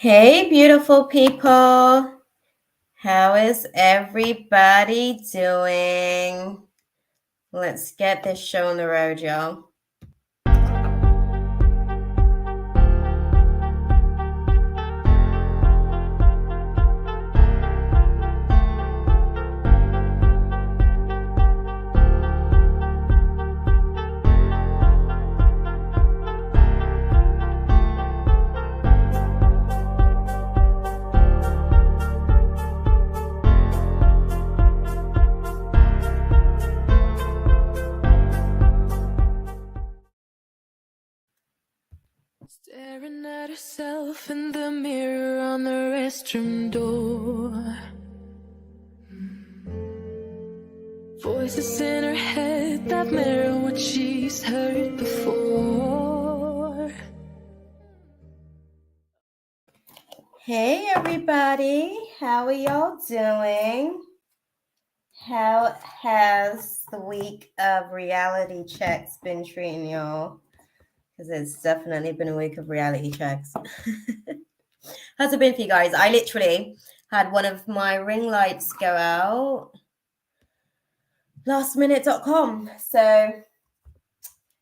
Hey, beautiful people. How is everybody doing? Let's get this show on the road, y'all. Staring at herself in the mirror on the restroom door. Voices in her head that mirror what she's heard before. Hey, everybody. How are y'all doing? How has the week of reality checks been treating y'all? Because it's definitely been a week of reality checks. How's it been for you guys? I literally had one of my ring lights go out. Lastminute.com. So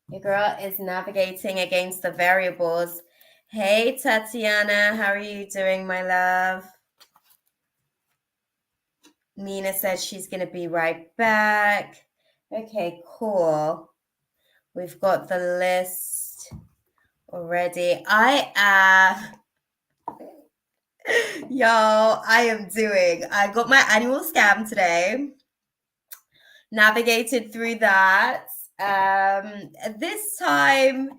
your girl is navigating against the variables. Hey, Tatiana, how are you doing, my love? Mina says she's going to be right back. Okay, cool. We've got the list already. I got my annual scam today. Navigated through that. This time,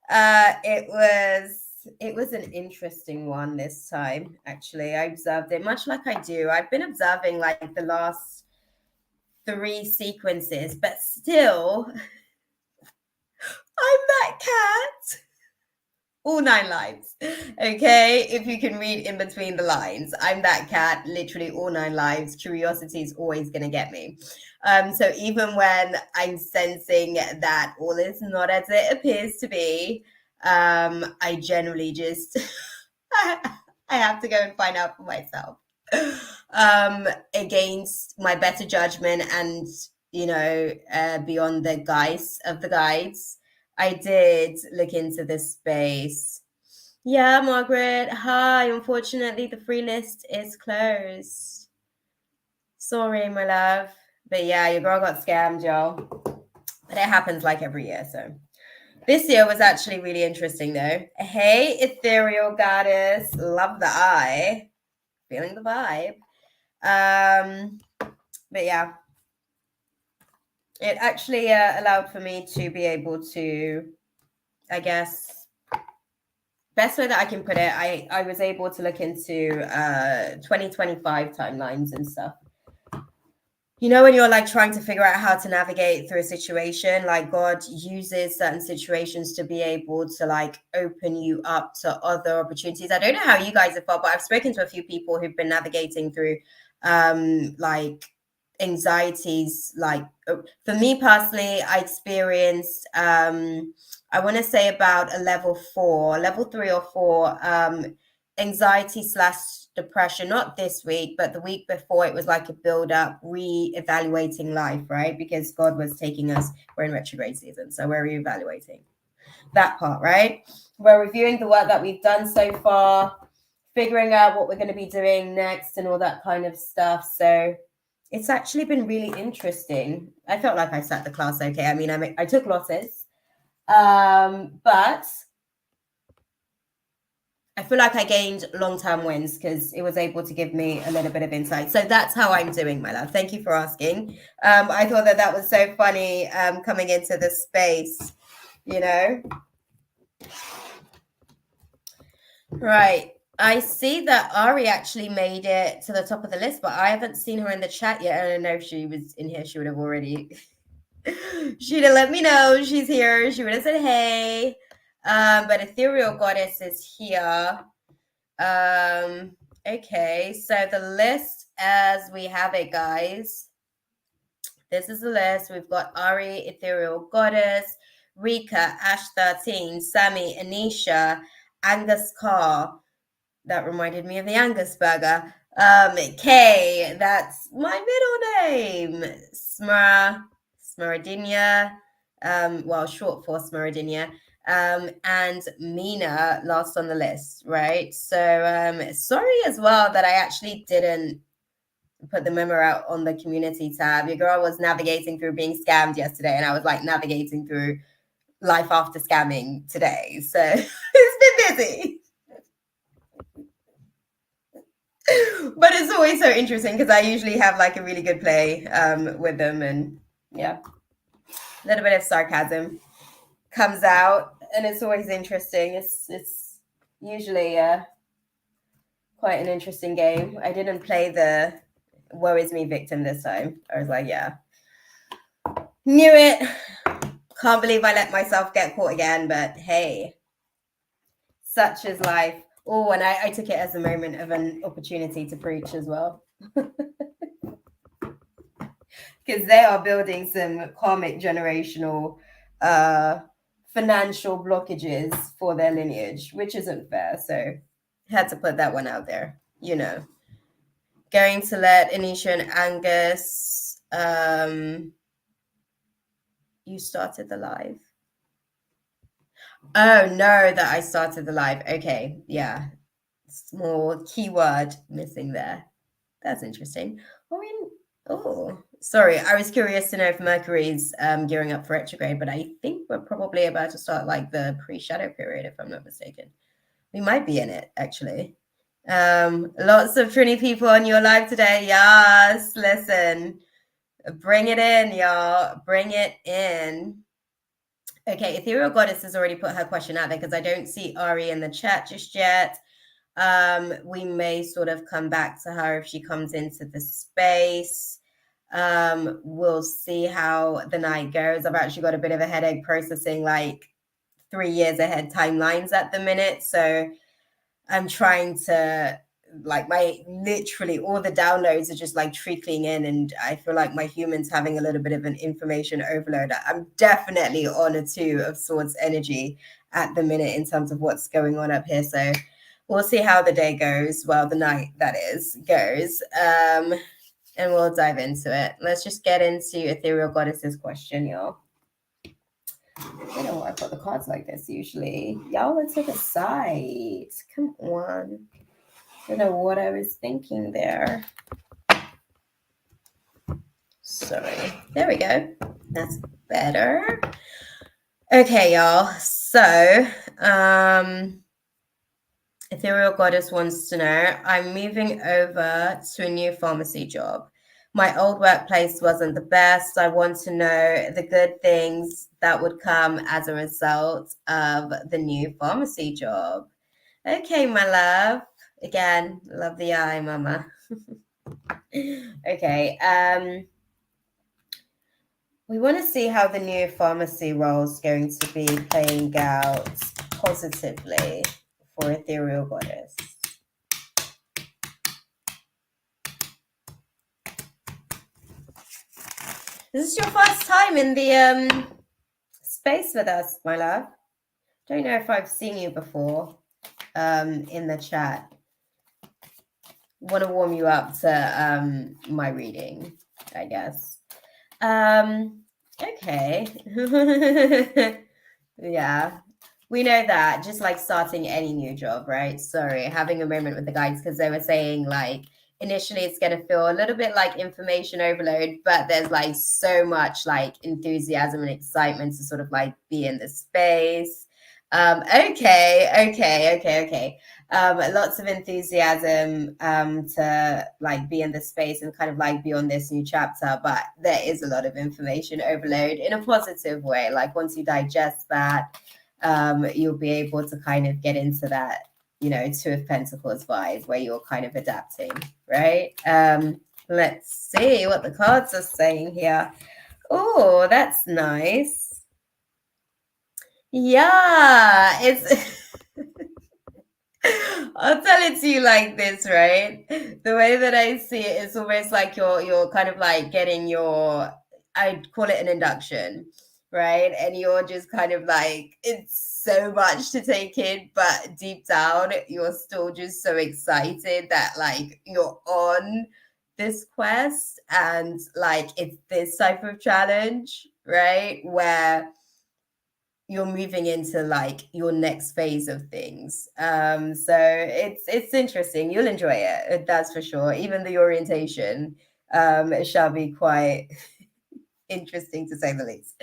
it was an interesting one this time, actually. I observed it much like I do. I've been observing like the last 3 sequences, but still, I'm that cat. All 9 lives. Okay, if you can read in between the lines, I'm that cat, literally all 9 lives. Curiosity is always going to get me. So even when I'm sensing that all is not as it appears to be, I generally just I have to go and find out for myself. Against my better judgment and beyond the guise of the guides, I did look into this space. Yeah, Margaret. Hi. Unfortunately, the free list is closed. Sorry, my love. But yeah, your girl got scammed, y'all. But it happens like every year, so. This year was actually really interesting, though. Hey, ethereal goddess. Love the eye. Feeling the vibe. But yeah. It actually allowed for me to be able to, I guess, best way that I can put it, I was able to look into 2025 timelines and stuff. You know, when you're like trying to figure out how to navigate through a situation, like God uses certain situations to be able to like open you up to other opportunities. I don't know how you guys have felt, but I've spoken to a few people who've been navigating through like anxieties. Like for me personally, I experienced I want to say about a level 3 or 4 anxiety / depression, not this week, but the week before. It was like a build up, re-evaluating life, right? Because God was taking us, we're in retrograde season, so we're re-evaluating that part, right? We're reviewing the work that we've done so far, figuring out what we're going to be doing next and all that kind of stuff. So it's actually been really interesting. I felt like I sat the class okay. I mean, I took losses, but I feel like I gained long-term wins because it was able to give me a little bit of insight. So that's how I'm doing, my love. Thank you for asking. I thought that was so funny coming into the space, you know. Right. I see that Ari actually made it to the top of the list, but I haven't seen her in the chat yet. I don't know if she was in here. She would have already. She'd have let me know she's here. She would have said hey. But Ethereal Goddess is here. Okay, so the list as we have it, guys. This is the list. We've got Ari, Ethereal Goddess, Rika, Ash 13, Sammy, Anisha, Angus Carr, That reminded me of the Angus burger. K, that's my middle name. Smaradinia, well, short for Smaradinia. And Mina last on the list, right? So sorry as well that I actually didn't put the memo out on the community tab. Your girl was navigating through being scammed yesterday, and I was like navigating through life after scamming today. So it's been busy. But it's always so interesting because I usually have like a really good play with them, and yeah, a little bit of sarcasm comes out, and it's always interesting. It's usually quite an interesting game. I didn't play the woe is me victim this time. I was like, yeah, knew it. Can't believe I let myself get caught again, but hey, such is life. Oh, and I took it as a moment of an opportunity to preach as well. Because they are building some karmic generational financial blockages for their lineage, which isn't fair. So had to put that one out there, you know. Going to let Anisha and Angus, you started the live. Oh no, that I started the live. Okay, yeah. Small keyword missing there. That's interesting. Oh, sorry. I was curious to know if Mercury's gearing up for retrograde, but I think we're probably about to start like the pre-shadow period, if I'm not mistaken. We might be in it, actually. Lots of Trini people on your live today. Yes, listen. Bring it in, y'all. Bring it in. Okay, Ethereal Goddess has already put her question out there because I don't see Ari in the chat just yet. We may sort of come back to her if she comes into the space. We'll see how the night goes. I've actually got a bit of a headache processing like 3 years ahead timelines at the minute. So I'm trying to like literally all the downloads are just like trickling in, and I feel like my human's having a little bit of an information overload. I'm definitely on a 2 of Swords energy at the minute in terms of what's going on up here. So we'll see how the day goes. Well, the night that is goes. And we'll dive into it. Let's just get into Ethereal Goddess's question, y'all. I don't know why I put the cards like this usually. Y'all, let's take a side. Come on. I don't know what I was thinking there. Sorry. There we go. That's better. Okay, y'all. So, Ethereal Goddess wants to know, I'm moving over to a new pharmacy job. My old workplace wasn't the best. I want to know the good things that would come as a result of the new pharmacy job. Okay, my love. Again, love the eye, mama. Okay. We want to see how the new pharmacy role is going to be playing out positively for Ethereal Goddess. This is your first time in the space with us, my love. Don't know if I've seen you before in the chat. Want to warm you up to my reading, I guess. Okay. Yeah. We know that, just like starting any new job, right? Sorry, having a moment with the guys because they were saying like initially it's going to feel a little bit like information overload, but there's like so much like enthusiasm and excitement to sort of like be in the space. Okay. Lots of enthusiasm to like be in the space and kind of like be on this new chapter, but there is a lot of information overload in a positive way. Like once you digest that, you'll be able to kind of get into that, you know, 2 of Pentacles vibe where you're kind of adapting, right? Let's see what the cards are saying here. Oh, that's nice. Yeah, it's I'll tell it to you like this, right? The way that I see it is almost like you're kind of like getting your, I'd call it an induction. right? And you're just kind of like, it's so much to take in, but deep down, you're still just so excited that like you're on this quest and like it's this type of challenge, right? Where you're moving into like your next phase of things. So it's interesting. You'll enjoy it, that's for sure. Even the orientation shall be quite interesting to say the least.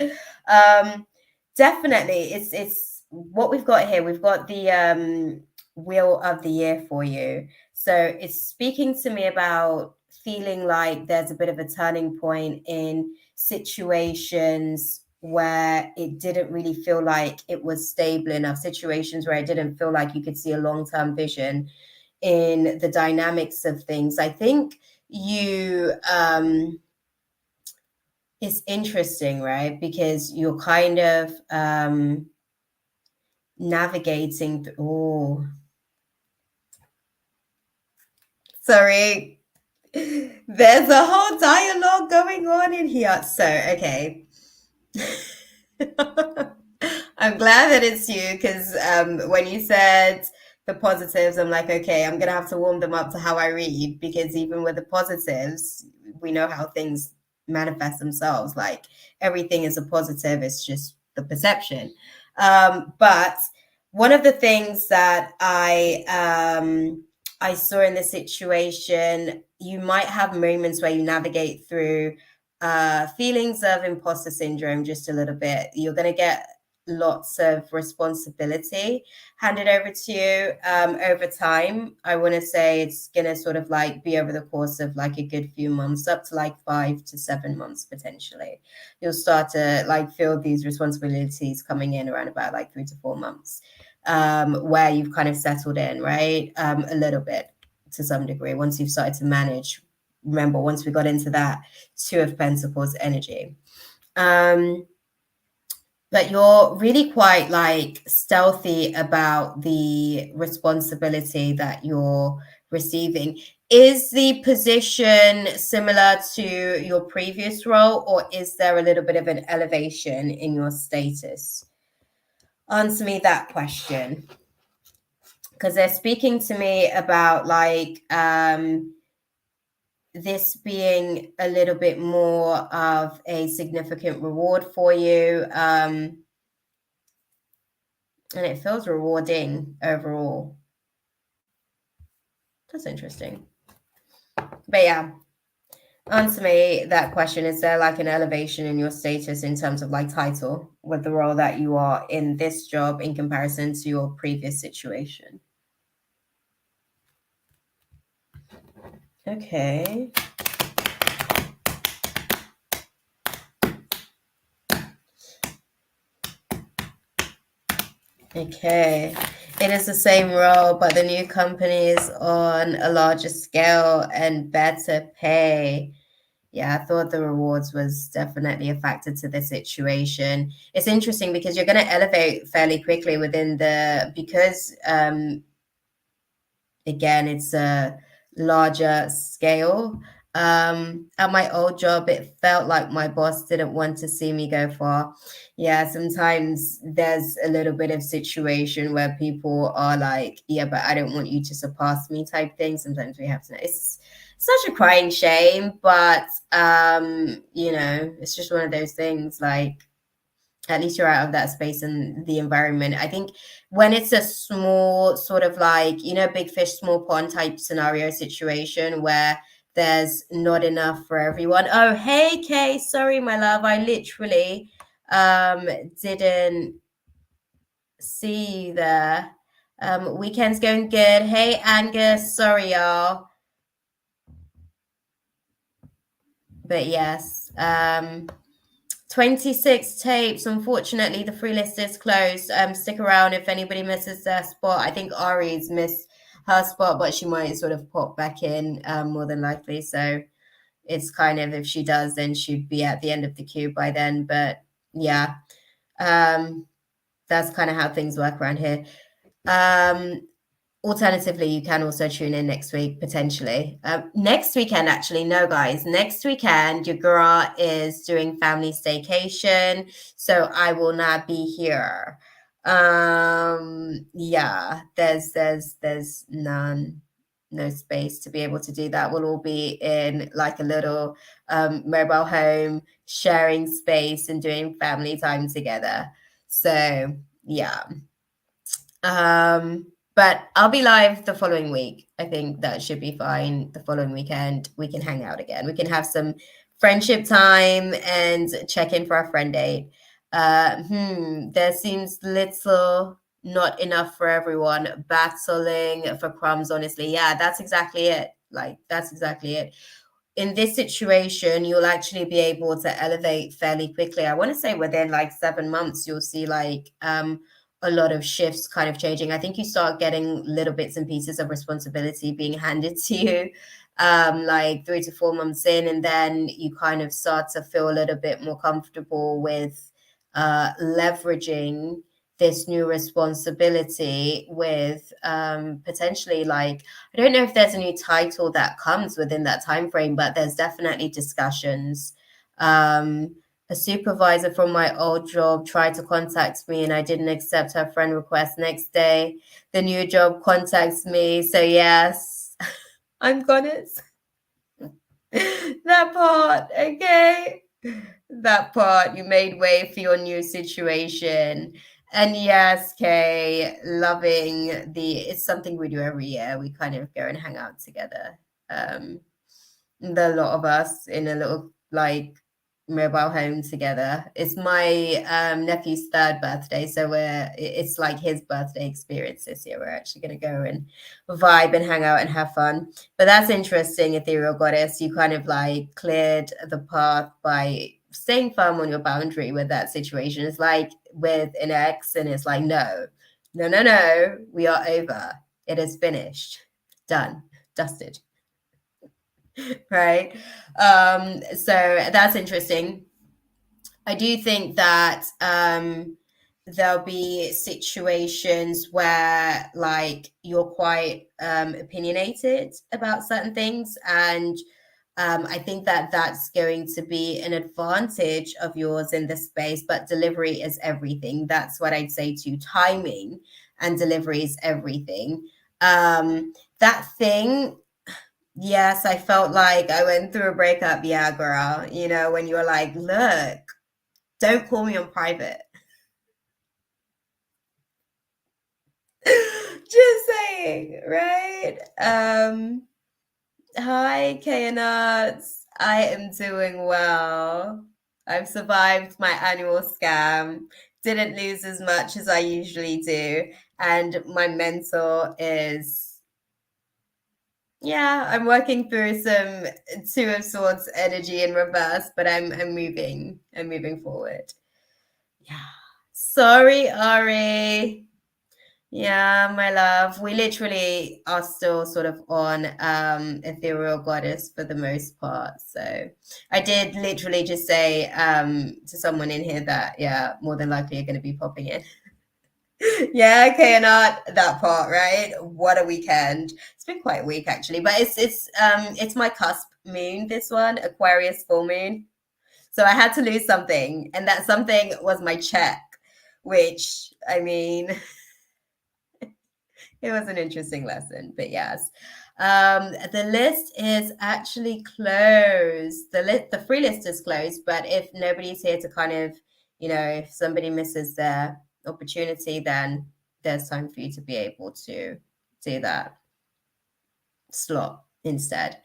Definitely, it's what we've got here. We've got the wheel of the year for you. So it's speaking to me about feeling like there's a bit of a turning point in situations where it didn't really feel like it was stable enough, situations where it didn't feel like you could see a long-term vision in the dynamics of things. I think you it's interesting, right? Because you're kind of navigating oh, sorry. There's a whole dialogue going on in here. So, okay. I'm glad that it's you because when you said the positives, I'm like, okay, I'm gonna have to warm them up to how I read because even with the positives, we know how things manifest themselves. Like everything is a positive, it's just the perception. But one of the things that I saw in this situation, you might have moments where you navigate through feelings of imposter syndrome just a little bit. You're going to get lots of responsibility handed over to you over time. I want to say it's going to sort of like be over the course of like a good few months, up to like 5 to 7 months potentially. You'll start to like feel these responsibilities coming in around about like 3 to 4 months, where you've kind of settled in, right? A little bit to some degree once you've started to manage. Remember, once we got into that Two of Pentacles energy. But you're really quite like stealthy about the responsibility that you're receiving. Is the position similar to your previous role, or is there a little bit of an elevation in your status? Answer me that question. Because they're speaking to me about like this being a little bit more of a significant reward for you. And it feels rewarding overall. That's interesting. But yeah, answer me that question. Is there like an elevation in your status in terms of like title with the role that you are in this job in comparison to your previous situation? Okay. Okay. It is the same role, but the new company is on a larger scale and better pay. Yeah, I thought the rewards was definitely a factor to the situation. It's interesting because you're going to elevate fairly quickly within because again, it's a larger scale. At my old job, it felt like my boss didn't want to see me go far. Yeah, sometimes there's a little bit of situation where people are like, yeah, but I don't want you to surpass me type thing. Sometimes we have to, it's such a crying shame, but it's just one of those things. Like, at least you're out of that space and the environment. I think when it's a small sort of like, big fish, small pond type scenario situation where there's not enough for everyone. Oh, hey, Kay, sorry, my love. I literally didn't see you there. Weekend's going good. Hey, Angus, sorry, y'all. But yes, 26 tapes. Unfortunately, the free list is closed. Stick around if anybody misses their spot. I think Ari's missed her spot, but she might sort of pop back in more than likely. So it's kind of, if she does, then she'd be at the end of the queue by then. But yeah, that's kind of how things work around here. Alternatively, you can also tune in next week, potentially. Next weekend, actually, no, guys. Next weekend, your girl is doing family staycation, so I will not be here. Yeah, there's no space to be able to do that. We'll all be in like a little mobile home, sharing space and doing family time together. So yeah. But I'll be live the following week. I think that should be fine. The following weekend, we can hang out again. We can have some friendship time and check in for our friend date. There seems little, not enough for everyone. Battling for crumbs, honestly. Yeah, that's exactly it. Like, that's exactly it. In this situation, you'll actually be able to elevate fairly quickly. I want to say within like 7 months, you'll see like a lot of shifts kind of changing. I think you start getting little bits and pieces of responsibility being handed to you like 3 to 4 months in, and then you kind of start to feel a little bit more comfortable with leveraging this new responsibility with potentially like, I don't know if there's a new title that comes within that time frame, but there's definitely discussions. A supervisor from my old job tried to contact me and I didn't accept her friend request. Next day, the new job contacts me. So yes, I'm gonna that part, okay? That part, you made way for your new situation. And yes, Kay, loving it's something we do every year. We kind of go and hang out together. The lot of us in a little like mobile home together. It's my nephew's third birthday, so it's like his birthday experience this year. We're actually going to go and vibe and hang out and have fun. But that's interesting, Ethereal Goddess. You kind of like cleared the path by staying firm on your boundary with that situation. It's like with an ex, and it's like, no, we are over. It is finished, done, dusted. Right. So that's interesting. I do think that there'll be situations where like you're quite opinionated about certain things, and I think that that's going to be an advantage of yours in this space. But delivery is everything. That's what I'd say to timing, and delivery is everything. That thing, yes, I felt like I went through a breakup. Yeah, girl. You know, when you're like, look, don't call me on private. Just saying, right? Hi, Nuts. I am doing well. I've survived my annual scam. Didn't lose as much as I usually do. And my mentor is, yeah, I'm working through some Two of Swords energy in reverse, but I'm moving. I'm moving forward. Yeah. Sorry, Ari. Yeah, my love. We literally are still sort of on Ethereal Goddess for the most part. So I did literally just say to someone in here that, yeah, more than likely you're going to be popping in. Yeah, okay, and not that part, right? What a weekend. It's been quite a week actually, but it's my cusp moon, this one, Aquarius full moon. So I had to lose something, and that something was my check, which I mean, it was an interesting lesson, but yes. The list is actually closed. The free list is closed, but if nobody's here to kind of, if somebody misses their opportunity, then there's time for you to be able to do that slot instead.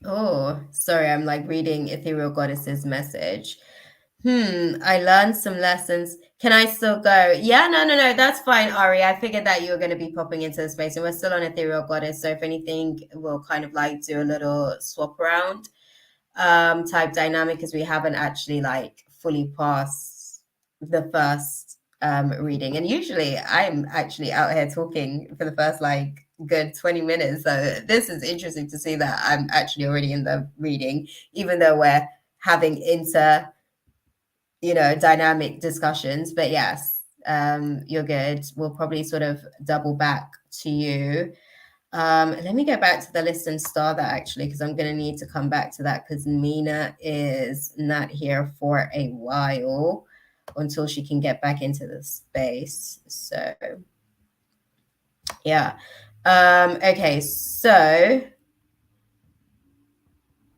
Oh, sorry, I'm like reading Ethereal Goddess's message. I learned some lessons. Can I still go? Yeah, no, that's fine, Ari. I figured that you were going to be popping into the space, and we're still on Ethereal Goddess. So if anything, we'll kind of like do a little swap around type dynamic, because we haven't actually like fully passed the first reading. And usually I'm actually out here talking for the first like good 20 minutes. So this is interesting to see that I'm actually already in the reading, even though we're having dynamic discussions. But yes, you're good. We'll probably sort of double back to you. Let me go back to the list and star that actually, because I'm going to need to come back to that because Mina is not here for a while until she can get back into the space. So yeah. Okay, so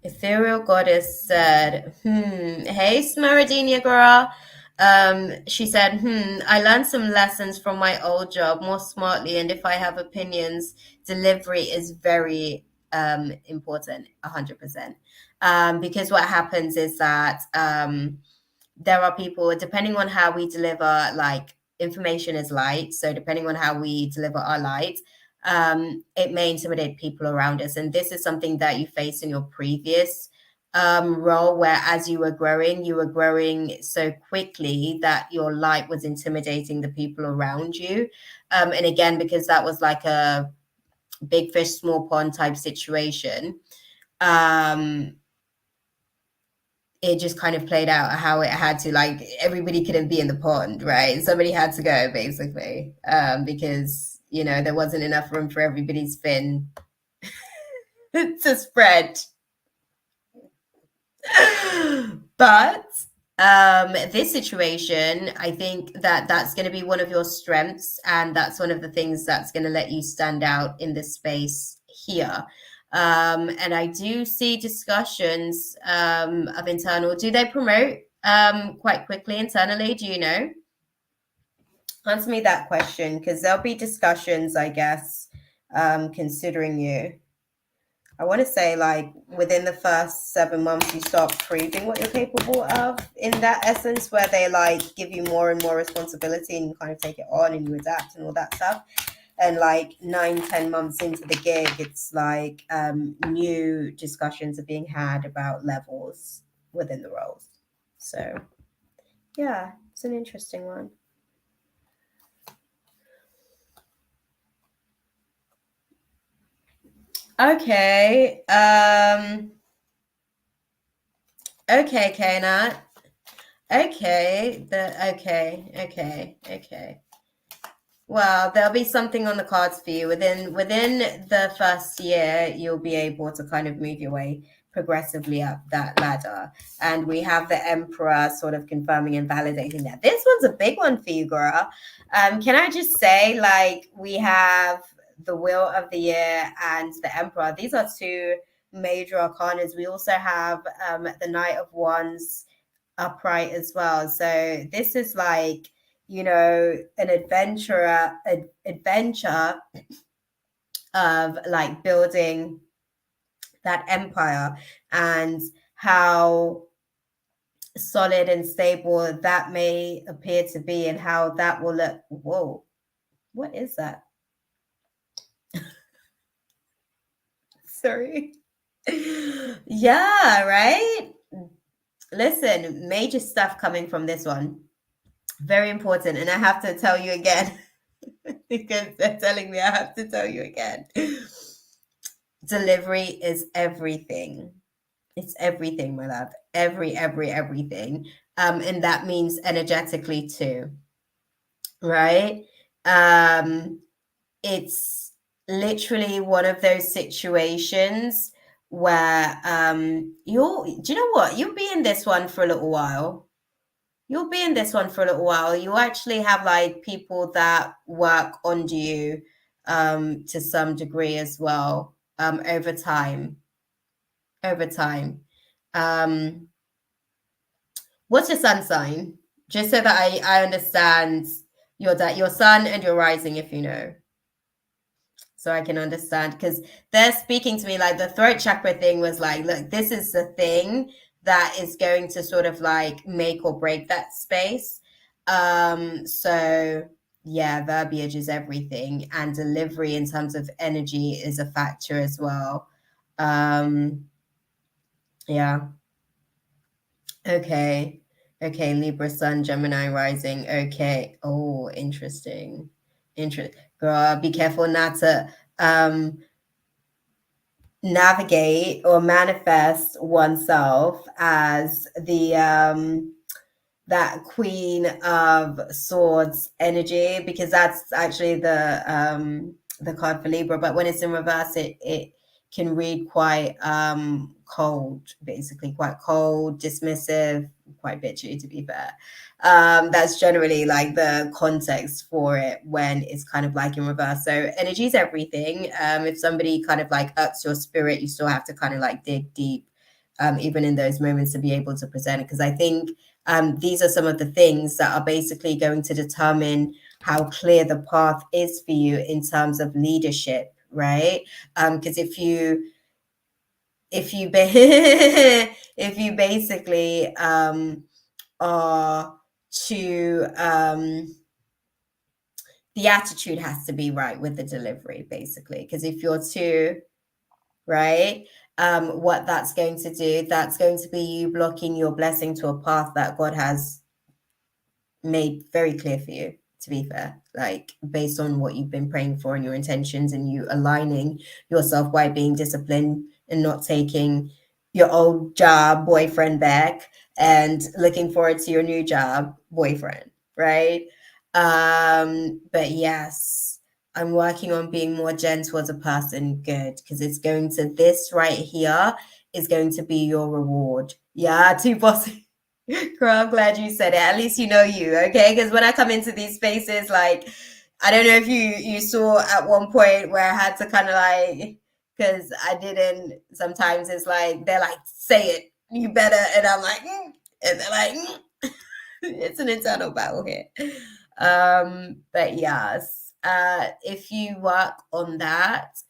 Ethereal Goddess said, hey, Smaradinia girl. She said, I learned some lessons from my old job more smartly, and if I have opinions, delivery is very important, 100%. Because what happens is that there are people, depending on how we deliver, like information is light. So depending on how we deliver our light, it may intimidate people around us. And this is something that you face in your previous role, where as you were growing so quickly that your light was intimidating the people around you. And again, because that was like a big fish, small pond type situation, it just kind of played out how it had to, like everybody couldn't be in the pond, right? Somebody had to go basically, because there wasn't enough room for everybody's fin to spread. But this situation, I think that's going to be one of your strengths, and that's one of the things that's going to let you stand out in this space here. And I do see discussions of internal. Do they promote quite quickly internally? Do you know? Answer me that question, because there'll be discussions, I guess, considering you. I want to say like within the first 7 months, you start proving what you're capable of in that essence, where they like give you more and more responsibility and you kind of take it on and you adapt and all that stuff. And like 9-10 months into the gig, it's like new discussions are being had about levels within the roles. So yeah, it's an interesting one. Okay. Okay, Kana. Okay. Okay. Well, there'll be something on the cards for you within the first year. You'll be able to kind of move your way progressively up that ladder. And we have the Emperor sort of confirming and validating that. This one's a big one for you, girl. Can I just say, like, we have the Wheel of the Year and the Emperor. These are two major arcanas. We also have the Knight of Wands upright as well. So this is like, an adventure of like building that empire, and how solid and stable that may appear to be, and how that will look. Whoa, what is that? Sorry. Yeah, right. Listen, major stuff coming from this one. Very important. And I have to tell you again, because they're telling me I have to tell you again. Delivery is everything. It's everything, my love. Everything. And that means energetically too. Right? It's literally one of those situations where do you know what? You'll be in this one for a little while. You'll actually have like people that work under you to some degree as well, over time. What's your sun sign? Just so that I understand your sun and your rising, if you know. So I can understand, because they're speaking to me like the throat chakra thing was like, look, this is the thing that is going to sort of like make or break that space. So yeah, verbiage is everything, and delivery in terms of energy is a factor as well. Yeah. Okay, Libra sun, Gemini rising. Okay. Oh, interesting. Girl, be careful not to navigate or manifest oneself as the that Queen of Swords energy, because that's actually the card for Libra. But when it's in reverse, it can read quite cold, basically quite cold, dismissive, quite bitchy, to be fair. That's generally like the context for it when it's kind of like in reverse. So energy is everything. If somebody kind of like irks your spirit, you still have to kind of like dig deep, even in those moments, to be able to present it. Because I think these are some of the things that are basically going to determine how clear the path is for you in terms of leadership, right? Because if you if you if you basically are to the attitude has to be right with the delivery, basically. Because if you're too right, what that's going to do, that's going to be you blocking your blessing to a path that God has made very clear for you, to be fair, like based on what you've been praying for and your intentions, and you aligning yourself by being disciplined and not taking your old job boyfriend back and looking forward to your new job boyfriend, right? But yes, I'm working on being more gentle as a person. Good, because it's going to, this right here is going to be your reward. Yeah, two bosses. Girl, I'm glad you said it. At least you know you, okay? Because when I come into these spaces, like, I don't know if you saw at one point where I had to kind of like, because I didn't. Sometimes it's like they're like, "Say it, you better," and I'm like, and they're like, it's an internal battle here. But yes, if you work on that,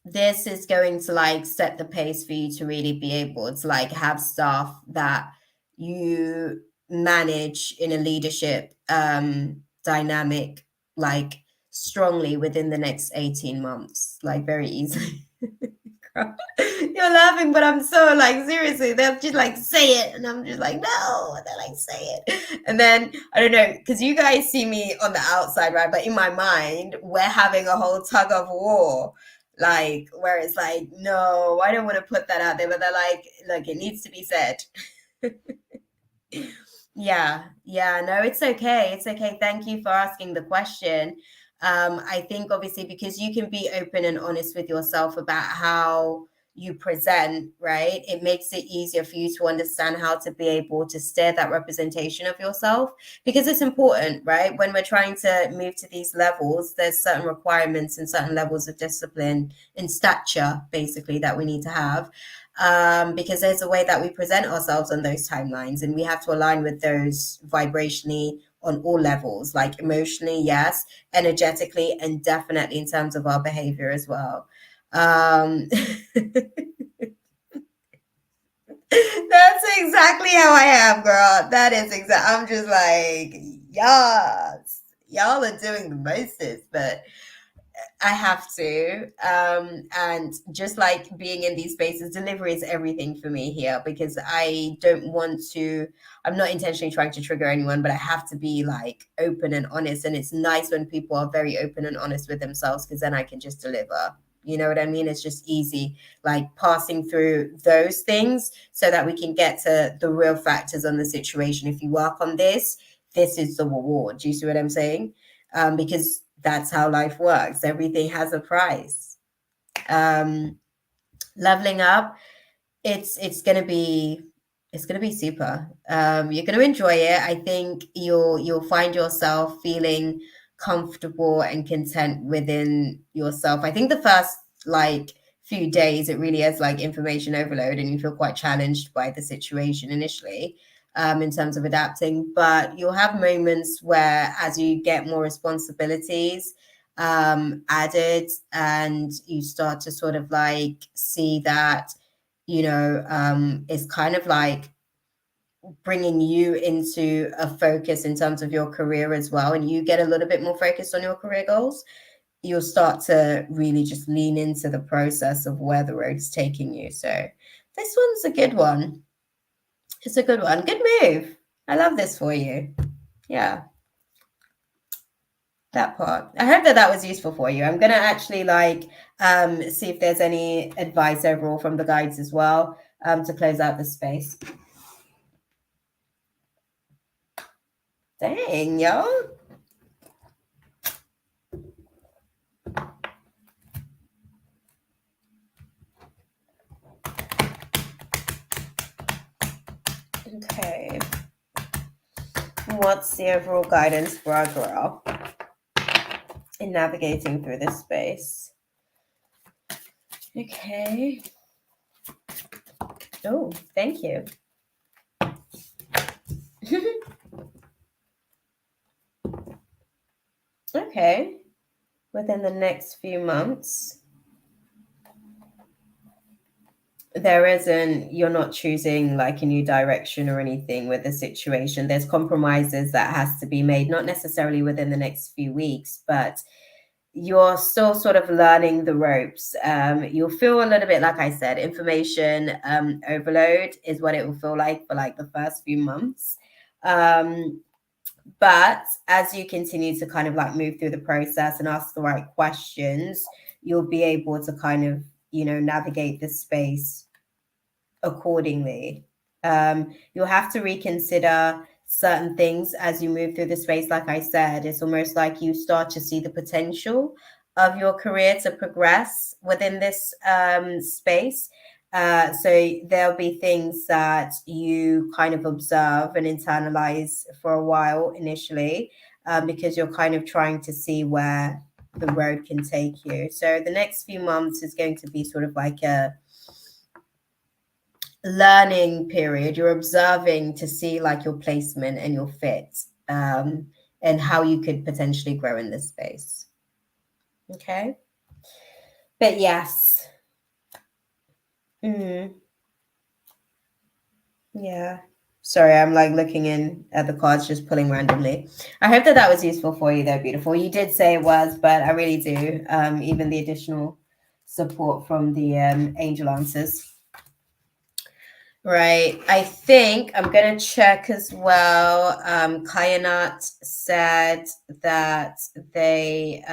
this is going to like set the pace for you to really be able to like have staff that you manage in a leadership dynamic, like strongly within the next 18 months, like very easily. You're laughing, but I'm so like, seriously, they'll just like say it, and I'm just like, no, they're like, say it. And then I don't know, because you guys see me on the outside, right? But in my mind, we're having a whole tug of war, like where it's like, no, I don't want to put that out there, but they're like, look, it needs to be said. Yeah, no, it's okay. It's okay. Thank you for asking the question. I think obviously because you can be open and honest with yourself about how you present, right? It makes it easier for you to understand how to be able to steer that representation of yourself, because it's important, right? When we're trying to move to these levels, there's certain requirements and certain levels of discipline and stature, basically, that we need to have. Because there's a way that we present ourselves on those timelines, and we have to align with those vibrationally on all levels, like emotionally, yes, energetically, and definitely in terms of our behavior as well. That's exactly how I am, girl. That is exact. I'm just like, yes, y'all are doing the mostest, but I have to. And just like being in these spaces, delivery is everything for me here, because I don't want to, I'm not intentionally trying to trigger anyone, but I have to be like open and honest. And it's nice when people are very open and honest with themselves, because then I can just deliver. You know what I mean? It's just easy, like passing through those things so that we can get to the real factors on the situation. If you work on this, this is the reward. Do you see what I'm saying? Because that's how life works. Everything has a price. Leveling up, it's gonna be super. You're gonna enjoy it. I think you'll find yourself feeling comfortable and content within yourself. I think the first like few days it really is like information overload, and you feel quite challenged by the situation initially, in terms of adapting. But you'll have moments where, as you get more responsibilities added, and you start to sort of like see that, you know, it's kind of like bringing you into a focus in terms of your career as well, and you get a little bit more focused on your career goals, you'll start to really just lean into the process of where the road's taking you. So this one's a good one. It's a good one. Good move. I love this for you. Yeah, that part. I hope that was useful for you. I'm going to actually like see if there's any advice overall from the guides as well, to close out the space. Dang, yo. Okay. What's the overall guidance for our girl in navigating through this space? Okay. Oh, thank you. Okay. Within the next few months, you're not choosing like a new direction or anything with the situation. There's compromises that has to be made, not necessarily within the next few weeks, but you're still sort of learning the ropes. You'll feel a little bit, like I said, information overload is what it will feel like for like the first few months. But as you continue to kind of like move through the process and ask the right questions, you'll be able to kind of, navigate the space accordingly. You'll have to reconsider certain things as you move through the space. Like I said, it's almost like you start to see the potential of your career to progress within this space. So there'll be things that you kind of observe and internalize for a while initially, because you're kind of trying to see where the road can take you. So the next few months is going to be sort of like a learning period. You're observing to see like your placement and your fit, and how you could potentially grow in this space. Okay. But yes. Yeah. Sorry, I'm like looking in at the cards, just pulling randomly. I hope that was useful for you, though. Beautiful. You did say it was, but I really do. Even the additional support from the angel answers. Right. I think I'm going to check as well. Kayanat said that they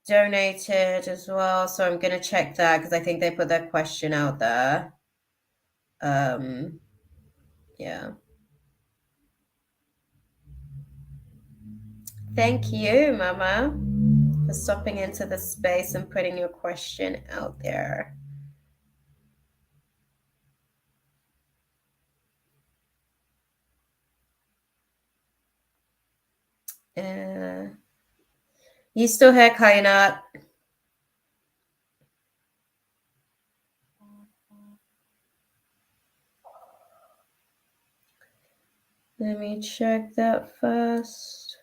donated as well. So I'm going to check that because I think they put their question out there. Yeah. Thank you, Mama, for stopping into the space and putting your question out there. You still here, Kainat? Let me check that first.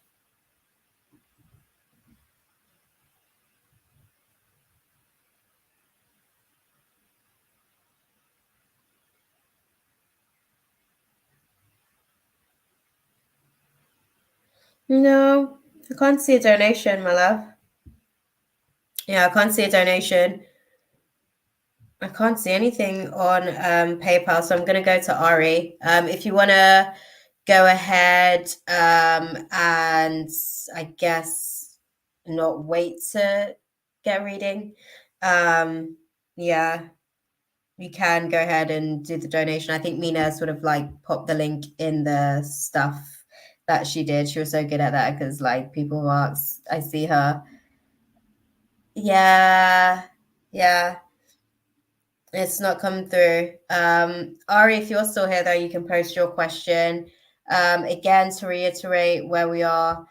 No, I can't see a donation, my love. Yeah, I can't see a donation. I can't see anything on PayPal, so I'm going to go to Ari. If you want to go ahead and I guess not wait to get reading. Yeah, you can go ahead and do the donation. I think Mina sort of like popped the link in the stuff that she did. She was so good at that because like people ask, I see her. Yeah, yeah. It's not come through. Ari, if you're still here, though, you can post your question. Again, to reiterate where we are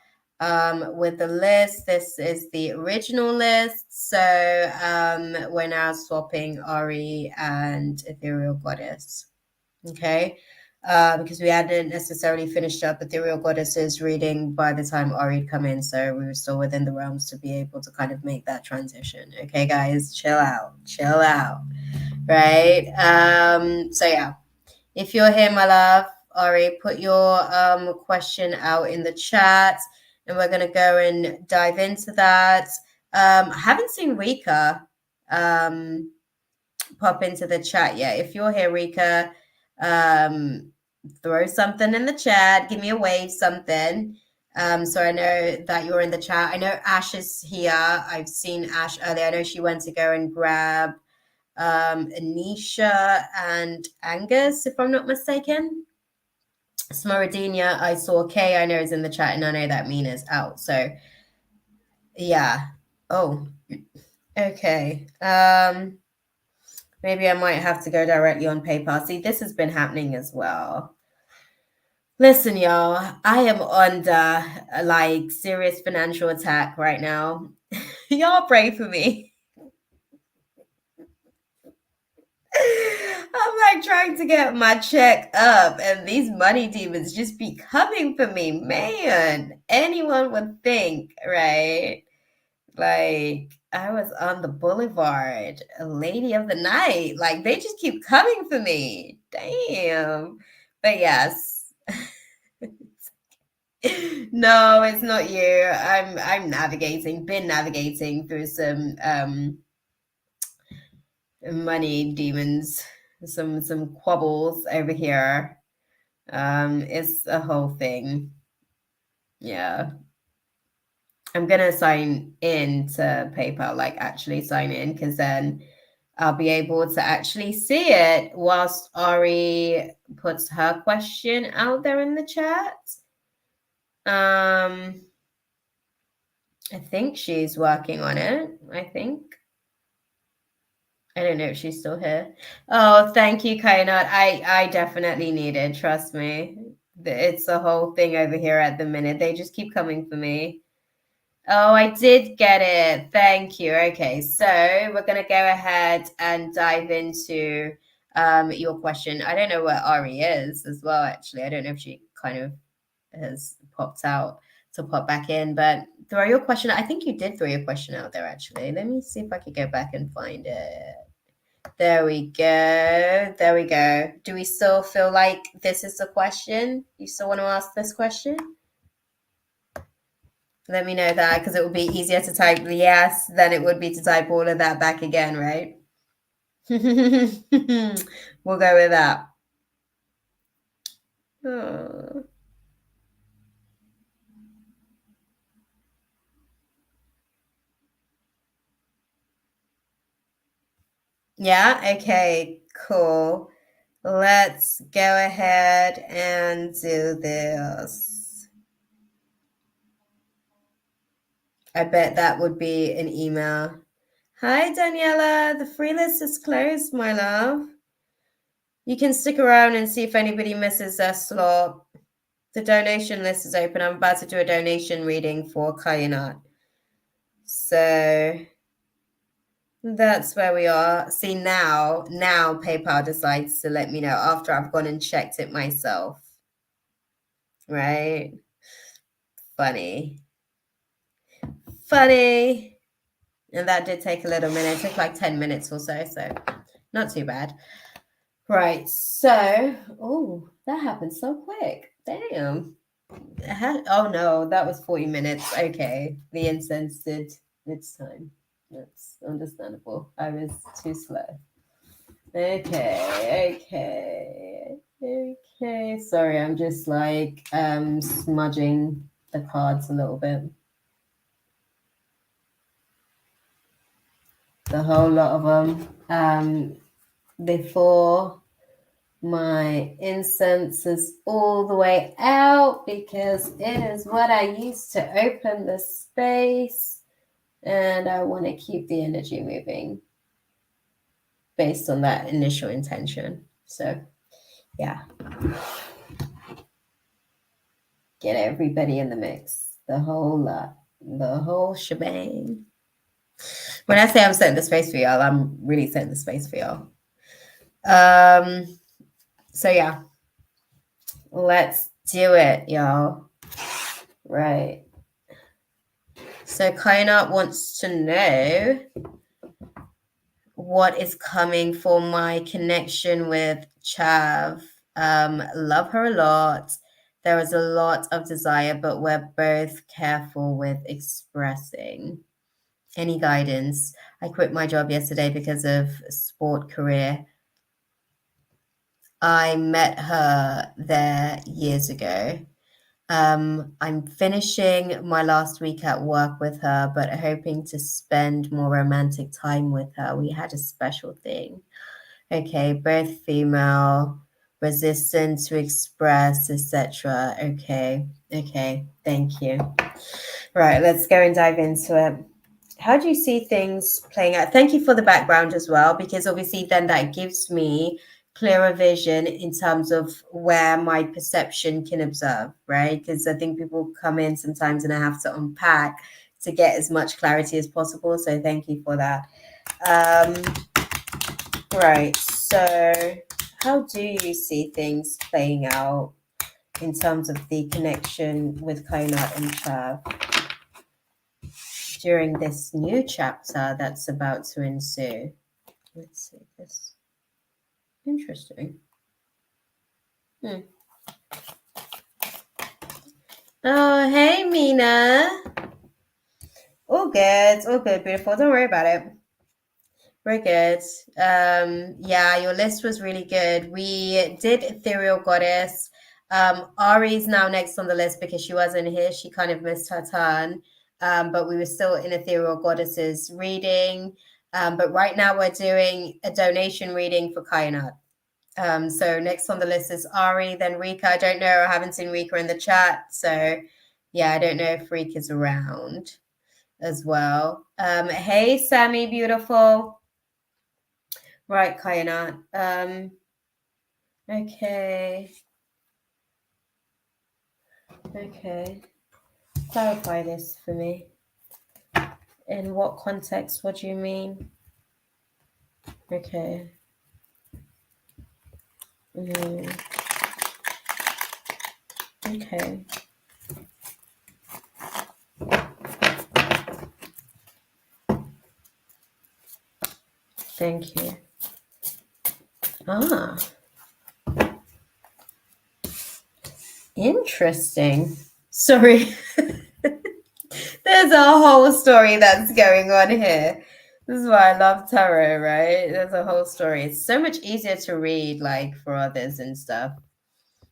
with the list, this is the original list. So we're now swapping Ari and Ethereal Goddess. Okay. Because we hadn't necessarily finished up Ethereal Goddesses reading by the time Ari had come in. So we were still within the realms to be able to kind of make that transition. Okay, guys, chill out. Chill out. Right. So yeah, if you're here, my love, Ari, put your question out in the chat and we're gonna go and dive into that. I haven't seen Rika pop into the chat yet. If you're here, Rika, throw something in the chat, give me a wave, something. So I know that you're in the chat. I know Ash is here. I've seen Ash earlier. I know she went to go and grab Anisha and Angus, if I'm not mistaken. Smaradinia, I saw K, I know is in the chat, and I know that Mina's out. So yeah. Oh, okay. Maybe I might have to go directly on PayPal. See, this has been happening as well. Listen, y'all, I am under like serious financial attack right now. Y'all pray for me. I'm like trying to get my check up, and these money demons just be coming for me. Man, anyone would think, right? Like, I was on the boulevard, a lady of the night. Like, they just keep coming for me. Damn. But yes. No, it's not you. I'm been navigating through some money demons, some quabbles over here. It's a whole thing. Yeah. I'm gonna sign in to PayPal, like actually sign in, because then I'll be able to actually see it whilst Ari puts her question out there in the chat. I think she's working on it. I think. I don't know if she's still here. Oh, thank you, Kainat. I definitely need it. Trust me. It's a whole thing over here at the minute. They just keep coming for me. Oh, I did get it. Thank you. Okay, so we're going to go ahead and dive into your question. I don't know where Ari is as well, actually. I don't know if she kind of has popped out to pop back in, but throw your question. I think you did throw your question out there, actually. Let me see if I could go back and find it. There we go. There we go. Do we still feel like this is the question? You still want to ask this question? Let me know that, because it would be easier to type yes than it would be to type all of that back again, right? We'll go with that. Oh. Yeah, okay, cool. Let's go ahead and do this. I bet that would be an email. Hi, Daniela. The free list is closed, my love. You can stick around and see if anybody misses their slot. The donation list is open. I'm about to do a donation reading for Kainat. So that's where we are. See, now PayPal decides to let me know after I've gone and checked it myself. Right? Funny. And that did take a little minute. It took like 10 minutes or so not too bad. Right. So, oh, that happened so quick. Damn. Oh no, that was 40 minutes. Okay. The incense did its time. That's understandable. I was too slow. Okay. Sorry, I'm just like smudging the cards a little bit. The whole lot of them. Before my incense is all the way out, because it is what I use to open the space, and I want to keep the energy moving based on that initial intention. So yeah, get everybody in the mix, the whole lot, the whole shebang. When I say I'm setting the space for y'all, I'm really setting the space for y'all. So yeah, let's do it, y'all. Right. So Kainat wants to know what is coming for my connection with Chav. Love her a lot. There is a lot of desire, but we're both careful with expressing. Any guidance? I quit my job yesterday because of sport career. I met her there years ago. I'm finishing my last week at work with her, but hoping to spend more romantic time with her. We had a special thing. Okay, both female. resistant to express, etc. Okay, thank you. Right, let's go and dive into it. How do you see things playing out? Thank you for the background as well, because obviously then that gives me clearer vision in terms of where my perception can observe, right? Because I think people come in sometimes and I have to unpack to get as much clarity as possible. So thank you for that. Right, so how do you see things playing out in terms of the connection with Kainat and Chav during this new chapter that's about to ensue? Let's see this. Interesting. Oh, hey, Mina. All good, beautiful. Don't worry about it. We're good. Yeah, your list was really good. We did Ethereal Goddess. Ari's now next on the list because she wasn't here. She kind of missed her turn. But we were still in Ethereal Goddesses reading. But right now we're doing a donation reading for Kainat. So next on the list is Ari, then Rika. I don't know. I haven't seen Rika in the chat. So yeah, I don't know if Rika's around as well. Hey, Sammy, beautiful. Right, Kainat. Okay. Clarify this for me. In what context? What do you mean? Okay. Okay. Thank you. Interesting. Sorry. There's a whole story that's going on here. This is why I love tarot, right? There's a whole story. It's so much easier to read, like, for others and stuff,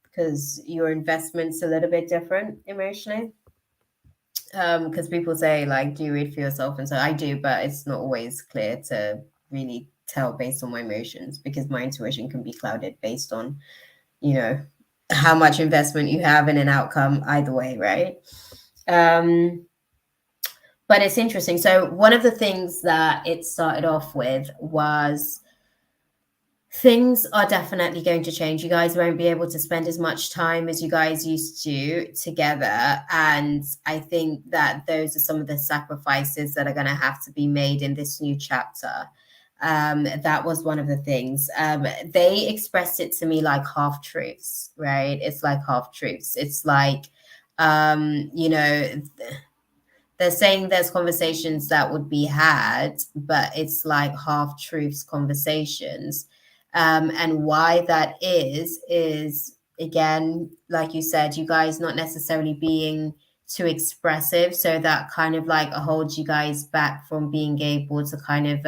because your investment's a little bit different emotionally. Because people say, like, do you read for yourself? And so I do, but it's not always clear to really tell based on my emotions, because my intuition can be clouded based on, you know, how much investment you have in an outcome either way, right? But it's interesting. So one of the things that it started off with was things are definitely going to change. You guys won't be able to spend as much time as you guys used to together. And I think that those are some of the sacrifices that are going to have to be made in this new chapter. That was one of the things. They expressed it to me like half truths, right? It's like half truths. It's like, you know, they're saying there's conversations that would be had, but it's like half truths conversations. And why that is again, like you said, you guys not necessarily being too expressive. So that kind of like holds you guys back from being able to kind of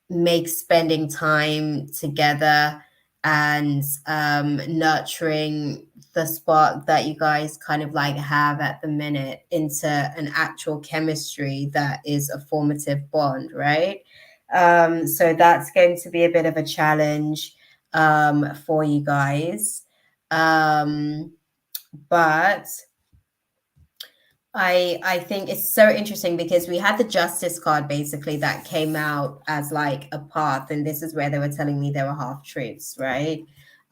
make spending time together and nurturing the spark that you guys kind of like have at the minute into an actual chemistry that is a formative bond, right? So that's going to be a bit of a challenge for you guys. But I think it's so interesting because we had the justice card basically that came out as like a path, and this is where they were telling me there were half truths, right?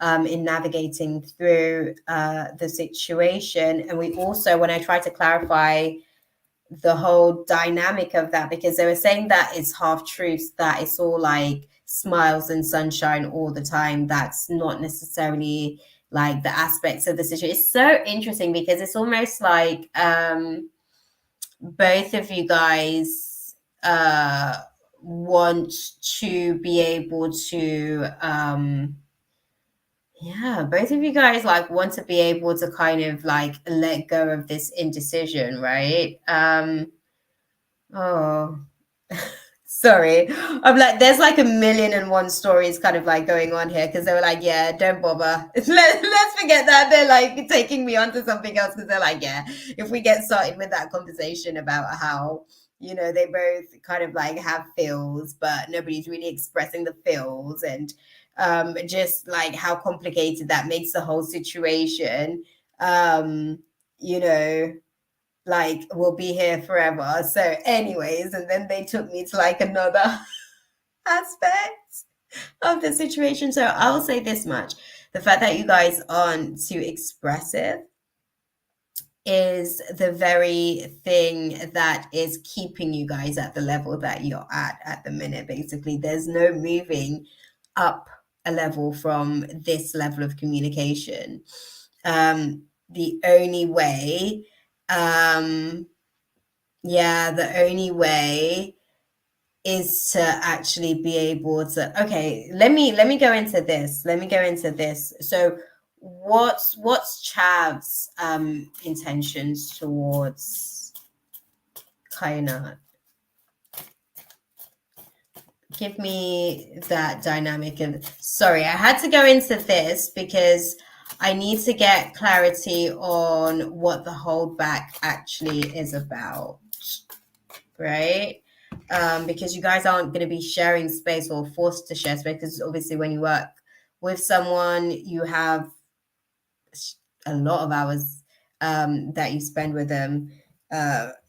In navigating through the situation. And we also, when I tried to clarify the whole dynamic of that, because they were saying that it's half truths, that it's all like smiles and sunshine all the time. That's not necessarily like the aspects of the situation. It's so interesting because it's almost like both of you guys want to be able to both of you guys like want to be able to kind of like let go of this indecision, right? Oh, sorry. I'm like, there's like a million and one stories kind of like going on here, because they were like, yeah, don't bother. Let's forget that. They're like taking me onto something else because they're like, yeah, if we get started with that conversation about how, you know, they both kind of like have feels, but nobody's really expressing the feels. And just like how complicated that makes the whole situation. You know, like we'll be here forever. So anyways, and then they took me to like another aspect of the situation. So I'll say this much: the fact that you guys aren't too expressive is the very thing that is keeping you guys at the level that you're at the minute. Basically, there's no moving up a level from this level of communication. The only way, the only way is to actually be able to, okay, let me go into this. So what's Chav's intentions towards Kainat? Give me that dynamic. And sorry, I had to go into this because I need to get clarity on what the holdback actually is about, right? Because you guys aren't going to be sharing space or forced to share space, because obviously when you work with someone, you have a lot of hours that you spend with them,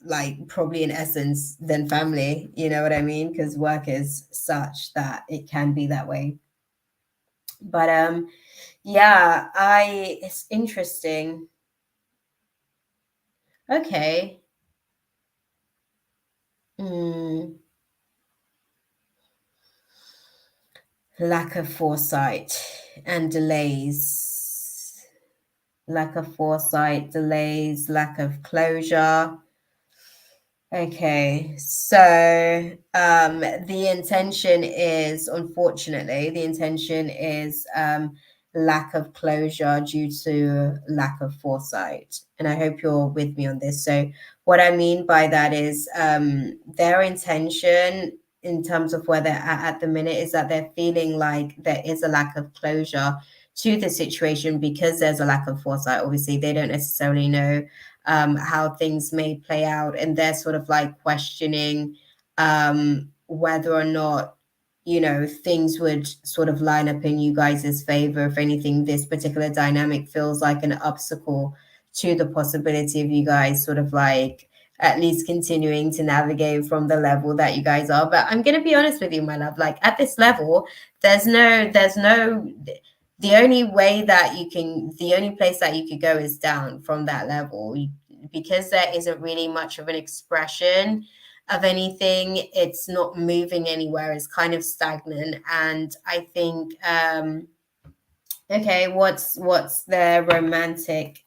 like probably in essence than family, you know what I mean? Because work is such that it can be that way. But it's interesting. Okay. Lack of foresight and delays. Lack of foresight, delays, lack of closure. Okay, so the intention is, unfortunately, lack of closure due to lack of foresight. And I hope you're with me on this. So what I mean by that is their intention in terms of where they're at the minute is that they're feeling like there is a lack of closure to the situation because there's a lack of foresight. Obviously, they don't necessarily know how things may play out, and they're sort of like questioning whether or not, you know, things would sort of line up in you guys' favor. If anything, this particular dynamic feels like an obstacle to the possibility of you guys sort of like at least continuing to navigate from the level that you guys are. But I'm going to be honest with you, my love, like at this level, there's no the only way that you can, the only place that you could go is down from that level, because there isn't really much of an expression of anything. It's not moving anywhere. It's kind of stagnant. And I think, okay, what's their romantic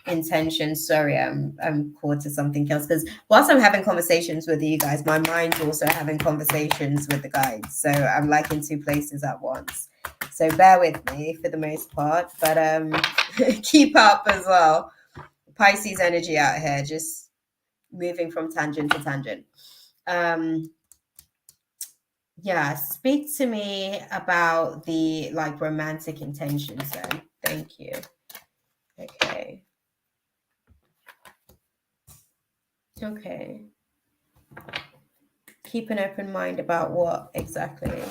intention? Sorry, I'm caught to something else, because whilst I'm having conversations with you guys, my mind's also having conversations with the guides. So I'm like in two places at once. So bear with me for the most part, but keep up as well. Pisces energy out here, just moving from tangent to tangent. Speak to me about the like romantic intentions then. Thank you. Okay. Keep an open mind about what exactly.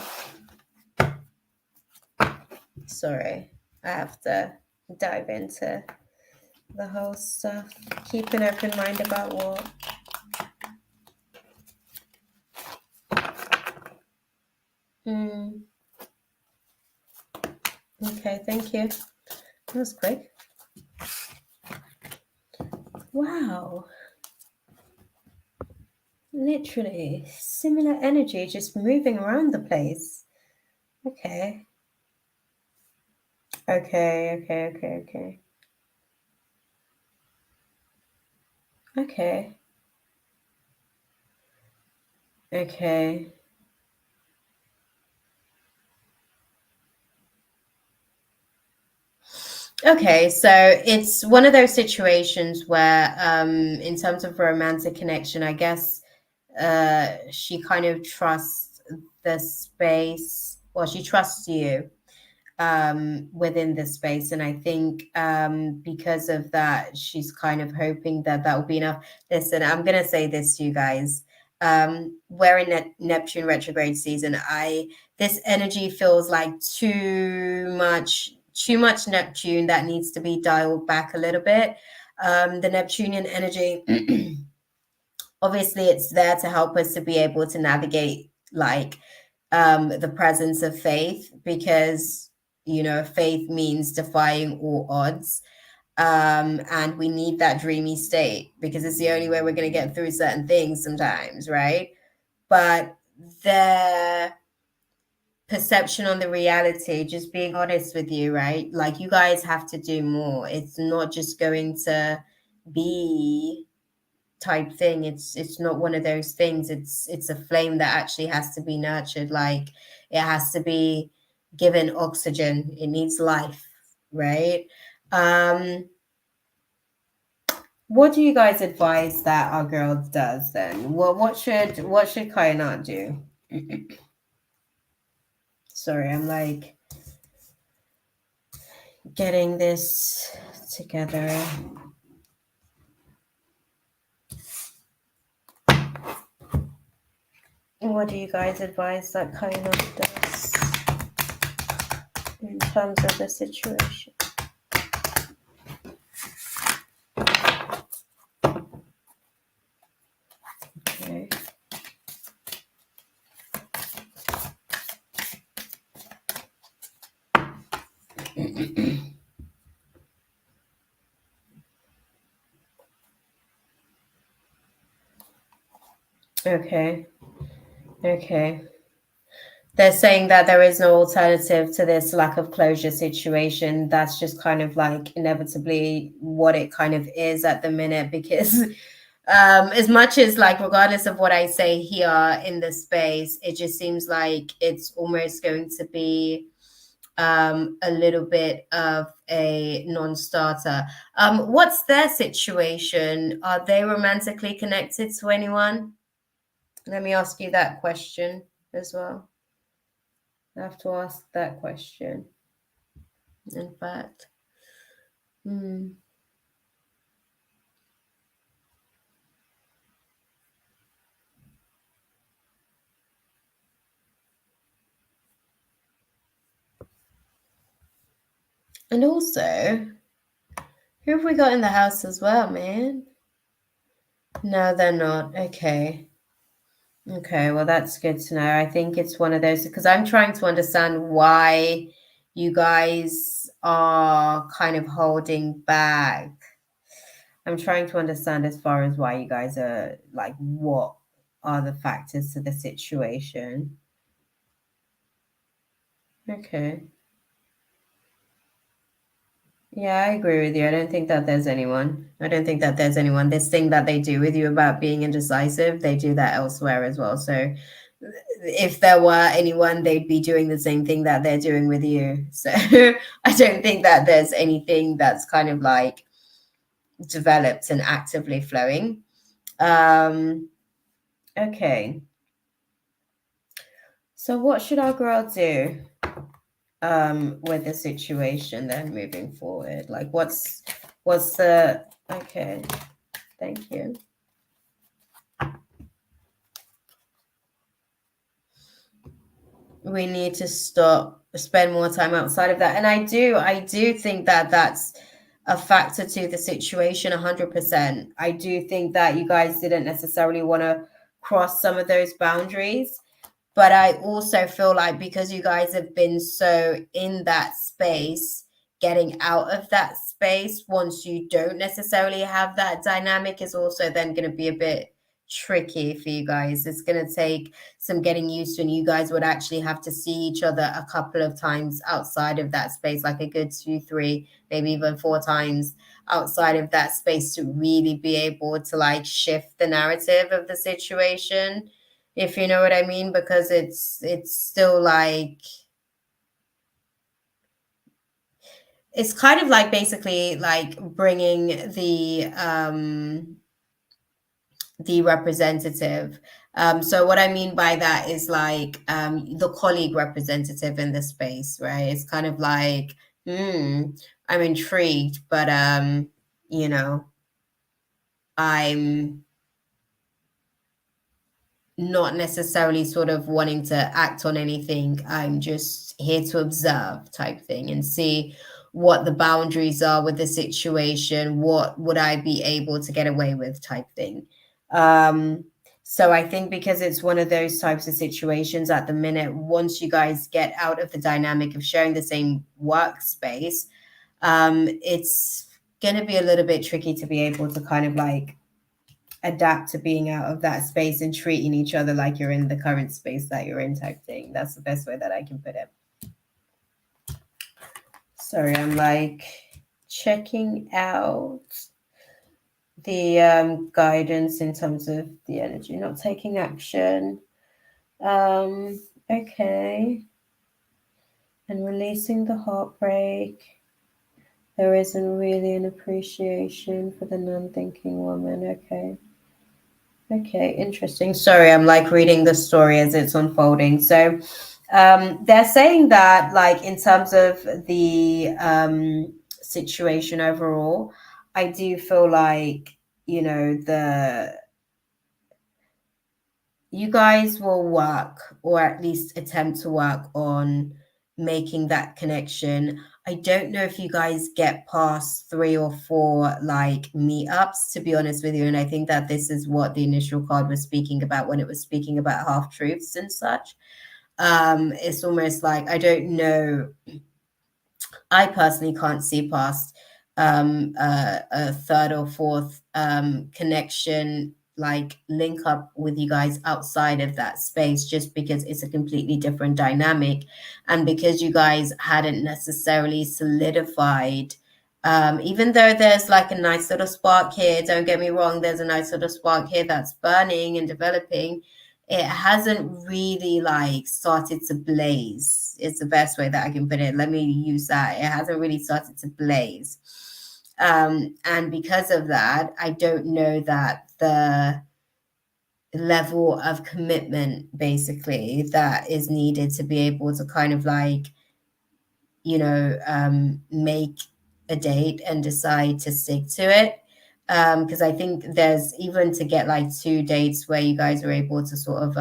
Sorry, I have to dive into the whole stuff. Keep an open mind about what. Okay, thank you. That was quick. Wow. Literally similar energy, just moving around the place. Okay. Okay. Okay, so it's one of those situations where, in terms of romantic connection, I guess she kind of trusts the space. Well, she trusts you within the space, and I think because of that, she's kind of hoping that that will be enough. Listen, I'm gonna say this to you guys. we're in Neptune retrograde season. This energy feels like too much Neptune that needs to be dialed back a little bit. The Neptunian energy, obviously it's there to help us to be able to navigate like the presence of faith, because faith means defying all odds. And we need that dreamy state because it's the only way we're going to get through certain things sometimes, right? But the perception on the reality, just being honest with you, right? Like, you guys have to do more. It's not just going to be type thing. It's not one of those things. It's a flame that actually has to be nurtured. Like, it has to be given oxygen. It needs life, right? What do you guys advise that our girl does then? What should Kainat do? Sorry, I'm like getting this together. What do you guys advise that Kainat does in terms of the situation? Okay. Okay. They're saying that there is no alternative to this lack of closure situation. That's just kind of like inevitably what it kind of is at the minute, because as much as, like, regardless of what I say here in the space, it just seems like it's almost going to be a little bit of a non-starter. What's their situation? Are they romantically connected to anyone? Let me ask you that question as well. I have to ask that question, in fact. And also, who have we got in the house as well, man? No, they're not. Okay, well, that's good to know. I think it's one of those, because I'm trying to understand why you guys are kind of holding back. I'm trying to understand as far as why you guys are, like, what are the factors to the situation. Okay. Yeah, I agree with you. I don't think that there's anyone. This thing that they do with you about being indecisive, they do that elsewhere as well. So if there were anyone, they'd be doing the same thing that they're doing with you. So I don't think that there's anything that's kind of like developed and actively flowing. Okay. So what should our girl do with the situation then moving forward? Like, what's the okay, thank you. We need to spend more time outside of that, and I do think that that's a factor to the situation 100%. I do think that you guys didn't necessarily want to cross some of those boundaries. But I also feel like because you guys have been so in that space, getting out of that space once you don't necessarily have that dynamic is also then going to be a bit tricky for you guys. It's going to take some getting used to, and you guys would actually have to see each other a couple of times outside of that space, like a good 2, 3, maybe even 4 times outside of that space to really be able to like shift the narrative of the situation, if you know what I mean, because it's still like, it's kind of like basically like bringing the representative. So what I mean by that is like the colleague representative in the space, right? It's kind of like, I'm intrigued, but you know, I'm not necessarily sort of wanting to act on anything. I'm just here to observe type thing and see what the boundaries are with the situation. What would I be able to get away with type thing. So I think because it's one of those types of situations at the minute, once you guys get out of the dynamic of sharing the same workspace, it's going to be a little bit tricky to be able to kind of like adapt to being out of that space and treating each other like you're in the current space that you're in type thing. That's the best way that I can put it. Sorry, I'm like checking out the guidance in terms of the energy, not taking action. Okay. And releasing the heartbreak. There isn't really an appreciation for the non-thinking woman. Okay, interesting. Sorry, I'm like reading the story as it's unfolding. So they're saying that like in terms of the situation overall, I do feel like, you know, you guys will work or at least attempt to work on making that connection. I don't know if you guys get past 3 or 4 like meetups, to be honest with you. And I think that this is what the initial card was speaking about when it was speaking about half truths and such. It's almost like, I don't know, I personally can't see past a third or fourth connection, like link up with you guys outside of that space, just because it's a completely different dynamic. And because you guys hadn't necessarily solidified, even though there's like a nice little spark here, don't get me wrong, there's a nice little spark here that's burning and developing. It hasn't really like started to blaze. It's the best way that I can put it. Let me use that. It hasn't really started to blaze. And because of that, I don't know that the level of commitment basically that is needed to be able to kind of like, you know, make a date and decide to stick to it. Because I think there's even to get like 2 dates where you guys are able to sort of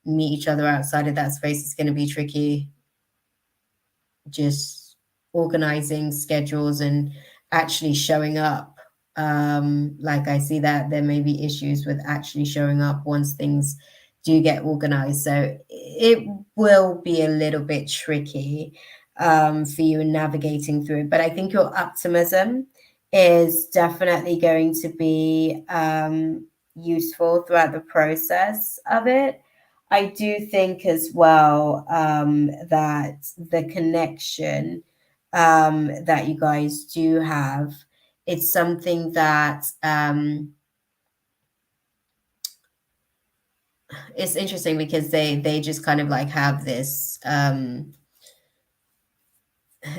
meet each other outside of that space is going to be tricky. Just organizing schedules and actually showing up. Like I see that there may be issues with actually showing up once things do get organized. So it will be a little bit tricky for you in navigating through it. But I think your optimism is definitely going to be useful throughout the process of it. I do think as well that the connection that you guys do have, it's something that it's interesting because they just kind of like have this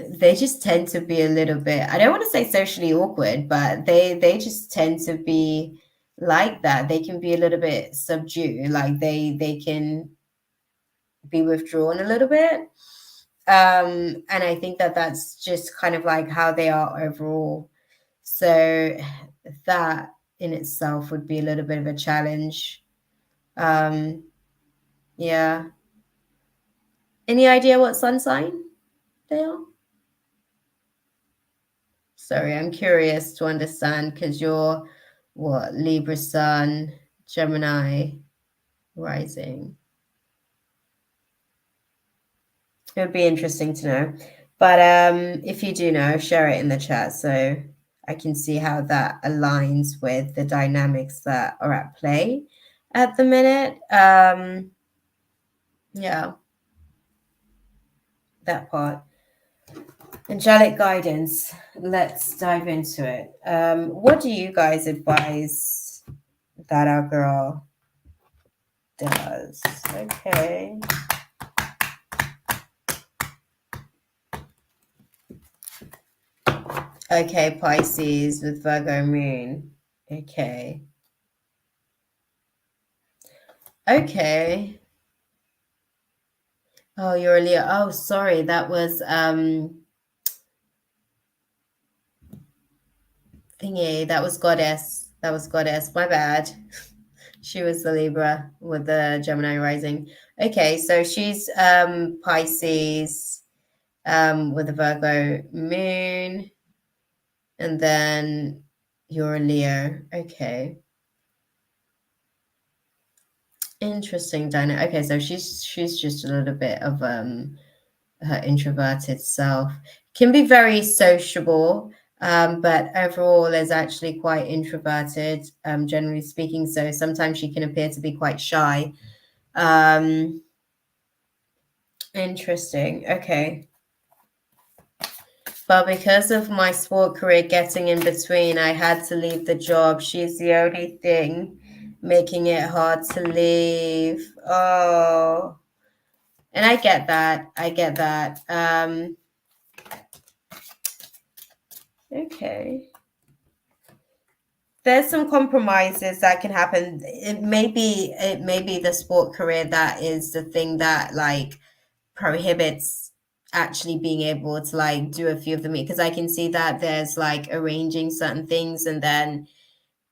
they just tend to be a little bit, I don't want to say socially awkward, but they just tend to be like that. They can be a little bit subdued, like they can be withdrawn a little bit. And I think that that's just kind of like how they are overall. So that in itself would be a little bit of a challenge. Yeah. Any idea what sun sign they are? Sorry, I'm curious to understand because you're what, Libra sun, Gemini rising. It would be interesting to know. But if you do know, share it in the chat so I can see how that aligns with the dynamics that are at play at the minute. Yeah, that part. Angelic guidance. Let's dive into it. What do you guys advise that our girl does? Okay. Okay, Pisces with Virgo moon. Okay. Okay. Oh, you're a Leo. Oh, sorry. That was thingy. That was goddess. That was goddess. My bad. She was the Libra with the Gemini rising. Okay, so she's Pisces with a Virgo moon, and then you're a Leo. Okay. Interesting, Dinah. Okay, so she's just a little bit of her introverted self. Can be very sociable, but overall is actually quite introverted, generally speaking. So sometimes she can appear to be quite shy. Interesting. Okay. But because of my sport career getting in between, I had to leave the job. She's the only thing making it hard to leave. Oh, and I get that. I get that. Okay. There's some compromises that can happen. It may be the sport career that is the thing that like prohibits actually being able to like do a few of them, because I can see that there's like arranging certain things and then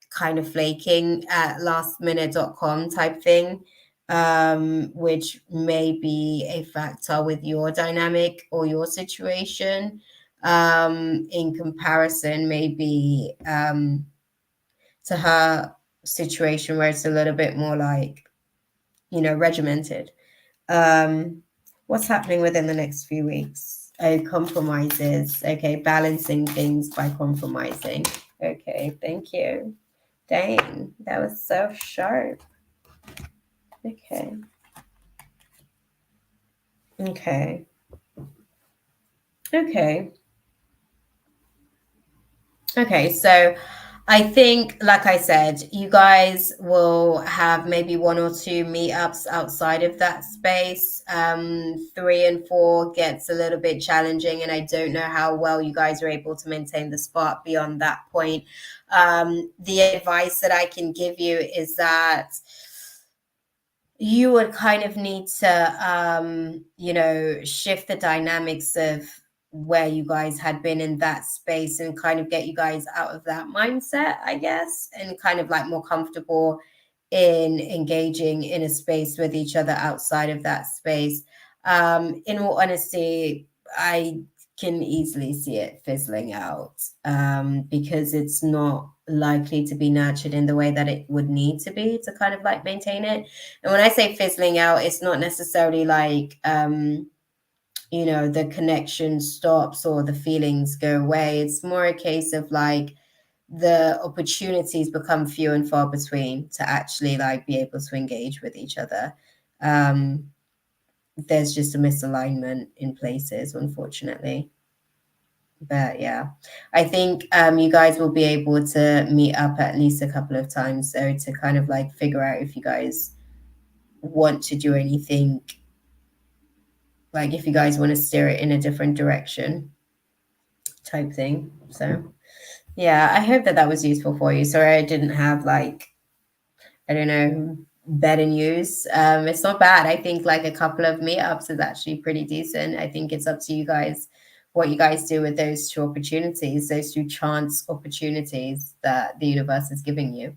kind of flaking at lastminute.com type thing, which may be a factor with your dynamic or your situation, in comparison maybe to her situation where it's a little bit more like, regimented. What's happening within the next few weeks? Oh, compromises. Okay, balancing things by compromising. Okay, thank you. Dang, that was so sharp. Okay. Okay. Okay. Okay, so I think, like I said, you guys will have maybe 1 or 2 meetups outside of that space. 3 and 4 gets a little bit challenging, and I don't know how well you guys are able to maintain the spot beyond that point. The advice that I can give you is that you would kind of need to, shift the dynamics of where you guys had been in that space and kind of get you guys out of that mindset, I guess, and kind of like more comfortable in engaging in a space with each other outside of that space. In all honesty, I can easily see it fizzling out, because it's not likely to be nurtured in the way that it would need to be to kind of like maintain it. And when I say fizzling out, it's not necessarily like, the connection stops or the feelings go away. It's more a case of like the opportunities become few and far between to actually like be able to engage with each other. There's just a misalignment in places, unfortunately. But yeah, I think you guys will be able to meet up at least a couple of times, so to kind of like figure out if you guys want to do anything, like if you guys want to steer it in a different direction type thing. So yeah, I hope that was useful for you. Sorry I didn't have like, I don't know, better news. It's not bad. I think like a couple of meetups is actually pretty decent. I think it's up to you guys what you guys do with those 2 opportunities, those 2 chance opportunities that the universe is giving you,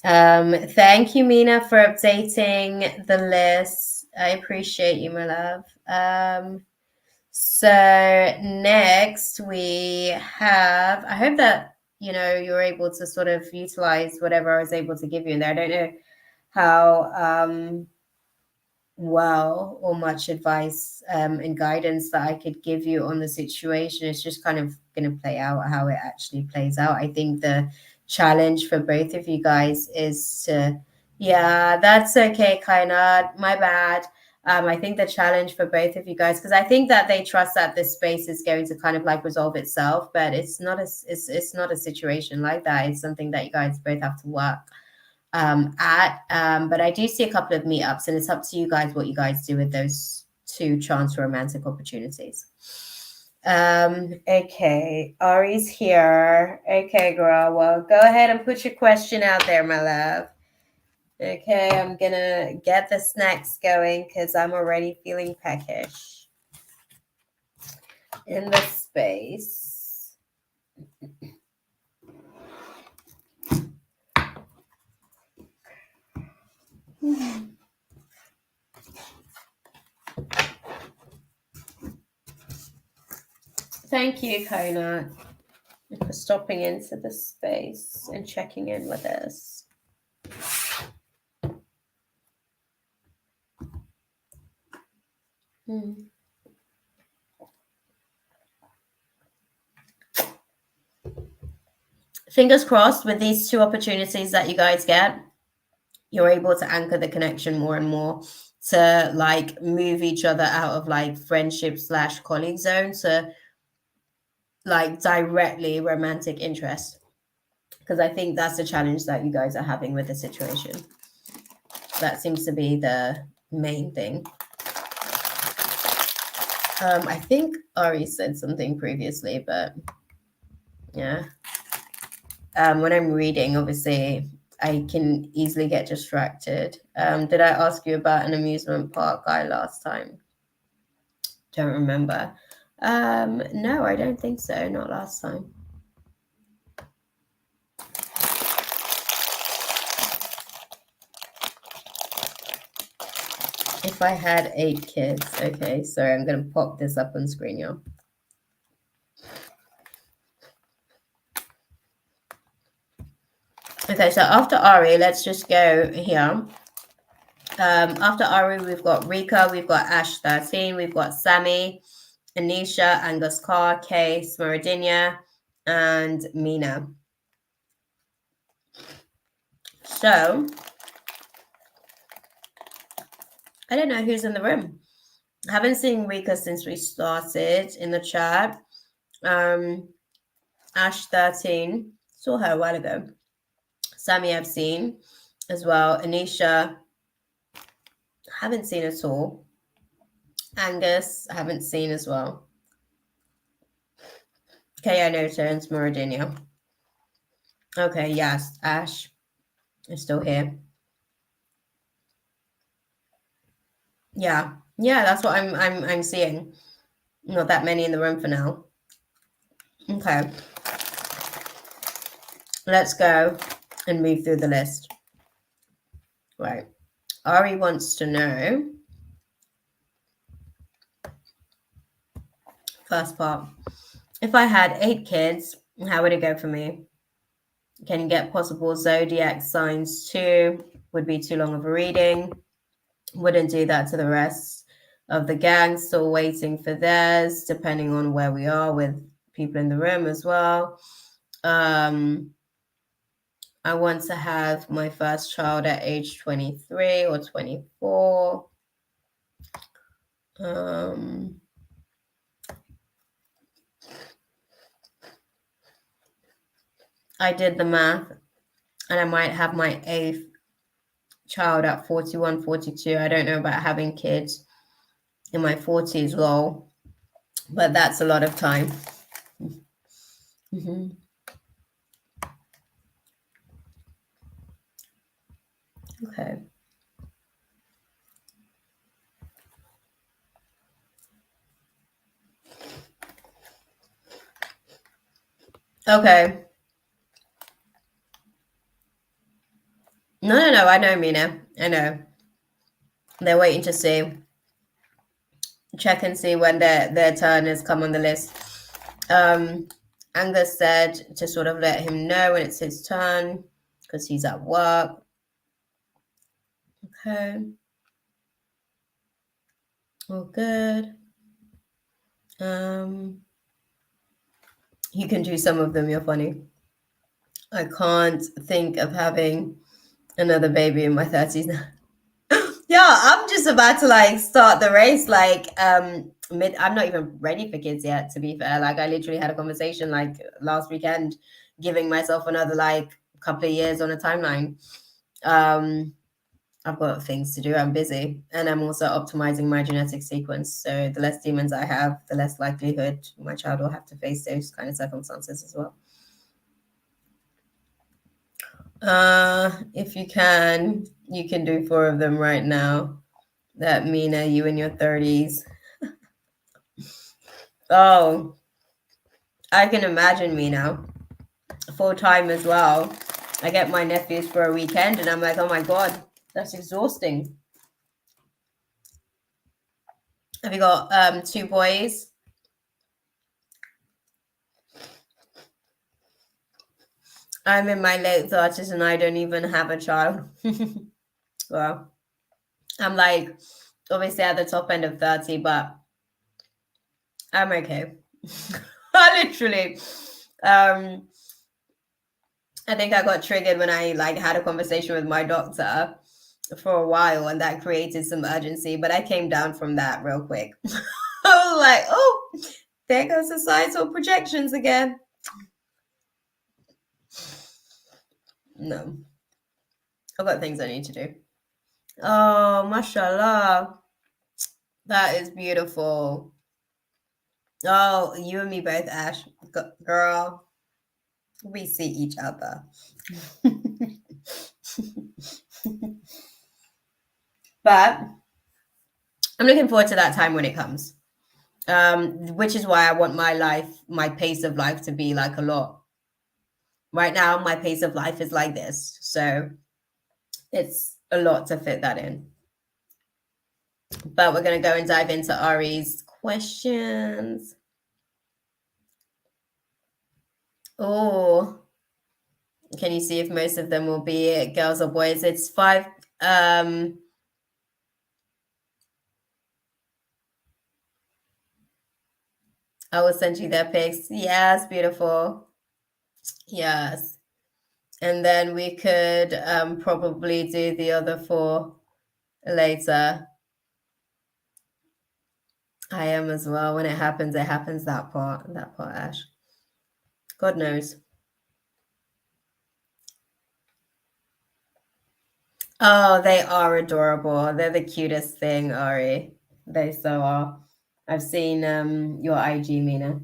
Thank you, Mina, for updating the list. I appreciate you, my love. So next we have, I hope that, you're able to sort of utilize whatever I was able to give you in there. I don't know how well or much advice and guidance that I could give you on the situation. It's just kind of going to play out how it actually plays out. I think the challenge for both of you guys is to, yeah, that's okay, Kainat, my bad. I think the challenge for both of you guys, because I think that they trust that this space is going to kind of like resolve itself, but it's not a situation like that. It's something that you guys both have to work but I do see a couple of meetups, and it's up to you guys what you guys do with those 2 chance romantic opportunities. Okay, Ari's here. Okay, girl, well, go ahead and put your question out there, my love. Okay, I'm gonna get the snacks going because I'm already feeling peckish in the space. Thank you, Kona, for stopping into the space and checking in with us. Fingers crossed with these 2 opportunities that you guys get, you're able to anchor the connection more and more to like move each other out of like friendship / colleague zone to like directly romantic interest. Because I think that's the challenge that you guys are having with the situation. That seems to be the main thing. I think Ari said something previously, but yeah. When I'm reading, obviously, I can easily get distracted. Did I ask you about an amusement park guy last time? Don't remember. No, I don't think so. Not last time. If I had 8 kids. Okay, sorry, I'm going to pop this up on screen, y'all. Okay, so after Ari, let's just go here. After Ari, we've got Rika, we've got Ash 13, we've got Sammy, Anisha, Angus Carr, Kay, Smaradinia, and Mina. So, I don't know who's in the room. I haven't seen Rika since we started in the chat. Ash 13, saw her a while ago. Sammy I've seen as well. Anisha, haven't seen at all. Angus, haven't seen as well. Okay, I know Terence Moradinia. Okay, yes, Ash is still here. Yeah, that's what I'm seeing. Not that many in the room for now. Okay, let's go and move through the list. Right, Ari wants to know. First part. If I had 8 kids, how would it go for me? Can you get possible zodiac signs too? Would be too long of a reading. Wouldn't do that to the rest of the gang. Still waiting for theirs, depending on where we are with people in the room as well. I want to have my first child at age 23 or 24. I did the math, and I might have my 8th child at 41, 42. I don't know about having kids in my 40s, lol, but that's a lot of time. Okay. Okay. No, I know, Mina. I know. They're waiting to see. Check and see when their turn has come on the list. Angus said to sort of let him know when it's his turn because he's at work. Okay. All good. You can do some of them. You're funny. I can't think of having another baby in my 30s now. Yeah, I'm just about to like start the race. Like, I'm not even ready for kids yet, to be fair. Like, I literally had a conversation like last weekend, giving myself another like couple of years on a timeline. I've got things to do. I'm busy, and I'm also optimizing my genetic sequence. So the less demons I have, the less likelihood my child will have to face those kind of circumstances as well. If you can do 4 of them right now. That Mina, you in your 30s. Oh, I can imagine Mina. Full time as well. I get my nephews for a weekend and I'm like, oh my God, That's exhausting. Have you got 2 boys? I'm in my late 30s and I don't even have a child. Well, I'm like obviously at the top end of 30, but I'm okay. I literally I think I got triggered when I like had a conversation with my doctor for a while, and that created some urgency, but I came down from that real quick. I was like, oh, there goes societal projections again. No, I've got things I need to do. Oh, mashallah. That is beautiful. Oh, you and me both, Ash. Girl, we see each other. But I'm looking forward to that time when it comes. Which is why I want my pace of life to be like a lot. Right now, my pace of life is like this. So it's a lot to fit that in. But we're going to go and dive into Ari's questions. Oh, can you see if most of them will be girls or boys? It's 5. I will send you their pics. Yes, beautiful. Yes. And then we could probably do the other 4 later. I am as well. When it happens, that part, Ash. God knows. Oh, they are adorable. They're the cutest thing, Ari. They so are. I've seen your IG, Mina.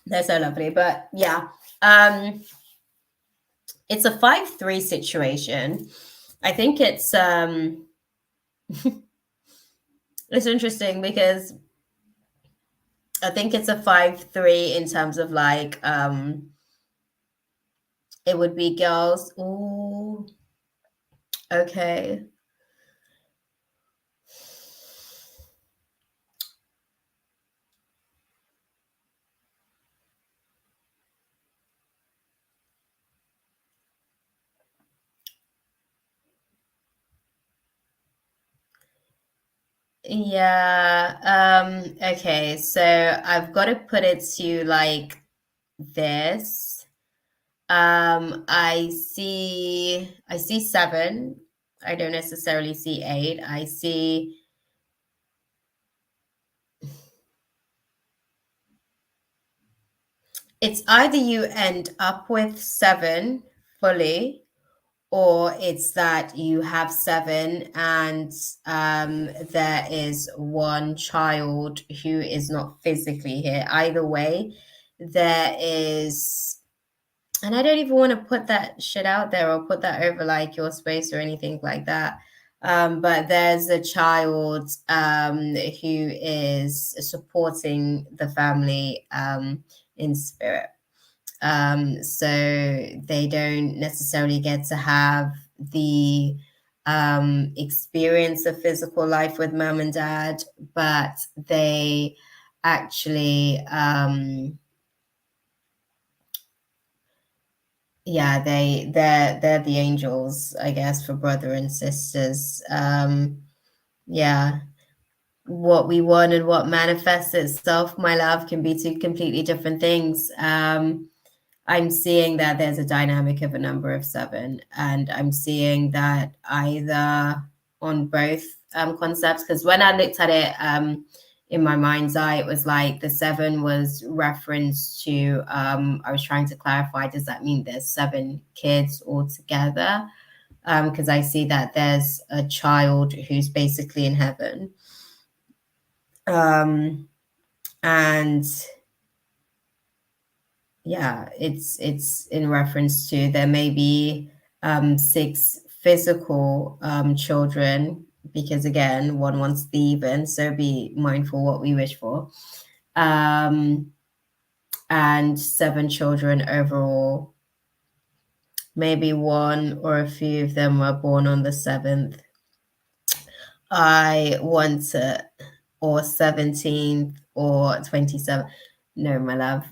They're so lovely. But yeah, it's a 5-3 situation. I think it's it's interesting because I think it's a 5-3 in terms of like it would be girls. Ooh, okay. Yeah. Okay. So I've got to put it to like this. I see 7. I don't necessarily see 8. I see it's either you end up with 7 fully, or it's that you have 7 and there is 1 child who is not physically here. Either way, there is, and I don't even want to put that shit out there or put that over like your space or anything like that. But there's a child who is supporting the family in spirit. So they don't necessarily get to have the experience of physical life with mom and dad, but they actually yeah, they're the angels, I guess, for brother and sisters. Yeah, what we want and what manifests itself, my love, can be 2 completely different things. I'm seeing that there's a dynamic of a number of 7, and I'm seeing that either on both concepts, because when I looked at it in my mind's eye, it was like the 7 was reference to I was trying to clarify, does that mean there's 7 kids altogether? Because I see that there's a child who's basically in heaven, and yeah, it's in reference to there may be 6 physical children, because again, 1 wants the even, so be mindful what we wish for. And and 7 children overall. Maybe one or a few of them were born on the 7th. I want to, or 17th or 27th. No, my love.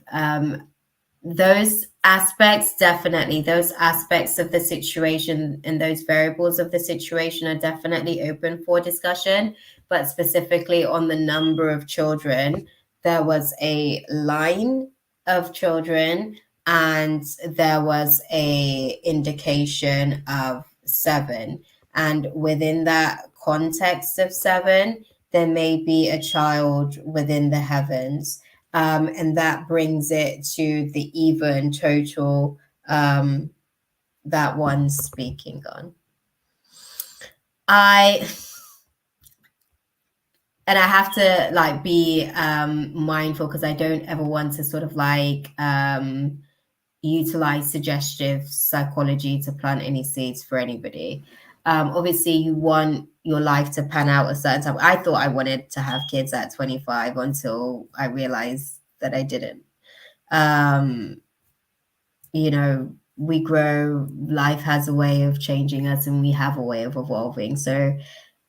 Those aspects, definitely, those aspects of the situation and those variables of the situation are definitely open for discussion. But specifically on the number of children, there was a line of children and there was a indication of 7. And within that context of 7, there may be a child within the heavens. And that brings it to the even total that one's speaking on. I have to like be mindful because I don't ever want to sort of like utilize suggestive psychology to plant any seeds for anybody. Obviously, you want your life to pan out a certain time. I thought I wanted to have kids at 25 until I realized that I didn't. You know, we grow, life has a way of changing us and we have a way of evolving. So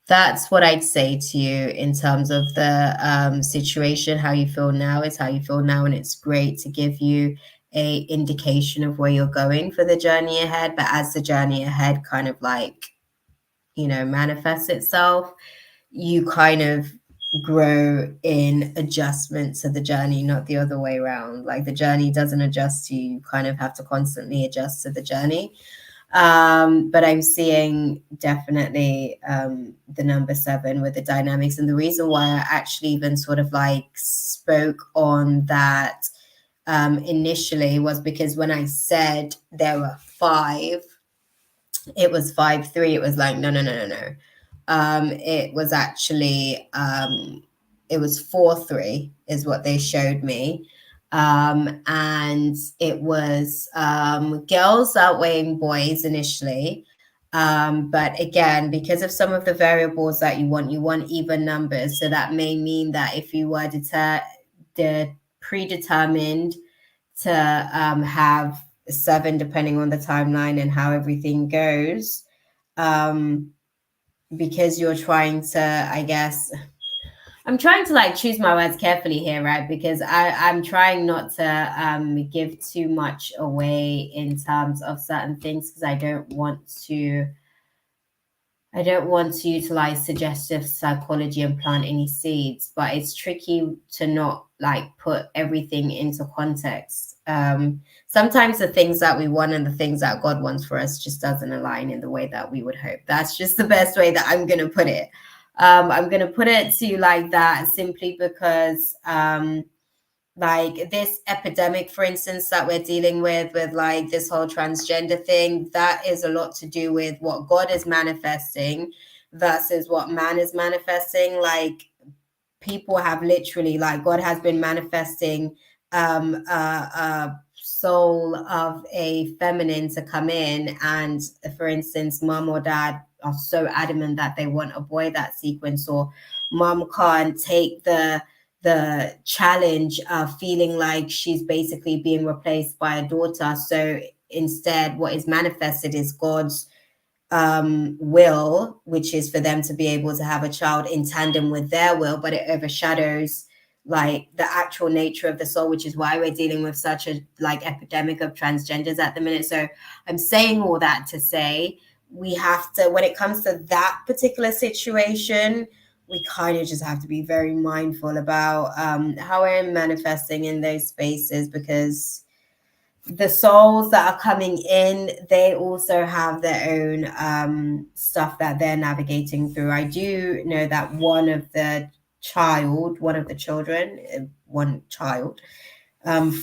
that's what I'd say to you in terms of the situation. How you feel now is how you feel now, and it's great to give you a indication of where you're going for the journey ahead. But as the journey ahead kind of like, you know, manifests itself, you kind of grow in adjustment to the journey, not the other way around. Like the journey doesn't adjust to you, you kind of have to constantly adjust to the journey. But I'm seeing definitely the number 7 with the dynamics. And the reason why I actually even sort of like spoke on that initially was because when I said there were 5, it was 5-3. It was like, no. It was actually, it was 4-3 is what they showed me. And it was girls outweighing boys initially. But again, because of some of the variables that you want even numbers. So that may mean that if you were predetermined to have 7, depending on the timeline and how everything goes, because you're trying to, I guess, I'm trying to like choose my words carefully here, right? Because I'm trying not to give too much away in terms of certain things because I don't want to utilize suggestive psychology and plant any seeds, but it's tricky to not like put everything into context. Sometimes the things that we want and the things that God wants for us just doesn't align in the way that we would hope. That's just the best way that I'm going to put it. I'm going to put it to you like that simply because like this epidemic, for instance, that we're dealing with like this whole transgender thing, that is a lot to do with what God is manifesting versus what man is manifesting. Like people have literally, like God has been manifesting a soul of a feminine to come in, and for instance, mom or dad are so adamant that they want a boy that sequence, or mom can't take the challenge of feeling like she's basically being replaced by a daughter. So instead, what is manifested is God's will, which is for them to be able to have a child in tandem with their will, but it overshadows like the actual nature of the soul, which is why we're dealing with such a like epidemic of transgenders at the minute. So I'm saying all that to say we have to, when it comes to that particular situation, we kind of just have to be very mindful about how we're manifesting in those spaces, because the souls that are coming in, they also have their own stuff that they're navigating through. I do know that one child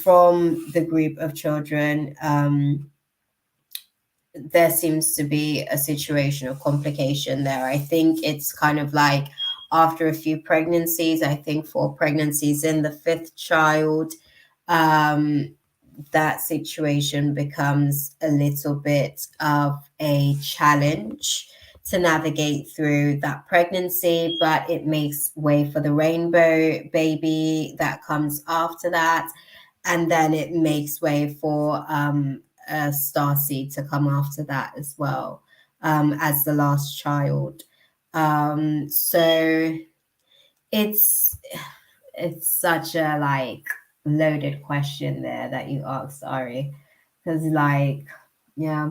from the group of children, there seems to be a situation of complication there. I think it's kind of like after a few pregnancies, I think 4 pregnancies in the 5th child, that situation becomes a little bit of a challenge to navigate through that pregnancy, but it makes way for the rainbow baby that comes after that. and then it makes way for a star seed to come after that as well, as the last child. So it's such a like loaded question there that you asked, Ari, because like, yeah,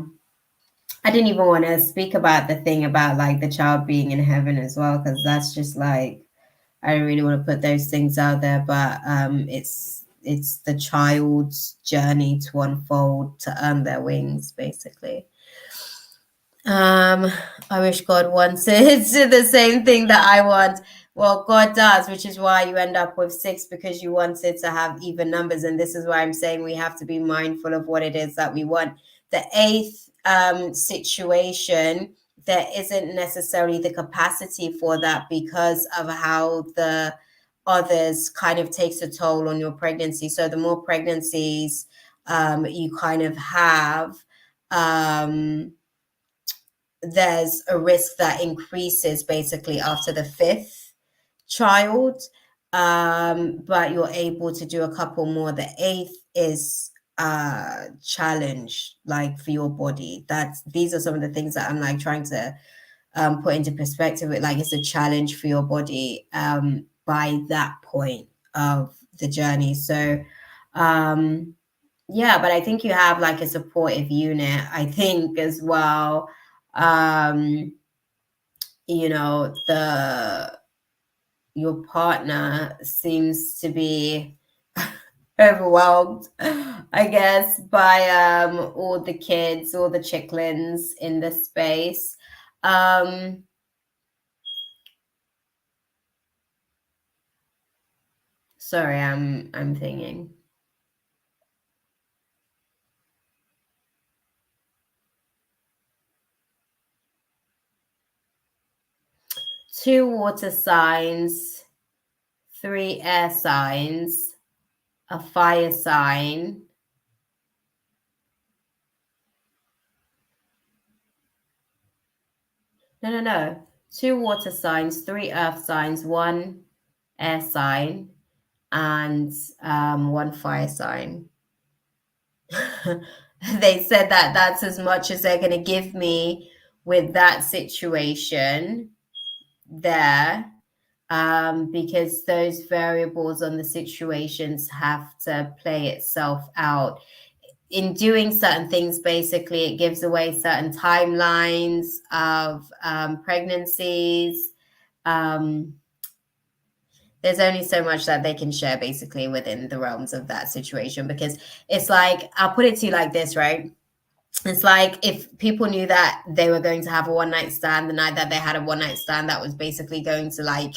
I didn't even want to speak about the thing about like the child being in heaven as well, because that's just like, I don't really want to put those things out there, but it's the child's journey to unfold, to earn their wings, basically. I wish God wanted the same thing that I want. Well, God does, which is why you end up with 6, because you wanted to have even numbers. And this is why I'm saying we have to be mindful of what it is that we want. The 8th situation, there isn't necessarily the capacity for that because of how the others kind of takes a toll on your pregnancy. So the more pregnancies you kind of have, there's a risk that increases basically after the 5th child, but you're able to do a couple more. The 8th is a challenge, like for your body. These are some of the things that I'm like trying to put into perspective. Like it's a challenge for your body by that point of the journey. So yeah, but I think you have like a supportive unit, I think, as well. You know, your partner seems to be overwhelmed, I guess, by all the kids, all the chicklins in the space. Sorry, I'm thinking. 2 water signs, 3 air signs, a fire sign. No. 2 water signs, 3 earth signs, 1 air sign, and 1 fire sign. They said that that's as much as they're going to give me with that situation there, because those variables on the situations have to play itself out. In doing certain things, basically, it gives away certain timelines of pregnancies. There's only so much that they can share basically within the realms of that situation, because it's like, I'll put it to you like this, right? It's like if people knew that they were going to have a one night stand the night that they had a one night stand that was basically going to like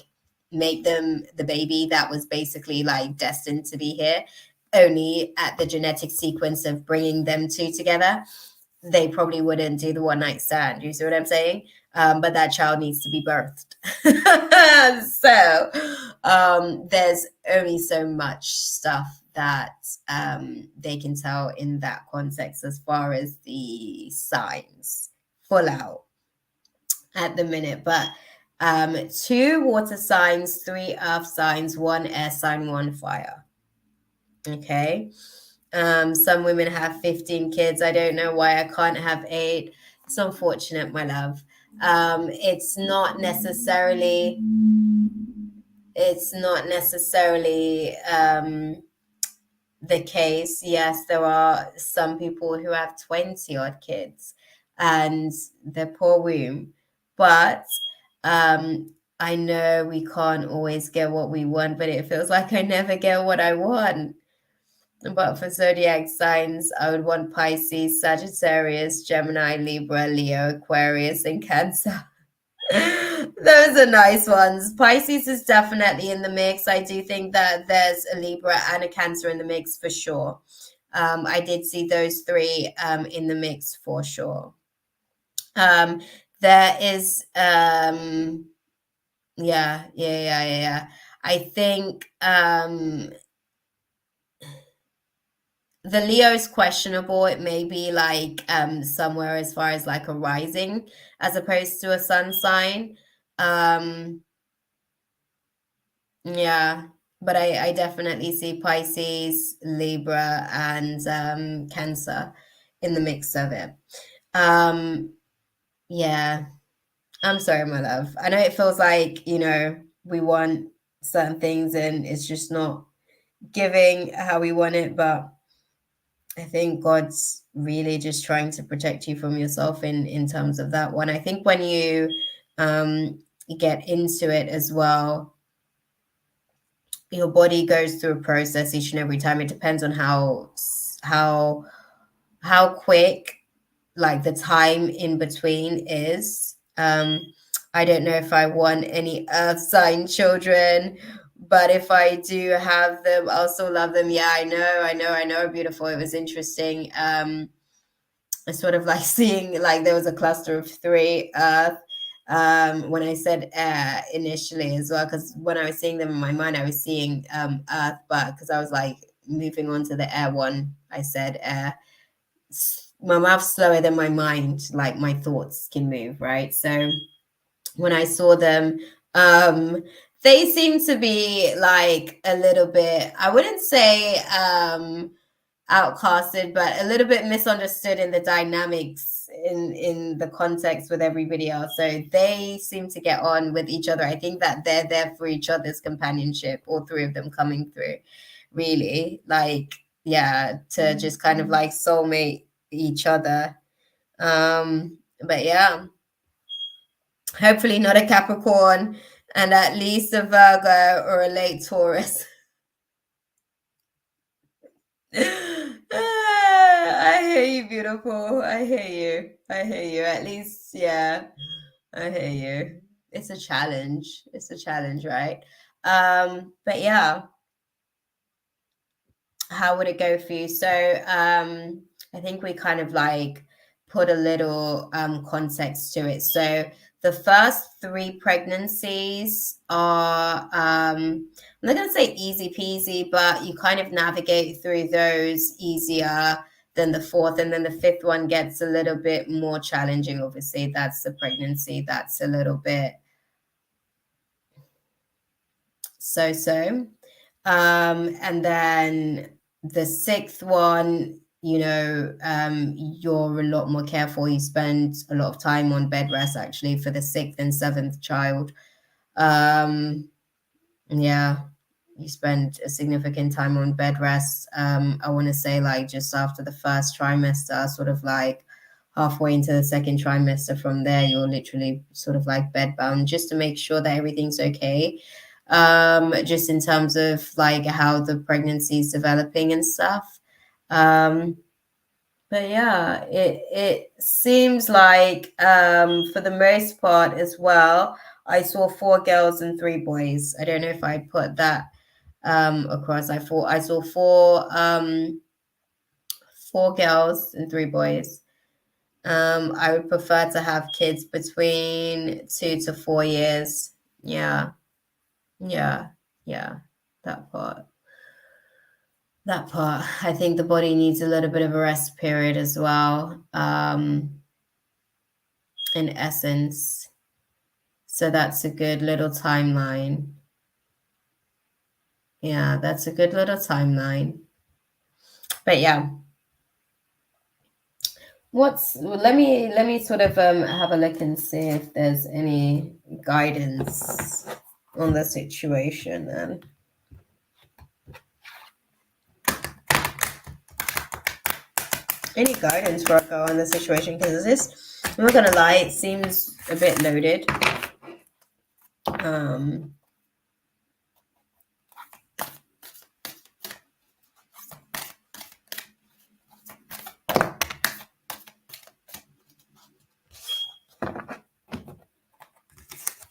make them the baby that was basically like destined to be here, only at the genetic sequence of bringing them two together, they probably wouldn't do the one night stand. You see what I'm saying? But that child needs to be birthed. So there's only so much stuff that they can tell in that context as far as the signs full out at the minute. But 2 water signs, 3 earth signs, 1 air sign, 1 fire. Okay. Some women have 15 kids. I don't know why I can't have 8. It's unfortunate, my love. It's not necessarily the case. Yes, there are some people who have 20 odd kids and their poor womb, but I know we can't always get what we want, but it feels like I never get what I want. But for zodiac signs, I would want Pisces, Sagittarius, Gemini, Libra, Leo, Aquarius, and Cancer. Those are nice ones. Pisces is definitely in the mix. I do think that there's a Libra and a Cancer in the mix for sure. I did see those 3 in the mix for sure. There is yeah. I think the Leo is questionable. It may be like somewhere as far as like a rising as opposed to a sun sign. Yeah, but I definitely see Pisces, Libra, and Cancer in the mix of it. Yeah, I'm sorry, my love. I know it feels like, we want certain things and it's just not giving how we want it, but I think God's really just trying to protect you from yourself in terms of that one. I think when you get into it as well, your body goes through a process each and every time. It depends on how quick like the time in between is. I don't know if I want any earth sign children, but if I do have them, I'll still love them. Yeah, I know, beautiful. It was interesting. I sort of like seeing like there was a cluster of three earth when I said air initially as well, because when I was seeing them in my mind, I was seeing earth, but because I was like moving on to the air one, I said air. My mouth's slower than my mind, like my thoughts can move, right? So when I saw them, they seem to be like a little bit, I wouldn't say outcasted, but a little bit misunderstood in the dynamics in the context with everybody else. So they seem to get on with each other. I think that they're there for each other's companionship, all three of them coming through, really. Like, yeah, to just kind of like soulmate each other. But yeah, hopefully not a Capricorn and at least a Virgo or a late Taurus. I hear you, beautiful. I hear you. I hear you. At least, yeah, I hear you. It's a challenge. It's a challenge, right? But yeah, how would it go for you? So, I think we kind of like put a little context to it. So, the first three pregnancies are, I'm not going to say easy peasy, but you kind of navigate through those easier than the fourth. And then the fifth one gets a little bit more challenging. Obviously, that's the pregnancy that's a little bit so. And then the sixth one, you're a lot more careful. You spend a lot of time on bed rest actually for the sixth and seventh child. Yeah, you spend a significant time on bed rest. I want to say like just after the first trimester, sort of like halfway into the second trimester. From there, you're literally sort of like bedbound just to make sure that everything's okay. Just in terms of like how the pregnancy is developing and stuff. But yeah, it seems like for the most part as well, I saw 4 girls and 3 boys. I don't know if I put that across. I saw 4 girls and 3 boys. I would prefer to have kids between 2 to 4 years. Yeah, yeah, yeah. That part. That part. I think the body needs a little bit of a rest period as well. In essence. So that's a good little timeline. Yeah, that's a good little timeline. But yeah. Let me sort of have a look and see if there's any guidance on the situation then. Any guidance for Rocco on the situation, because this, I'm not gonna lie, it seems a bit loaded.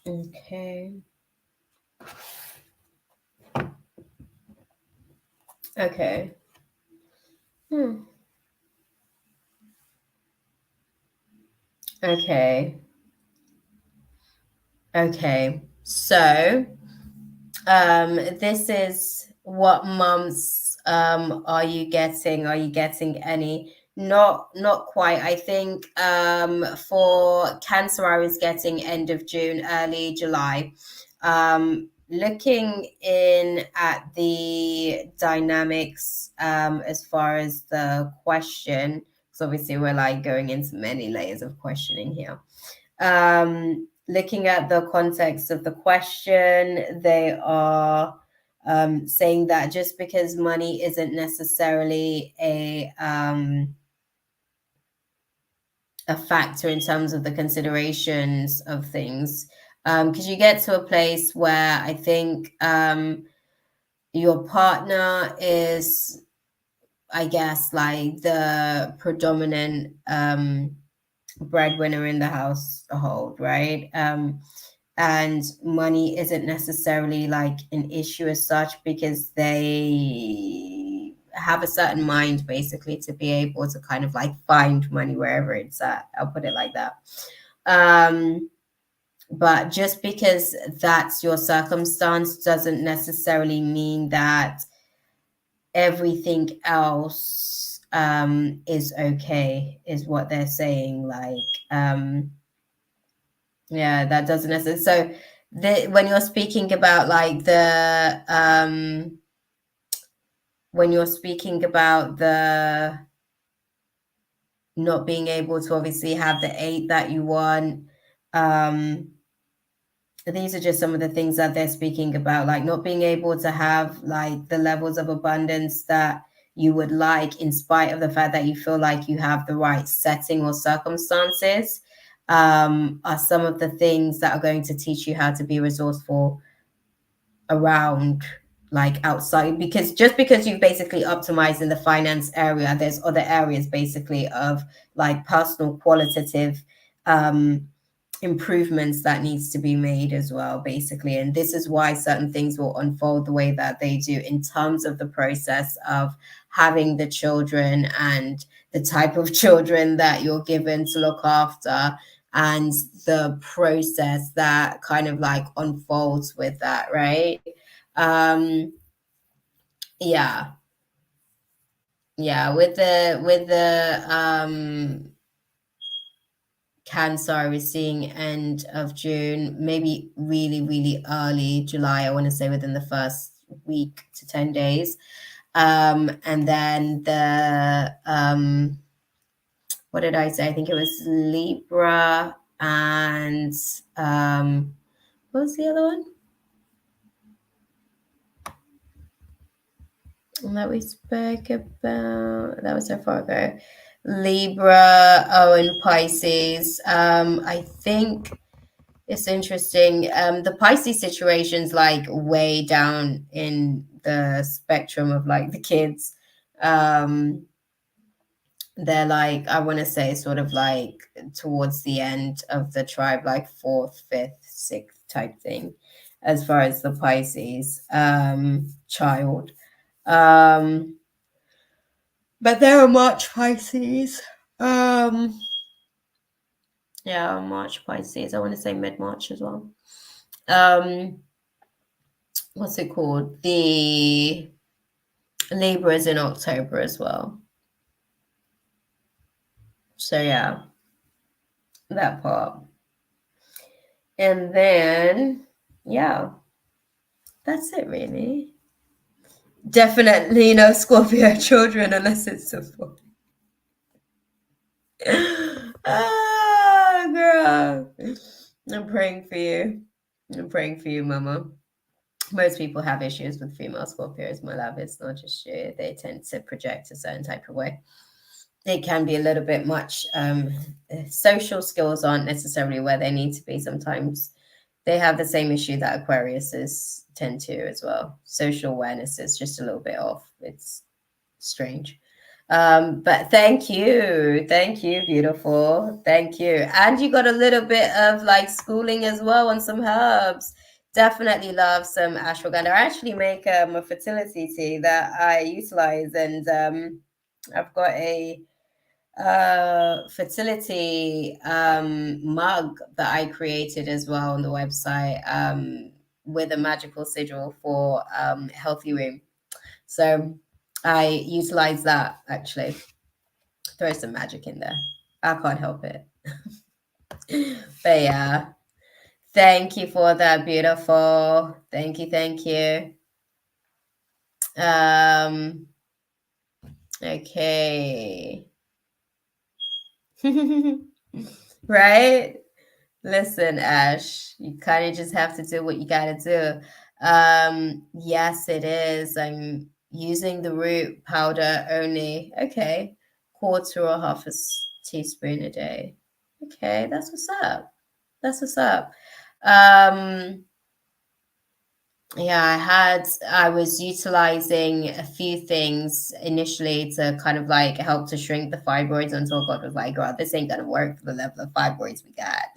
Okay. Okay. Okay. Okay. So, this is what months are you getting? Are you getting any? Not quite. I think for Cancer I was getting end of June, early July. looking in at the dynamics as far as the question, because obviously we're like going into many layers of questioning here. Looking at the context of the question, they are saying that just because money isn't necessarily a factor in terms of the considerations of things, because you get to a place where I think your partner is, I guess, like the predominant breadwinner in the household, right? And money isn't necessarily like an issue as such, because they have a certain mind basically to be able to kind of like find money wherever it's at. I'll put it like that. But just because that's your circumstance doesn't necessarily mean that everything else is okay, is what they're saying. Like, yeah, that doesn't necessarily. So when you're speaking about like when you're speaking about the not being able to obviously have the 8 that you want, these are just some of the things that they're speaking about, like not being able to have like the levels of abundance that you would like, in spite of the fact that you feel like you have the right setting or circumstances, are some of the things that are going to teach you how to be resourceful around like outside. Because just because you've basically optimized in the finance area, there's other areas basically of like personal qualitative improvements that needs to be made as well, basically. And this is why certain things will unfold the way that they do in terms of the process of having the children and the type of children that you're given to look after, and the process that kind of like unfolds with that, right? Yeah, with the Cancer, I was seeing end of June, maybe really, really early July, I want to say within the first week to 10 days. And then the, what did I say? I think it was Libra and what was the other one that we spoke about? That was so far ago. Libra, and Pisces. I think it's interesting. The Pisces situation's like way down in the spectrum of like the kids. They're like, I want to say sort of like towards the end of the tribe, like 4th, 5th, 6th type thing, as far as the Pisces child. But they're a March Pisces. Yeah, March Pisces. I want to say mid-March as well. What's it called? The Libra is in October as well. So yeah, that part. And then, yeah, that's it really. Definitely no Scorpio children unless it's a boy. Ah, girl. I'm praying for you. I'm praying for you, mama. Most people have issues with female Scorpios, my love. It's not just you. They tend to project a certain type of way. It can be a little bit much. Social skills aren't necessarily where they need to be. Sometimes they have the same issue that Aquariuses tend to as well. Social awareness is just a little bit off. It's strange. But thank you, beautiful. Thank you. And you got a little bit of like schooling as well on some herbs. Definitely love some ashwagandha. I actually make a fertility tea that I utilize, and I've got a fertility mug that I created as well on the website, with a magical sigil for healthy womb. So I utilize that, actually. Throw some magic in there. I can't help it. But yeah, Thank you for that, beautiful. Thank you, thank you. Okay. Right? Listen, Ash, you kind of just have to do what you gotta do. Yes, it is. I'm using the root powder only. Okay. Quarter or half a teaspoon a day. Okay, that's what's up. That's what's up. Yeah, I was utilizing a few things initially to kind of like help to shrink the fibroids until God was like, girl, this ain't gonna work for the level of fibroids we got.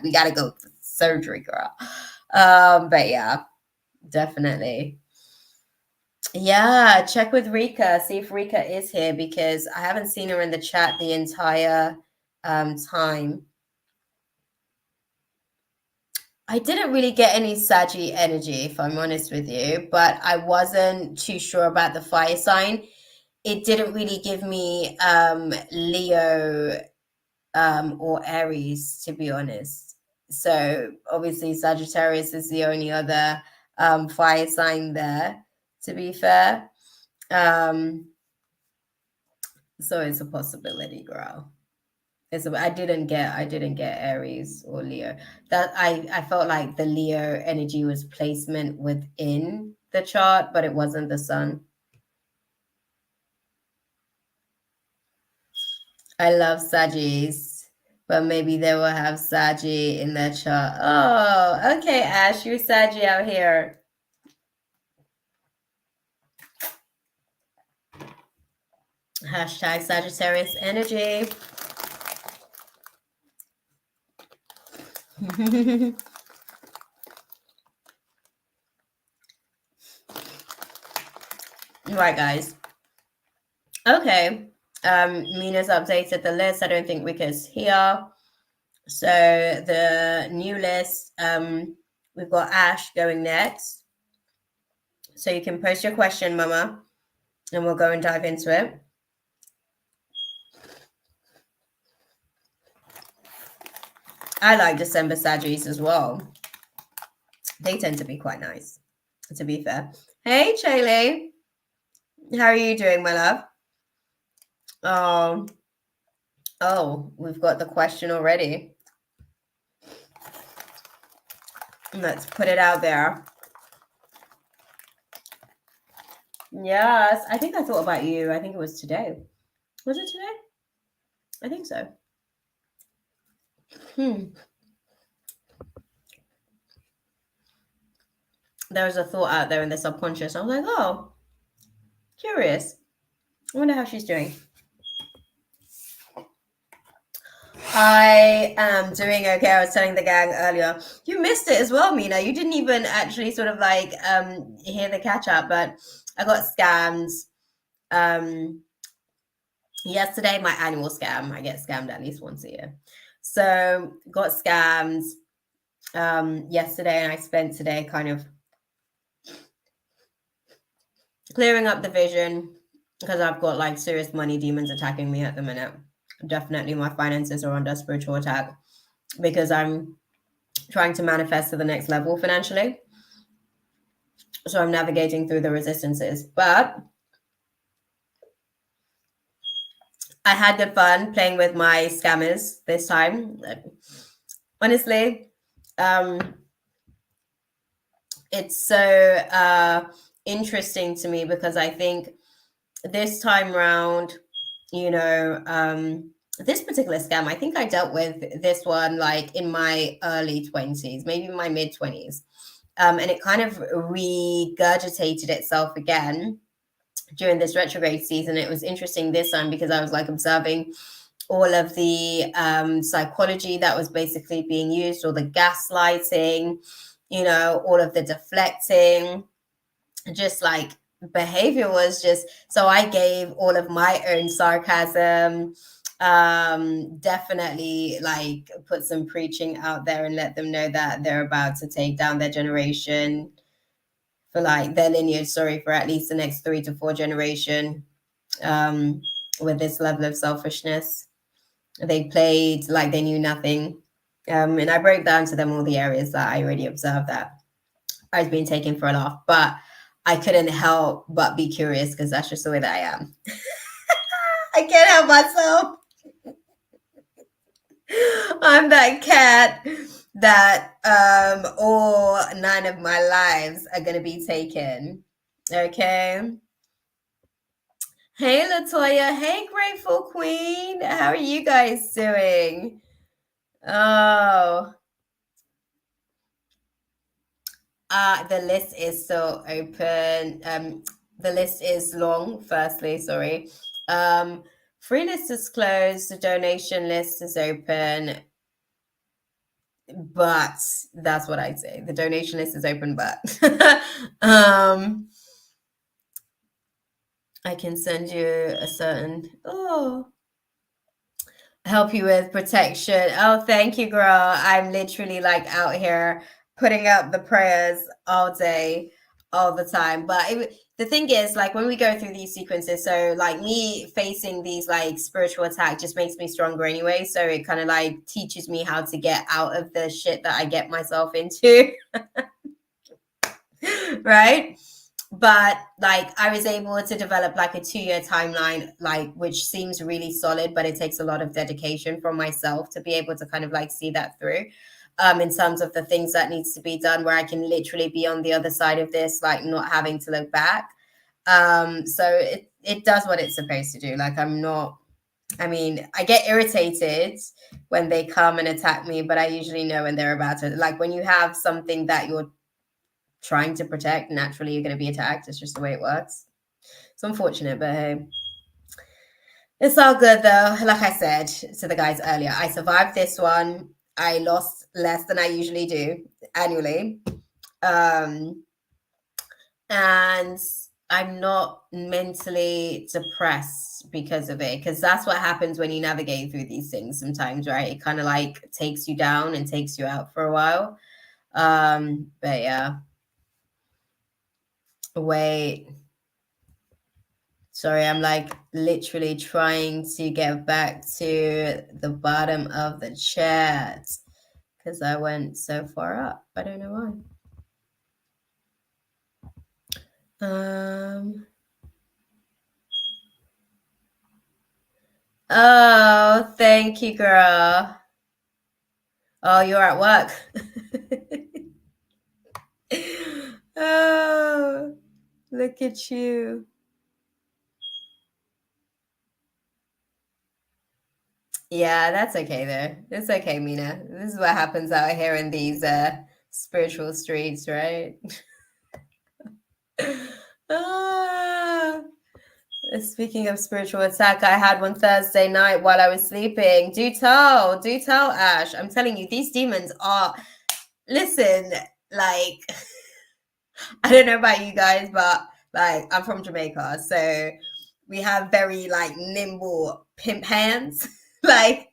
we gotta go for surgery, girl. But yeah, definitely. Yeah, check with Rika, see if Rika is here because I haven't seen her in the chat the entire time. I didn't really get any Saggy energy, if I'm honest with you, but I wasn't too sure about the fire sign. It didn't really give me Leo or Aries, to be honest. So obviously Sagittarius is the only other fire sign there, to be fair. So it's a possibility, girl. I didn't get Aries or Leo. That I felt like the Leo energy was placement within the chart, but it wasn't the sun. I love Saggies, but maybe they will have Saggy in their chart. Oh, okay, Ash, you're Saggy out here. Hashtag Sagittarius energy. Right, guys. Okay. Mina's updated the list. I don't think Rika's here. So the new list, we've got Ash going next. So you can post your question, Mama, and we'll go and dive into it. I like December Saggies as well. They tend to be quite nice, to be fair. Hey, Chaylee. How are you doing, my love? Oh, we've got the question already. Let's put it out there. Yes, I think I thought about you. I think it was today. Was it today? I think so. There was a thought out there in the subconscious. I was like, oh, curious. I wonder how she's doing. I am doing okay. I was telling the gang earlier. You missed it as well, Mina. You didn't even actually sort of like hear the catch up, but I got scammed. Yesterday, my annual scam. I get scammed at least once a year. So got scammed yesterday, and I spent today kind of clearing up the vision because I've got like serious money demons attacking me at the minute. Definitely my finances are under spiritual attack because I'm trying to manifest to the next level financially. So I'm navigating through the resistances. But I had good fun playing with my scammers this time. Honestly, it's so interesting to me because I think this time round, you know, this particular scam, I think I dealt with this one like in my early 20s, maybe my mid 20s. And it kind of regurgitated itself again during this retrograde season. It was interesting this time because I was like observing all of the psychology that was basically being used, all the gaslighting, you know, all of the deflecting, just like behavior was just, so I gave all of my own sarcasm, definitely like put some preaching out there and let them know that they're about to take down their generation for like their lineage, sorry, for at least the next 3 to 4 generation, with this level of selfishness. They played like they knew nothing. And I broke down to them all the areas that I already observed that I was being taken for a laugh, but I couldn't help but be curious because that's just the way that I am. I can't help myself. I'm that cat that all 9 of my lives are going to be taken. Okay. Hey, Latoya. Hey, Grateful Queen. How are you guys doing? Oh, the list is still open. The list is long, firstly, sorry. Free list is closed, the donation list is open, but that's what I'd say. The donation list is open, but I can send you a certain help you with protection. Oh, thank you, girl. I'm literally like out here putting up the prayers all day, all the time. But the thing is, like when we go through these sequences, so like me facing these like spiritual attack just makes me stronger anyway. So it kind of like teaches me how to get out of the shit that I get myself into. Right? But like I was able to develop like a 2-year timeline, like which seems really solid, but it takes a lot of dedication from myself to be able to kind of like see that through, in terms of the things that needs to be done, where I can literally be on the other side of this, like not having to look back. So it does what it's supposed to do. Like I mean, I get irritated when they come and attack me, but I usually know when they're about to, like when you have something that you're trying to protect, naturally you're going to be attacked. It's just the way it works. It's unfortunate, but hey, it's all good though. Like I said to the guys earlier, I survived this one. I lost less than I usually do annually, and I'm not mentally depressed because of it, because that's what happens when you navigate through these things sometimes, right? It kind of like takes you down and takes you out for a while. But yeah. Wait. Sorry, I'm like literally trying to get back to the bottom of the chat because I went so far up. I don't know why. Oh, thank you, girl. Oh, you're at work. Oh, look at you. Yeah, that's okay though. It's okay, Mina. This is what happens out here in these spiritual streets, right? Ah, speaking of spiritual attack, I had one Thursday night while I was sleeping. Do tell, Ash. I'm telling you, these demons are. Listen, like, I don't know about you guys, but like, I'm from Jamaica, so we have very like nimble pimp hands. Like,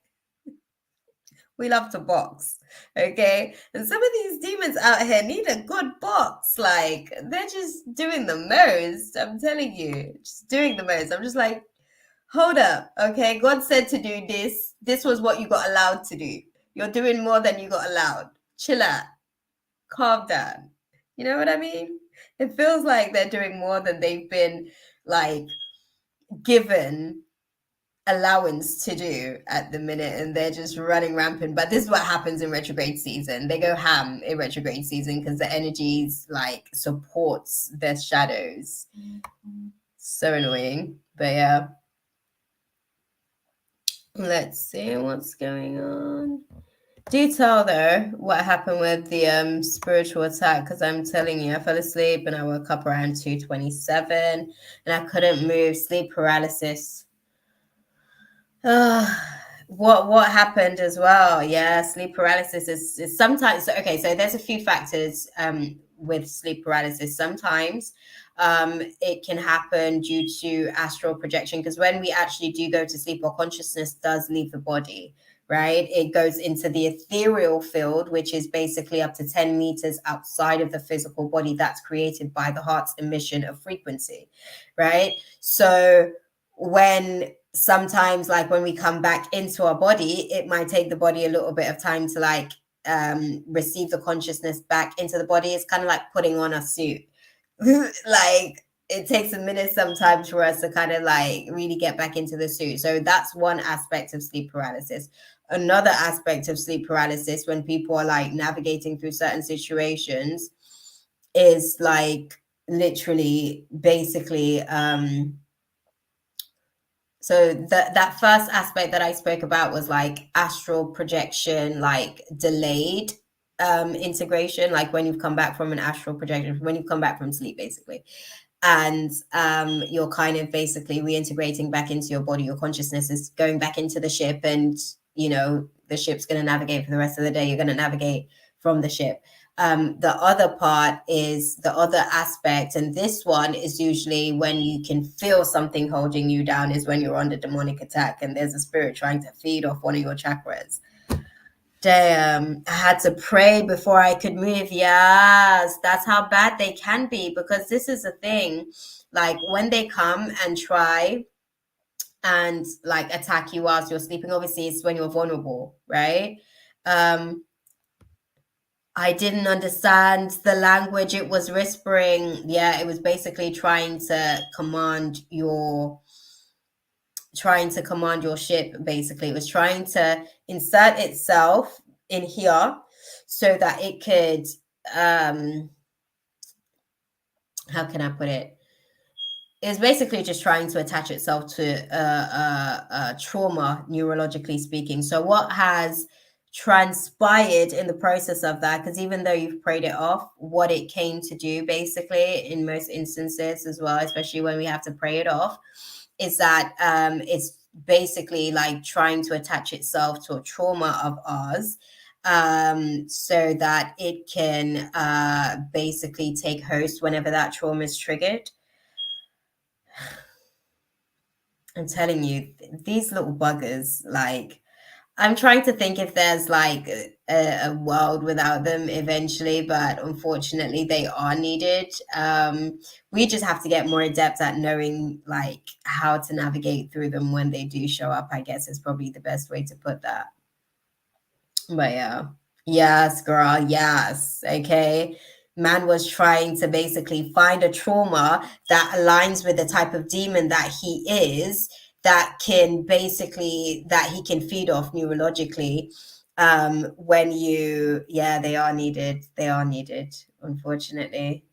we love to box, okay? And some of these demons out here need a good box. Like, they're just doing the most. I'm telling you, just doing the most. I'm just like, hold up, okay? God said to do this. This was what you got allowed to do. You're doing more than you got allowed. Chill out. Calm down. You know what I mean? It feels like they're doing more than they've been, like, given allowance to do at the minute, and they're just running rampant. But this is what happens in retrograde season. They go ham in retrograde season because the energies like supports their shadows. So annoying. But yeah, let's see what's going on. Do tell though what happened with the spiritual attack, because I'm telling you, I fell asleep and I woke up around 2:27 and I couldn't move. Sleep paralysis. What happened as well? Yeah, sleep paralysis is sometimes okay. So there's a few factors with sleep paralysis. Sometimes it can happen due to astral projection, because when we actually do go to sleep, our consciousness does leave the body, right? It goes into the ethereal field, which is basically up to 10 meters outside of the physical body, that's created by the heart's emission of frequency, right? So when sometimes, like when we come back into our body, it might take the body a little bit of time to like receive the consciousness back into the body. It's kind of like putting on a suit. Like it takes a minute sometimes for us to kind of like really get back into the suit. So that's one aspect of sleep paralysis. Another aspect of sleep paralysis, when people are like navigating through certain situations, is like literally basically so that first aspect that I spoke about was like astral projection, like delayed integration, like when you've come back from an astral projection, when you've come back from sleep, basically. And you're kind of basically reintegrating back into your body. Your consciousness is going back into the ship, and you know the ship's going to navigate for the rest of the day. You're going to navigate from the ship. The other part is the other aspect, and this one is usually when you can feel something holding you down, is when you're under demonic attack and there's a spirit trying to feed off one of your chakras. Damn, I had to pray before I could move. Yes, that's how bad they can be, because this is the thing. Like when they come and try and like attack you whilst you're sleeping, obviously it's when you're vulnerable, right? I didn't understand the language it was whispering. Yeah, it was basically trying to command your ship. Basically, it was trying to insert itself in here so that it could how can I put it? It's basically just trying to attach itself to trauma, neurologically speaking. So what has transpired in the process of that, because even though you've prayed it off, what it came to do basically in most instances as well, especially when we have to pray it off, is that it's basically like trying to attach itself to a trauma of ours, so that it can basically take host whenever that trauma is triggered. I'm telling you, these little buggers, like, I'm trying to think if there's like a world without them eventually, but unfortunately they are needed. We just have to get more adept at knowing like how to navigate through them when they do show up, I guess is probably the best way to put that. But yeah. Yes, girl, yes. Okay. Man was trying to basically find a trauma that aligns with the type of demon that he is, that can basically, that he can feed off neurologically. When you, yeah, they are needed. They are needed, unfortunately.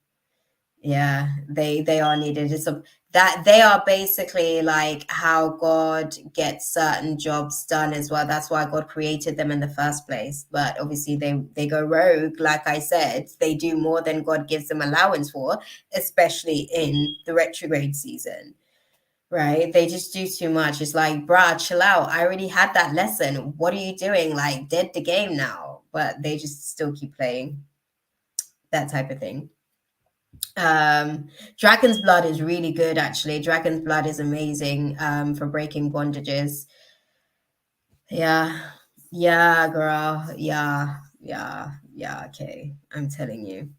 Yeah, they are needed. It's that they are basically like how God gets certain jobs done as well. That's why God created them in the first place. But obviously they go rogue, like I said. They do more than God gives them allowance for, especially in the retrograde season. Right? They just do too much. It's like, bruh, chill out. I already had that lesson. What are you doing? Like, dead the game now. But they just still keep playing. That type of thing. Dragon's blood is really good, actually. Dragon's blood is amazing for breaking bondages. Yeah, girl. Yeah, okay, I'm telling you,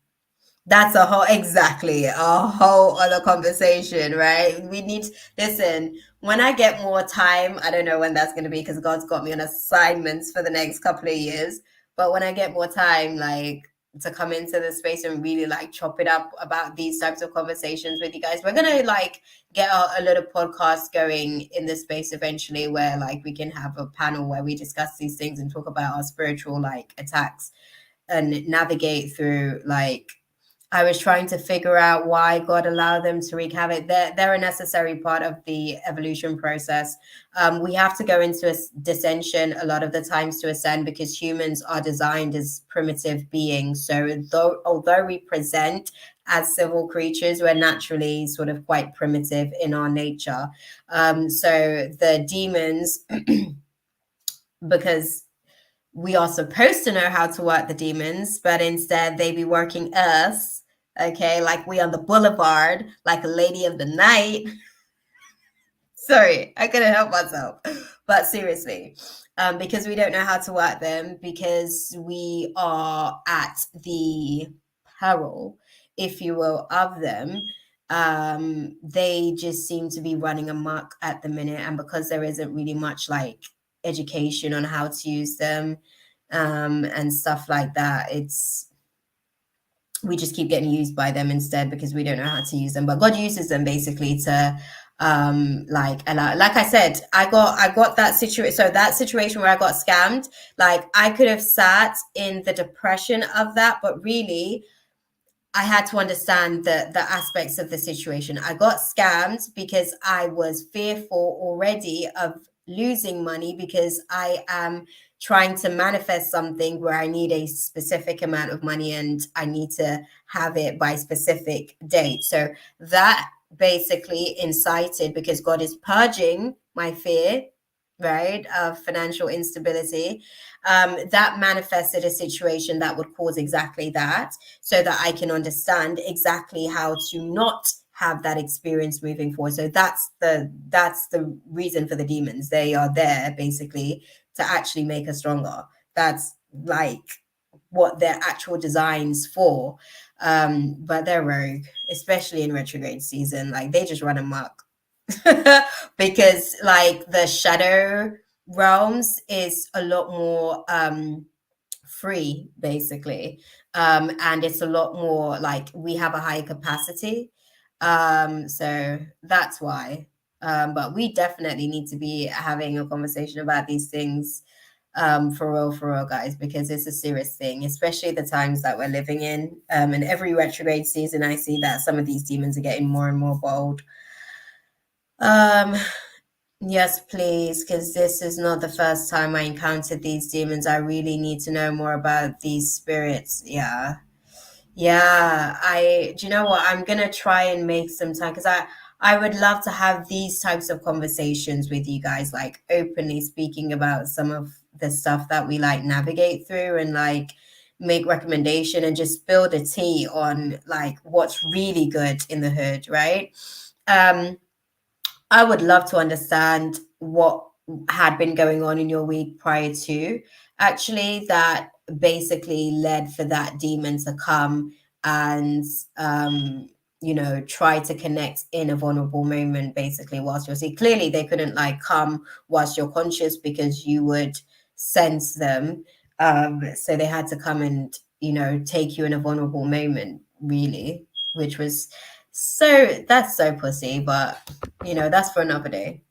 that's a whole, exactly, a whole other conversation, right? We need, listen, when I get more time, I don't know when that's going to be, because God's got me on assignments for the next couple of years, but when I get more time, like, to come into the space and really like chop it up about these types of conversations with you guys, we're gonna like get a little podcast going in this space eventually, where like we can have a panel where we discuss these things and talk about our spiritual like attacks and navigate through. Like, I was trying to figure out why God allowed them to wreak havoc. They're a necessary part of the evolution process. We have to go into a descension a lot of the times to ascend, because humans are designed as primitive beings. So although we present as civil creatures, we're naturally sort of quite primitive in our nature. So the demons, because we are supposed to know how to work the demons, but instead they be working us. Okay, like we on the boulevard, like a lady of the night. Sorry, I couldn't help myself. But seriously, because we don't know how to work them, because we are at the peril, if you will, of them. they just seem to be running amok at the minute, and because there isn't really much like education on how to use them and stuff like that, we just keep getting used by them instead because we don't know how to use them. But God uses them basically to like allow, like I said, I got that situation. So that situation where I got scammed, like I could have sat in the depression of that, but really I had to understand the aspects of the situation. I got scammed because I was fearful already of losing money because I am trying to manifest something where I need a specific amount of money and I need to have it by specific date. So that basically incited, because God is purging my fear, right, of financial instability. That manifested a situation that would cause exactly that, so that I can understand exactly how to not have that experience moving forward. So that's the reason for the demons. They are there basically to actually make us stronger. That's like what their actual designs for. But they're rogue, especially in retrograde season. Like they just run amok. Because like the shadow realms is a lot more free basically, and it's a lot more like we have a higher capacity, so that's why. But we definitely need to be having a conversation about these things, for real guys, because it's a serious thing, especially the times that we're living in. And every retrograde season I see that some of these demons are getting more and more bold. Yes, please, because this is not the first time I encountered these demons. I really need to know more about these spirits. Yeah. Yeah. Do you know what? I'm gonna try and make some time, because I would love to have these types of conversations with you guys, like openly speaking about some of the stuff that we like navigate through, and like make recommendation and just spill the tea on like what's really good in the hood, right? I would love to understand what had been going on in your week prior to, actually, that basically led for that demon to come and try to connect in a vulnerable moment, basically, whilst you're asleep. Clearly they couldn't like come whilst you're conscious because you would sense them. So they had to come and take you in a vulnerable moment, really, which was that's so pussy, but that's for another day.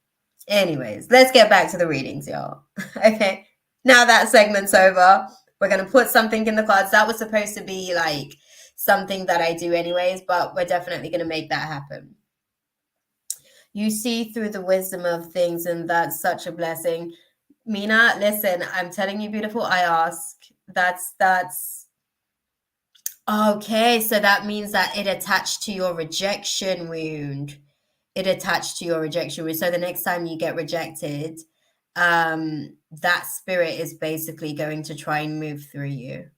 Anyways, let's get back to the readings, y'all. Okay, now that segment's over, we're going to put something in the cards. That was supposed to be like something that I do anyways, but we're definitely going to make that happen. You see through the wisdom of things, and that's such a blessing. Mina, listen, I'm telling you, beautiful, I ask. That's okay. So that means that it attached to your rejection wound. It attached to your rejection wound. So the next time you get rejected, that spirit is basically going to try and move through you.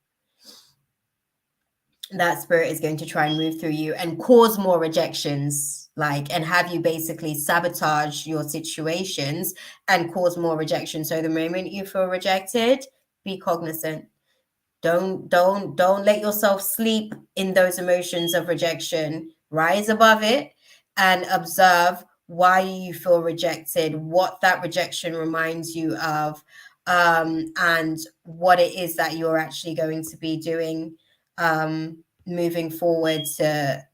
That spirit is going to try and move through you and cause more rejections, and have you basically sabotage your situations and cause more rejection. So the moment you feel rejected, be cognizant. Don't let yourself sleep in those emotions of rejection. Rise above it and observe why you feel rejected, what that rejection reminds you of, and what it is that you're actually going to be doing moving forward to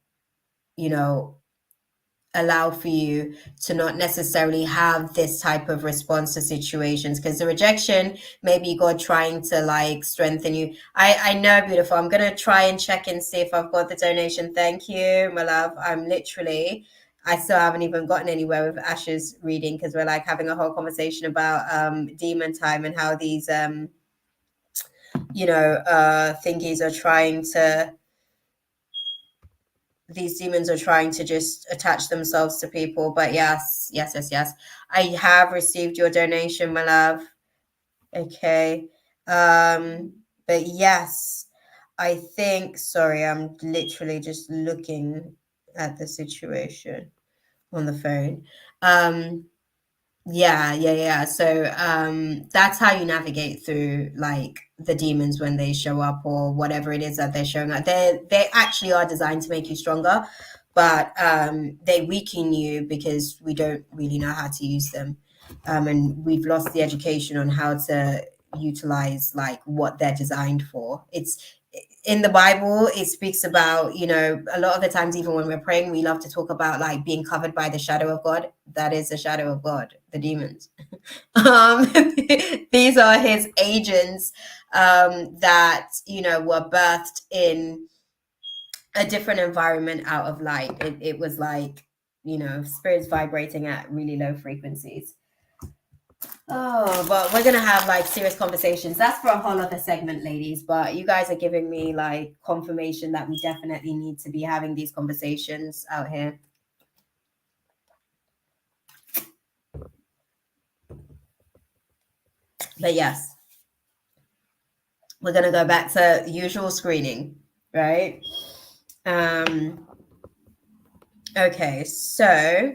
allow for you to not necessarily have this type of response to situations. Because the rejection may be God trying to like strengthen you. I know, beautiful. I'm gonna try and check and see if I've got the donation. Thank you, my love. I still haven't even gotten anywhere with Ash's reading, because we're like having a whole conversation about demon time and how these thingies are trying to these demons are trying to just attach themselves to people. But yes, I have received your donation, my love. Okay. But yes, I think, sorry, I'm literally just looking at the situation on the phone. Yeah. So that's how you navigate through like the demons when they show up, or whatever it is that they're showing up. They actually are designed to make you stronger, but they weaken you because we don't really know how to use them. And we've lost the education on how to utilize like what they're designed for. It's in the Bible, it speaks about, you know, a lot of the times, even when we're praying, we love to talk about like being covered by the shadow of God. That is the shadow of God, the demons. These are his agents that, you know, were birthed in a different environment out of light. It was like, you know, spirits vibrating at really low frequencies. Oh, but we're gonna have like serious conversations. That's for a whole other segment, ladies. But you guys are giving me like confirmation that we definitely need to be having these conversations out here. But yes, we're gonna go back to usual screening, right? Okay, so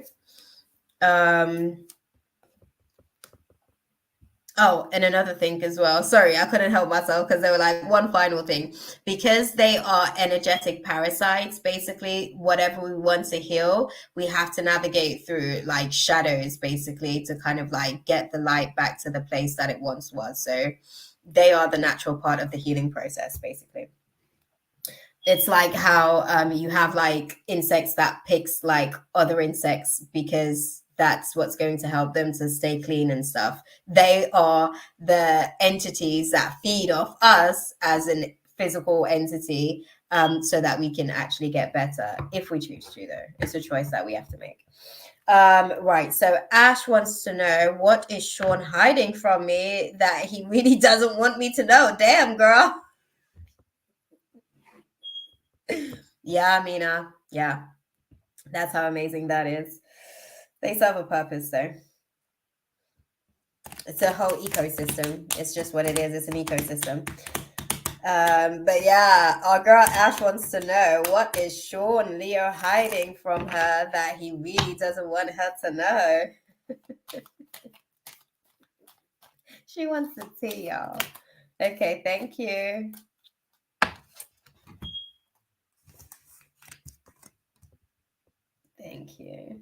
oh, and another thing as well. Sorry, I couldn't help myself because they were like, one final thing. Because they are energetic parasites, basically, whatever we want to heal, we have to navigate through like shadows, basically, to kind of like get the light back to the place that it once was. So they are the natural part of the healing process, basically. It's like how you have like insects that picks like other insects because that's what's going to help them to stay clean and stuff. They are the entities that feed off us as a physical entity, so that we can actually get better if we choose to, though. It's a choice that we have to make. Right, so Ash wants to know, what is Sean hiding from me that he really doesn't want me to know? Damn, girl. Yeah, Mina. Yeah. That's how amazing that is. They serve a purpose, though. It's a whole ecosystem. It's just what it is. It's an ecosystem. But yeah, our girl Ash wants to know, what is Sean Leo hiding from her that he really doesn't want her to know? She wants the tea, y'all. Okay, thank you. Thank you.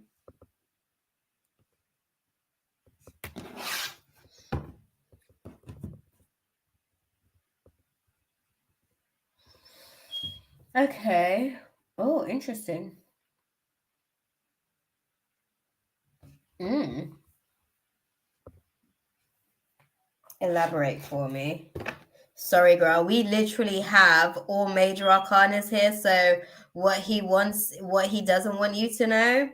Okay. Oh, interesting. Elaborate for me. Sorry, girl. We literally have all major arcanas here. So what he wants, what he doesn't want you to know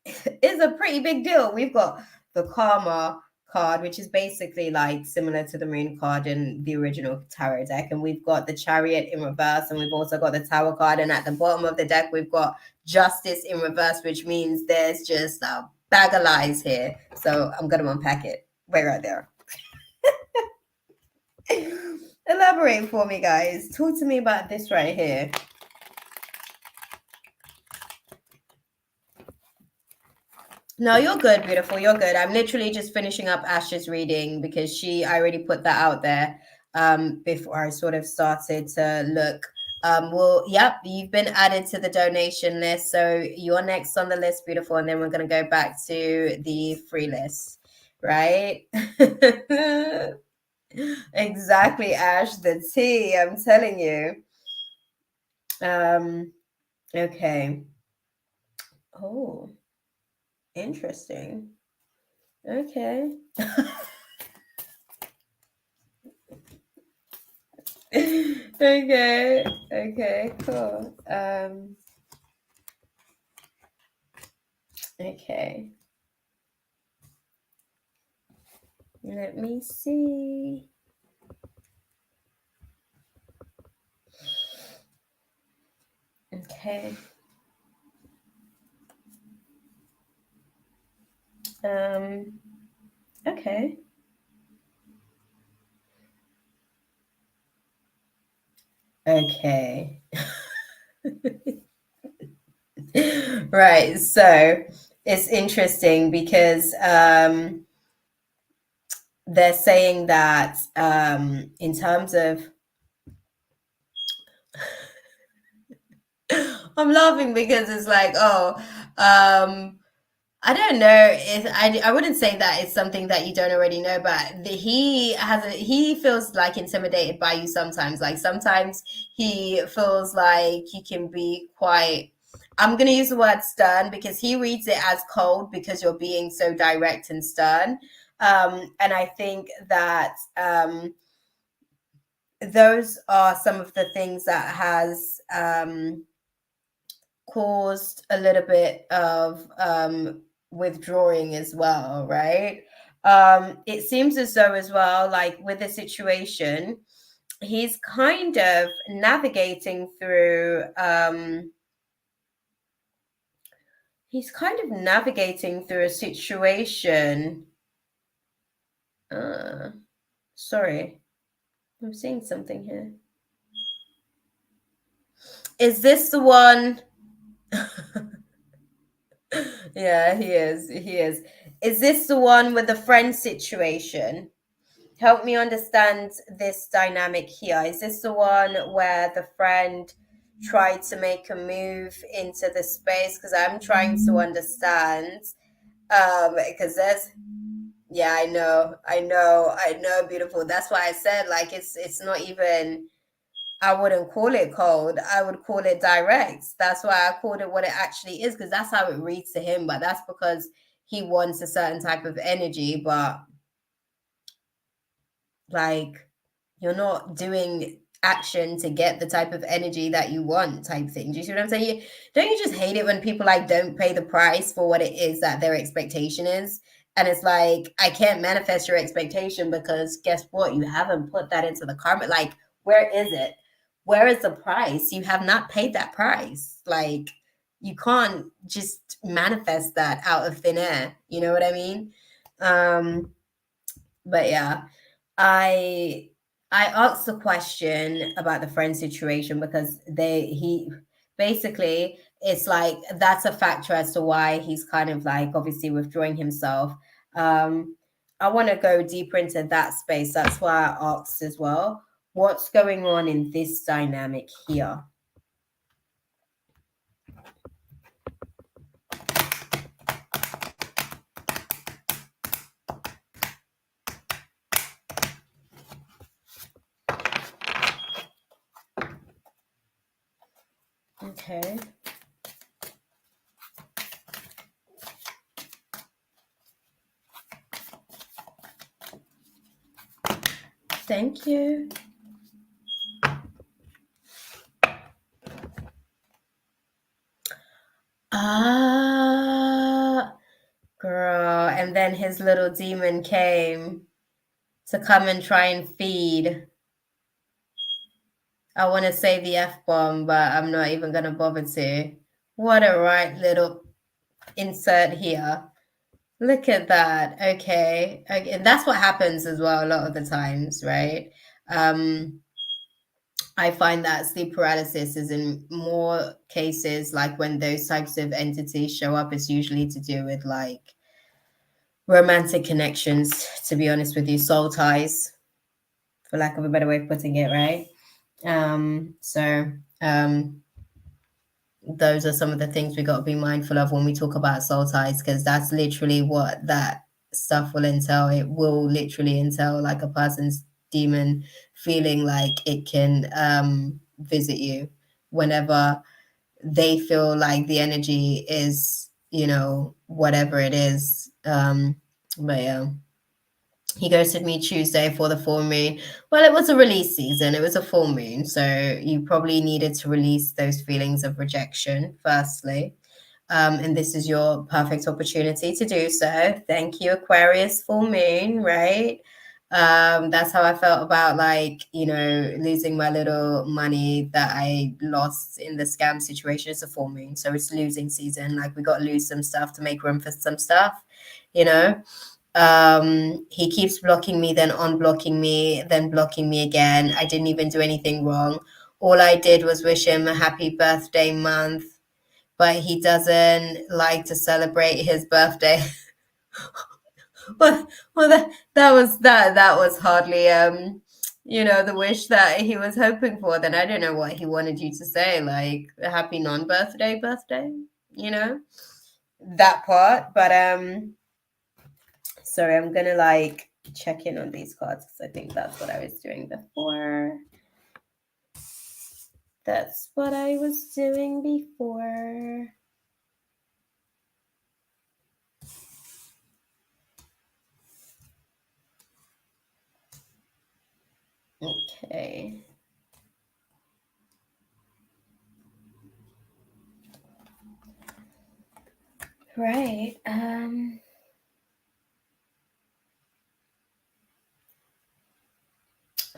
is a pretty big deal. We've got the Karma card, which is basically like similar to the Moon card in the original tarot deck. And we've got the Chariot in reverse. And we've also got the Tower card. And at the bottom of the deck, we've got Justice in reverse, which means there's just a bag of lies here. So I'm going to unpack it. Wait right there. Elaborate for me, guys. Talk to me about this right here. No, you're good, beautiful. You're good. I'm literally just finishing up Ash's reading because I already put that out there before I sort of started to look. Well, yep, you've been added to the donation list. So you're next on the list, beautiful. And then we're going to go back to the free list, right? Exactly, Ash, the tea, I'm telling you. Okay. Oh, interesting. Okay. Okay, cool. Okay. Let me see. Okay. Okay. Okay. Right. So it's interesting because they're saying that in terms of I'm laughing because it's like, oh, I don't know. I wouldn't say that it's something that you don't already know, but he feels like intimidated by you sometimes. Like sometimes he feels like he can be quite. I'm gonna use the word stern because he reads it as cold because you're being so direct and stern. And I think that those are some of the things that has caused a little bit of withdrawing as well, right? It seems as though, as well, like with the situation, he's kind of navigating through. He's kind of navigating through a situation. Sorry, I'm seeing something here. Is this the one? Yeah, he is. He is. Is this the one with the friend situation? Help me understand this dynamic here. Is this the one where the friend tried to make a move into the space? Because I'm trying to understand. Because there's, yeah, I know, beautiful. That's why I said like it's not even. I wouldn't call it cold. I would call it direct. That's why I called it what it actually is, because that's how it reads to him. But that's because he wants a certain type of energy. But like, you're not doing action to get the type of energy that you want, type thing. Do you see what I'm saying? Don't you just hate it when people like don't pay the price for what it is that their expectation is? And it's like, I can't manifest your expectation because guess what? You haven't put that into the karma. Like, where is it? Where is the price? You have not paid that price. Like, you can't just manifest that out of thin air. You know what I mean? But yeah, I I asked the question about the friend situation because he basically, it's like that's a factor as to why he's kind of like obviously withdrawing himself. I want to go deeper into that space. That's why I asked as well. What's going on in this dynamic here? Okay. Thank you. Ah, girl. And then his little demon came to come and try and feed. I want to say the F bomb, but I'm not even going to bother to. What a right little insert here. Look at that. Okay. Okay. And that's what happens as well a lot of the times, right? I find that sleep paralysis is in more cases like when those types of entities show up, it's usually to do with like romantic connections, to be honest with you, soul ties, for lack of a better way of putting it, right? So those are some of the things we got to be mindful of when we talk about soul ties, because that's literally what that stuff will entail. It will literally entail like a person's demon feeling like it can visit you whenever they feel like the energy is, whatever it is. But yeah. He ghosted me Tuesday for the full moon. Well, it was a release season. It was a full moon. So you probably needed to release those feelings of rejection, firstly. And this is your perfect opportunity to do so. Thank you, Aquarius full moon, right? That's how I felt about like, losing my little money that I lost in the scam situation. It's a full moon. So it's losing season. Like we got to lose some stuff to make room for some stuff, you know? He keeps blocking me, then unblocking me, then blocking me again. I didn't even do anything wrong. All I did was wish him a happy birthday month, but he doesn't like to celebrate his birthday. well, that was hardly the wish that he was hoping for, then I don't know what he wanted you to say, like a happy non-birthday birthday, that part. But sorry, I'm gonna like check in on these cards because I think that's what I was doing before. That's what I was doing before. Okay. Right.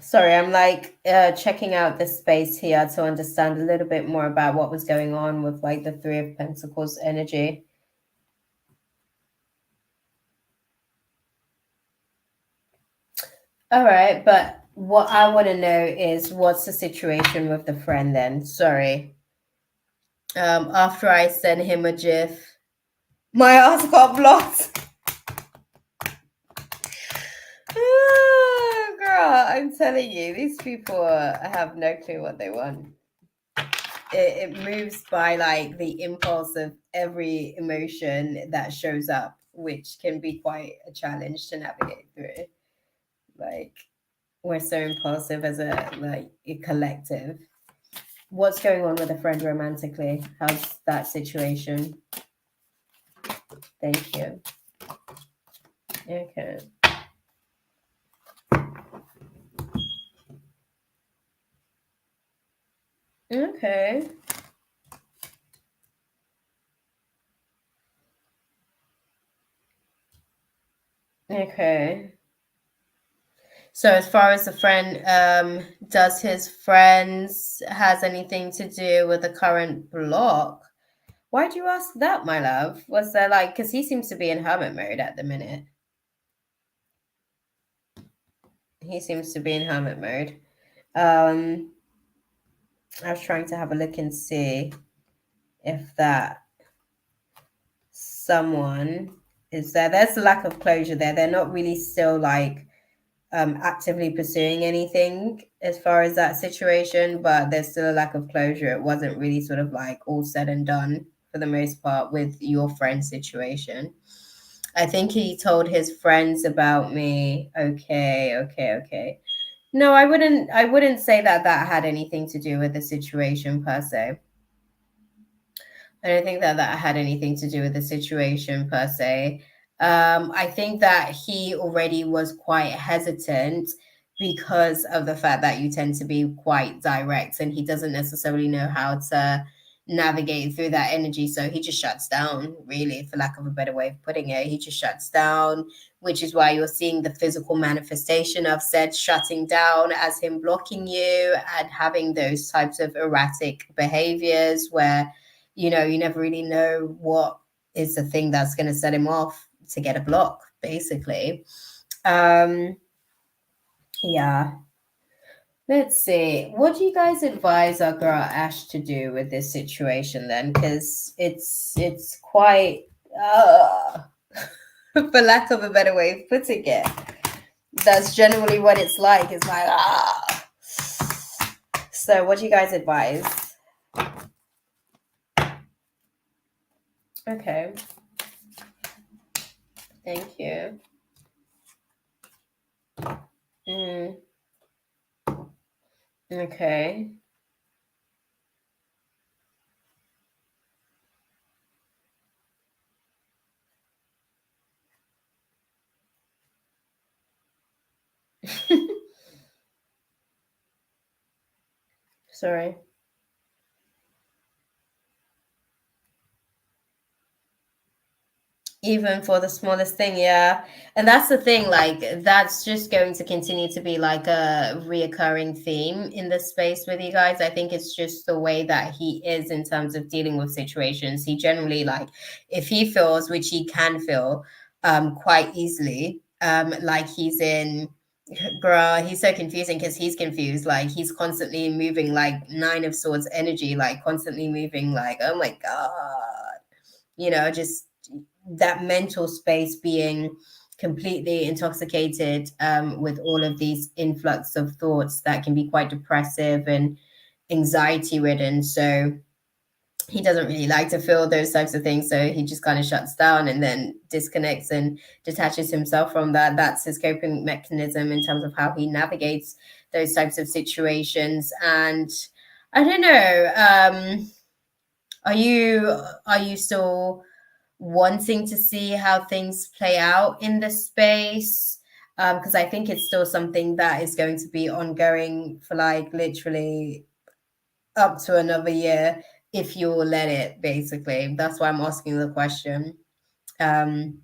Sorry, I'm like checking out this space here to understand a little bit more about what was going on with like the Three of Pentacles energy. All right, but what I want to know is what's the situation with the friend then? Sorry. After I sent him a GIF, my ass got blocked. Oh, girl, I'm telling you, these people have no clue what they want. It moves by like the impulse of every emotion that shows up, which can be quite a challenge to navigate through. Like, we're so impulsive as a collective. What's going on with a friend romantically? How's that situation? Thank you. Okay. Okay. Okay. So as far as the friend, does his friends has anything to do with the current block? Why do you ask that, my love? Was there like, because he seems to be in hermit mode at the minute. He seems to be in hermit mode. I was trying to have a look and see if that someone is there. There's a lack of closure there. They're not really still like actively pursuing anything as far as that situation, but there's still a lack of closure. It wasn't really sort of like all said and done for the most part with your friend situation. I think he told his friends about me. Okay. No, I wouldn't say that had anything to do with the situation per se. I don't think that had anything to do with the situation per se. I think that he already was quite hesitant because of the fact that you tend to be quite direct and he doesn't necessarily know how to navigate through that energy. So he just shuts down, really, for lack of a better way of putting it. He just shuts down, which is why you're seeing the physical manifestation of said shutting down as him blocking you and having those types of erratic behaviors where you never really know what is the thing that's going to set him off to get a block, basically. Yeah. Let's see. What do you guys advise our girl Ash to do with this situation then? Because it's quite, for lack of a better way of putting it, that's generally what it's like. It's like, So what do you guys advise? Okay. Thank you. Okay. Sorry. Even for the smallest thing, yeah. And that's the thing, like that's just going to continue to be like a reoccurring theme in this space with you guys. I think it's just the way that he is in terms of dealing with situations. He generally, like, if he feels, which he can feel quite easily, like he's in, girl, he's so confusing because he's confused. Like he's constantly moving like Nine of Swords energy, like constantly moving, like, oh my God, just that mental space being completely intoxicated with all of these influx of thoughts that can be quite depressive and anxiety ridden. So he doesn't really like to feel those types of things. So he just kind of shuts down and then disconnects and detaches himself from that. That's his coping mechanism in terms of how he navigates those types of situations. And I don't know, are you still wanting to see how things play out in this space? Because I think it's still something that is going to be ongoing for like literally up to another year if you'll let it, basically. That's why I'm asking the question. Maybe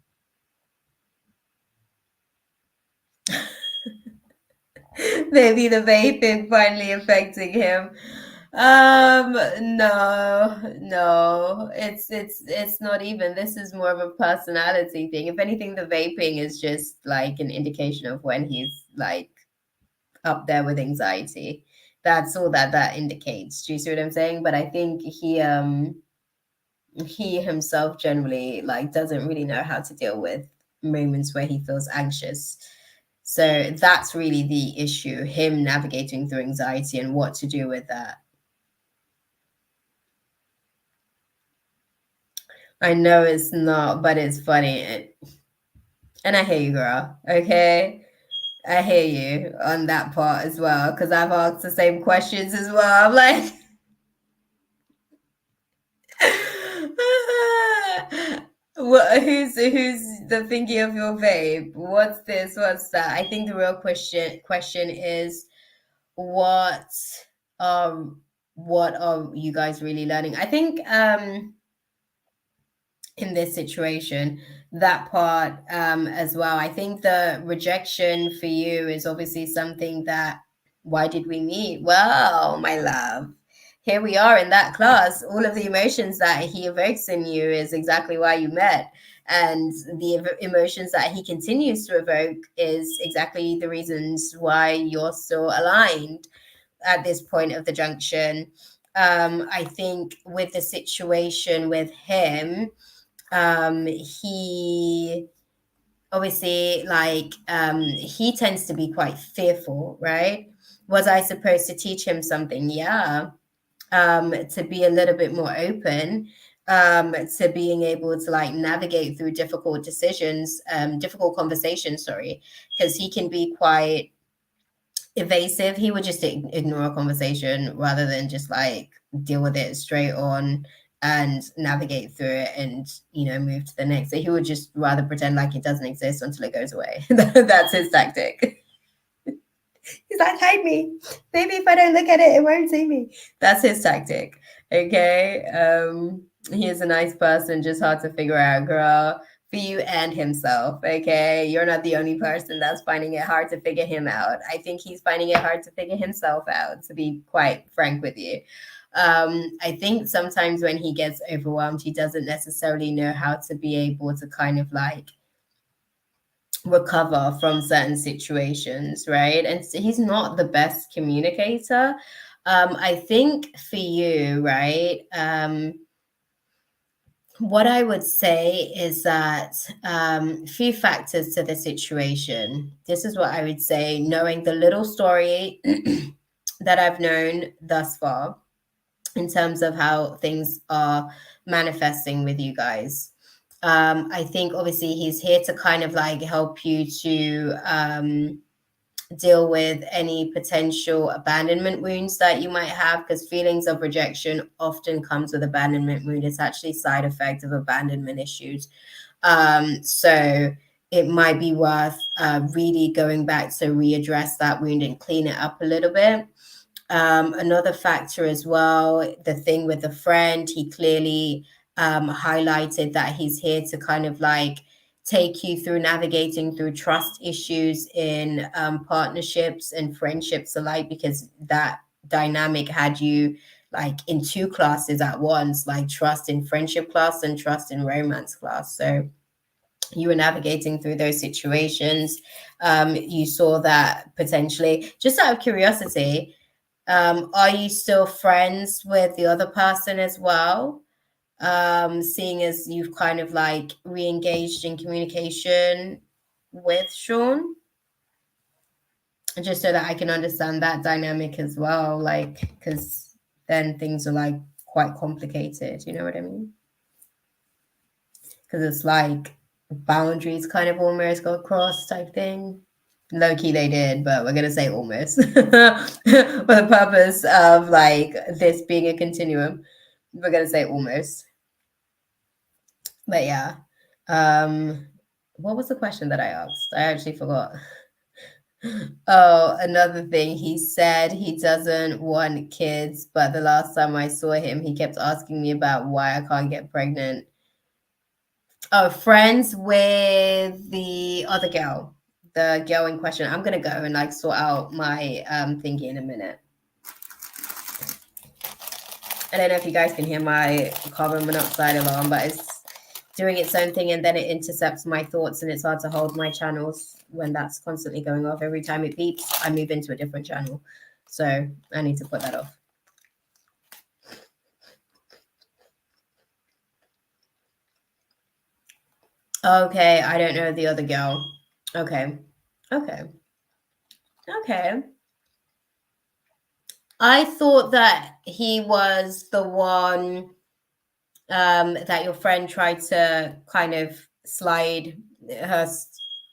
the vaping finally affecting him. No, it's not even. This is more of a personality thing. If anything, the vaping is just like an indication of when he's like up there with anxiety. That's all that indicates. Do you see what I'm saying? But I think he himself generally like doesn't really know how to deal with moments where he feels anxious. So that's really the issue, him navigating through anxiety and what to do with that. I know it's not, but it's funny. And I hear you, girl. Okay. I hear you on that part as well, because I've asked the same questions as well. I'm like, who's the thingy of your vape? What's this? What's that? I think the real question is what what are you guys really learning? I think in this situation, that part as well. I think the rejection for you is obviously something that, why did we meet? Well, my love, here we are in that class. All of the emotions that he evokes in you is exactly why you met. And the emotions that he continues to evoke is exactly the reasons why you're still aligned at this point of the junction. I think with the situation with him, he obviously like he tends to be quite fearful, right? Was I supposed to teach him something? Yeah. To be a little bit more open, to being able to like navigate through difficult decisions, difficult conversations, sorry, because he can be quite evasive. He would just ignore a conversation rather than just like deal with it straight on and navigate through it and move to the next. So he would just rather pretend like it doesn't exist until it goes away. That's his tactic. He's like, hide me. Maybe if I don't look at it, it won't see me. That's his tactic. Okay. He is a nice person, just hard to figure out, girl, for you and himself. Okay. You're not the only person that's finding it hard to figure him out. I think he's finding it hard to figure himself out, to be quite frank with you. I think sometimes when he gets overwhelmed, he doesn't necessarily know how to be able to kind of like recover from certain situations, right? And so he's not the best communicator. I think for you, right, what I would say is that few factors to the situation. This is what I would say, knowing the little story that I've known thus far in terms of how things are manifesting with you guys. I think obviously he's here to kind of like help you to deal with any potential abandonment wounds that you might have, because feelings of rejection often comes with abandonment wound. It's actually side effect of abandonment issues. So it might be worth really going back to readdress that wound and clean it up a little bit. Another factor as well, the thing with the friend, he clearly highlighted that he's here to kind of like take you through navigating through trust issues in partnerships and friendships alike, because that dynamic had you like in two classes at once, like trust in friendship class and trust in romance class. So you were navigating through those situations. You saw that potentially, just out of curiosity, are you still friends with the other person as well? Seeing as you've kind of like re-engaged in communication with Sean, just so that I can understand that dynamic as well, like, because then things are like quite complicated, you know what I mean? Because it's like boundaries kind of almost got crossed type thing. Low key they did, but we're gonna say almost for the purpose of like this being a continuum. We're gonna say almost. But yeah. What was the question that I asked? I actually forgot. Oh, another thing. He said he doesn't want kids, but the last time I saw him, he kept asking me about why I can't get pregnant. Oh, friends with the other girl, the girl in question. I'm gonna go and like sort out my thingy in a minute. I don't know if you guys can hear my carbon monoxide alarm, but it's doing its own thing, and then it intercepts my thoughts, and it's hard to hold my channels when that's constantly going off. Every time it beeps, I move into a different channel. So I need to put that off. Okay, I don't know the other girl. Okay. I thought that he was the one that your friend tried to kind of slide her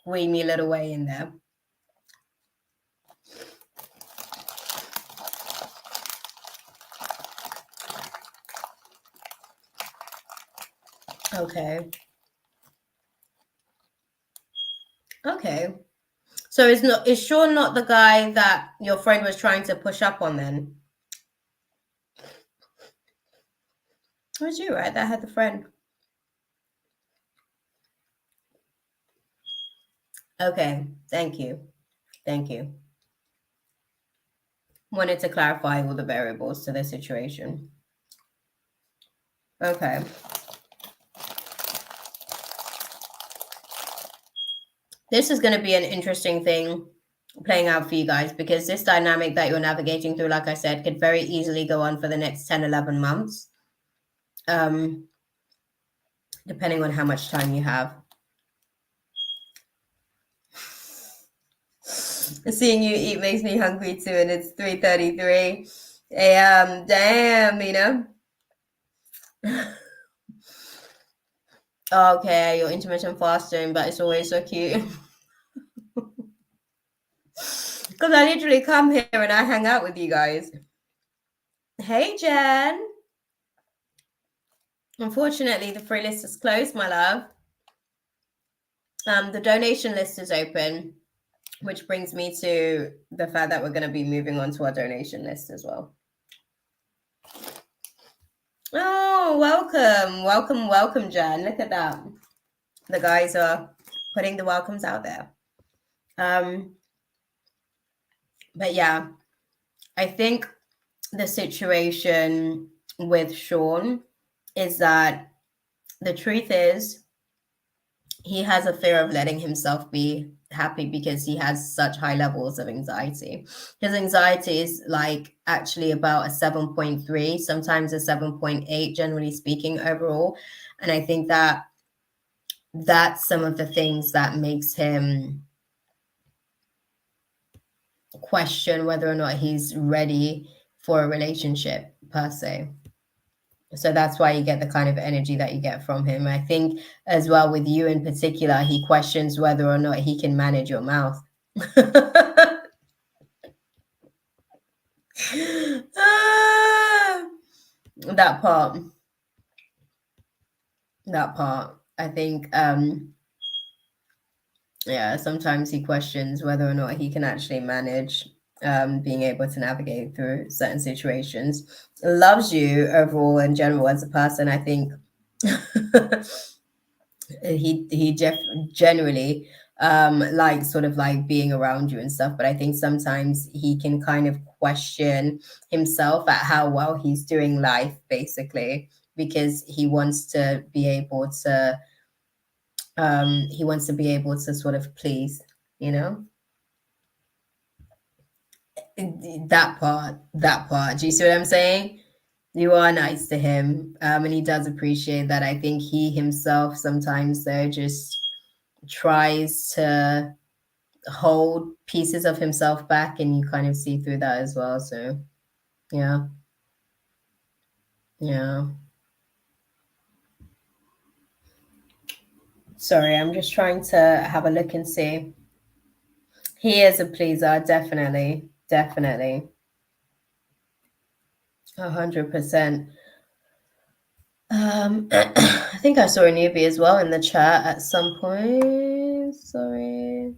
squeamy little way in there. Okay. So is Sean not the guy that your friend was trying to push up on then? It was you, right? That had the friend. Okay, thank you. Wanted to clarify all the variables to the situation. Okay. This is going to be an interesting thing playing out for you guys, because this dynamic that you're navigating through, like I said, could very easily go on for the next 10, 11 months. Depending on how much time you have. Seeing you eat makes me hungry too, and it's 3:33 a.m. Damn, you know. Okay, you're intermittent fasting, but it's always so cute. Because I literally come here and I hang out with you guys. Hey, Jen. Unfortunately, the free list is closed, my love. The donation list is open, which brings me to the fact that we're going to be moving on to our donation list as well. Oh, welcome, Jen. Look at that. The guys are putting the welcomes out there. But yeah, I think the situation with Sean is that the truth is he has a fear of letting himself be happy because he has such high levels of anxiety. His anxiety is like actually about a 7.3, sometimes a 7.8, generally speaking, overall. And I think that that's some of the things that makes him question whether or not he's ready for a relationship per se. So that's why you get the kind of energy that you get from him. I think as well with you in particular, he questions whether or not he can manage your mouth. That part. I think yeah, sometimes he questions whether or not he can actually manage being able to navigate through certain situations. Loves you overall in general as a person. I think he generally like sort of like being around you and stuff, but I think sometimes he can kind of question himself at how well he's doing life, basically, because he wants to be able to sort of please, you know. That part. Do you see what I'm saying? You are nice to him, and he does appreciate that. I think he himself sometimes though just tries to hold pieces of himself back, and you kind of see through that as well. So yeah. Sorry, I'm just trying to have a look and see. He is a pleaser, definitely 100%. I think I saw a newbie as well in the chat at some point. Sorry.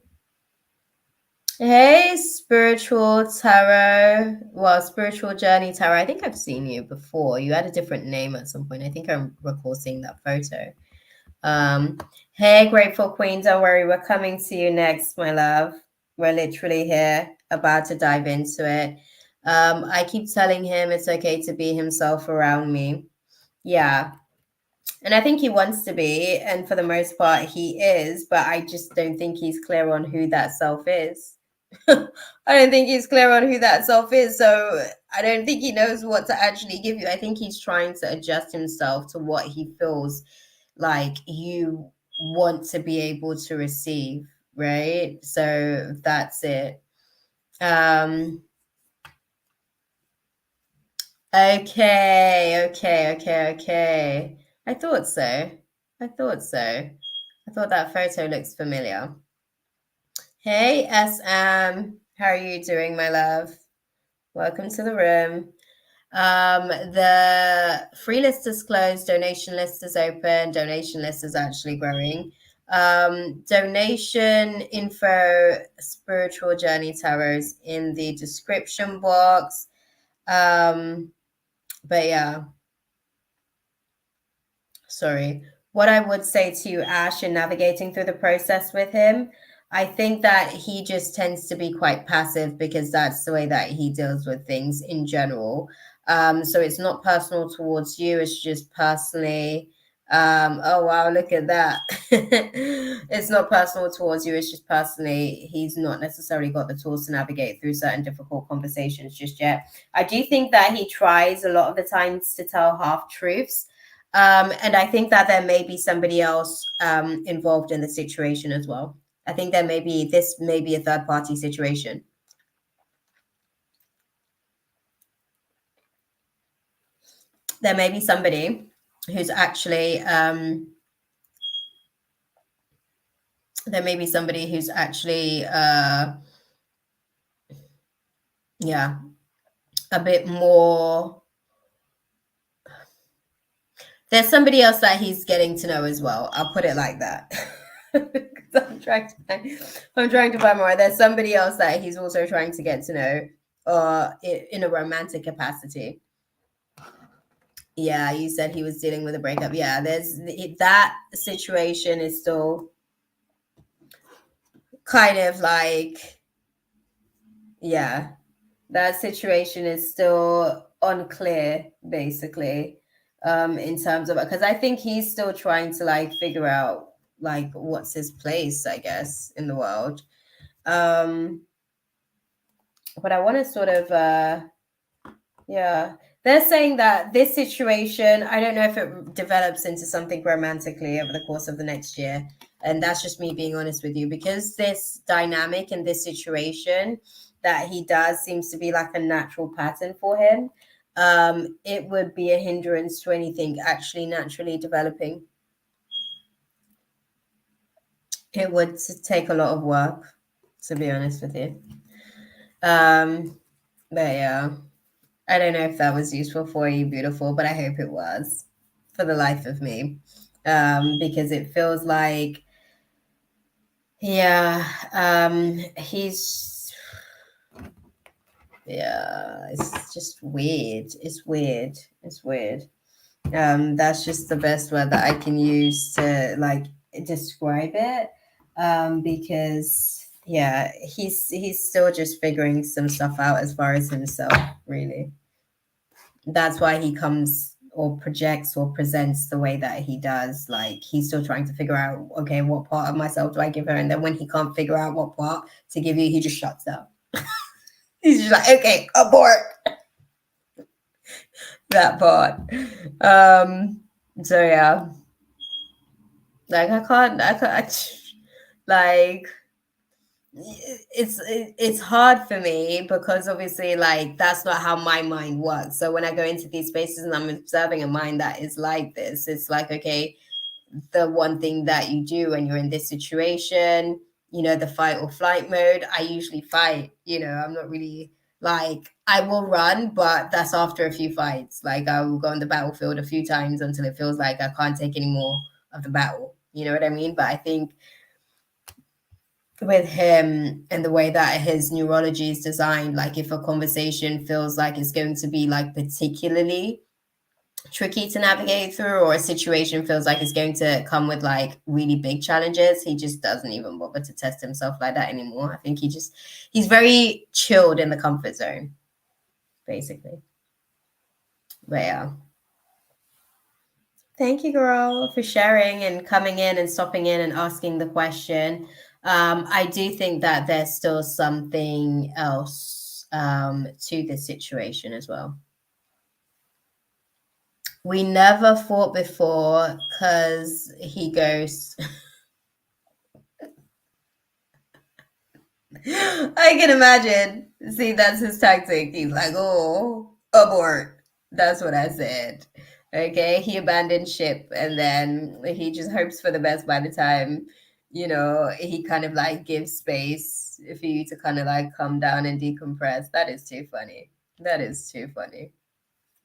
Hey, Spiritual Tarot. Well, Spiritual Journey Tarot. I think I've seen you before. You had a different name at some point. I think I recall seeing that photo. Hey, Grateful Queen. Don't worry. We're coming to you next, my love. We're literally here, about to dive into it. I keep telling him it's okay to be himself around me. Yeah. And I think he wants to be, and for the most part, he is, but I just don't think he's clear on who that self is. I don't think he's clear on who that self is. So I don't think he knows what to actually give you. I think he's trying to adjust himself to what he feels like you want to be able to receive, right? So that's it. Okay. I thought so. I thought that photo looks familiar. Hey, SM. How are you doing, my love? Welcome to the room. The free list is closed. Donation list is open. Donation list is actually growing. Donation info, Spiritual Journey Tarots in the description box. But yeah. Sorry. What I would say to you, Ash, in navigating through the process with him, I think that he just tends to be quite passive because that's the way that he deals with things in general. So it's not personal towards you, it's just personally. Oh wow, look at that. It's not personal towards you, it's just personally, he's not necessarily got the tools to navigate through certain difficult conversations just yet. I do think that he tries a lot of the times to tell half truths. And I think that there may be somebody else involved in the situation as well. I think this may be a third party situation. There may be somebody who's actually a bit more. There's somebody else that he's getting to know as well. I'll put it like that. I'm trying to find more. There's somebody else that he's also trying to get to know in a romantic capacity. Yeah, you said he was dealing with a breakup. Yeah, that situation is still kind of like, yeah, that situation is still unclear, basically, in terms of, because I think he's still trying to like figure out like what's his place, I guess, in the world. But I want to sort of, yeah. They're saying that this situation, I don't know if it develops into something romantically over the course of the next year. And that's just me being honest with you, because this dynamic and this situation that he does seems to be like a natural pattern for him. It would be a hindrance to anything actually naturally developing. It would take a lot of work, to be honest with you. But yeah. I don't know if that was useful for you, beautiful, but I hope it was, for the life of me, because it feels like, yeah, it's just weird. It's weird. That's just the best word that I can use to like describe it, because yeah, he's still just figuring some stuff out as far as himself, really. That's why he comes or projects or presents the way that he does. Like he's still trying to figure out, okay, what part of myself do I give her? And then when he can't figure out what part to give you, he just shuts down. He's just like, okay, abort that part. So yeah, like I can't Like, it's hard for me because obviously like that's not how my mind works. So when I go into these spaces and I'm observing a mind that is like this, it's like, okay, the one thing that you do when you're in this situation, the fight or flight mode, I usually fight. I'm not really like, I will run, but that's after a few fights. Like, I will go on the battlefield a few times until it feels like I can't take any more of the battle. You know what I mean? But I think with him and the way that his neurology is designed, like if a conversation feels like it's going to be like particularly tricky to navigate through, or a situation feels like it's going to come with like really big challenges, he just doesn't even bother to test himself like that anymore. I think he's very chilled in the comfort zone, basically. But yeah, thank you, girl, for sharing and coming in and stopping in and asking the question. I do think that there's still something else to this situation as well. We never fought before because he goes. I can imagine. See, that's his tactic. He's like, oh, abort. That's what I said. Okay. He abandoned ship and then he just hopes for the best by the time, he kind of like gives space for you to kind of like come down and decompress. That is too funny. That is too funny.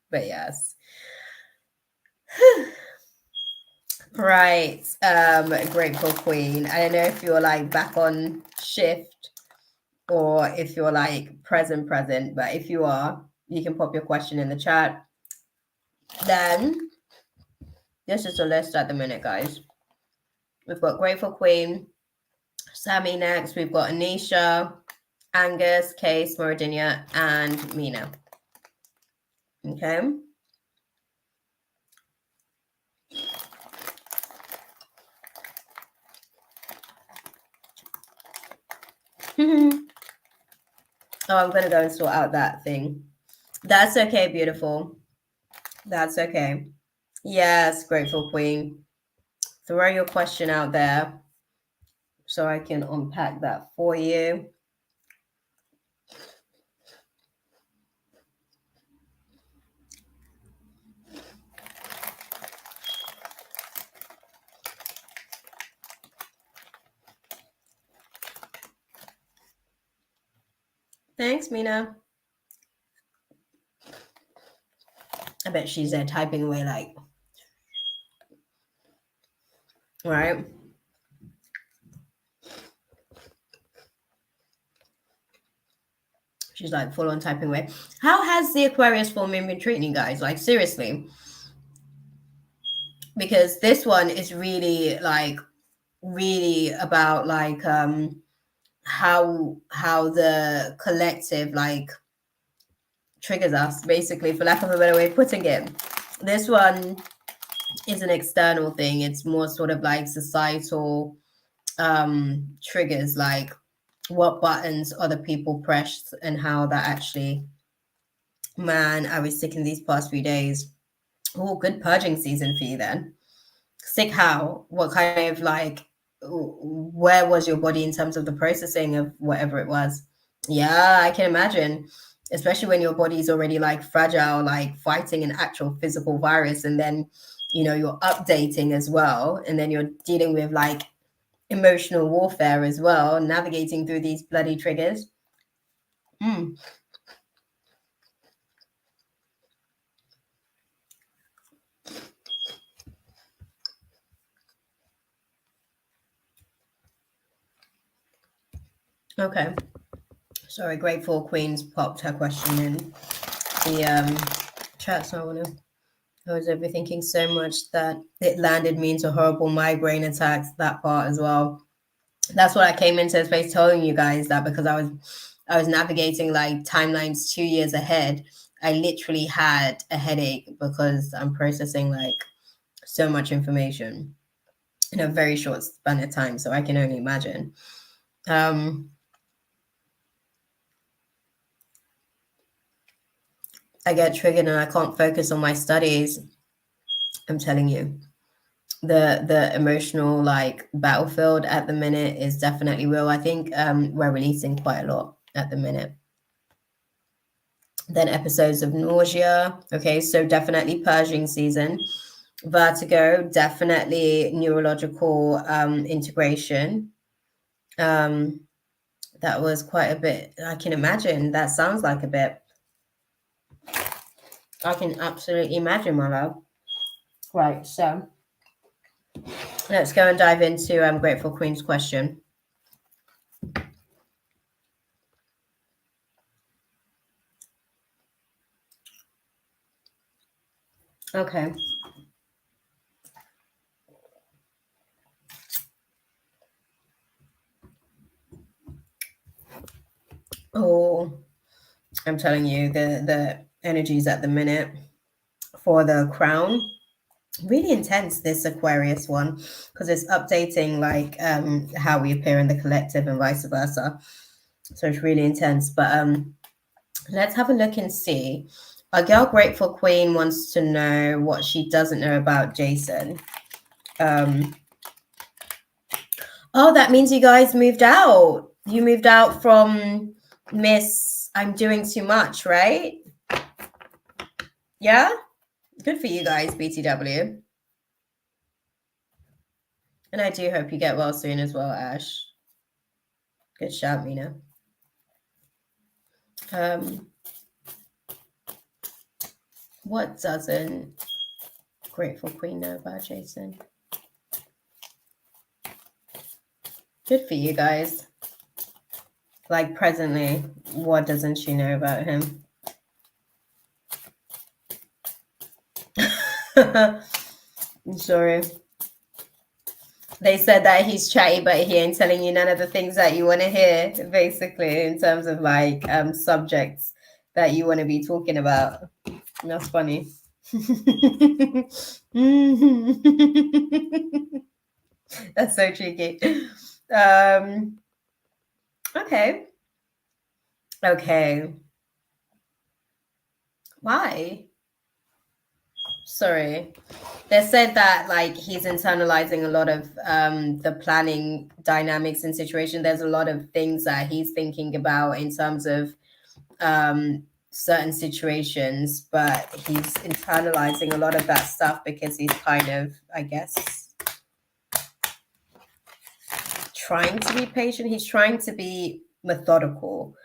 But yes. Right. Grateful Queen. I don't know if you're like back on shift or if you're like present, but if you are, you can pop your question in the chat. Then this is the list at the minute, guys. We've got Grateful Queen, Sammy next. We've got Anisha, Angus, Case, Moridinia, and Mina. Okay. Oh, I'm going to go and sort out that thing. That's okay, beautiful. That's okay. Yes, Grateful Queen. Throw your question out there so I can unpack that for you. Thanks, Mina. I bet she's there typing away like, right? She's like full on typing away. How has the Aquarius full moon been treating you guys? Like, seriously. Because this one is really about like how the collective like triggers us, basically, for lack of a better way of putting it. This one is an external thing. It's more sort of like societal triggers, like what buttons other people pressed and how that actually, man, I was sick in these past few days. Oh, good purging season for you then. Sick how? What kind of like, where was your body in terms of the processing of whatever it was? Yeah, I can imagine. Especially when your body's already like fragile, like fighting an actual physical virus, and then you're updating as well, and then you're dealing with like emotional warfare as well, navigating through these bloody triggers. Okay. Sorry, Grateful Queen's popped her question in the chat, so I was overthinking so much that it landed me into horrible migraine attacks, that part as well. That's what I came into the space telling you guys, that because I was navigating like timelines 2 years ahead. I literally had a headache because I'm processing like so much information in a very short span of time. So I can only imagine. I get triggered and I can't focus on my studies. I'm telling you. the emotional like battlefield at the minute is definitely real. I think we're releasing quite a lot at the minute. Then episodes of nausea. Okay, so definitely purging season. Vertigo, definitely neurological integration. That was quite a bit. I can imagine. That sounds like a bit. I can absolutely imagine, my love. Right, so let's go and dive into Grateful Queen's question. Okay. Oh, I'm telling you, the energies at the minute for the crown, really intense, this Aquarius one, because it's updating like how we appear in the collective and vice versa. So it's really intense. But let's have a look and see. Our girl Grateful Queen wants to know what she doesn't know about Jason. Oh, that means you guys moved out. You moved out from Miss I'm Doing Too Much, right? Yeah? Good for you guys, BTW. And I do hope you get well soon as well, Ash. Good shout, Mina. What doesn't Grateful Queen know about Jason? Good for you guys. Like presently, what doesn't she know about him? I'm sorry. They said that he's chatty, but he ain't telling you none of the things that you want to hear, basically, in terms of like subjects that you want to be talking about. That's funny. That's so cheeky. Okay. Okay. Why? Sorry. They said that like he's internalizing a lot of the planning dynamics and situation. There's a lot of things that he's thinking about in terms of certain situations, but he's internalizing a lot of that stuff because he's kind of, I guess, trying to be patient. He's trying to be methodical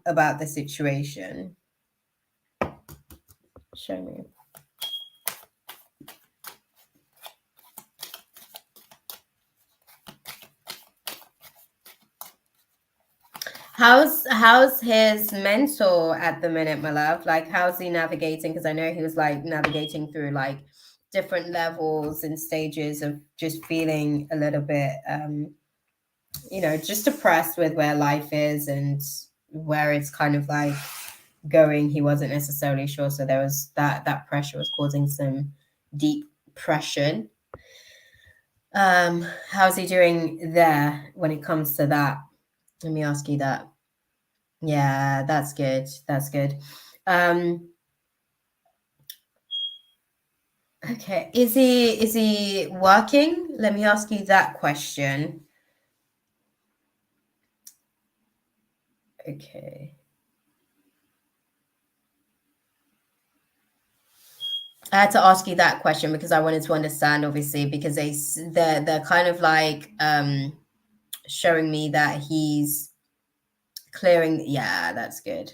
about the situation. Show me. How's his mental at the minute, my love? Like, how's he navigating? Because I know he was like navigating through like different levels and stages of just feeling a little bit, just depressed with where life is and where it's kind of like going. He wasn't necessarily sure, so there was that pressure was causing some deep depression. How's he doing there when it comes to that? Let me ask you that. Yeah, that's good. That's good. Okay. Is he working? Let me ask you that question. Okay. I had to ask you that question because I wanted to understand, obviously, because they're kind of like showing me that he's clearing. Yeah, that's good.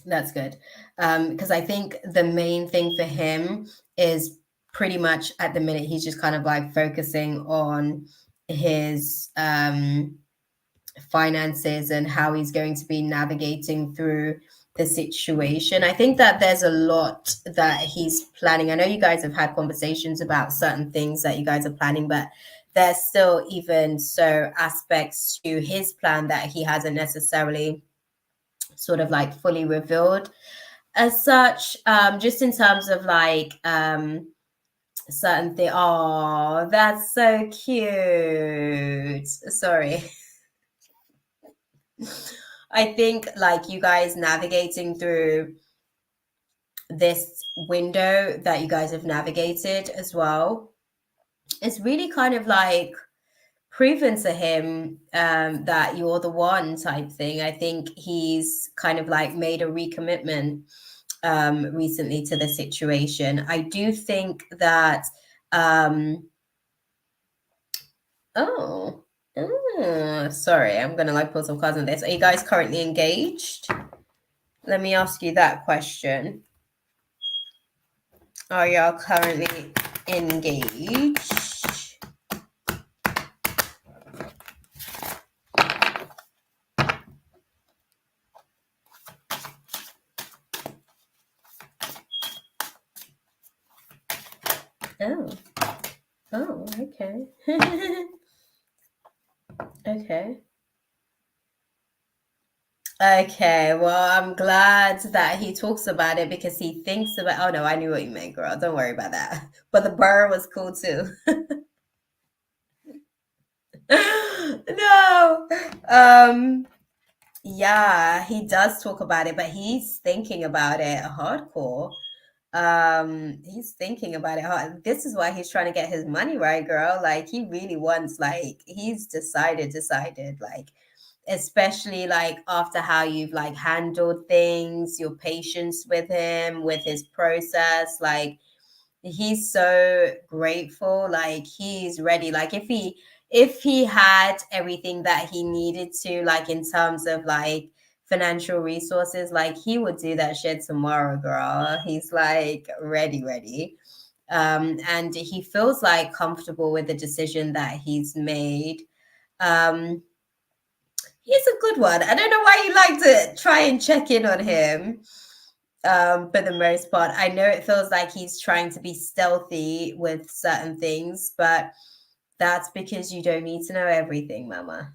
That's good. Because I think the main thing for him is pretty much at the minute he's just kind of like focusing on his finances and how he's going to be navigating through the situation. I think that there's a lot that he's planning. I know you guys have had conversations about certain things that you guys are planning, but there's still even so aspects to his plan that he hasn't necessarily sort of like fully revealed as such, just in terms of like certain thing. Oh, that's so cute. Sorry. I think like you guys navigating through this window that you guys have navigated as well it's really kind of like proven to him that you're the one type thing. I think he's kind of like made a recommitment recently to the situation. I do think that sorry, I'm gonna like put some cards on this. Are you guys currently engaged? Let me ask you that question. Are y'all currently engaged? Oh, okay. Okay. Okay, well, I'm glad that he talks about it because he thinks about, oh no, I knew what you meant, girl. Don't worry about that. But the burr was cool too. No. Yeah, he does talk about it, but he's thinking about it hardcore. He's thinking about it hard. This is why he's trying to get his money right, girl. Like he really wants, like, he's decided, like, especially like after how you've like handled things, your patience with him, with his process, like he's so grateful, like he's ready. Like if he had everything that he needed to, like in terms of like financial resources, like he would do that shit tomorrow, girl. He's like ready. And he feels like comfortable with the decision that he's made. He's a good one. I don't know why you like to try and check in on him. For the most part, I know it feels like he's trying to be stealthy with certain things, but that's because you don't need to know everything, mama.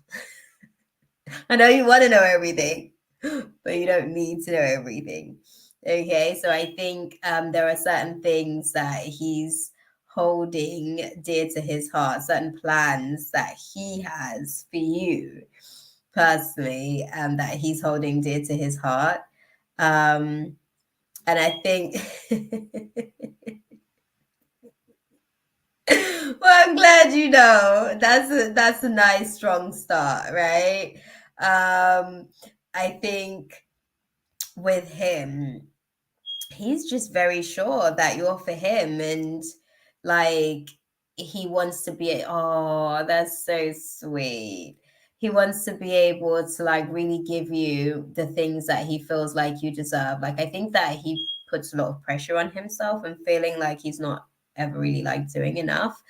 I know you want to know everything, but you don't need to know everything. Okay, so I think there are certain things that he's holding dear to his heart, certain plans that he has for you personally, that he's holding dear to his heart. And I think, well, I'm glad you know. That's a nice strong start, right? I think with him, he's just very sure that you're for him, and like he wants to be, oh, that's so sweet. He wants to be able to like really give you the things that he feels like you deserve. Like I think that he puts a lot of pressure on himself and feeling like he's not ever really like doing enough,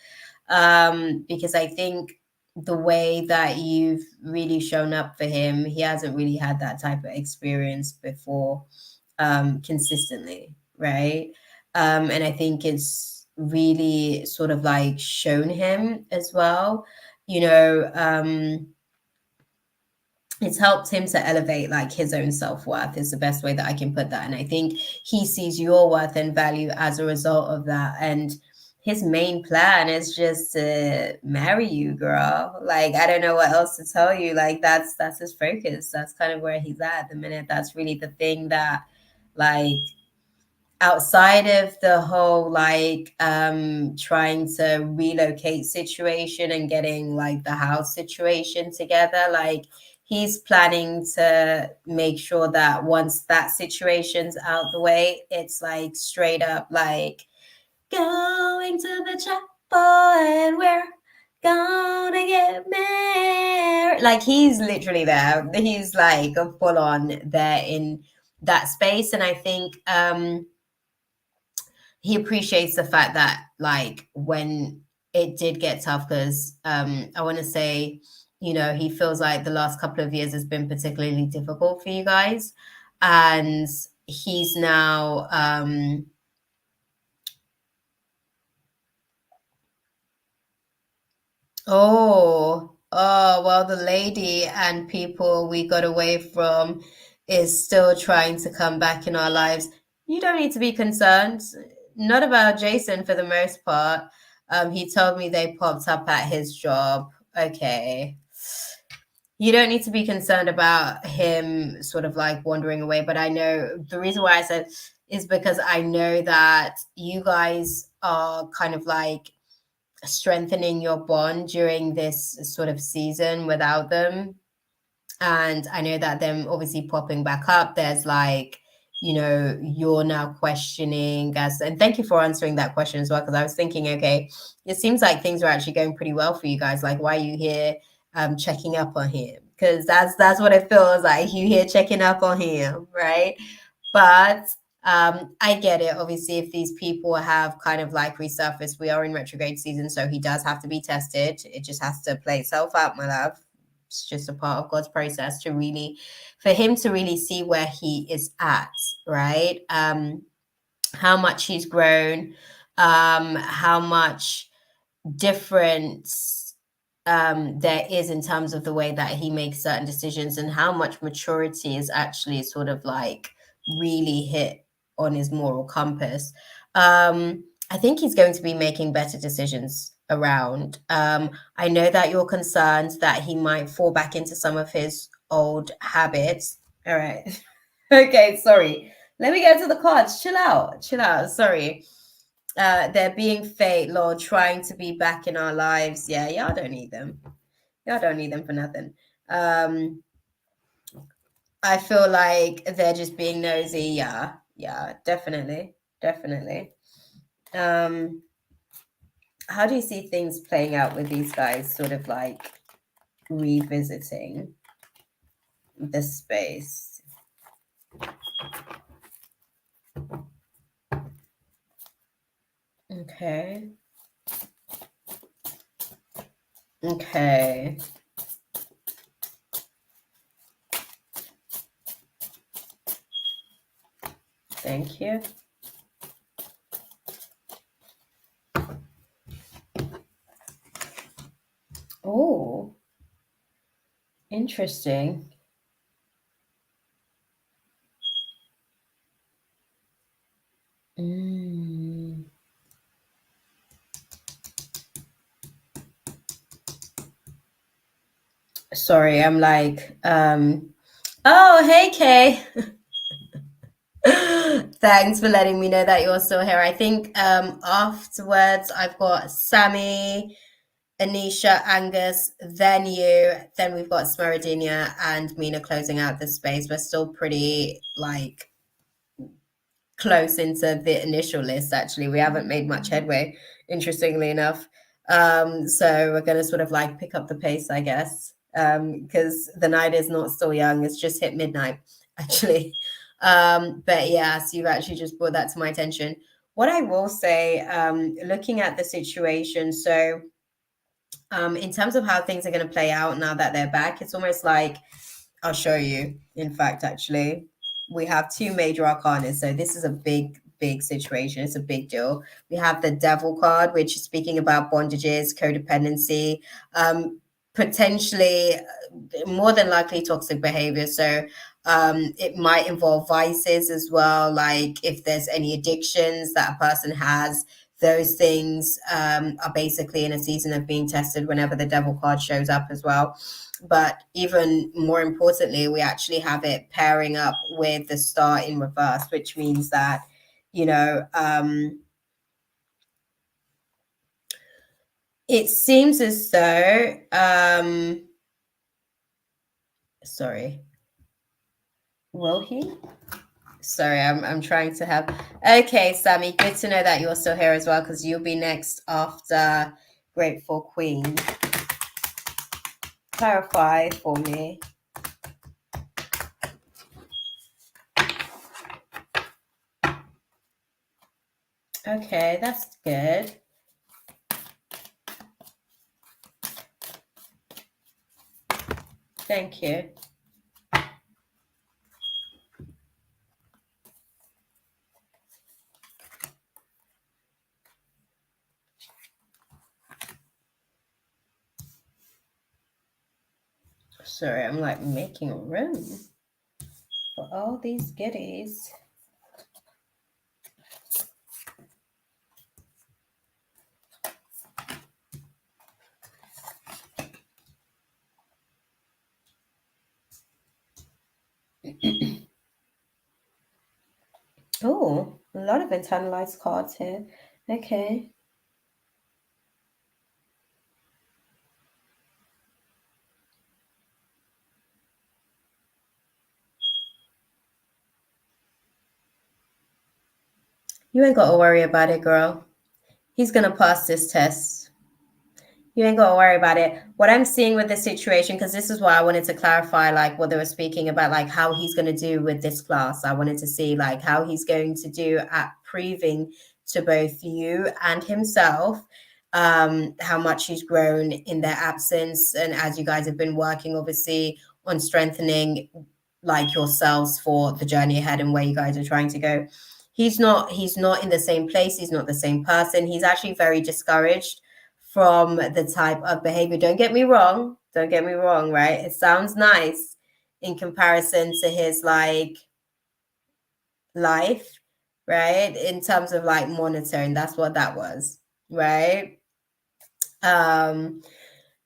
because I think the way that you've really shown up for him, he hasn't really had that type of experience before, consistently, right? And I think it's really sort of like shown him as well, you know. It's helped him to elevate like his own self-worth is the best way that I can put that. And I think he sees your worth and value as a result of that. And his main plan is just to marry you, girl. Like I don't know what else to tell you. Like that's his focus. That's kind of where he's at the minute. That's really the thing that, like, outside of the whole like trying to relocate situation and getting like the house situation together, like he's planning to make sure that once that situation's out the way, it's like straight up like going to the chapel and we're gonna get married. Like he's literally there. He's like a full on there in that space. And I think he appreciates the fact that like when it did get tough, because I want to say, you know, he feels like the last couple of years has been particularly difficult for you guys, and he's now well, the lady and people we got away from is still trying to come back in our lives. You don't need to be concerned. Not about Jason for the most part. He told me they popped up at his job. Okay. You don't need to be concerned about him sort of like wandering away. But I know the reason why I said is because I know that you guys are kind of like strengthening your bond during this sort of season without them. And I know that them obviously popping back up, there's like, you're now questioning us. And thank you for answering that question as well, because I was thinking, okay, it seems like things are actually going pretty well for you guys. Like, why are you here checking up on him? Because that's what it feels like. You here checking up on him, right? But I get it. Obviously, if these people have kind of like resurfaced, we are in retrograde season, so he does have to be tested. It just has to play itself out, my love. It's just a part of God's process for him to really see where he is at, right? How much he's grown, how much difference there is in terms of the way that he makes certain decisions, and how much maturity is actually sort of like really hit on his moral compass. I think he's going to be making better decisions around. I know that you're concerned that he might fall back into some of his old habits. All right. Okay, sorry. Let me get to the cards. Chill out. Chill out. Sorry. They're being fate, Lord, trying to be back in our lives. Yeah, y'all don't need them. Y'all don't need them for nothing. I feel like they're just being nosy. Yeah, definitely. Definitely. How do you see things playing out with these guys sort of like revisiting the space? Okay. Okay. Thank you. Oh, interesting. Sorry, I'm like, oh, hey, Kay. Thanks for letting me know that you're still here. I think afterwards I've got Sammy, Anisha, Angus, then you, then we've got Smaradinia and Mina closing out the space. We're still pretty like close into the initial list. Actually, we haven't made much headway, interestingly enough. So we're gonna sort of like pick up the pace, I guess, because the night is not still young. It's just hit midnight, actually. But yeah, so you've actually just brought that to my attention. What I will say, looking at the situation, so in terms of how things are going to play out now that they're back, it's almost like I'll show you. In fact, actually, we have two major arcana. So this is a big situation. It's a big deal. We have the Devil card, which is speaking about bondages, codependency, potentially, more than likely, toxic behavior. So it might involve vices as well, like if there's any addictions that a person has. Those things are basically in a season of being tested whenever the Devil card shows up as well. But even more importantly, we actually have it pairing up with the Star in reverse, which means that, it seems as though, sorry, will he? Sorry, I'm trying to have. Okay, Sammy, good to know that you're still here as well, because you'll be next after Grateful Queen. Clarify for me. Okay, that's good. Thank you. Sorry, I'm like making room for all these goodies. Oh, a lot of internalized cards here. Okay. You ain't got to worry about it, girl. He's going to pass this test. You ain't got to worry about it. What I'm seeing with this situation, because this is why I wanted to clarify, like what they were speaking about, like how he's going to do with this class. I wanted to see like how he's going to do at proving to both you and himself how much he's grown in their absence. And as you guys have been working, obviously, on strengthening like yourselves for the journey ahead and where you guys are trying to go. He's not in the same place. He's not the same person. He's actually very discouraged from the type of behavior. Don't get me wrong. Don't get me wrong, right? It sounds nice in comparison to his like life, right? In terms of like monitoring, that's what that was, right? Um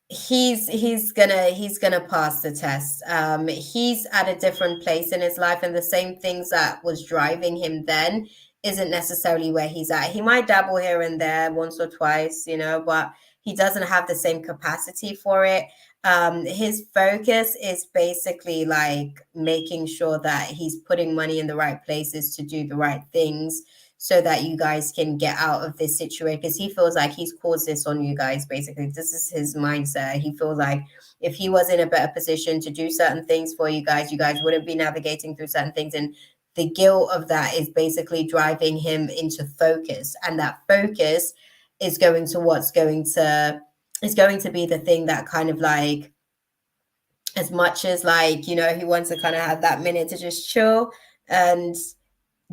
he's gonna pass the test. He's at a different place in his life, and the same things that was driving him then isn't necessarily where he's at. He might dabble here and there once or twice, but he doesn't have the same capacity for it. His focus is basically like making sure that he's putting money in the right places to do the right things so that you guys can get out of this situation, because he feels like he's caused this on you guys. Basically, this is his mindset. He feels like if he was in a better position to do certain things for you guys wouldn't be navigating through certain things, and the guilt of that is basically driving him into focus, and that focus is going to be the thing that kind of like, as much as like he wants to kind of have that minute to just chill and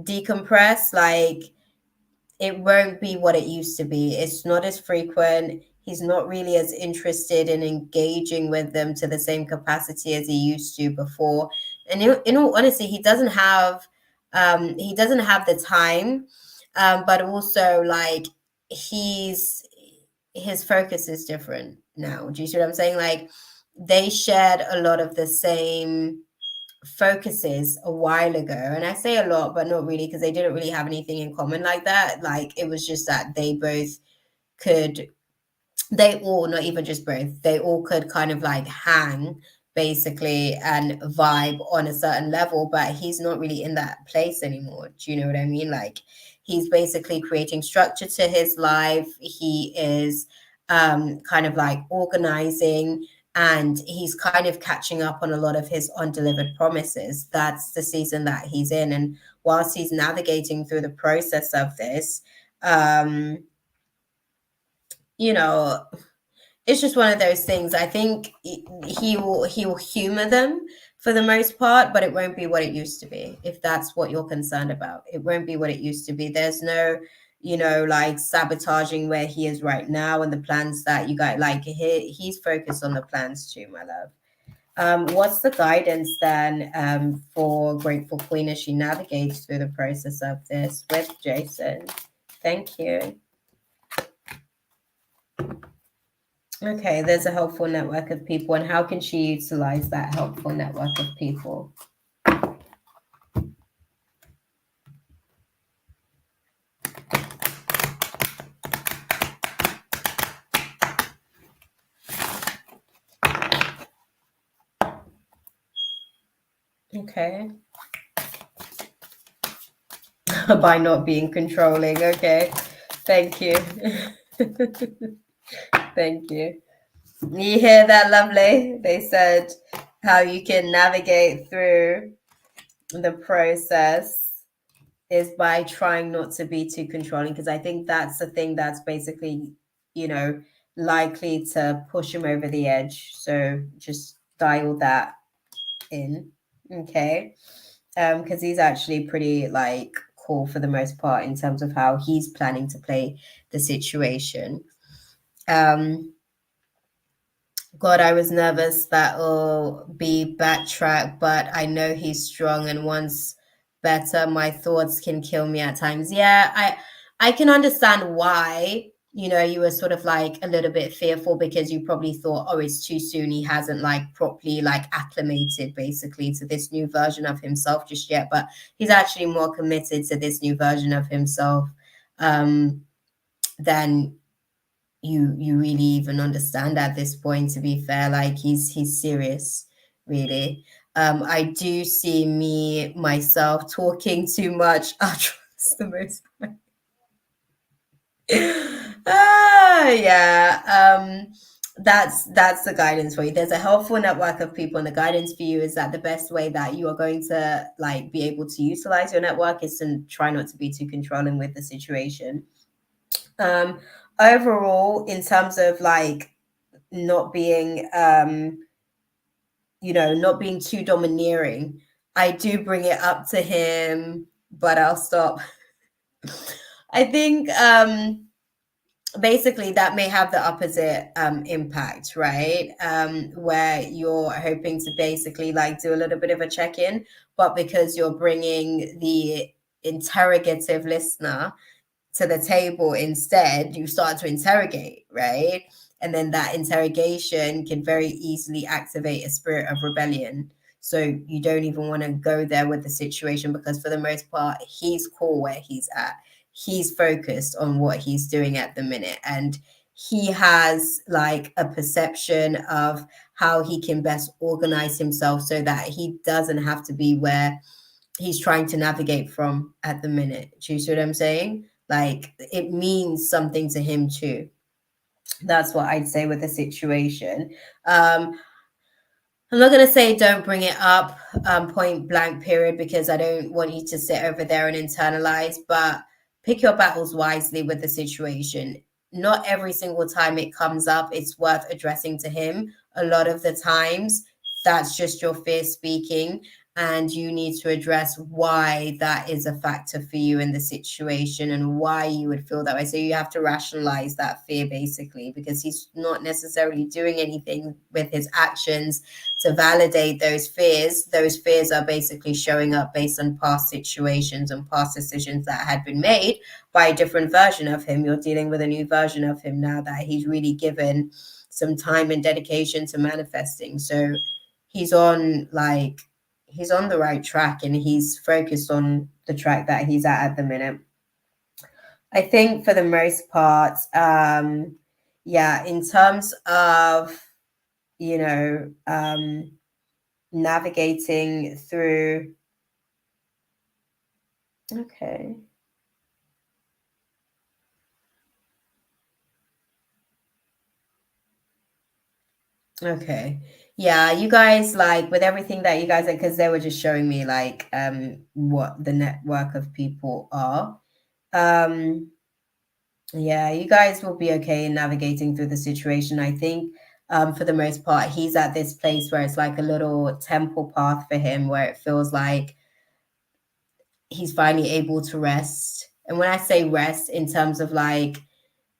decompress, like it won't be what it used to be. It's not as frequent. He's not really as interested in engaging with them to the same capacity as he used to before. And in all honesty, he doesn't have the time, but also like his focus is different now. Do you see what I'm saying? Like they shared a lot of the same focuses a while ago, and I say a lot but not really, because they didn't really have anything in common like that. Like it was just that they all, not even just both, they all could kind of like hang basically and vibe on a certain level, but he's not really in that place anymore. Do you know what I mean? Like he's basically creating structure to his life. He is kind of like organizing, and he's kind of catching up on a lot of his undelivered promises. That's the season that he's in, and whilst he's navigating through the process of this, you know it's just one of those things. I think he will humor them for the most part, but it won't be what it used to be. If that's what you're concerned about, it won't be what it used to be. There's no like sabotaging where he is right now and the plans that you got. Like he's focused on the plans too, my love. What's the guidance then for Grateful Queen as she navigates through the process of this with Jason? Thank you. Okay, there's a helpful network of people, and how can she utilize that helpful network of people? Okay. By not being controlling. Okay. Thank you. Thank you. You hear that, lovely? They said how you can navigate through the process is by trying not to be too controlling, because I think that's the thing that's basically, likely to push him over the edge. So just dial that in. Okay. Because he's actually pretty like cool for the most part in terms of how he's planning to play the situation. God, I was nervous that will be backtrack, but I know he's strong and once better. My thoughts can kill me at times. Yeah, I can understand why, you were sort of like a little bit fearful, because you probably thought, oh, it's too soon. He hasn't like properly like acclimated basically to this new version of himself just yet. But he's actually more committed to this new version of himself than you really even understand at this point, to be fair. Like he's serious, really. I do see myself talking too much. I'll trust the most part. Yeah. That's the guidance for you. There's a helpful network of people, and the guidance for you is that the best way that you are going to like be able to utilize your network is to try not to be too controlling with the situation. Um, Overall, in terms of like not being not being too domineering, I do bring it up to him, but I'll stop. I think basically that may have the opposite impact, right? Where you're hoping to basically like do a little bit of a check-in, but because you're bringing the interrogative listener to the table instead, you start to interrogate, right? And then that interrogation can very easily activate a spirit of rebellion. So you don't even want to go there with the situation, because for the most part, he's cool where he's at. He's focused on what he's doing at the minute. And he has like a perception of how he can best organize himself so that he doesn't have to be where he's trying to navigate from at the minute. Do you see what I'm saying? Like it means something to him too. That's what I'd say with the situation. I'm not going to say don't bring it up point blank period, because I don't want you to sit over there and internalize, but pick your battles wisely with the situation. Not every single time it comes up, it's worth addressing to him. A lot of the times, that's just your fear speaking, and you need to address why that is a factor for you in the situation and why you would feel that way. So you have to rationalize that fear basically, because he's not necessarily doing anything with his actions to validate those fears. Those fears are basically showing up based on past situations and past decisions that had been made by a different version of him. You're dealing with a new version of him now that he's really given some time and dedication to manifesting. So he's on the right track, and he's focused on the track that he's at the minute. I think for the most part, yeah, in terms of, navigating through. Okay. Okay. Yeah, you guys, like with everything that you guys are, because they were just showing me like what the network of people are. Yeah, you guys will be okay in navigating through the situation. I think for the most part, he's at this place where it's like a little temple path for him, where it feels like he's finally able to rest. And when I say rest, in terms of like,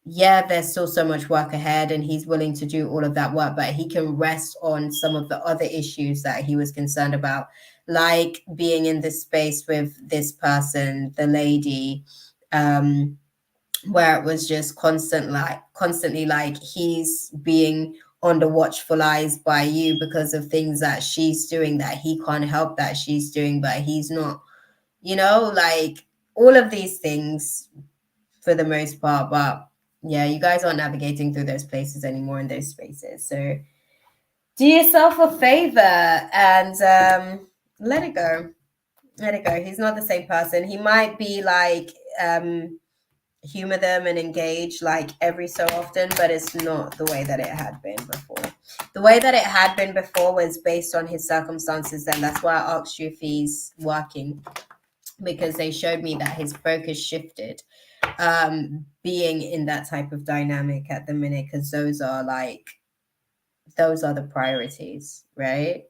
yeah, there's still so much work ahead and he's willing to do all of that work, but he can rest on some of the other issues that he was concerned about, like being in this space with this person, the lady, where it was just constantly like he's being on the watchful eyes by you because of things that she's doing that he can't help that she's doing, but he's not, like all of these things for the most part. But yeah, you guys aren't navigating through those places anymore in those spaces. So do yourself a favor and let it go. Let it go. He's not the same person. He might be like humor them and engage like every so often, but it's not the way that it had been before. The way that it had been before was based on his circumstances, and that's why I asked you if he's working, because they showed me that his focus shifted being in that type of dynamic at the minute, because those are the priorities, right?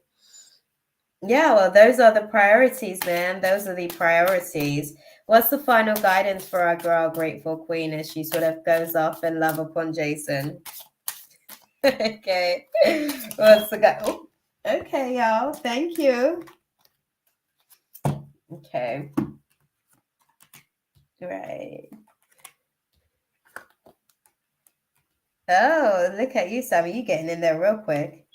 Yeah, well, those are the priorities, man. Those are the priorities. What's the final guidance for our girl, Grateful Queen, as she sort of goes off in love upon Jason? Okay. What's the guy? Oh, okay, y'all. Thank you. Okay. Right. Oh, look at you, Sammy. You getting in there real quick.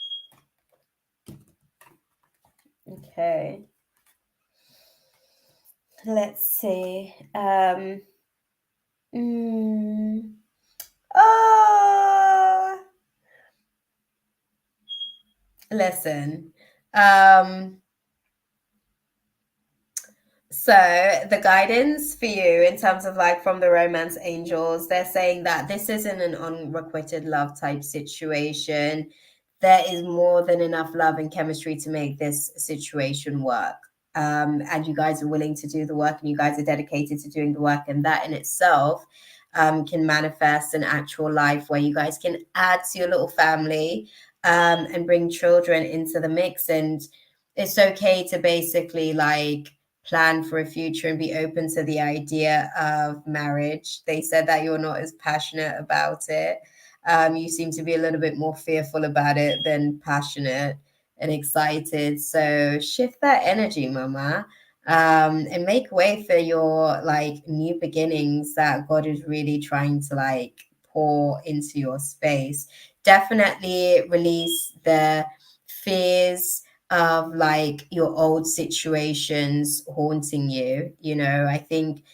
Okay. Let's see. Oh, listen. So the guidance for you in terms of like from the romance angels, they're saying that this isn't an unrequited love type situation. There is more than enough love and chemistry to make this situation work. And you guys are willing to do the work, and you guys are dedicated to doing the work, and that in itself can manifest an actual life where you guys can add to your little family and bring children into the mix. And it's okay to basically like plan for a future and be open to the idea of marriage. They said that you're not as passionate about it. You seem to be a little bit more fearful about it than passionate and excited. So shift that energy, mama, and make way for your like new beginnings that God is really trying to like pour into your space. Definitely release the fears of like your old situations haunting you. You know, I think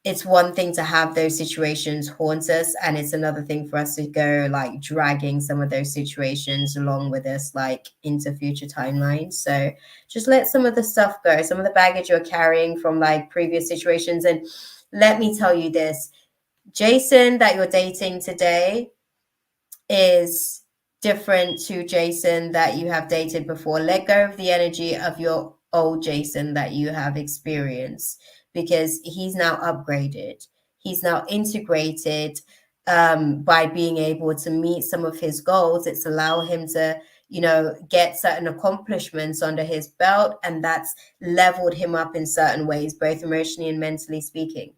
it's one thing to have those situations haunt us, and it's another thing for us to go like dragging some of those situations along with us like into future timelines. So just let some of the stuff go, some of the baggage you're carrying from like previous situations. And let me tell you this, Jason that you're dating today is different to Jason that you have dated before. Let go of the energy of your old Jason that you have experienced, because he's now upgraded. He's now integrated by being able to meet some of his goals. It's allowed him to, you know, get certain accomplishments under his belt, and that's leveled him up in certain ways, both emotionally and mentally speaking.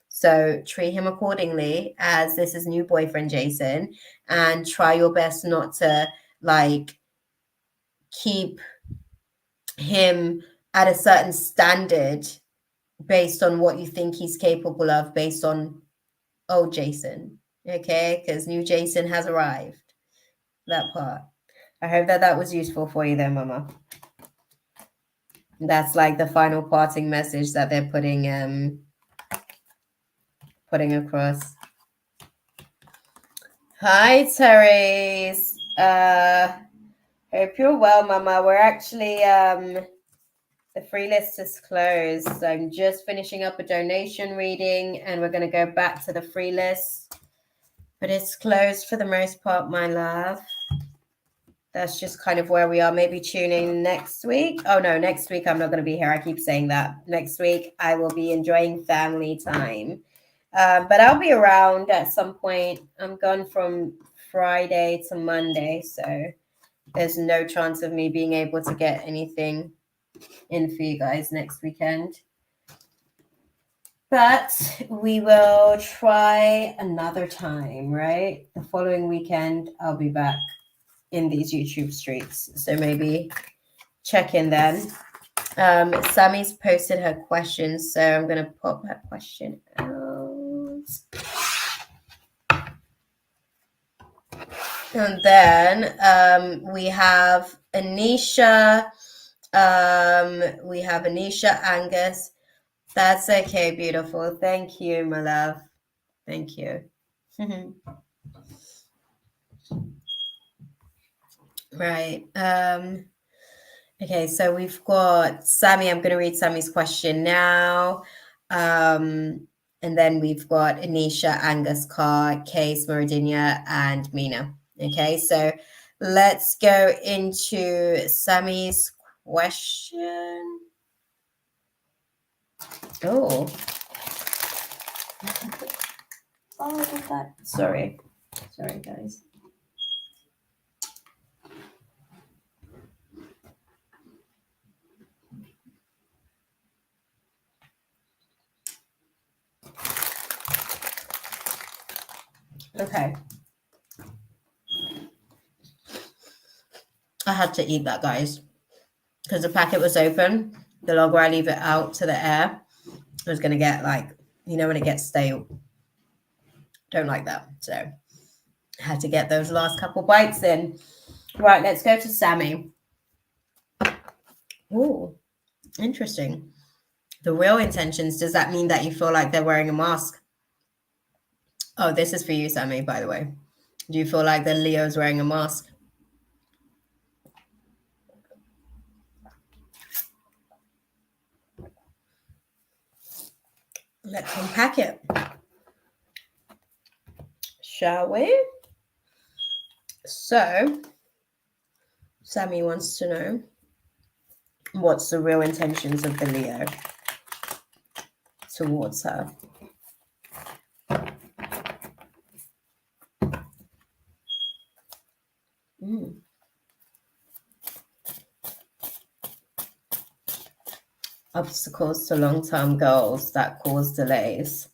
So treat him accordingly, as this is new boyfriend Jason, and try your best not to like keep him at a certain standard based on what you think he's capable of based on old Jason. Okay, because new Jason has arrived. That part. I hope that that was useful for you there, mama. That's like the final parting message that they're putting across. Hi, Therese. Hope you're well, mama. We're actually the free list is closed. So I'm just finishing up a donation reading, and we're gonna go back to the free list. But it's closed for the most part, my love. That's just kind of where we are. Maybe tuning next week. Oh no, next week I'm not going to be here. I keep saying that. Next week I will be enjoying family time. But I'll be around at some point. I'm gone from Friday to Monday, so there's no chance of me being able to get anything in for you guys next weekend. But we will try another time, right? The following weekend, I'll be back in these YouTube streets. So maybe check in then. Sammy's posted her questions, so I'm going to pop her question out. And then we have Anisha. We have Anisha Angus. That's okay, beautiful. Thank you, my love. Thank you. Right. Okay, so we've got Sammy. I'm going to read Sammy's question now. And then we've got Anisha, Angus, Carr, Case, Meridinia, and Mina. Okay, so let's go into Sammy's question. Oh. Oh, look at that. Sorry, guys. Okay. I had to eat that, guys, because the packet was open. The longer I leave it out to the air, I was going to get like, you know, when it gets stale. Don't like that. So I had to get those last couple bites in. Right, let's go to Sammy. Oh, interesting. The real intentions, does that mean that you feel like they're wearing a mask? Oh, this is for you, Sammy, by the way. Do you feel like the Leo's wearing a mask? Let's unpack it, shall we? So, Sammy wants to know, what's the real intentions of the Leo towards her? Obstacles to long-term goals that cause delays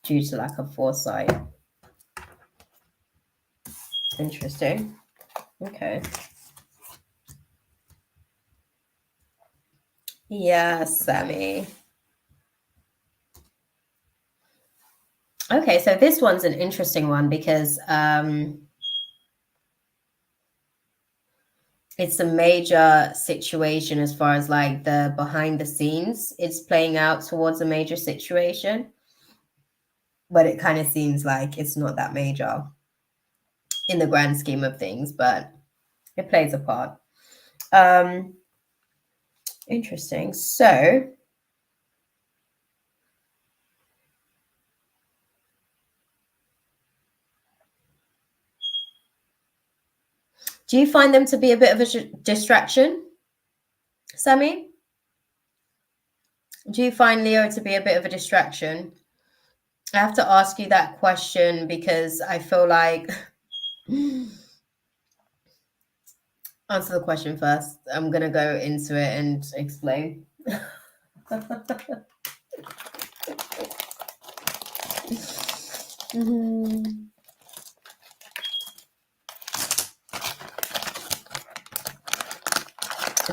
due to lack of foresight. Interesting. Okay. Yes, Sammy. Okay, so this one's an interesting one because it's a major situation as far as like the behind the scenes. It's playing out towards a major situation, but it kind of seems like it's not that major in the grand scheme of things, but it plays a part. Interesting. So do you find them to be a bit of a distraction, Sammy? Do you find Leo to be a bit of a distraction? I have to ask you that question because I feel like answer the question first. I'm going to go into it and explain.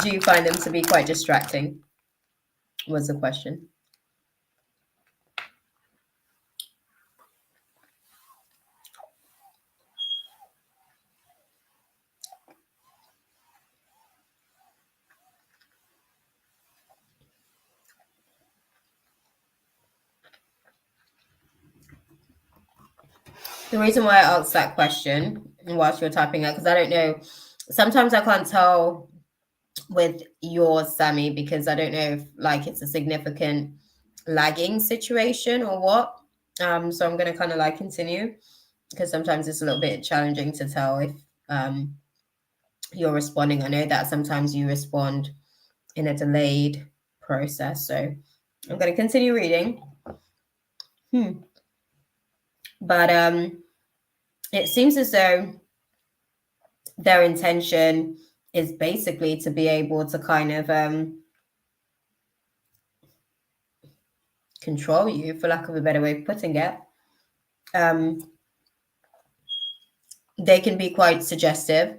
Do you find them to be quite distracting? Was the question. The reason why I asked that question whilst you're typing out, because I don't know, sometimes I can't tell with yours, Sammy, because I don't know if like it's a significant lagging situation or what. So I'm going to kind of like continue because sometimes it's a little bit challenging to tell if you're responding. I know that sometimes you respond in a delayed process. So I'm going to continue reading. But it seems as though their intention is basically to be able to kind of control you, for lack of a better way of putting it. They can be quite suggestive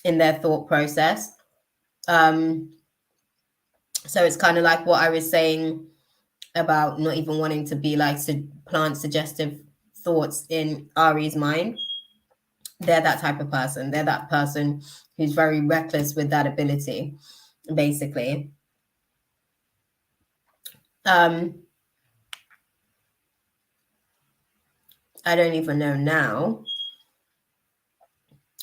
in their thought process. So it's kind of like what I was saying about not even wanting to be like plant suggestive thoughts in Ari's mind. They're that type of person. They're that person who's very reckless with that ability, basically. I don't even know now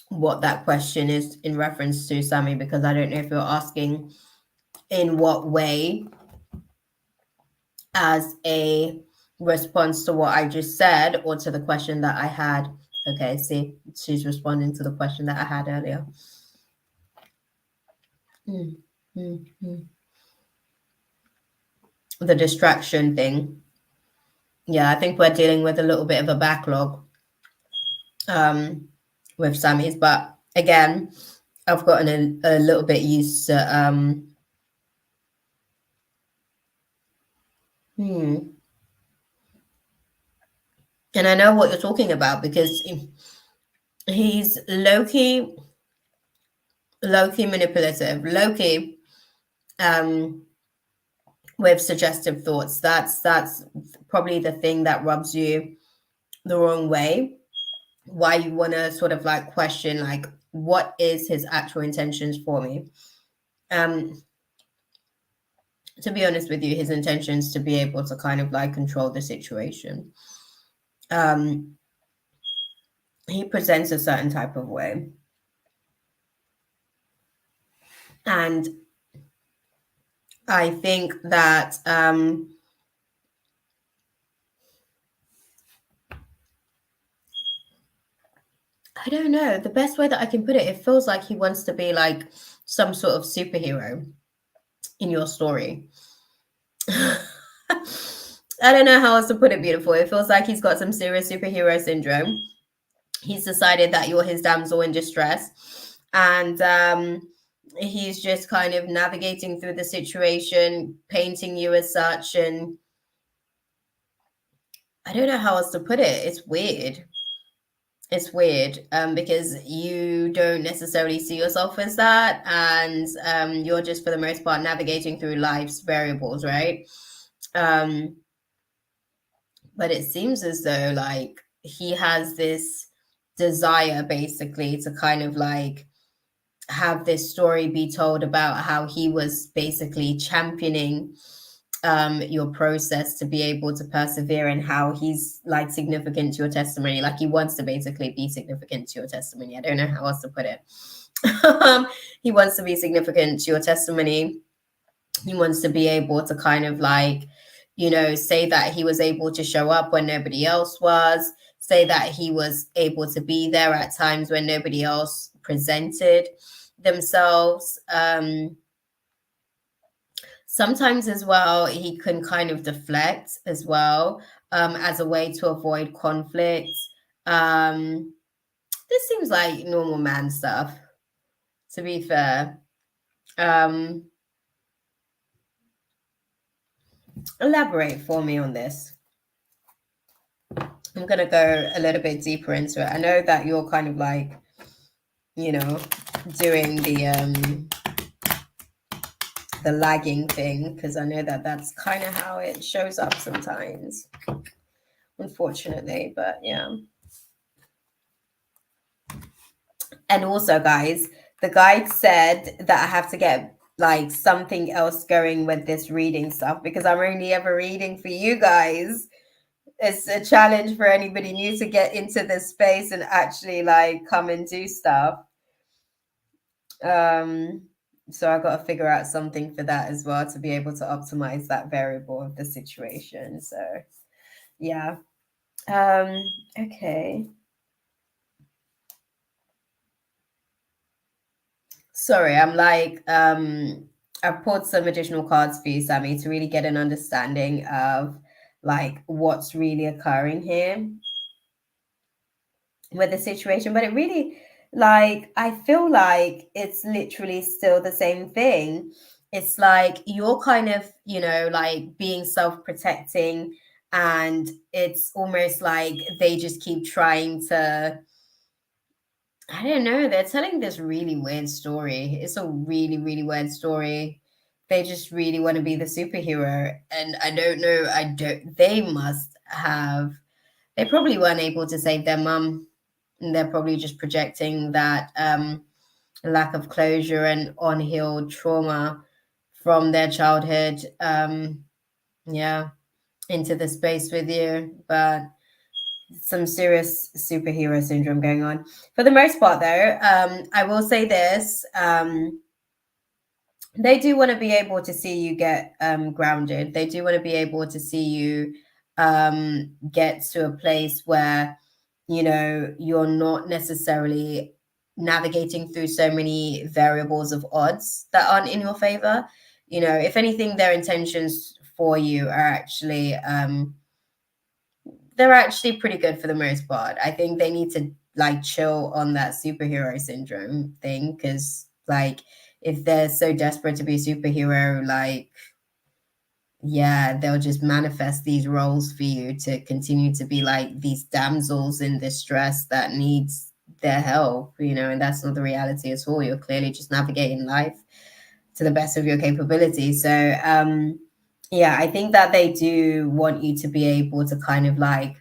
what that question is in reference to, Sammy, because I don't know if you're asking in what way as a response to what I just said or to the question that I had. Okay, see, she's responding to the question that I had earlier. The distraction thing. Yeah, I think we're dealing with a little bit of a backlog with Sammy's, but again, I've gotten a little bit used to and I know what you're talking about because he's low-key manipulative, low-key with suggestive thoughts. That's probably the thing that rubs you the wrong way, why you want to sort of like question like what is his actual intentions for me. To be honest with you, his intentions to be able to kind of like control the situation. He presents a certain type of way, and I think that I don't know. The best way that I can put it, it feels like he wants to be like some sort of superhero in your story. I don't know how else to put it, beautiful. It feels like he's got some serious superhero syndrome. He's decided that you're his damsel in distress. And he's just kind of navigating through the situation, painting you as such. And I don't know how else to put it. It's weird. It's weird because you don't necessarily see yourself as that. And you're just, for the most part, navigating through life's variables, right? But it seems as though like he has this desire basically to kind of like have this story be told about how he was basically championing your process to be able to persevere, and how he's like significant to your testimony. Like he wants to basically be significant to your testimony. I don't know how else to put it. He wants to be significant to your testimony. He wants to be able to kind of like, you know, say that he was able to show up when nobody else was, say that he was able to be there at times when nobody else presented themselves. Sometimes as well, he can kind of deflect as well, as a way to avoid conflict. This seems like normal man stuff, to be fair. Elaborate for me on this. I'm going to go a little bit deeper into it. I know that you're kind of like, you know, doing the lagging thing, because I know that that's kind of how it shows up sometimes, unfortunately. But yeah. And also, guys, the guide said that I have to get like something else going with this reading stuff, because I'm only ever reading for you guys. It's a challenge for anybody new to get into this space and actually like come and do stuff. So I got to figure out something for that as well, to be able to optimize that variable of the situation. So yeah. Okay. Sorry, I'm like I've pulled some additional cards for you, Sammy, to really get an understanding of like what's really occurring here with the situation. But it really, like, I feel like it's literally still the same thing. It's like you're kind of, you know, like being self-protecting, and it's almost like they just keep trying to, I don't know, they're telling this really weird story. It's a really, really weird story. They just really want to be the superhero. And I don't know, they must have, they probably weren't able to save their mum. And they're probably just projecting that lack of closure and unhealed trauma from their childhood, yeah, into the space with you. But some serious superhero syndrome going on. For the most part, though, I will say this. They do want to be able to see you get grounded. They do want to be able to see you get to a place where, you know, you're not necessarily navigating through so many variables of odds that aren't in your favor. You know, if anything, their intentions for you are actually they're actually pretty good for the most part. I think they need to like chill on that superhero syndrome thing, because like if they're so desperate to be a superhero, like yeah, they'll just manifest these roles for you to continue to be like these damsels in distress that needs their help, you know, and that's not the reality at all. You're clearly just navigating life to the best of your capability. So yeah, I think that they do want you to be able to kind of like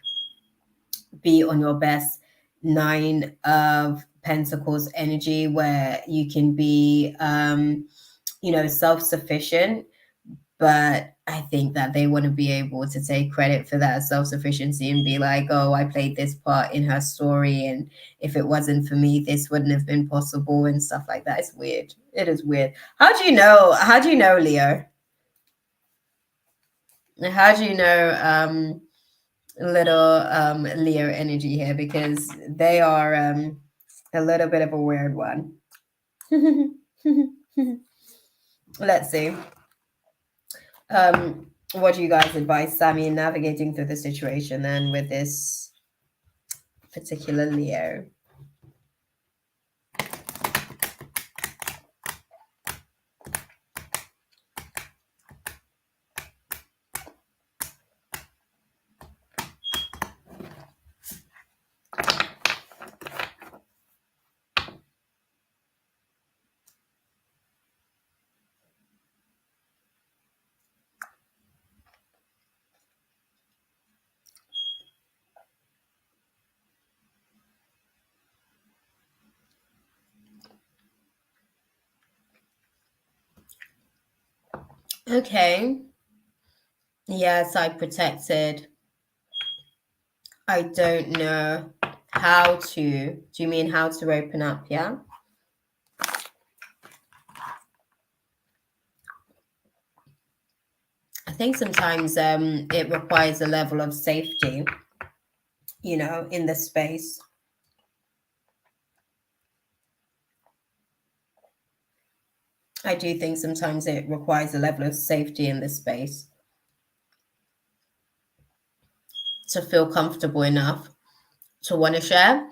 be on your best Nine of Pentacles energy, where you can be you know, self-sufficient. But I think that they want to be able to take credit for that self-sufficiency and be like, oh, I played this part in her story, and if it wasn't for me, this wouldn't have been possible, and stuff like that. It's weird. It is weird. How do you know, Leo? How do you know little Leo energy here? Because they are a little bit of a weird one. Let's see. What do you guys advise Sammy in navigating through the situation then with this particular Leo? Okay. Yes, I protected. I don't know how to. Do you mean how to open up? Yeah. I think sometimes it requires a level of safety, you know, in the space. I do think sometimes it requires a level of safety in the space to feel comfortable enough to want to share.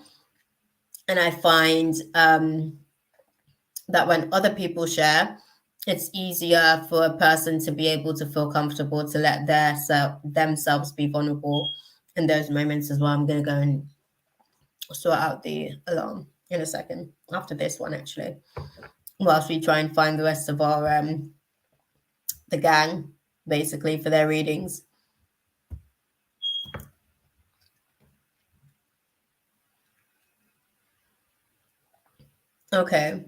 And I find that when other people share, it's easier for a person to be able to feel comfortable to let themselves be vulnerable in those moments as well. I'm going to go and sort out the alarm in a second after this one, actually, whilst we try and find the rest of our the gang basically for their readings. Okay.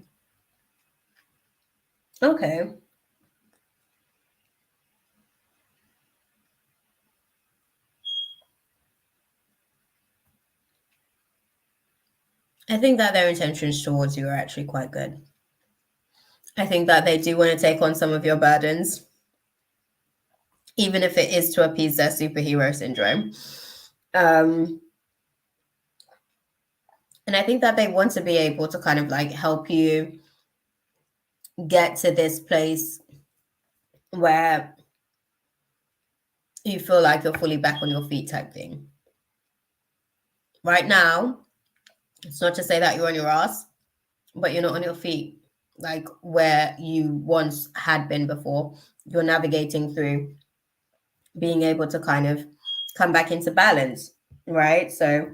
I think that their intentions towards you are actually quite good. I think that they do want to take on some of your burdens, even if it is to appease their superhero syndrome. And I think that they want to be able to kind of like help you get to this place where you feel like you're fully back on your feet type thing. Right now, it's not to say that you're on your ass, but you're not on your feet like where you once had been before. You're navigating through being able to kind of come back into balance, right? So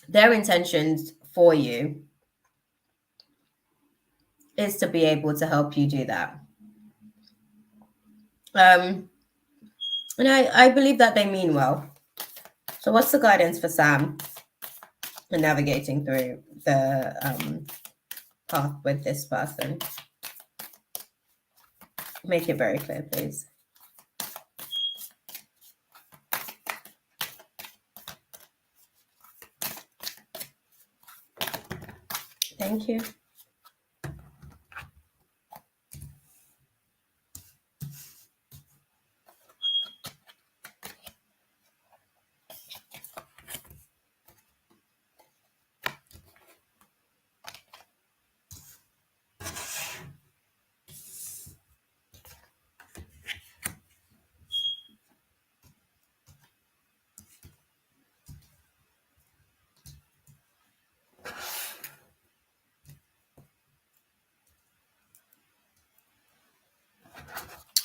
their intentions for you is to be able to help you do that. And I believe that they mean well. So what's the guidance for Sam in navigating through the path with this person? Make it very clear, please. Thank you.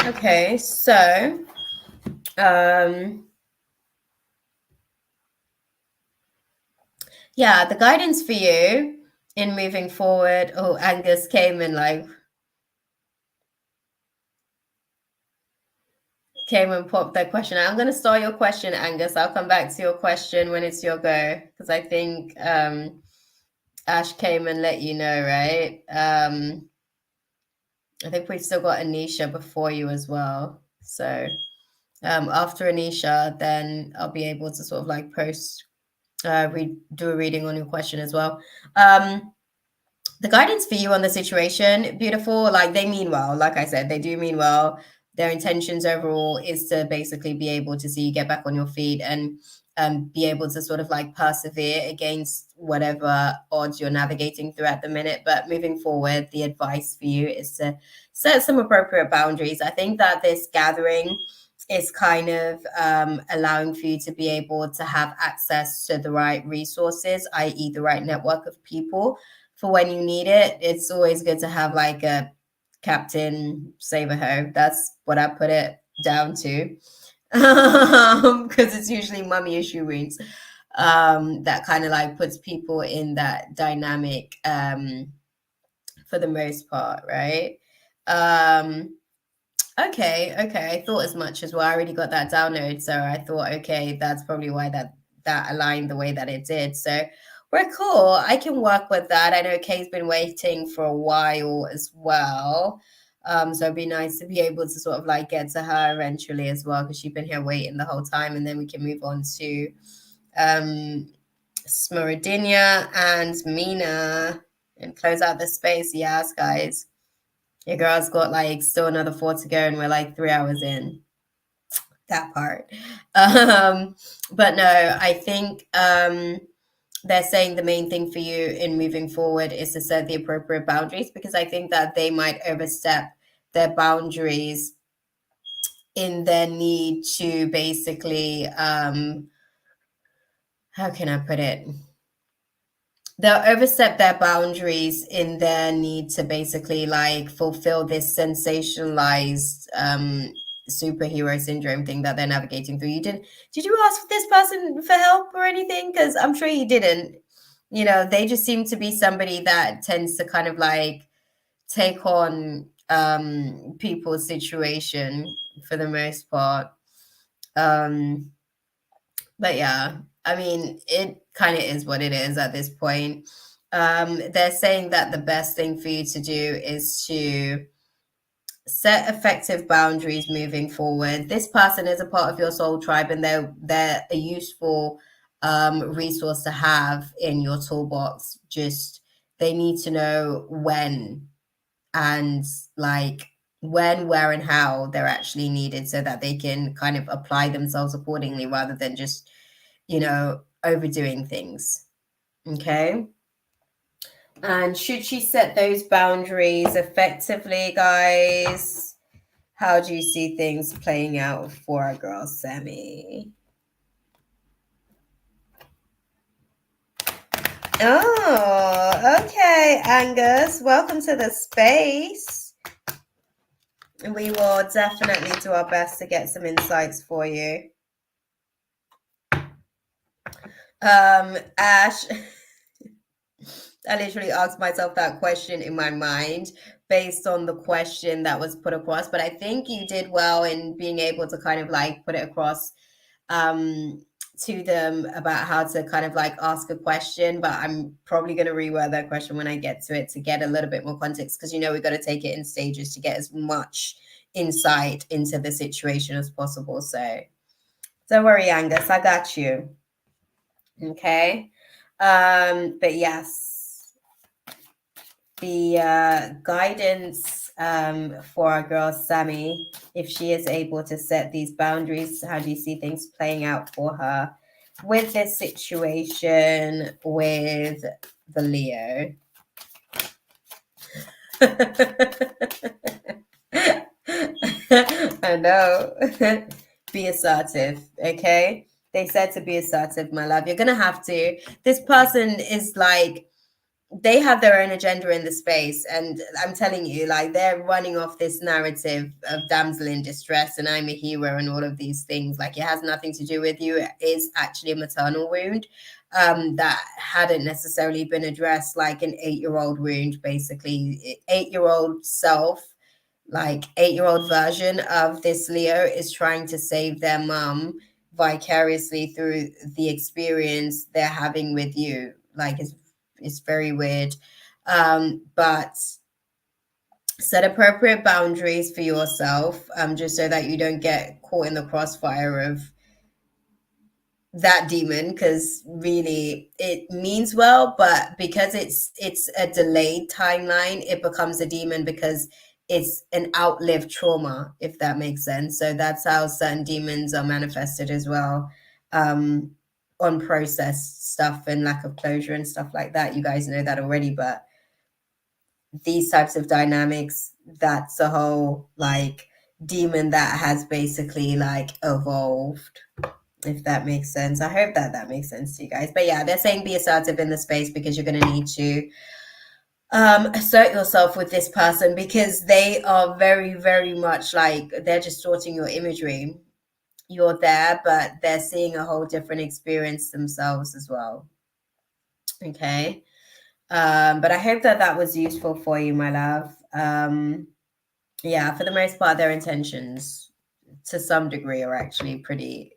Okay, so yeah, the guidance for you in moving forward. Oh, Angus came and popped that question. I'm going to start your question, Angus. I'll come back to your question when it's your go, because I think Ash came and let you know, right? I think we've still got Anisha before you as well. So after Anisha, then I'll be able to sort of like do a reading on your question as well. The guidance for you on the situation, beautiful. Like they mean well. Like I said, they do mean well. Their intentions overall is to basically be able to see you get back on your feet. And be able to sort of like persevere against whatever odds you're navigating through at the minute. But moving forward, the advice for you is to set some appropriate boundaries. I think that this gathering is kind of allowing for you to be able to have access to the right resources, i.e., the right network of people for when you need it. It's always good to have like a Captain Save-A-Ho. That's what I put it down to, because it's usually mummy issue wounds that kind of like puts people in that dynamic for the most part, right? Okay, I thought as much as well. I already got that download, so I thought, okay, that's probably why that aligned the way that it did. So we're cool. I can work with that. I know Kay's been waiting for a while as well. So it'd be nice to be able to sort of like get to her eventually as well, because she's been here waiting the whole time, and then we can move on to Smaradinia and Mina and close out the space. Yes, guys. Your girl's got like still another 4 to go, and we're like 3 hours in. That part. But no, I think they're saying the main thing for you in moving forward is to set the appropriate boundaries, because I think that they might overstep their boundaries in their need to basically, how can I put it? They'll overstep their boundaries in their need to basically like fulfill this sensationalized superhero syndrome thing that they're navigating through. Did you ask this person for help or anything? Because I'm sure you didn't. You know, they just seem to be somebody that tends to kind of like take on people's situation for the most part. But yeah, I mean, it kind of is what it is at this point. They're saying that the best thing for you to do is to set effective boundaries moving forward. This person is a part of your soul tribe, and they're a useful resource to have in your toolbox. Just they need to know when and like when, where, and how they're actually needed, so that they can kind of apply themselves accordingly rather than just, you know, overdoing things. Okay. And should she set those boundaries effectively, guys? How do you see things playing out for our girl, Sammy? Oh, okay, Angus. Welcome to the space. We will definitely do our best to get some insights for you. Ash, I literally asked myself that question in my mind based on the question that was put across, but I think you did well in being able to kind of like put it across to them about how to kind of like ask a question. But I'm probably going to reword that question when I get to it to get a little bit more context, because, you know, we've got to take it in stages to get as much insight into the situation as possible. So don't worry, Angus, I got you. Okay. But yes, the guidance for our girl Sammy, if she is able to set these boundaries, how do you see things playing out for her with this situation with the Leo? I know. Be assertive, okay? They said to be assertive, my love. You're gonna have to. This person is like, they have their own agenda in the space, and I'm telling you, like, they're running off this narrative of damsel in distress and I'm a hero and all of these things. Like, it has nothing to do with you. It is actually a maternal wound that hadn't necessarily been addressed, like an 8-year-old wound, basically. 8-year-old self, like 8-year-old version of this Leo is trying to save their mom vicariously through the experience they're having with you. Like, it's very weird. But set appropriate boundaries for yourself, just so that you don't get caught in the crossfire of that demon, because really it means well, but because it's a delayed timeline, it becomes a demon because it's an outlived trauma, if that makes sense. So that's how certain demons are manifested as well. unprocessed stuff and lack of closure and stuff like that. You guys know that already, but these types of dynamics, that's a whole like demon that has basically like evolved, if that makes sense. I hope that that makes sense to you guys. But yeah, they're saying be assertive in the space because you're going to need to assert yourself with this person, because they are very, very much like they're distorting your imagery. You're there, but they're seeing a whole different experience themselves as well. Okay. But I hope that that was useful for you, my love. Yeah, for the most part, their intentions to some degree are actually pretty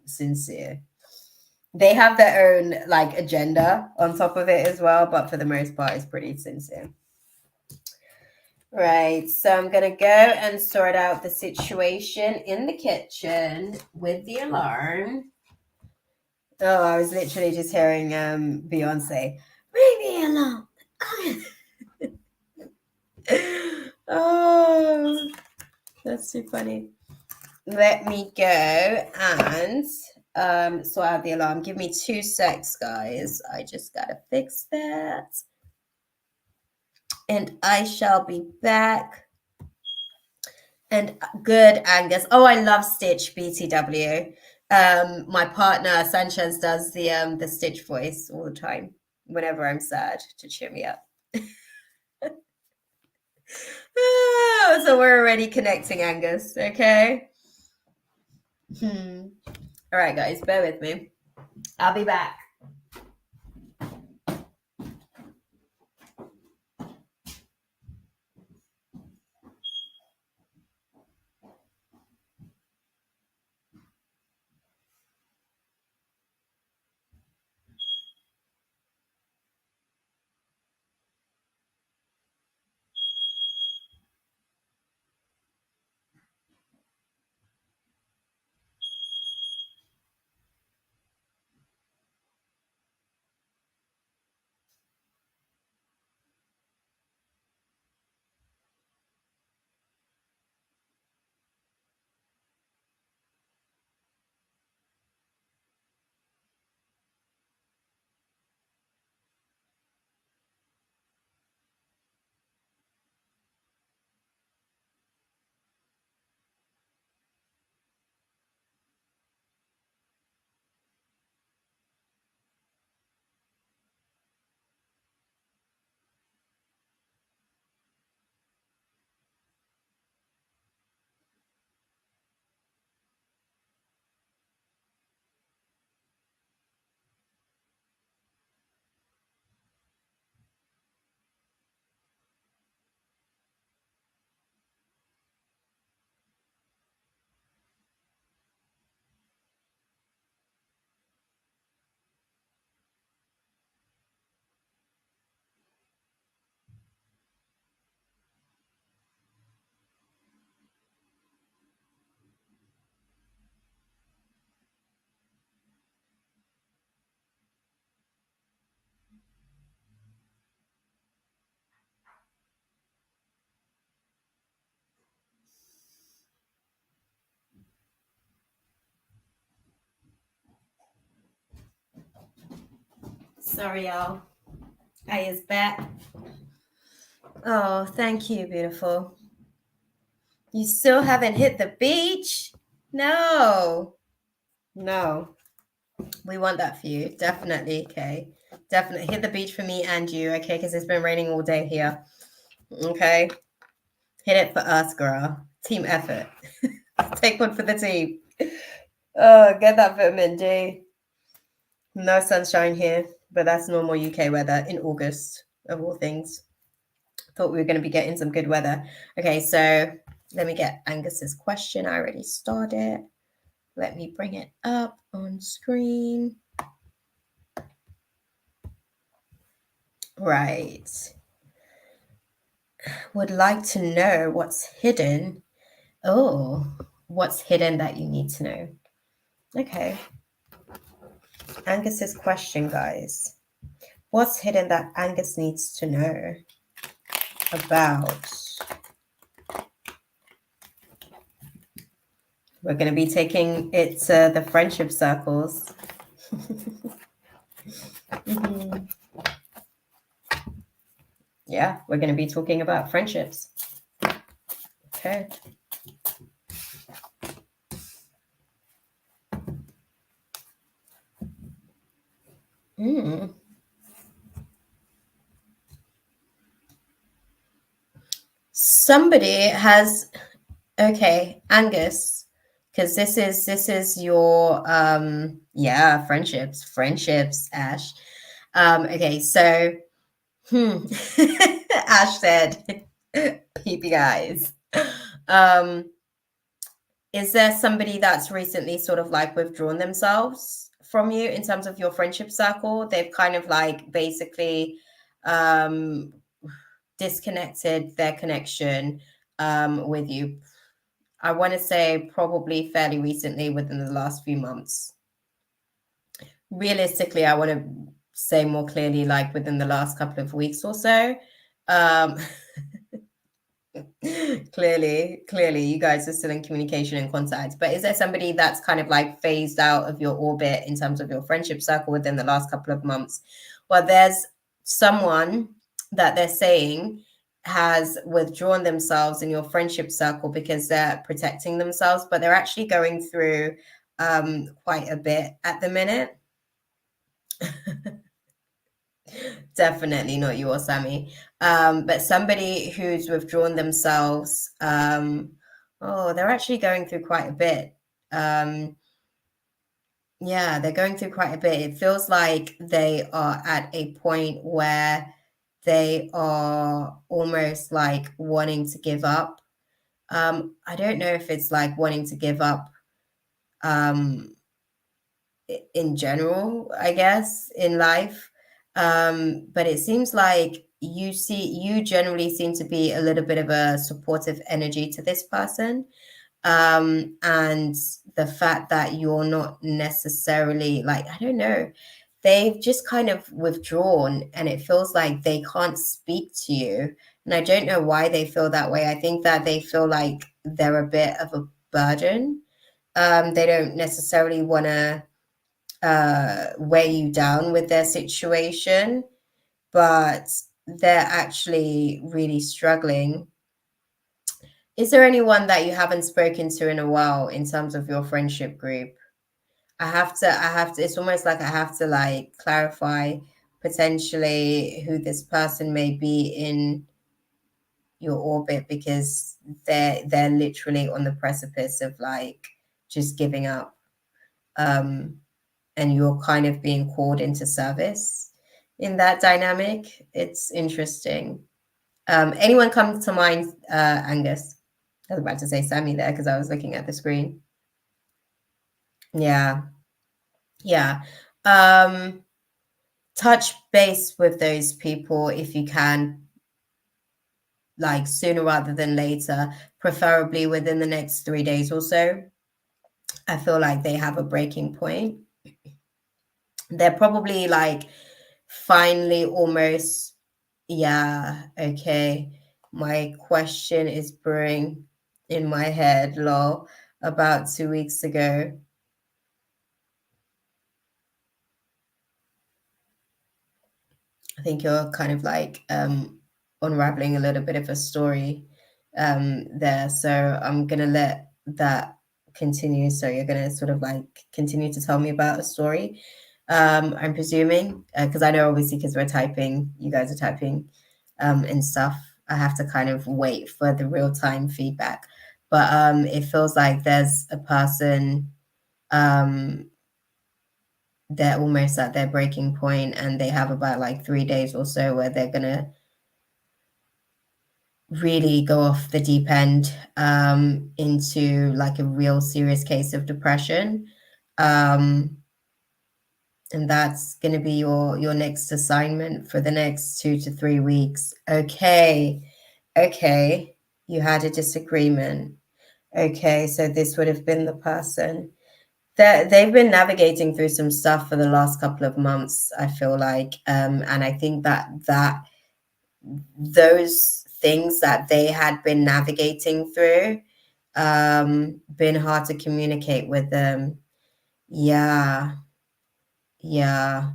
sincere. They have their own like agenda on top of it as well, but for the most part, it's pretty sincere. Right, so I'm gonna go and sort out the situation in the kitchen with the alarm. Oh, I was literally just hearing Beyonce, "Leave me alone." Oh, that's too funny. Let me go and sort out the alarm. Give me 2 secs, guys. I just gotta fix that. And I shall be back. And good, Angus. Oh, I love Stitch BTW. My partner Sanchez does the Stitch voice all the time whenever I'm sad to cheer me up. Oh, so we're already connecting, Angus. Okay. All right, guys, bear with me. I'll be back. Sorry, y'all. I is back. Oh, thank you, beautiful. You still haven't hit the beach? No. No. We want that for you. Definitely. Okay. Definitely hit the beach for me and you. Okay. Because it's been raining all day here. Okay. Hit it for us, girl. Team effort. Take one for the team. Oh, get that vitamin D. No sunshine here, but that's normal UK weather in August, of all things. Thought we were going to be getting some good weather. Okay, so let me get Angus's question. I already started. Let me bring it up on screen. Right. Would like to know what's hidden. Oh, what's hidden that you need to know? Okay. Angus's question, guys. What's hidden that Angus needs to know about? We're going to be taking it to the friendship circles. Mhm. Yeah, we're going to be talking about friendships. Okay. Mm. Somebody has, okay, Angus, because this is your yeah, friendships, Ash. Okay, so Ash said, peepy guys. Is there somebody that's recently sort of like withdrawn themselves from you in terms of your friendship circle? They've kind of like basically um disconnected their connection with you. I want to say probably fairly recently, within the last few months. Realistically, I want to say more clearly, like within the last couple of weeks or so. Um, clearly, you guys are still in communication and contact. But is there somebody that's kind of like phased out of your orbit in terms of your friendship circle within the last couple of months? Well, there's someone that they're saying has withdrawn themselves in your friendship circle because they're protecting themselves, but they're actually going through quite a bit at the minute. Definitely not you or Sammy. But somebody who's withdrawn themselves, oh, they're actually going through quite a bit. Yeah, they're going through quite a bit. It feels like they are at a point where they are almost like wanting to give up. I don't know if it's like wanting to give up um, in general, I guess, in life. But it seems like you generally seem to be a little bit of a supportive energy to this person. And the fact that you're not necessarily like, I don't know, they've just kind of withdrawn and it feels like they can't speak to you. And I don't know why they feel that way. I think that they feel like they're a bit of a burden. They don't necessarily want to weigh you down with their situation, but they're actually really struggling. Is there anyone that you haven't spoken to in a while in terms of your friendship group? I have to, it's almost like I have to like clarify potentially who this person may be in your orbit, because they're literally on the precipice of like just giving up. Um, and you're kind of being called into service in that dynamic. It's interesting. Anyone come to mind, Angus? I was about to say Sammy there because I was looking at the screen. Yeah, yeah. Touch base with those people if you can, like sooner rather than later, preferably within the next 3 days or so. I feel like they have a breaking point. They're probably like finally almost, yeah, okay. My question is brewing in my head, lol, about 2 weeks ago. I think you're kind of like unraveling a little bit of a story there. So I'm gonna let that continue. So you're gonna sort of like continue to tell me about a story. I'm presuming, because I know obviously because we're typing, you guys are typing and stuff. I have to kind of wait for the real time feedback. But it feels like there's a person, they're almost at their breaking point and they have about like 3 days or so where they're gonna really go off the deep end into like a real serious case of depression. um and that's going to be your next assignment for the next 2 to 3 weeks. Okay, you had a disagreement. Okay, so this would have been the person that they've been navigating through some stuff for the last couple of months, I feel like. And I think that those things that they had been navigating through, been hard to communicate with them. Yeah. Yeah.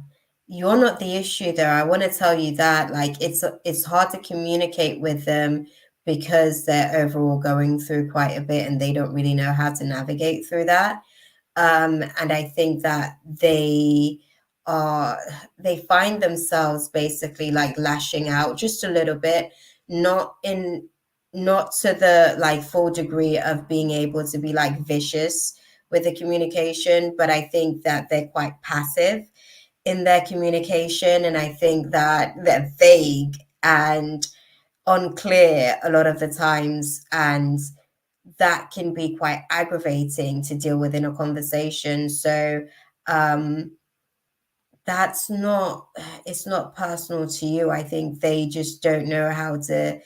You're not the issue there. I want to tell you that, like, it's hard to communicate with them because they're overall going through quite a bit and they don't really know how to navigate through that. And I think that are they find themselves basically like lashing out just a little bit, not in not to the like full degree of being able to be like vicious with the communication, but I think that they're quite passive in their communication, and I think that they're vague and unclear a lot of the times, and that can be quite aggravating to deal with in a conversation. So um that's not it's not personal to you. I think they just don't know how to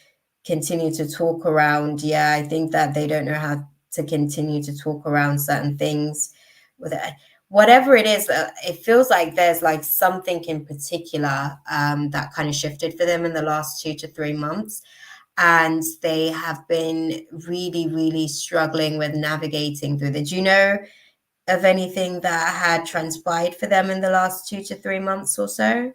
continue to talk around. Yeah, I think that they don't know how to continue to talk around certain things with it. Whatever it is, it feels like there's like something in particular that kind of shifted for them in the last 2 to 3 months, and they have been really, really struggling with navigating through. Did you know of anything that had transpired for them in the last 2 to 3 months or so?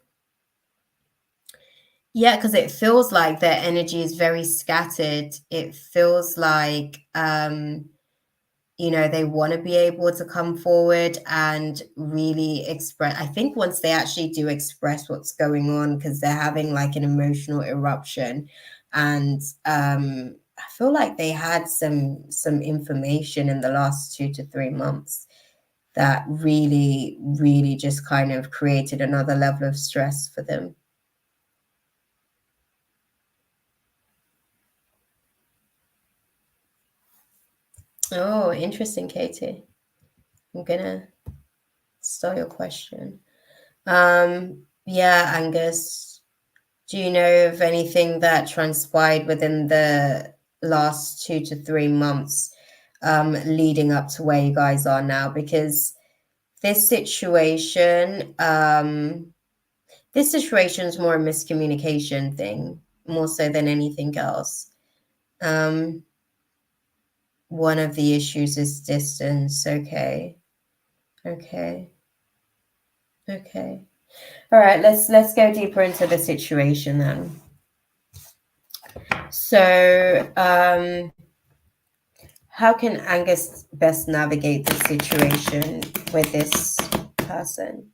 Yeah, because it feels like their energy is very scattered. It feels like, they want to be able to come forward and really express. I think once they actually do express what's going on, because they're having like an emotional eruption, and I feel like they had some information in the last 2 to 3 months that really, really just kind of created another level of stress for them. Oh, interesting, Katie. I'm gonna start your question. Yeah, Angus, do you know of anything that transpired within the last 2 to 3 months, leading up to where you guys are now? Because this situation, this situation is more a miscommunication thing, more so than anything else. One of the issues is distance. Okay. Okay. Okay. All right, let's go deeper into the situation then. So, how can Angus best navigate the situation with this person?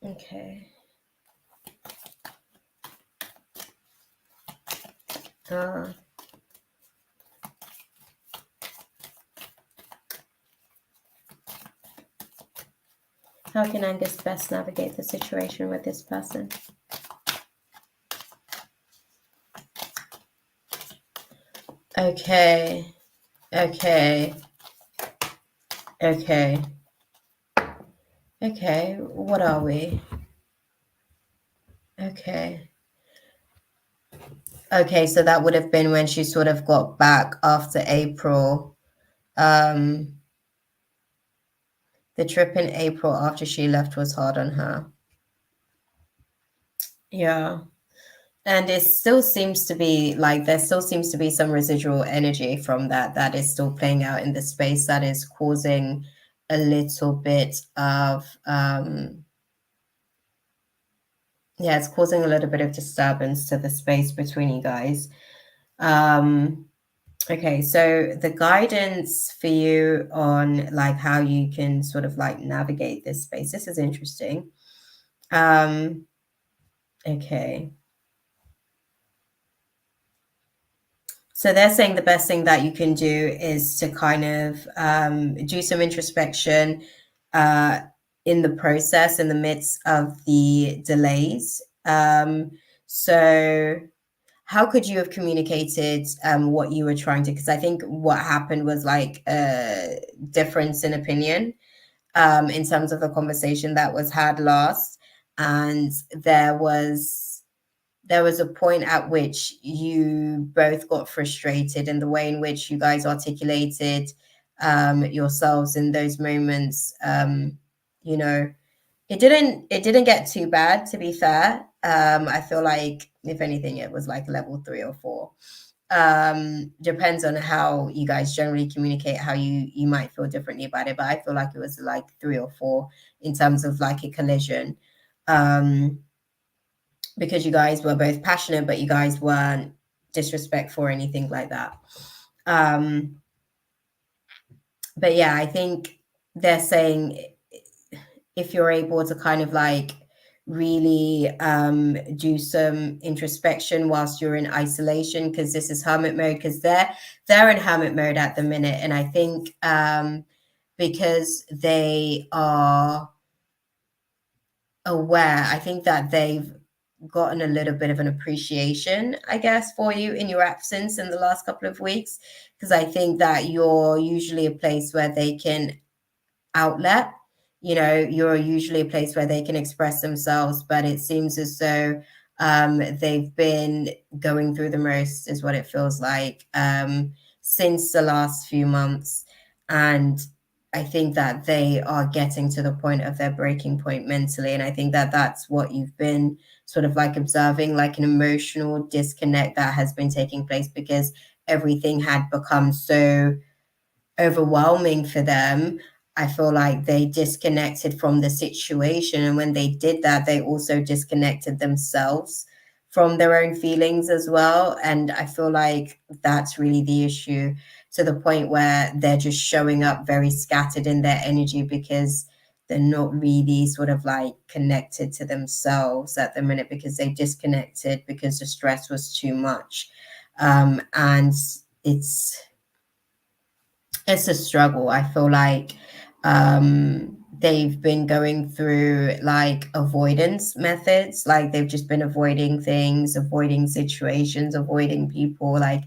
Okay. How can Angus best navigate the situation with this person? Okay. Okay. Okay. Okay. What are we? Okay. Okay, so that would have been when she sort of got back after April. The trip in April after she left was hard on her. Yeah. And it still seems to be like there still seems to be some residual energy from that is still playing out in the space, that is causing a little bit of it's causing a little bit of disturbance to the space between you guys. Okay, so the guidance for you on like how you can sort of like navigate this space, this is interesting. Okay. So they're saying the best thing that you can do is to kind of do some introspection in the process, in the midst of the delays. So how could you have communicated what you were trying to, because I think what happened was like a difference in opinion in terms of the conversation that was had last, and there was a point at which you both got frustrated in the way in which you guys articulated yourselves in those moments. You know, it didn't get too bad, to be fair. I feel like if anything, it was like level 3 or 4. Depends on how you guys generally communicate, how you might feel differently about it, but I feel like it was like 3 or 4 in terms of like a collision, because you guys were both passionate, but you guys weren't disrespectful or anything like that. But yeah, I think they're saying if you're able to kind of like really do some introspection whilst you're in isolation, because this is hermit mode, because they're in hermit mode at the minute, and I think because they are aware, I think that they've gotten a little bit of an appreciation, I guess, for you in your absence in the last couple of weeks, because I think that you're usually a place where they can outlet. You're usually a place where they can express themselves, but it seems as though they've been going through the most, is what it feels like, since the last few months. And I think that they are getting to the point of their breaking point mentally. And I think that that's what you've been sort of like observing, like an emotional disconnect that has been taking place, because everything had become so overwhelming for them. I feel like they disconnected from the situation. And when they did that, they also disconnected themselves from their own feelings as well. And I feel like that's really the issue, to the point where they're just showing up very scattered in their energy, because they're not really sort of like connected to themselves at the minute, because they disconnected because the stress was too much. And it's a struggle. I feel like they've been going through like avoidance methods, like they've just been avoiding things, avoiding situations, avoiding people. Like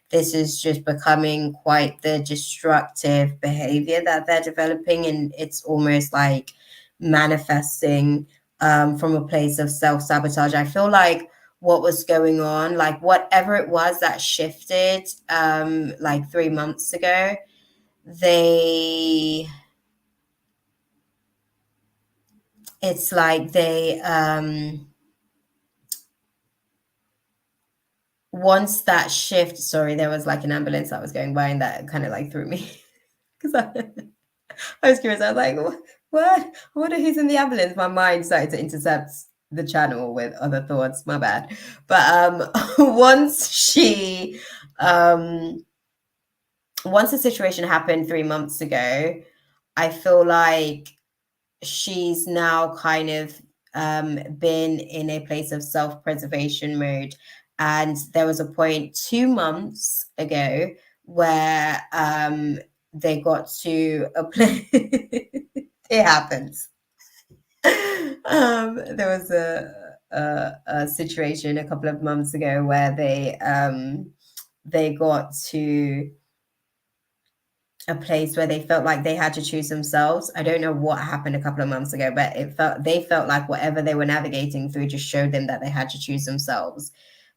this is just becoming quite the destructive behavior that they're developing, and it's almost like manifesting from a place of self-sabotage. I feel like what was going on, like whatever it was that shifted like 3 months ago, it's like they once that shift, sorry, there was like an ambulance that was going by, and that kind of like threw me, because I was curious. I was like, what? I wonder who's in the ambulance. My mind started to intercept the channel with other thoughts. My bad. But once the situation happened 3 months ago, I feel like she's now kind of been in a place of self-preservation mode. And there was a point 2 months ago where they got to a place. It happens. There was a situation a couple of months ago where they got to a place where they felt like they had to choose themselves. I don't know what happened a couple of months ago, but they felt like whatever they were navigating through just showed them that they had to choose themselves.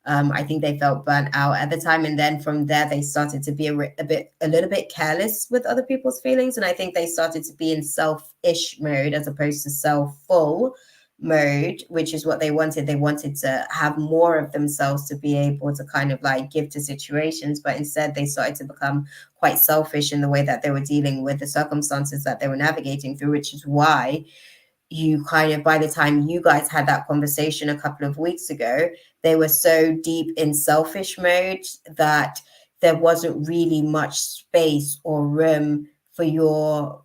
I think they felt burnt out at the time, and then from there they started to be a little bit careless with other people's feelings, and I think they started to be in selfish mode as opposed to self-full mode, which is what they wanted. They wanted to have more of themselves to be able to kind of like give to situations, but instead they started to become quite selfish in the way that they were dealing with the circumstances that they were navigating through, which is why you kind of, by the time you guys had that conversation a couple of weeks ago, they were so deep in selfish mode that there wasn't really much space or room for your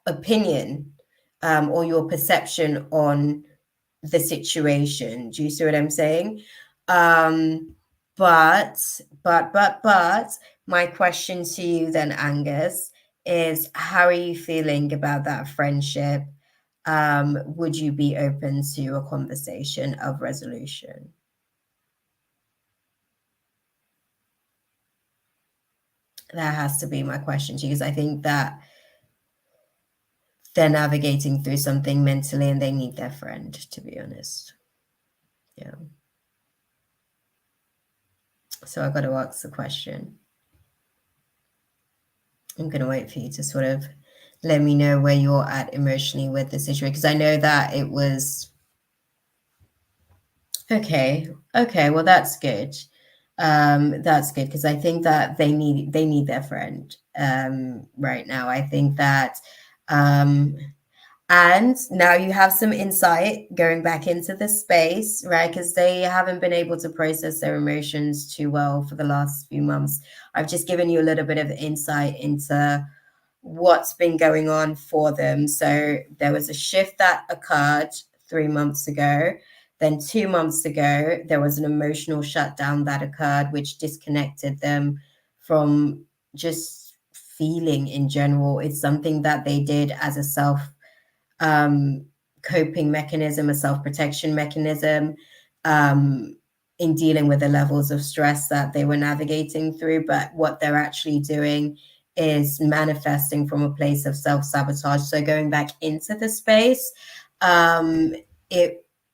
opinion or your perception on the situation. Do you see what I'm saying? But my question to you then, Angus, is how are you feeling about that friendship? Would you be open to a conversation of resolution? That has to be my question to you, because I think that they're navigating through something mentally and they need their friend, to be honest. Yeah. So I've got to ask the question. I'm going to wait for you to sort of let me know where you're at emotionally with the situation, because I know that it was Okay. Well, that's good. That's good because I think that they need their friend right now. I think that um and now you have some insight going back into the space, right? Because they haven't been able to process their emotions too well for the last few months. I've just given you a little bit of insight into what's been going on for them. So there was a shift that occurred 3 months ago. Then 2 months ago, there was an emotional shutdown that occurred, which disconnected them from just feeling in general. It's something that they did as a self coping mechanism, a self-protection mechanism in dealing with the levels of stress that they were navigating through. But what they're actually doing is manifesting from a place of self-sabotage. So going back into the space,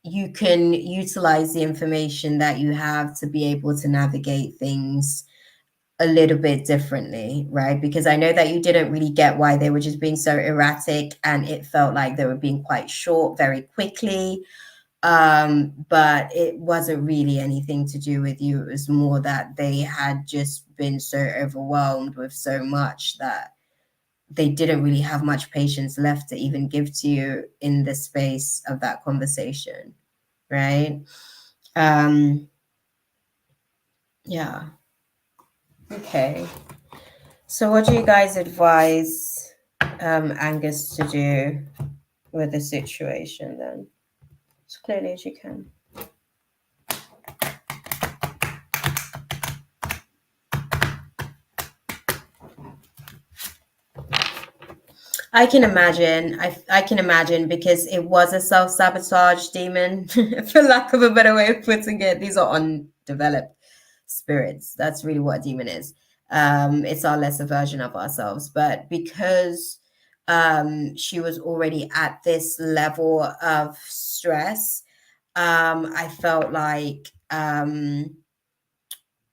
you can utilize the information that you have to be able to navigate things a little bit differently, right? Because I know that you didn't really get why they were just being so erratic and it felt like they were being quite short very quickly. But it wasn't really anything to do with you. It was more that they had just been so overwhelmed with so much that they didn't really have much patience left to even give to you in the space of that conversation, right? Yeah. Okay. So what do you guys advise Angus to do with the situation then? As clearly as you can. I can imagine. I can imagine because it was a self-sabotage demon, for lack of a better way of putting it. These are undeveloped spirits. That's really what a demon is. It's our lesser version of ourselves. But because she was already at this level of stress, I felt like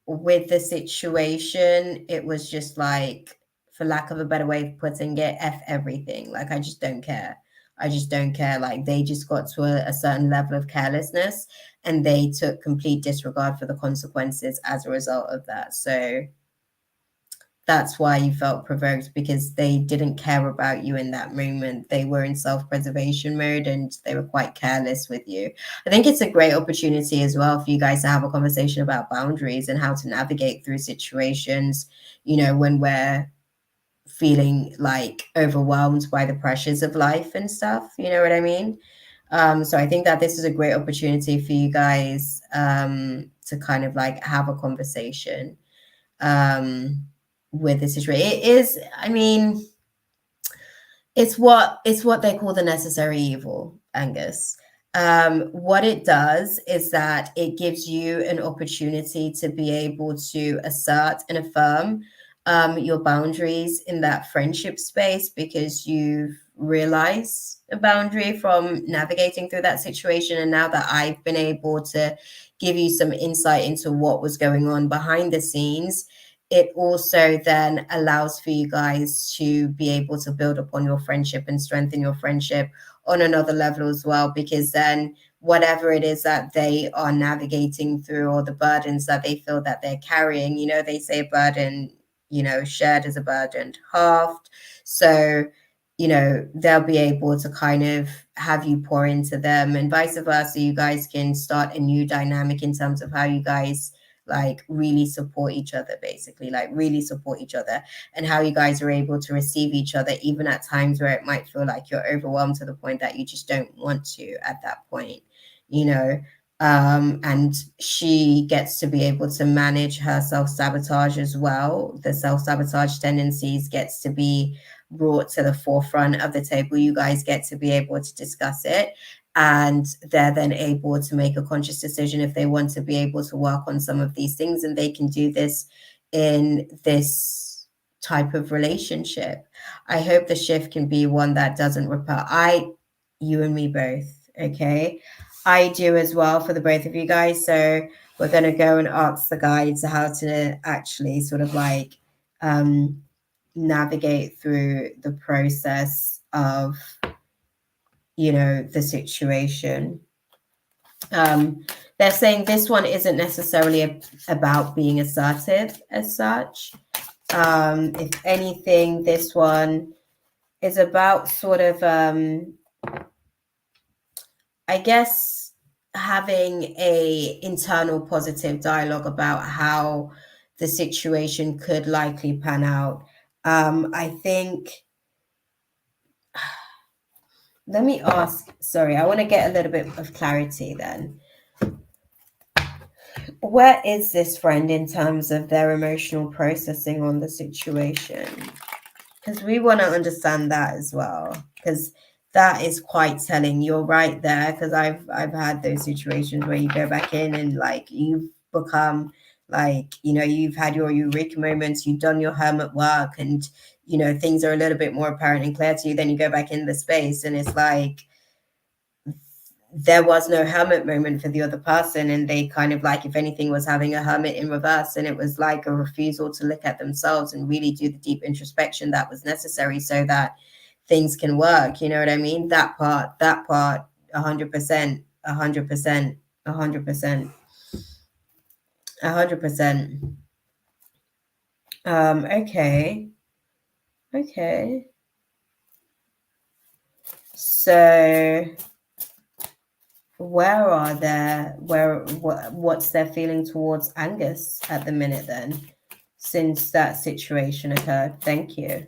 with the situation, it was just like, for lack of a better way of putting it, F everything. Like, I just don't care. I just don't care. Like, they just got to a certain level of carelessness and they took complete disregard for the consequences as a result of that. So that's why you felt provoked, because they didn't care about you in that moment. They were in self-preservation mode and they were quite careless with you. I think it's a great opportunity as well for you guys to have a conversation about boundaries and how to navigate through situations, you know, when we're feeling like overwhelmed by the pressures of life and stuff. You know what I mean? So I think that this is a great opportunity for you guys to kind of like have a conversation with the situation. It is, I mean, it's what they call the necessary evil, Angus. What it does is that it gives you an opportunity to be able to assert and affirm your boundaries in that friendship space, because you've realized a boundary from navigating through that situation. And now that I've been able to give you some insight into what was going on behind the scenes, it also then allows for you guys to be able to build upon your friendship and strengthen your friendship on another level as well, because then whatever it is that they are navigating through, or the burdens that they feel that they're carrying, you know, they say a burden, you know, shared is a burden halved. So, you know, they'll be able to kind of have you pour into them, and vice versa. You guys can start a new dynamic in terms of how you guys like really support each other, basically, like really support each other, and how you guys are able to receive each other even at times where it might feel like you're overwhelmed to the point that you just don't want to at that point, you know. And she gets to be able to manage her self-sabotage as well. The self-sabotage tendencies gets to be brought to the forefront of the table. You guys get to be able to discuss it, and they're then able to make a conscious decision if they want to be able to work on some of these things, and they can do this in this type of relationship. I hope the shift can be one that doesn't repel. You and me both, okay? I do as well for the both of you guys. So we're going to go and ask the guides how to actually sort of like navigate through the process of, you know, the situation. They're saying this one isn't necessarily about being assertive as such. If anything, this one is about sort of, I guess, having a internal positive dialogue about how the situation could likely pan out. I think, let me ask, sorry, I want to get a little bit of clarity then. Where is this friend in terms of their emotional processing on the situation? Because we want to understand that as well, because that is quite telling. You're right there, because I've had those situations where you go back in and like you've become like, you know, you've had your eureka moments, you've done your hermit work, and you know things are a little bit more apparent and clear to you. Then you go back in the space and it's like there was no hermit moment for the other person, and they kind of like, if anything, was having a hermit in reverse, and it was like a refusal to look at themselves and really do the deep introspection that was necessary so that things can work. You know what I mean? That part 100%, 100%, 100%, 100%. Okay, so what's their feeling towards Angus at the minute then, since that situation occurred? Thank you.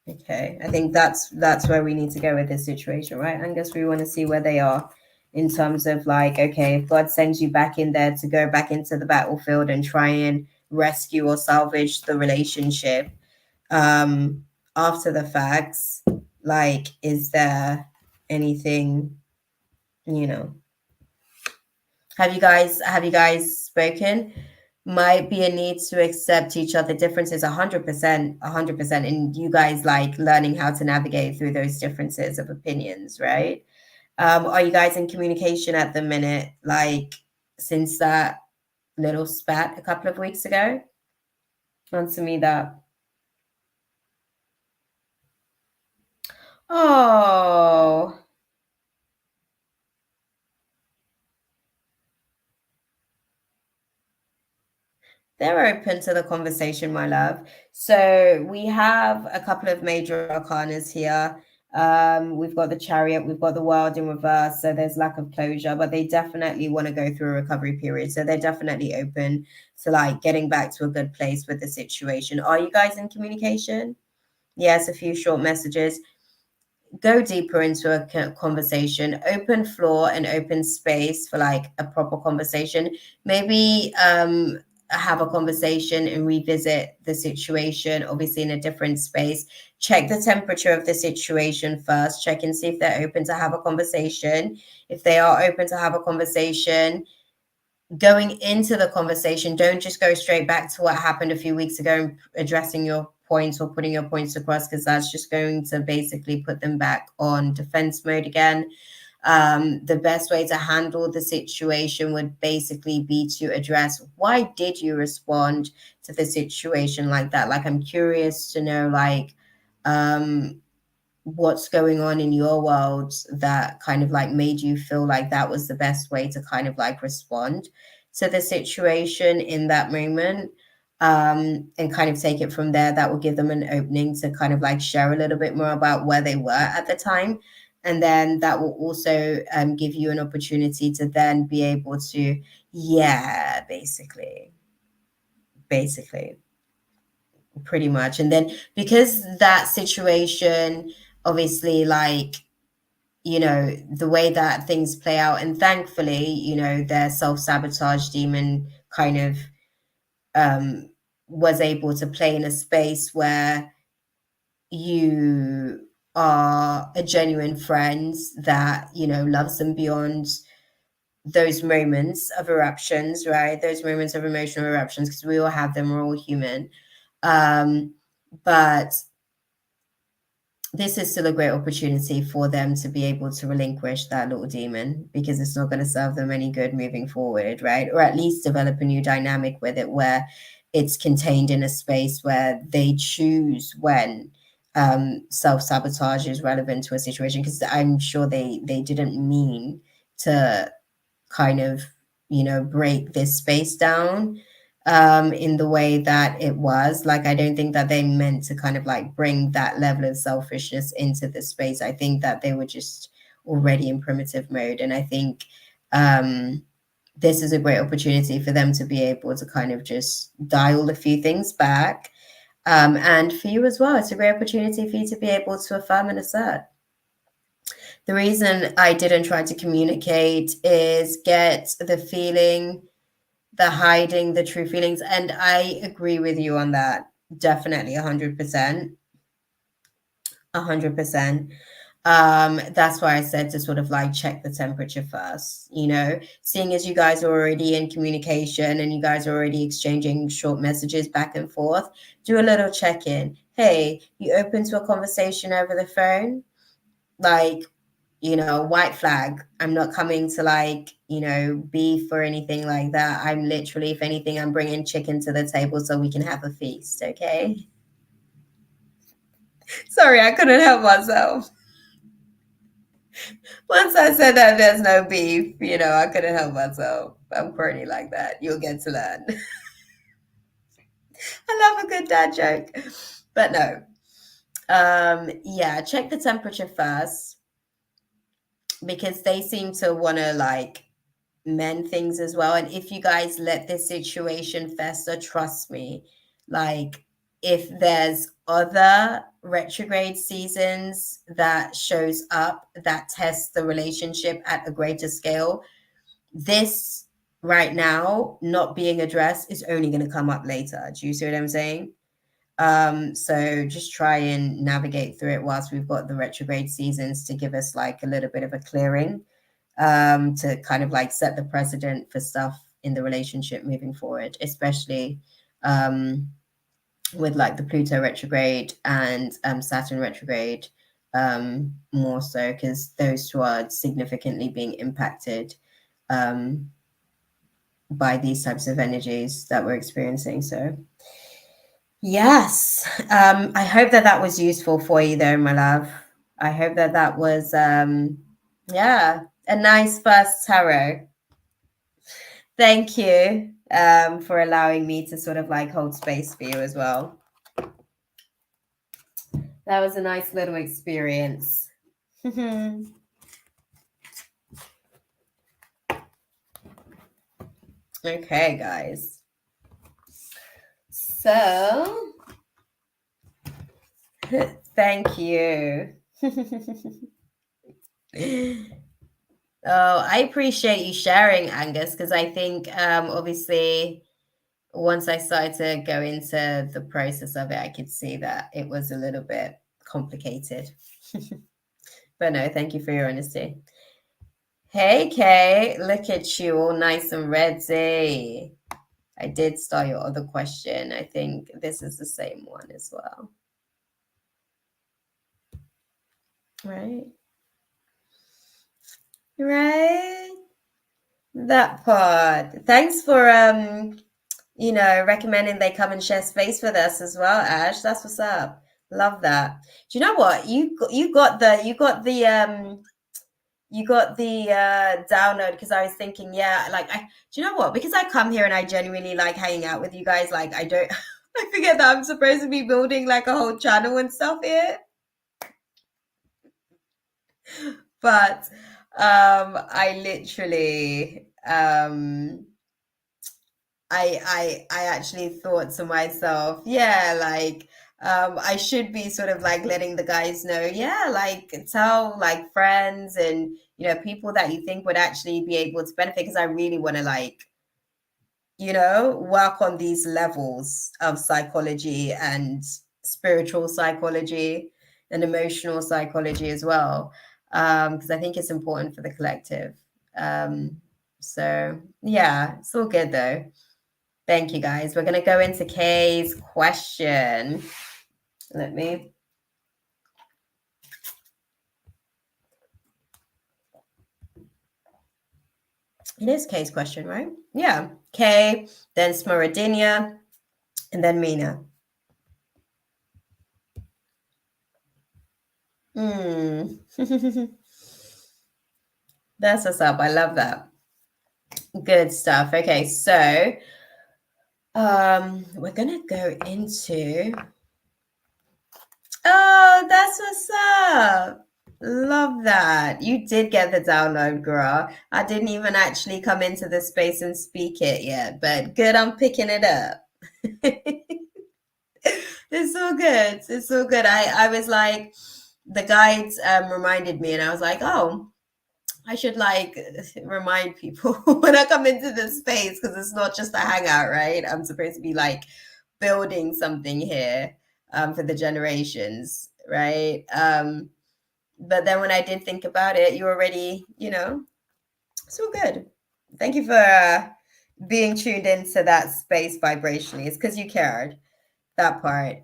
Okay, I think that's where we need to go with this situation, right, Angus? We want to see where they are in terms of like, okay, if God sends you back in there to go back into the battlefield and try and rescue or salvage the relationship after the facts, like, is there anything, you know, have you guys spoken? Might be a need to accept each other differences. 100%, 100%. And you guys like learning how to navigate through those differences of opinions, right? Are you guys in communication at the minute, like since that little spat a couple of weeks ago? Answer me that. Oh, they're open to the conversation, my love. So we have a couple of major arcanas here. We've got the Chariot, we've got the World in reverse, so there's lack of closure, but they definitely want to go through a recovery period. So they're definitely open to like getting back to a good place with the situation. Are you guys in communication? Yes, a few short messages. Go deeper into a conversation, open floor and open space for like a proper conversation. Maybe have a conversation and revisit the situation, obviously in a different space. Check the temperature of the situation first. Check and see if they're open to have a conversation. If they are open to have a conversation, going into the conversation, don't just go straight back to what happened a few weeks ago and addressing your points or putting your points across, because that's just going to basically put them back on defense mode again. The best way to handle the situation would basically be to address, why did you respond to the situation like that? Like, I'm curious to know, like, what's going on in your world that kind of like made you feel like that was the best way to kind of like respond to the situation in that moment, and kind of take it from there. That will give them an opening to kind of like share a little bit more about where they were at the time, and then that will also give you an opportunity to then be able to, yeah, basically pretty much. And then because that situation, obviously, like, you know, the way that things play out, and thankfully, you know, their self-sabotage demon kind of was able to play in a space where you are a genuine friend that, you know, loves them beyond those moments of eruptions, right? Those moments of emotional eruptions, because we all have them, we're all human. But this is still a great opportunity for them to be able to relinquish that little demon, because it's not going to serve them any good moving forward, right? Or at least develop a new dynamic with it where it's contained in a space where they choose when self-sabotage is relevant to a situation, because I'm sure they didn't mean to kind of, break this space down in the way that it was. Like, I don't think that they meant to kind of like bring that level of selfishness into the space. I think that they were just already in primitive mode. And I think this is a great opportunity for them to be able to kind of just dial a few things back. And for you as well, it's a great opportunity for you to be able to affirm and assert. The reason I didn't try to communicate is get the feeling, the hiding the true feelings. And I agree with you on that. Definitely 100%. 100%. That's why I said to sort of like check the temperature first, seeing as you guys are already in communication and you guys are already exchanging short messages back and forth, do a little check-in. Hey, you open to a conversation over the phone? Like, white flag. I'm not coming to like, beef or anything like that. I'm literally, if anything, I'm bringing chicken to the table so we can have a feast. Okay. Sorry, I couldn't help myself. Once I said that there's no beef, I couldn't help myself. I'm corny like that. You'll get to learn. I love a good dad joke. But no. Yeah, check the temperature first, because they seem to want to like mend things as well. And if you guys let this situation fester, trust me, like if there's other retrograde seasons that shows up that test the relationship at a greater scale, this right now not being addressed is only going to come up later. Do you see what I'm saying? So just try and navigate through it whilst we've got the retrograde seasons to give us like a little bit of a clearing, to kind of like set the precedent for stuff in the relationship moving forward, especially with like the Pluto retrograde and Saturn retrograde, more so because those two are significantly being impacted by these types of energies that we're experiencing. So yes, I hope that was useful for you though, my love. I hope that was yeah, a nice first tarot. Thank you for allowing me to sort of like hold space for you as well. That was a nice little experience. Okay, guys. So, thank you. Oh, I appreciate you sharing, Angus, because I think obviously once I started to go into the process of it, I could see that it was a little bit complicated. But no, thank you for your honesty. Hey, Kay, look at you, all nice and ready. I did start your other question. I think this is the same one as well. Right? Right? That part. Thanks for recommending they come and share space with us as well, Ash. That's what's up. Love that. Do you know what? You got the download, because I was thinking, yeah, like do you know what? Because I come here and I genuinely like hanging out with you guys, like I don't I forget that I'm supposed to be building like a whole channel and stuff here. But I literally I actually thought to myself, yeah, like I should be sort of like letting the guys know, yeah, like tell like friends and people that you think would actually be able to benefit, because I really want to like work on these levels of psychology and spiritual psychology and emotional psychology as well, because I think it's important for the collective. So yeah, it's all good though. Thank you, guys. We're going to go into Kay's question. It is Kay's question, right? Yeah. Kay, then Smaradinia, and then Mina. That's what's up. I love that. Good stuff. Okay, so we're gonna go into. Oh, that's what's up. Love that. You did get the download, girl. I didn't even actually come into the space and speak it yet, but good, I'm picking it up. It's so good. It's so good. I was like, the guides reminded me, and I was like, oh, I should like remind people when I come into this space because it's not just a hangout, right? I'm supposed to be like building something here for the generations, right? But then when I did think about it, you already, it's all good. Thank you for being tuned into that space vibrationally. It's because you cared, that part.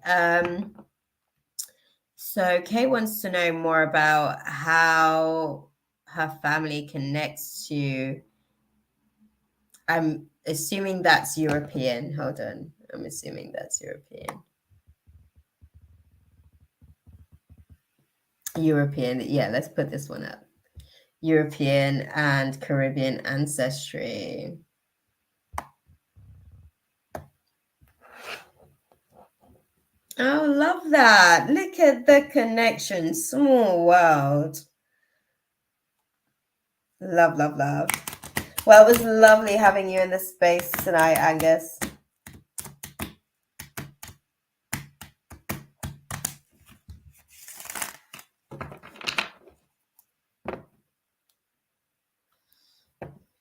So Kay wants to know more about how her family connects to. I'm assuming that's European. Hold on. I'm assuming that's European. European. Yeah, let's put this one up. European and Caribbean ancestry. Oh, love that. Look at the connection. Small world. Love, love, love. Well, it was lovely having you in the space tonight, Angus.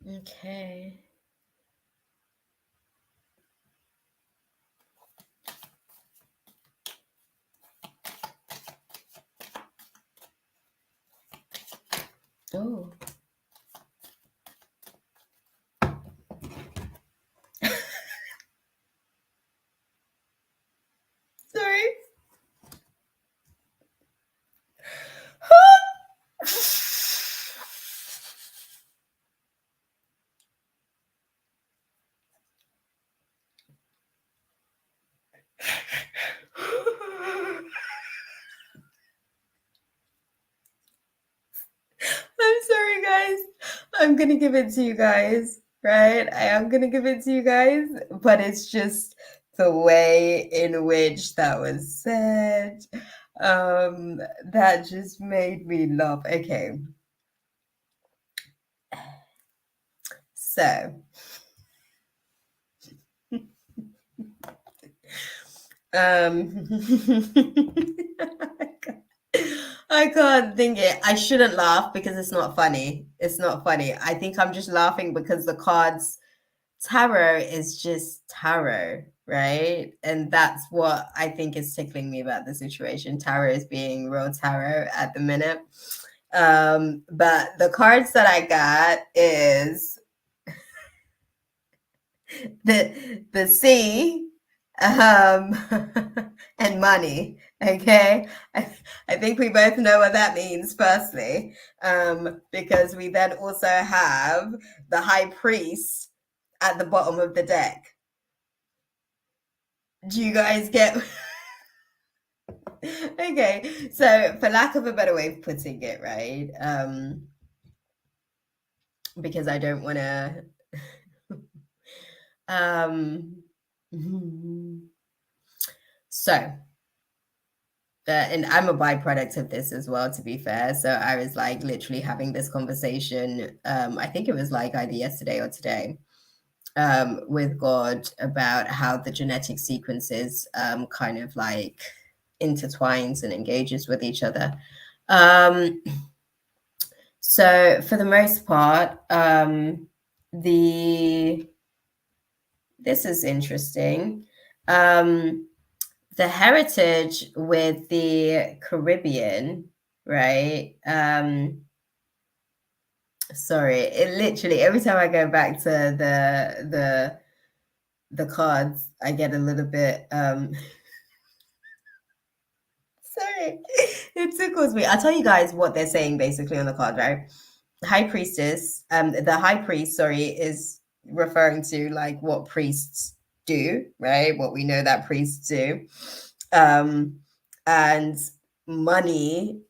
Okay. Oh. Sorry. I'm sorry, guys. I'm gonna give it to you guys, right? I am gonna give it to you guys, but it's just the way in which that was said. That just made me laugh. Okay. So, I can't think it. I shouldn't laugh because it's not funny. It's not funny. I think I'm just laughing because the cards tarot is just tarot, right? And that's what I think is tickling me about the situation. Tarot is being real tarot at the minute. But the cards that I got is the sea and money. Okay, I think we both know what that means firstly, because we then also have the high priest at the bottom of the deck. Do you guys get? Okay, so for lack of a better way of putting it, right? Because I don't want to. So, and I'm a byproduct of this as well, to be fair. So I was like literally having this conversation. I think it was like either yesterday or today, with God about how the genetic sequences kind of like intertwines and engages with each other. So for the most part, this is interesting. The heritage with the Caribbean, right? Sorry, it literally every time I go back to the cards, I get a little bit sorry. It tickles me. I'll tell you guys what they're saying basically on the card, right? High priestess, the high priest, sorry, is referring to like what priests do, right? What we know that priests do. And money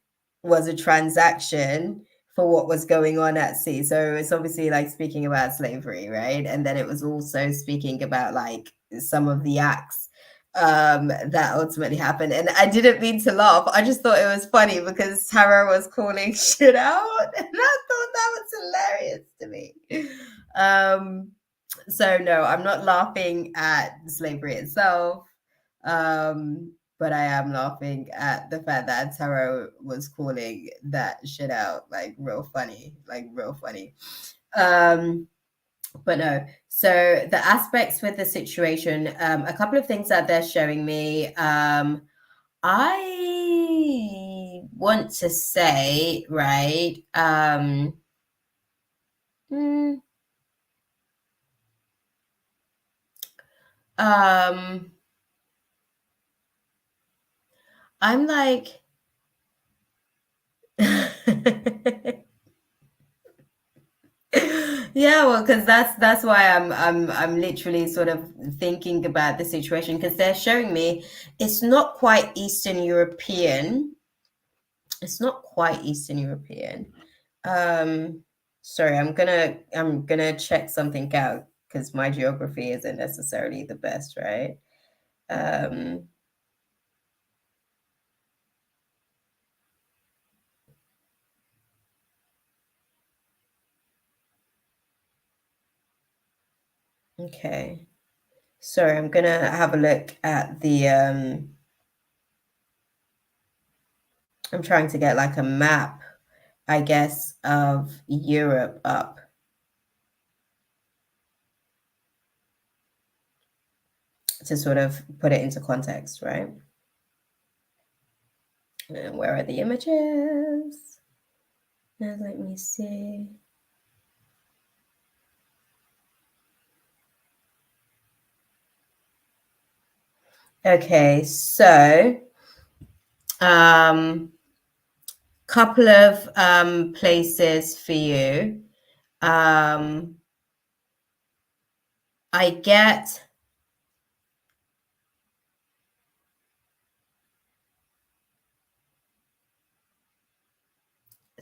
was a transaction for what was going on at sea. So it's obviously like speaking about slavery, right? And then it was also speaking about like some of the acts that ultimately happened. And I didn't mean to laugh. I just thought it was funny because Tara was calling shit out, and I thought that was hilarious to me. So no, I'm not laughing at slavery itself. But I am laughing at the fact that Taro was calling that shit out, like real funny, like real funny. But no, so the aspects with the situation, a couple of things that they're showing me. I want to say, right, mm, I'm like yeah, well, because that's why I'm literally sort of thinking about the situation, because they're showing me it's not quite Eastern European. It's not quite Eastern European. Sorry, I'm gonna check something out because my geography isn't necessarily the best, right? Um, okay. Sorry, I'm gonna have a look at the I'm trying to get like a map, I guess, of Europe up to sort of put it into context, right? And where are the images? Now let me see. Okay, so couple of places for you. I get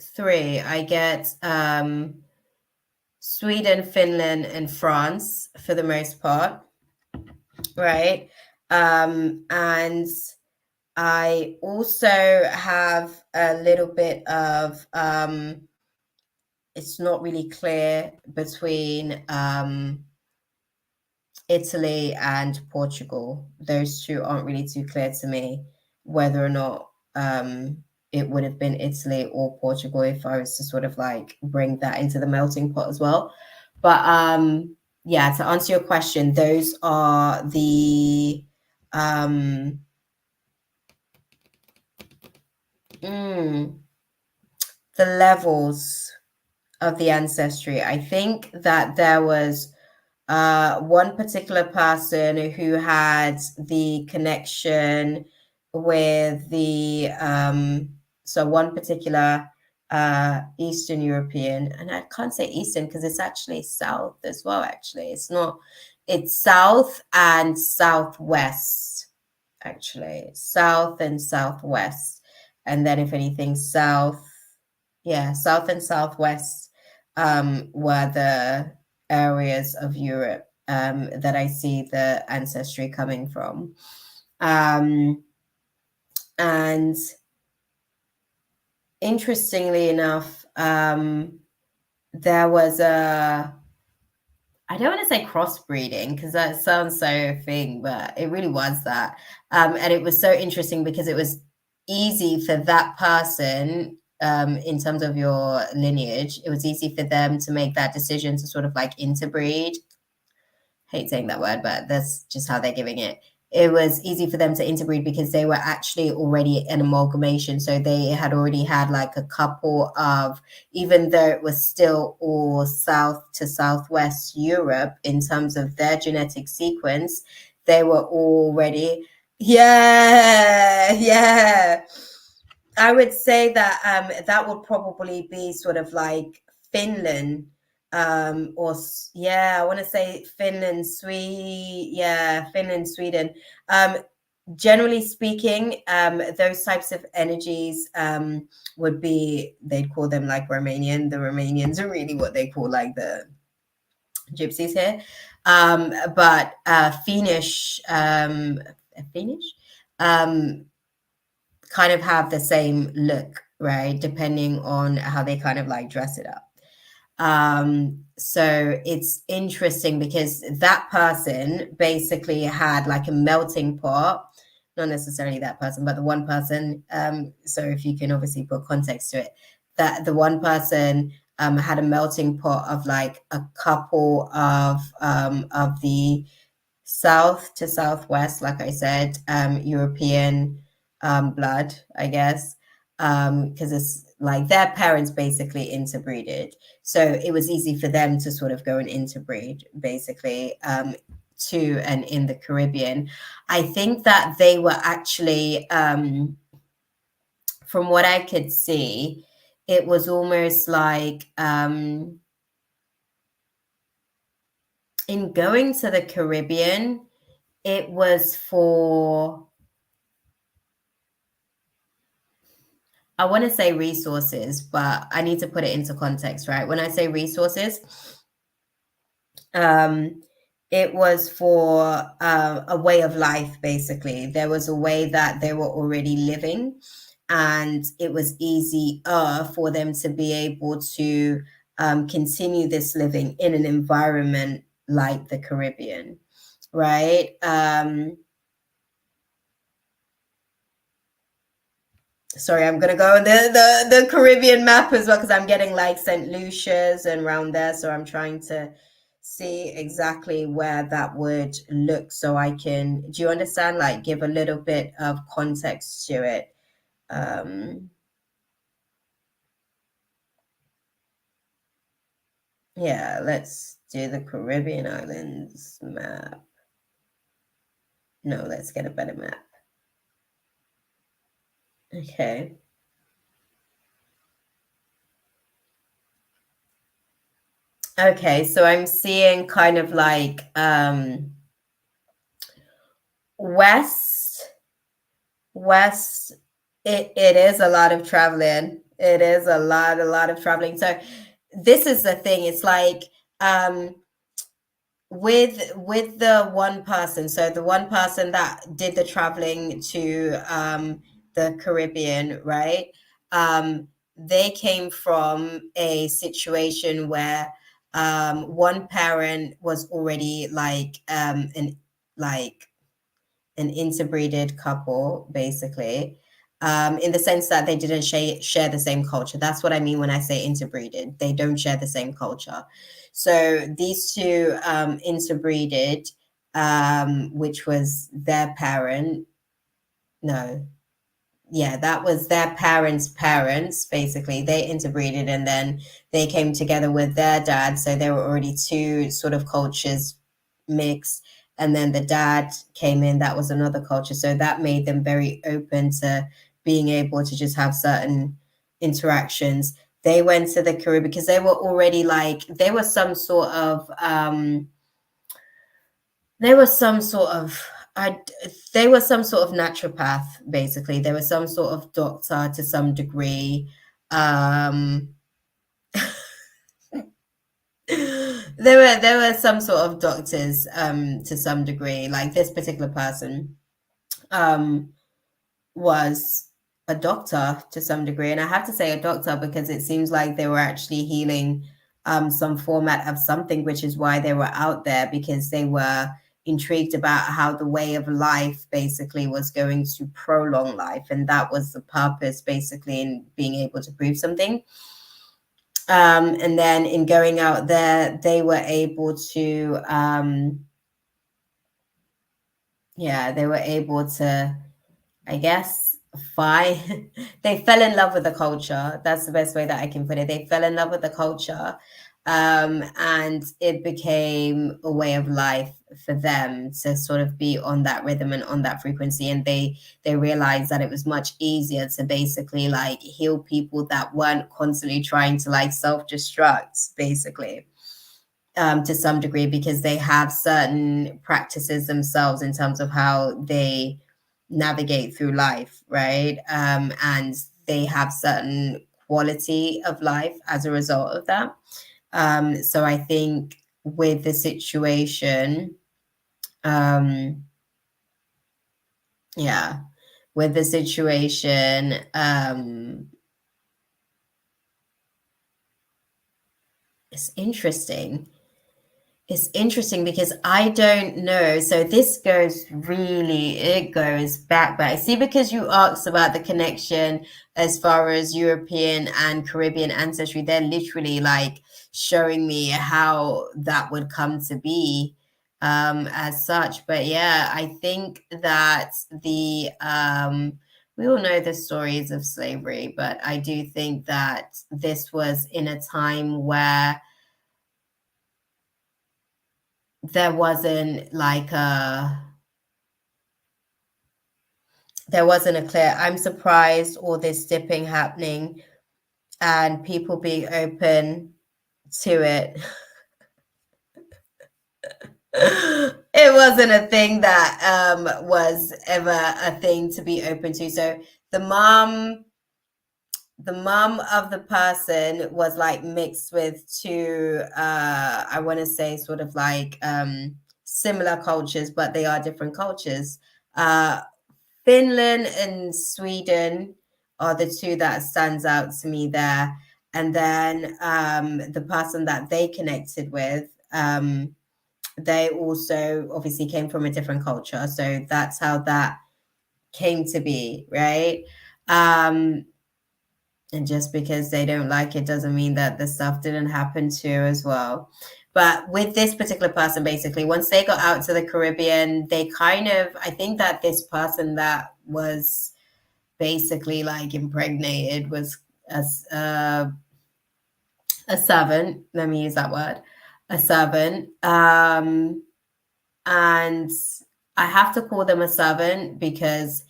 three. I get Sweden, Finland, and France for the most part, right? And I also have a little bit of it's not really clear between Italy and Portugal. Those two aren't really too clear to me whether or not it would have been Italy or Portugal if I was to sort of like bring that into the melting pot as well. But yeah, to answer your question, those are the the levels of the ancestry. I think that there was one particular person who had the connection with the so one particular Eastern European, and I can't say Eastern because it's actually South as well. Actually, it's not. It's South and Southwest. Actually, South and Southwest, and then if anything, South. Yeah, South and Southwest were the areas of Europe that I see the ancestry coming from. And interestingly enough, there was I don't want to say crossbreeding because that sounds so thing, but it really was that. And it was so interesting because it was easy for that person in terms of your lineage, it was easy for them to make that decision to sort of like interbreed. Hate saying that word, but that's just how they're giving it. It was easy for them to interbreed because they were actually already an amalgamation. So they had already had like a couple of, even though it was still all South to Southwest Europe in terms of their genetic sequence, they were already, yeah. I would say that that would probably be sort of like Finland, or yeah, I want to say Finland, Sweden. generally speaking, those types of energies would be, they'd call them like Romanian. The Romanians are really what they call like the gypsies here. But Finnish, Finnish kind of have the same look, right? Depending on how they kind of like dress it up. So it's interesting because that person basically had like a melting pot, not necessarily that person, but the one person. So if you can obviously put context to it, that the one person had a melting pot of like a couple of the south to southwest, like I said, European blood, I guess, because it's like their parents basically interbreeded. So it was easy for them to sort of go and interbreed, basically, to and in the Caribbean. I think that they were actually, from what I could see, it was almost like in going to the Caribbean, it was for, I want to say resources, but I need to put it into context, right? When I say resources, it was for a way of life, basically. There was a way that they were already living, and it was easier for them to be able to continue this living in an environment like the Caribbean, right? Sorry, I'm gonna go on the Caribbean map as well, because I'm getting like St. Lucia's and around there, so I'm trying to see exactly where that would look so I can, do you understand, like give a little bit of context to it. Yeah, let's do the Caribbean islands map. No, let's get a better map. Okay. Okay, so I'm seeing kind of like west. It is a lot of traveling. It is a lot of traveling. So this is the thing. It's like with the one person, so the one person that did the traveling to the Caribbean, right? They came from a situation where one parent was already like an interbreeded couple, basically, in the sense that they didn't share the same culture. That's what I mean when I say interbreeded. They don't share the same culture. So these two interbreeded, which was their parent. No, yeah, that was their parents, basically. They interbreeded and then they came together with their dad. So there were already two sort of cultures mixed. And then the dad came in, that was another culture. So that made them very open to being able to just have certain interactions. They went to the Caribbean because they were already like, they were some sort of naturopath, basically. They were some sort of doctor to some degree. There were some sort of doctors to some degree. Like this particular person was a doctor to some degree, and I have to say a doctor because it seems like they were actually healing some format of something, which is why they were out there, because they were intrigued about how the way of life basically was going to prolong life, and that was the purpose basically in being able to prove something. And then in going out there, they were able to I guess they fell in love with the culture. That's the best way that I can put it. They fell in love with the culture, and it became a way of life for them to sort of be on that rhythm and on that frequency. And they realized that it was much easier to basically like heal people that weren't constantly trying to like self-destruct, basically, to some degree, because they have certain practices themselves in terms of how they navigate through life, right? And they have certain quality of life as a result of that. So I think with the situation, yeah, with the situation, it's interesting. It's interesting because I don't know. So this goes it goes back. See, because you asked about the connection as far as European and Caribbean ancestry, they're literally like showing me how that would come to be as such. But yeah, I think that we all know the stories of slavery, but I do think that this was in a time where there wasn't like a clear, I'm surprised all this dipping happening and people being open to it. It wasn't a thing that was ever a thing to be open to. So the mom of the person was like mixed with two I want to say sort of like similar cultures, but they are different cultures. Finland and Sweden are the two that stands out to me there. And then the person that they connected with, they also obviously came from a different culture. So that's how that came to be, right? And just because they don't like it doesn't mean that the stuff didn't happen too as well. But with this particular person, basically, once they got out to the Caribbean, they kind of, I think that this person that was basically like impregnated was a servant. Let me use that word, a servant. And I have to call them a servant because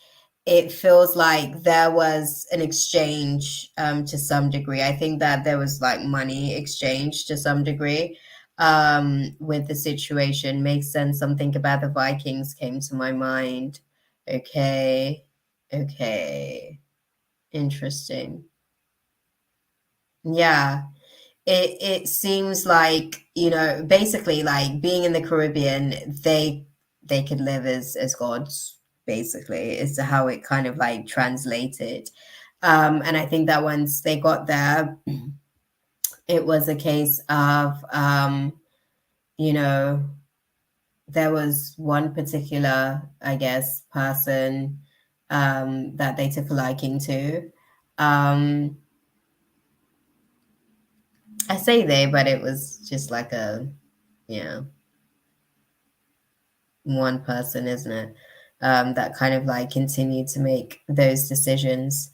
it feels like there was an exchange to some degree. I think that there was like money exchange to some degree with the situation. Makes sense. Something about the Vikings came to my mind. Okay. Interesting. Yeah. It seems like, basically like being in the Caribbean, they could live as gods, basically, is how it kind of like translated. And I think that once they got there, it was a case of there was one particular, I guess, person that they took a liking to. I say they, but it was just like one person, isn't it? That kind of like continued to make those decisions.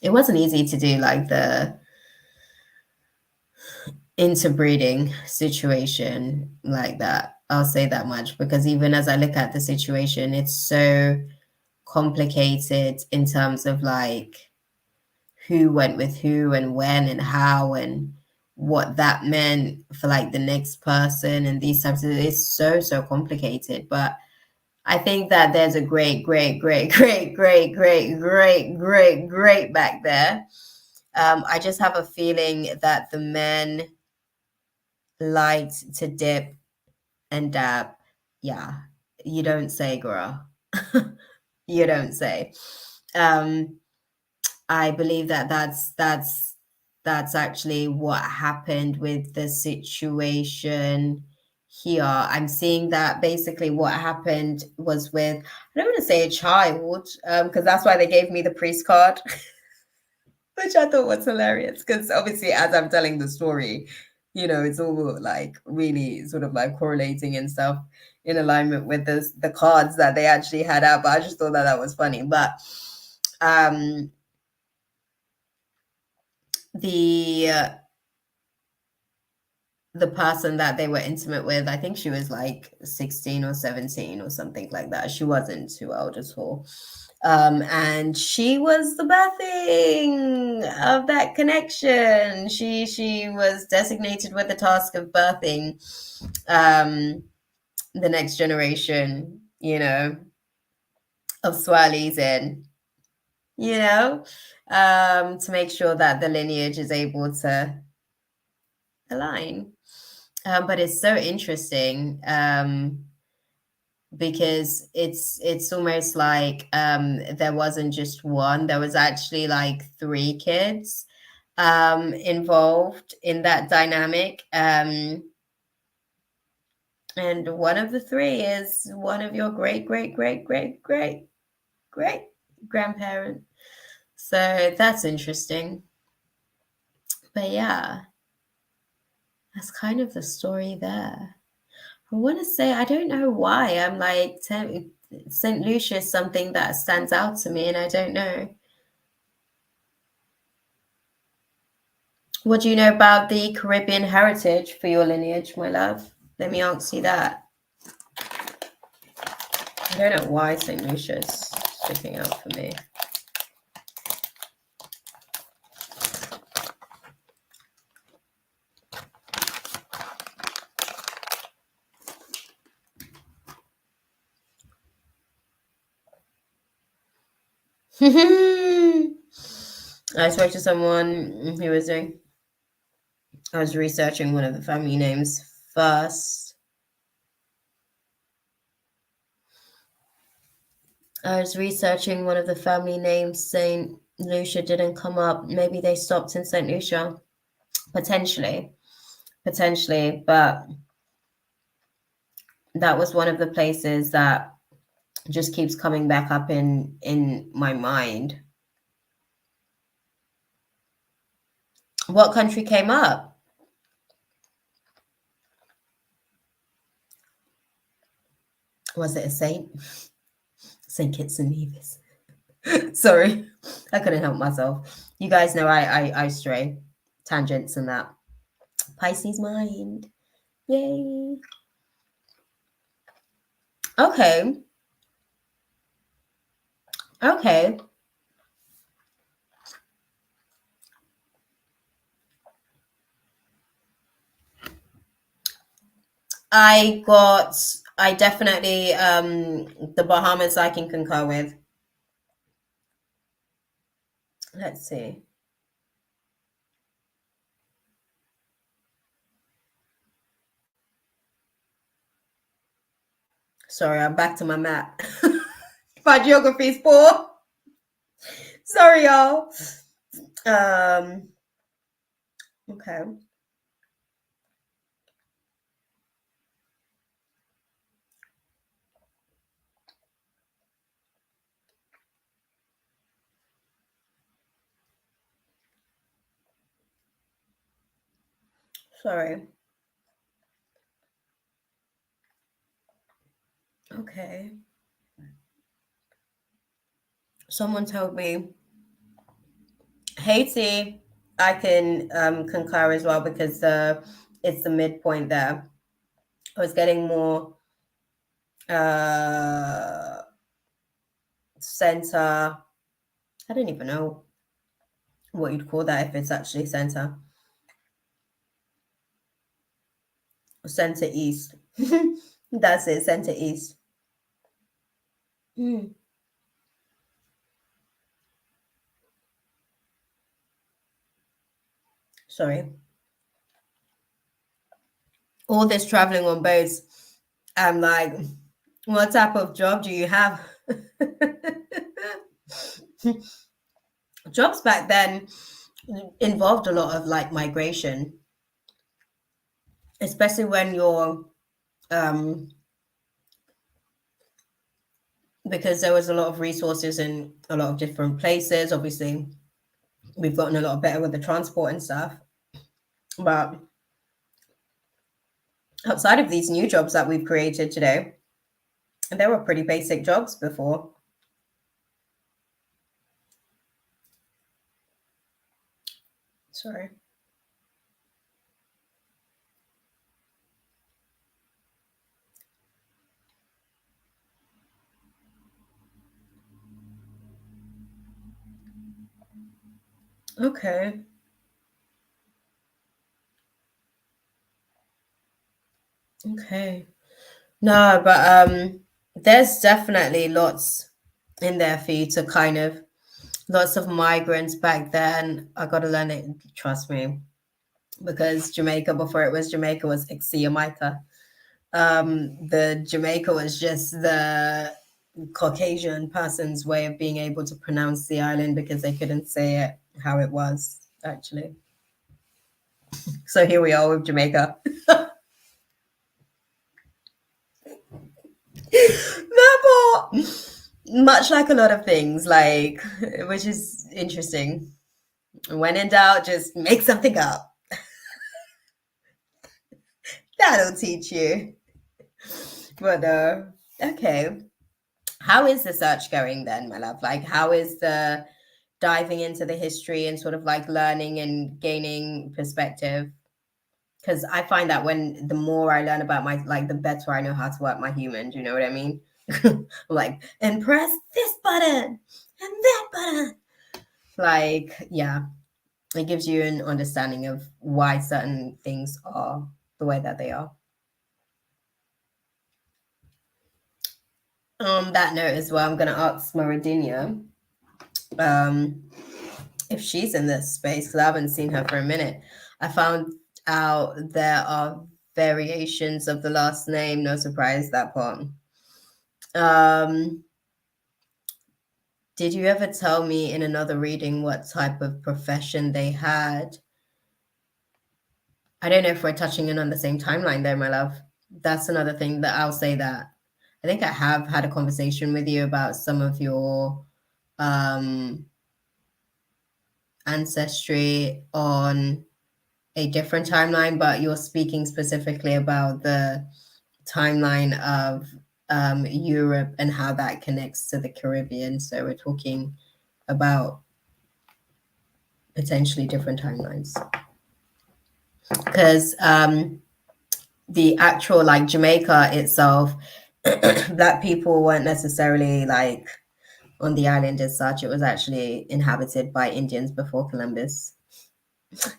It wasn't easy to do like the interbreeding situation like that. I'll say that much, because even as I look at the situation, it's so complicated in terms of like who went with who and when and how and what that meant for like the next person and these types of, it's so complicated. But I think that there's a great back there. I just have a feeling that the men liked to dip and dab. Yeah, you don't say, girl. You don't say. I believe that that's actually what happened with the situation here. I'm seeing that basically what happened was with, I don't want to say a child, because that's why they gave me the priest card, which I thought was hilarious, because obviously as I'm telling the story, it's all like really sort of like correlating and stuff in alignment with the cards that they actually had out. But I just thought that was funny. But the person that they were intimate with, I think she was like 16 or 17 or something like that. She wasn't too old at all. And she was the birthing of that connection. She was designated with the task of birthing the next generation, of Swirlies in, to make sure that the lineage is able to align. But it's so interesting because it's almost like there wasn't just one, there was actually like 3 kids involved in that dynamic. And one of the 3 is one of your great, great, great, great, great, great grandparent. So that's interesting. But yeah, that's kind of the story there. I want to say, I don't know why. I'm like, St. Lucia is something that stands out to me, and I don't know. What do you know about the Caribbean heritage for your lineage, my love? Let me ask you that. I don't know why St. Lucia is sticking out for me. I spoke to someone who was doing, I was researching one of the family names first. I was researching one of the family names. St. Lucia didn't come up. Maybe they stopped in St. Lucia. Potentially. But that was one of the places that just keeps coming back up in my mind. What country came up? Was it a saint? St. Kitts and Nevis. Sorry, I couldn't help myself. You guys know I stray. Tangents and that. Pisces mind. Yay. Okay. I definitely, the Bahamas I can concur with. Let's see. Sorry, I'm back to my map. My geography is poor. Sorry, y'all. Okay. Sorry. Okay. Someone told me Haiti, I can concur as well because it's the midpoint there. I was getting more center. I don't even know what you'd call that if it's actually center. Center east. That's it, center east. Sorry. All this traveling on boats, I'm like, what type of job do you have? Jobs back then involved a lot of like migration, especially when you're because there was a lot of resources in a lot of different places. Obviously, we've gotten a lot better with the transport and stuff, but outside of these new jobs that we've created today, there were pretty basic jobs before. Sorry. Okay. Okay. No, but there's definitely lots in there for you to kind of lots of migrants back then. I got to learn it, trust me, because Jamaica before it was Jamaica was Jamaica. The Jamaica was just the Caucasian person's way of being able to pronounce the island because they couldn't say it how it was actually. So here we are with Jamaica. Therefore, much like a lot of things, like which is interesting. When in doubt, just make something up. That'll teach you. But okay. How is the search going then, my love? Like, how is the diving into the history and sort of like learning and gaining perspective? Because I find that when the more I learn about my, like, the better I know how to work my human. Do you know what I mean? Like, and press this button and that button. Like, yeah, it gives you an understanding of why certain things are the way that they are. On that note as well, I'm going to ask Maradinia if she's in this space because I haven't seen her for a minute. I found out there are variations of the last name. No surprise, that part. Did you ever tell me in another reading what type of profession they had? I don't know if we're touching in on the same timeline there, my love. That's another thing that I'll say that I think I have had a conversation with you about some of your ancestry on a different timeline, but you're speaking specifically about the timeline of Europe and how that connects to the Caribbean. So we're talking about potentially different timelines. Because the actual, like, Jamaica itself, Black people weren't necessarily like on the island as such. It was actually inhabited by Indians before Columbus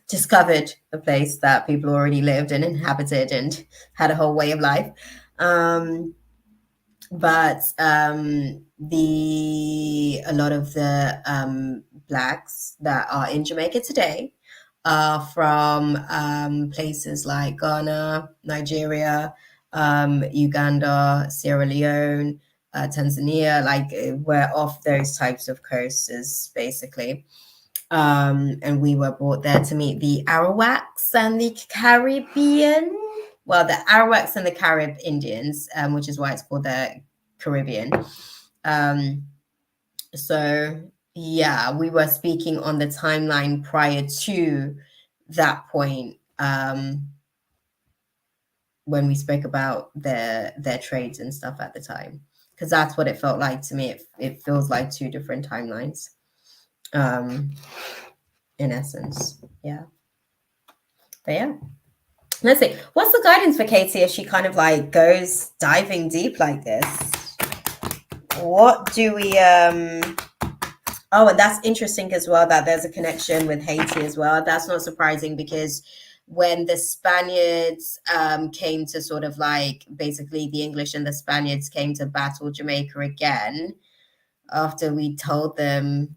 discovered a place that people already lived and inhabited and had a whole way of life. But a lot of the Blacks that are in Jamaica today are from places like Ghana, Nigeria, Uganda, Sierra Leone, Tanzania. Like, we're off those types of coasts, basically. And we were brought there to meet the Arawaks and the Caribbean. Well, the Arawaks and the Carib Indians, which is why it's called the Caribbean. So, yeah, we were speaking on the timeline prior to that point when we spoke about their trades and stuff at the time, because that's what it felt like to me. It feels like two different timelines. In essence, yeah. But yeah, let's see. What's the guidance for Katie as she kind of like goes diving deep like this? What do we oh, and that's interesting as well that there's a connection with Haiti as well. That's not surprising because when the Spaniards came to sort of like, basically the English and the Spaniards came to battle Jamaica again, after we told them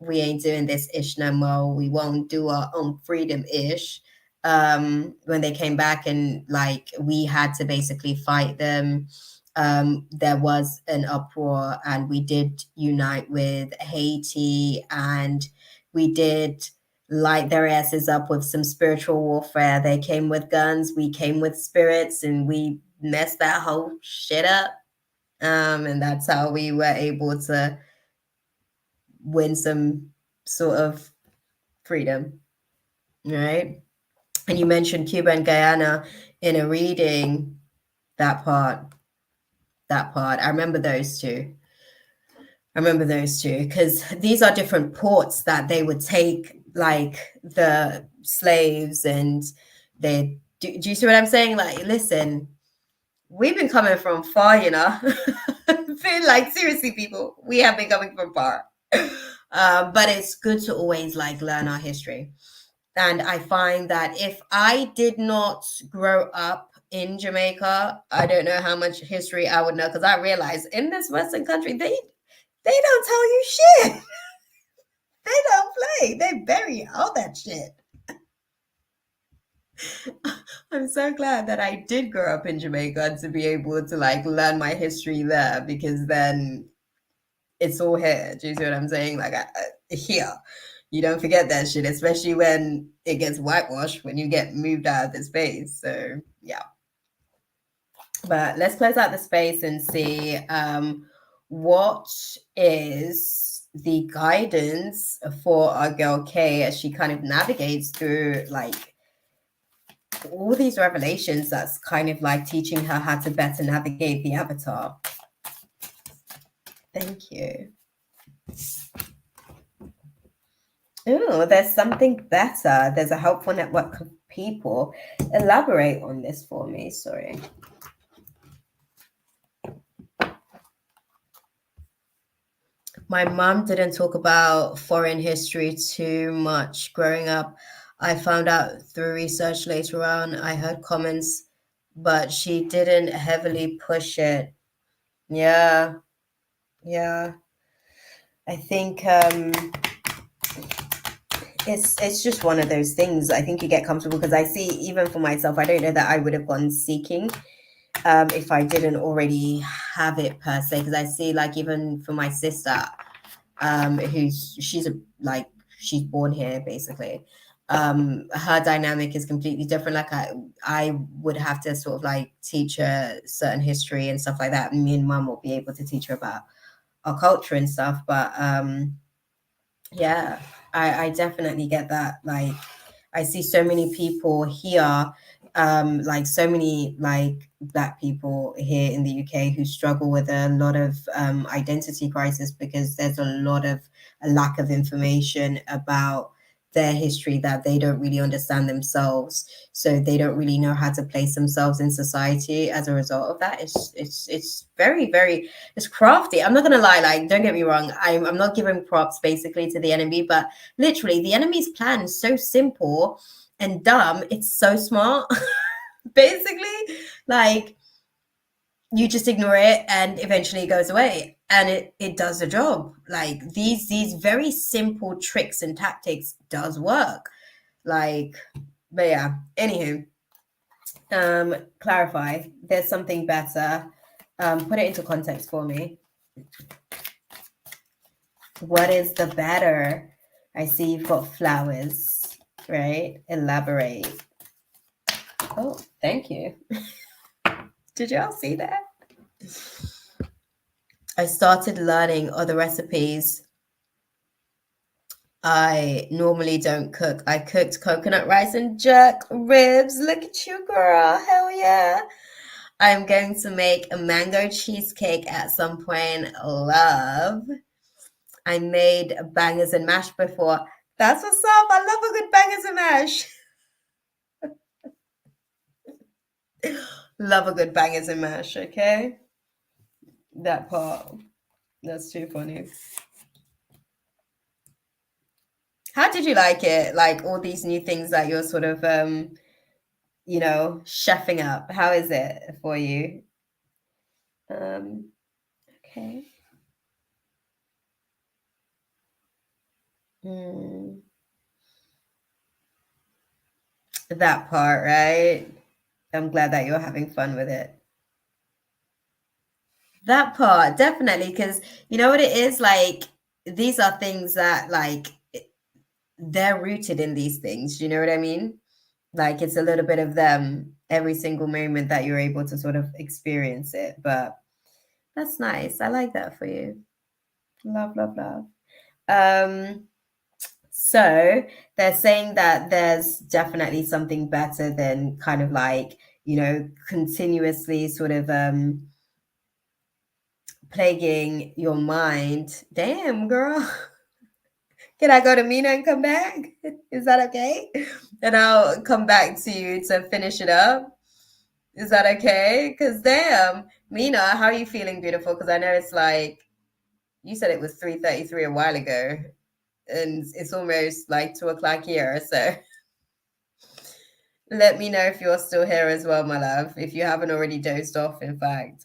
we ain't doing this ish no more, we won't do our own freedom ish, when they came back and like we had to basically fight them, there was an uproar and we did unite with Haiti and we did light their asses up with some spiritual warfare. They came with guns, we came with spirits, and we messed that whole shit up. And that's how we were able to win some sort of freedom, right? And you mentioned Cuba and Guyana in a reading. That part. I remember those two. Because these are different ports that they would take, like the slaves, and they do you see what I'm saying? Like, listen, we've been coming from far, you know. Feel like, seriously, people, we have been coming from far. But it's good to always like learn our history. And I find that if I did not grow up in Jamaica, I don't know how much history I would know, because I realize in this Western country, they don't tell you shit. They don't play. They bury all that shit. I'm so glad that I did grow up in Jamaica to be able to like learn my history there, because then it's all here. Do you see what I'm saying? Like here, you don't forget that shit, especially when it gets whitewashed when you get moved out of the space. So yeah. But let's close out the space and see what is the guidance for our girl Kay as she kind of navigates through like all these revelations that's kind of like teaching her how to better navigate the avatar. Thank you. Oh, there's something better. There's a helpful network of people. Elaborate on this for me. Sorry. My mom didn't talk about foreign history too much growing up. I found out through research later on. I heard comments, but she didn't heavily push it. Yeah. Yeah. I think it's just one of those things. I think you get comfortable, because I see, even for myself, I don't know that I would have gone seeking if I didn't already have it per se, because I see like even for my sister, she's born here basically. Her dynamic is completely different. Like I would have to sort of like teach her certain history and stuff like that. Me and mum will be able to teach her about our culture and stuff. But yeah, I definitely get that. Like I see so many people here, like so many like Black people here in the UK who struggle with a lot of identity crisis, because there's a lack of information about their history, that they don't really understand themselves, so they don't really know how to place themselves in society. As a result of that, it's very, very, it's crafty. I'm not gonna lie, like don't get me wrong, I'm not giving props basically to the enemy, but literally the enemy's plan is so simple and dumb, it's so smart. Basically, like you just ignore it and eventually it goes away, and it does the job. Like these very simple tricks and tactics does work. Like, but yeah, anywho, clarify, there's something better. Put it into context for me. What is the better? I see you've got flowers, right? Elaborate. Oh, thank you. Did y'all see that? I started learning other recipes. I normally don't cook. I cooked coconut rice and jerk ribs. Look at you, girl. Hell yeah. I'm going to make a mango cheesecake at some point. Love. I made bangers and mash before. That's what's up. I love a good bangers and mash. Love a good bangers and mash, okay? That part. That's too funny. How did you like it? Like all these new things that you're sort of chefing up. How is it for you? Okay. That part, right? I'm glad that you're having fun with it. That part, definitely, because you know what it is like. These are things that like they're rooted in these things. You know what I mean? Like it's a little bit of them every single moment that you're able to sort of experience it. But that's nice. I like that for you. Love, love, love. So they're saying that there's definitely something better than kind of like, continuously sort of plaguing your mind. Damn, girl. Can I go to Mina and come back? Is that okay? And I'll come back to you to finish it up. Is that okay? Because damn, Mina, how are you feeling, beautiful? Because I know it's like, you said it was 3:33 a while ago, and it's almost like 2 o'clock here. So Let me know if you're still here as well, my love, if you haven't already dozed off, in fact.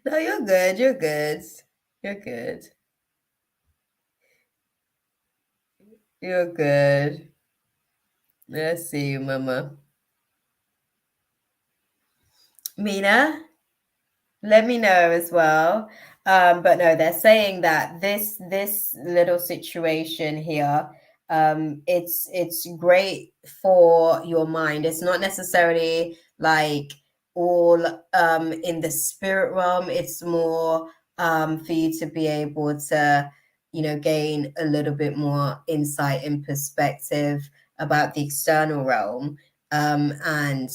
No, you're good. You're good. You're good. You're good. Let's see you, mama. Mina, let me know as well. But no, they're saying that this little situation here, it's great for your mind. It's not necessarily like all in the spirit realm. It's more for you to be able to, gain a little bit more insight and perspective about the external realm, and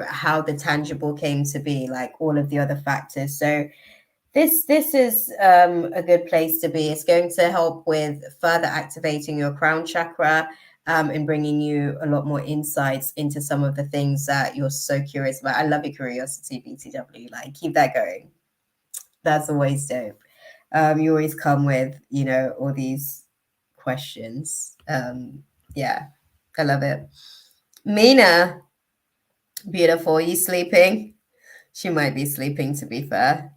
how the tangible came to be, like all of the other factors. So this is a good place to be. It's going to help with further activating your crown chakra, and bringing you a lot more insights into some of the things that you're so curious about. I love your curiosity, BTW. Like, keep that going. That's always dope. You always come with all these questions. Yeah, I love it. Mina, beautiful. You sleeping? She might be sleeping, to be fair.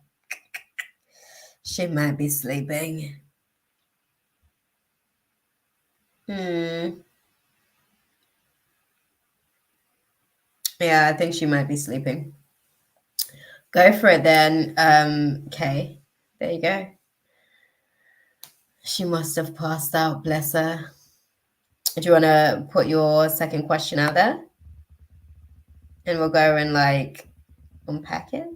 She might be sleeping. Yeah, I think she might be sleeping. Go for it then. Okay. There you go. She must have passed out, bless her. Do you want to put your second question out there? And we'll go and like unpack it.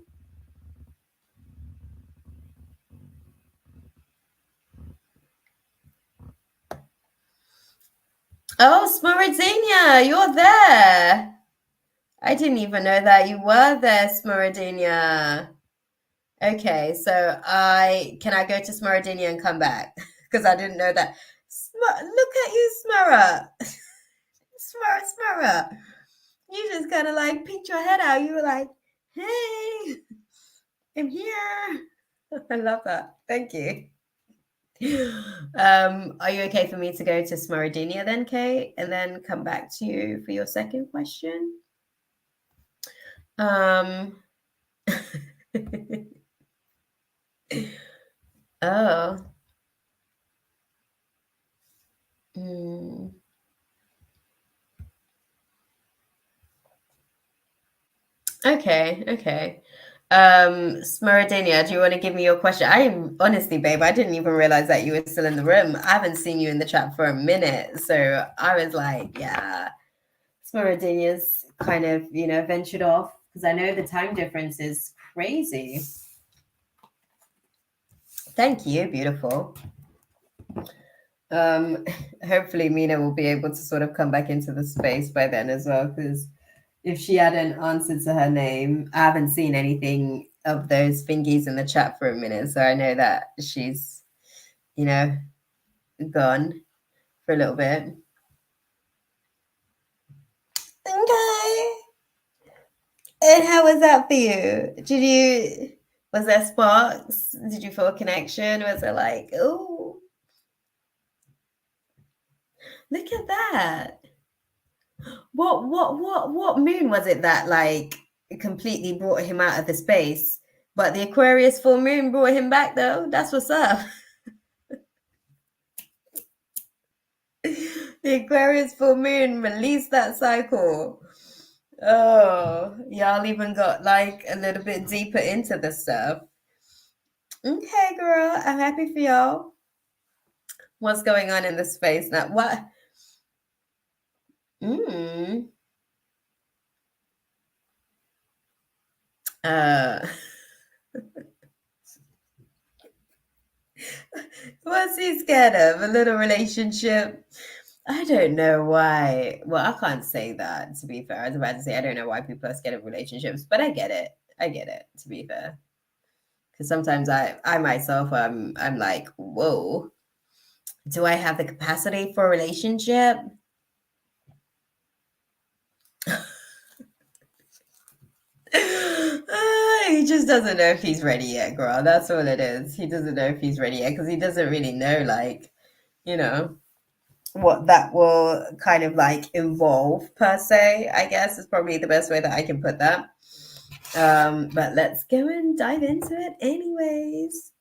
Oh, Smaradinia, you're there. I didn't even know that you were there, Smaradinia. Okay, so can I go to Smaradinia and come back? Because I didn't know that. Look at you, Smara. Smara. You just kind of like peeked your head out. You were like, hey, I'm here. I love that. Thank you. Are you okay for me to go to Smaradinia then, Kate, and then come back to you for your second question? Oh. Okay. Smaradania, do you want to give me your question? Honestly, babe, I didn't even realize that you were still in the room. I haven't seen you in the chat for a minute. So I was like, yeah, Smaradinia's kind of, ventured off, because I know the time difference is crazy. Thank you, beautiful. Hopefully Mina will be able to sort of come back into the space by then as well, because if she hadn't answered to her name, I haven't seen anything of those fingies in the chat for a minute. So I know that she's, gone for a little bit. Okay. And how was that for you? Was there sparks? Did you feel a connection? Was it like, oh, look at that. What moon was it that like completely brought him out of the space? But the Aquarius full moon brought him back though. That's what's up. The Aquarius full moon released that cycle. Oh, y'all even got like a little bit deeper into the stuff. Okay, girl, I'm happy for y'all. What's going on in the space now? What? What's he scared of? A little relationship? I don't know why. Well, I can't say that, to be fair. I was about to say, I don't know why people are scared of relationships, but I get it. To be fair. Because sometimes I myself, I'm like, whoa, do I have the capacity for a relationship? You just doesn't know if he's ready yet, girl. That's all it is. He doesn't know if he's ready yet because he doesn't really know, like, you know, what that will kind of like involve per se, I guess is probably the best way that I can put that. But let's go and dive into it anyways.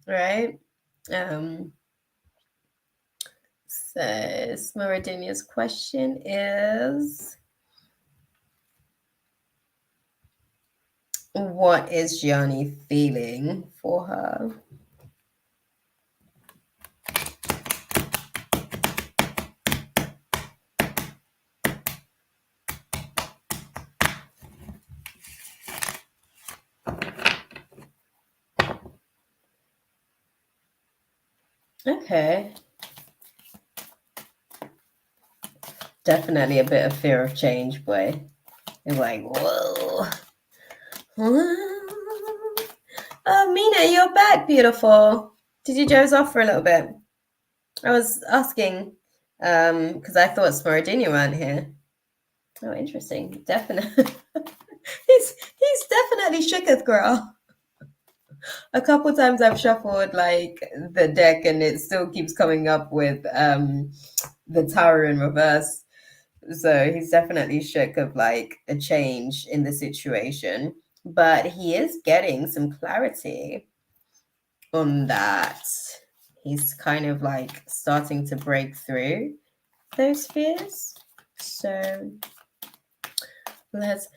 Right? So Smaradinia's question is, what is Gianni feeling for her? Okay. Definitely a bit of fear of change, boy. It's like, whoa. Oh, Mina, you're back, beautiful. Did you doze off for a little bit? I was asking, because I thought Smaradinia weren't here. Oh, interesting. Definitely. he's definitely shooketh, girl. A couple times I've shuffled like the deck and it still keeps coming up with the tower in reverse. So he's definitely shook of like a change in the situation, but he is getting some clarity on that. He's kind of like starting to break through those fears. So let's.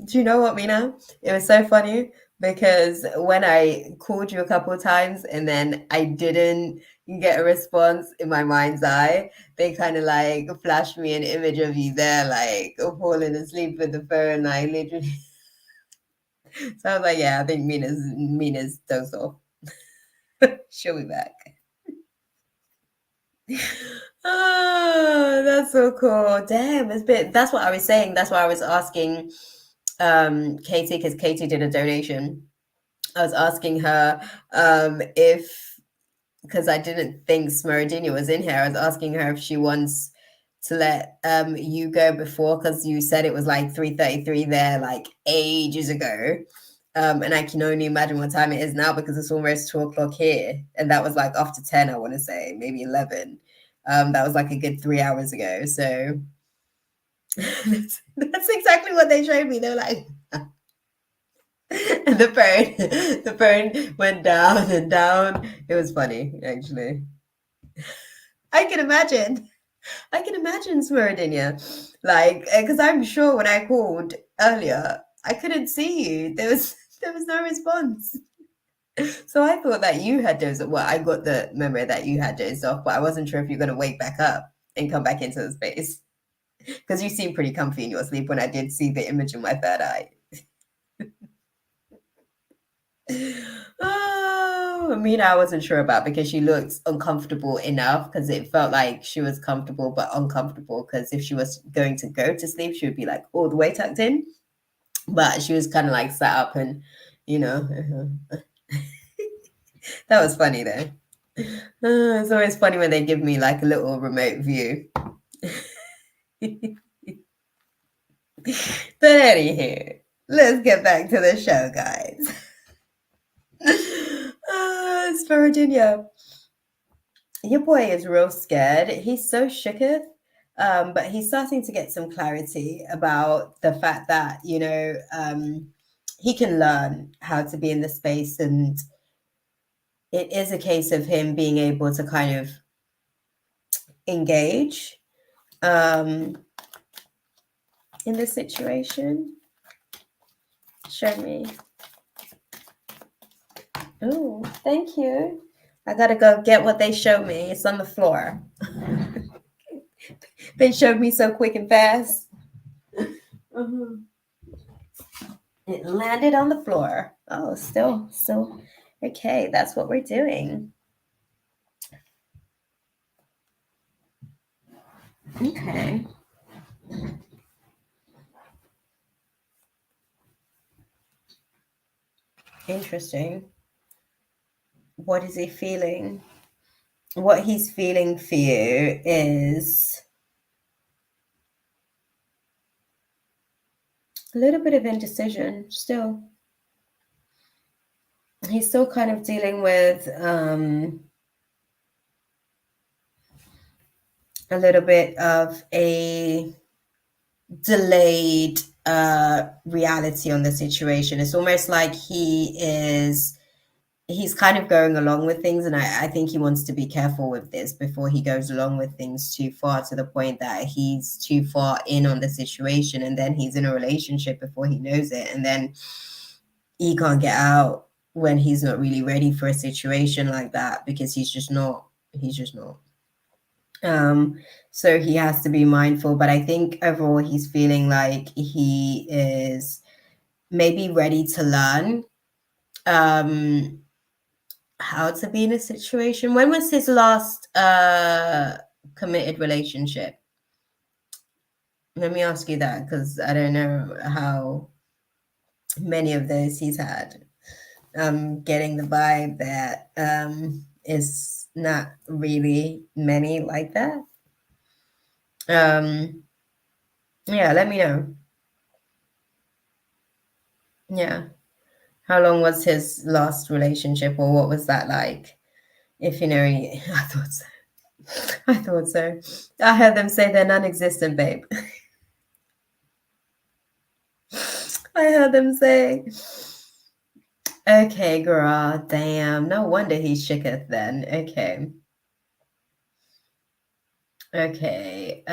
Do you know what, Mina? It was so funny because when I called you a couple of times and then I didn't get a response in my mind's eye, they kind of like flashed me an image of you there, like falling asleep with the phone. I literally. So I was like, yeah, I think Mina's dozed off. She'll be back. Oh, that's so cool. Damn, that's what I was saying. That's why I was asking Katie, because Katie did a donation. I was asking her if, because I didn't think Smaradinia was in here. I was asking her if she wants to let you go before, because you said it was like 3:33 there, like ages ago. And I can only imagine what time it is now because it's almost 2 o'clock here. And that was like after 10, I want to say, maybe 11. That was like a good 3 hours ago. So that's exactly what they showed me. They were like, and the phone went down and down. It was funny, actually. I can imagine. I can imagine Smaradinia. Like, because I'm sure when I called earlier, I couldn't see you. There was no response. So I thought that you had dozed off. Well, I got the memory that you had dozed off, but I wasn't sure if you're going to wake back up and come back into the space. Because you seem pretty comfy in your sleep when I did see the image in my third eye. Oh, Mina, I wasn't sure about because she looked uncomfortable enough because it felt like she was comfortable but uncomfortable because if she was going to go to sleep, she would be like all the way tucked in. But she was kind of like sat up and, you know, that was funny though. It's always funny when they give me like a little remote view. But anywho, let's get back to the show, guys. It's for Virginia. Your boy is real scared. He's so shooketh. But he's starting to get some clarity about the fact that, you know, he can learn how to be in the space. And it is a case of him being able to kind of engage in this situation. Show me. Oh, thank you. I gotta go get what they showed me. It's on the floor. They showed me so quick and fast. It landed on the floor. Oh, still. Okay, that's what we're doing. Okay. Interesting. What is he feeling? What he's feeling for you is A little bit of indecision still. He's still kind of dealing with a little bit of a delayed reality on the situation. It's almost like he's kind of going along with things, and I think he wants to be careful with this before he goes along with things too far, to the point that he's too far in on the situation, and then he's in a relationship before he knows it, and then he can't get out when he's not really ready for a situation like that, because he's just not. So he has to be mindful, but I think overall he's feeling like he is maybe ready to learn how to be in a situation. When was his last committed relationship? Let me ask you that, because I don't know how many of those he's had. Getting the vibe that is not really many like that. Yeah, let me know. Yeah. How long was his last relationship, or what was that like? If you know, I thought so. I thought so. I heard them say they're non-existent, babe. I heard them say. Okay, girl. Damn. No wonder he shooketh then. Okay. Okay.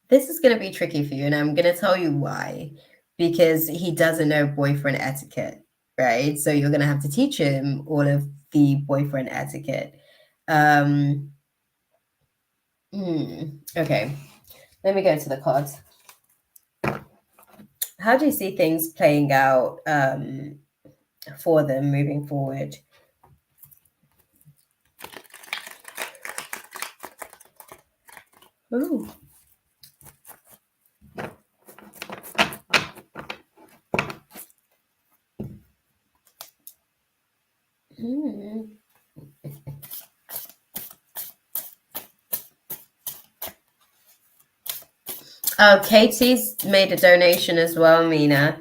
This is going to be tricky for you, and I'm going to tell you why. Because he doesn't know boyfriend etiquette, right? So you're going to have to teach him all of the boyfriend etiquette. Okay. Let me go to the cards. How do you see things playing out for them moving forward? Ooh. Oh, Katie's made a donation as well, Mina.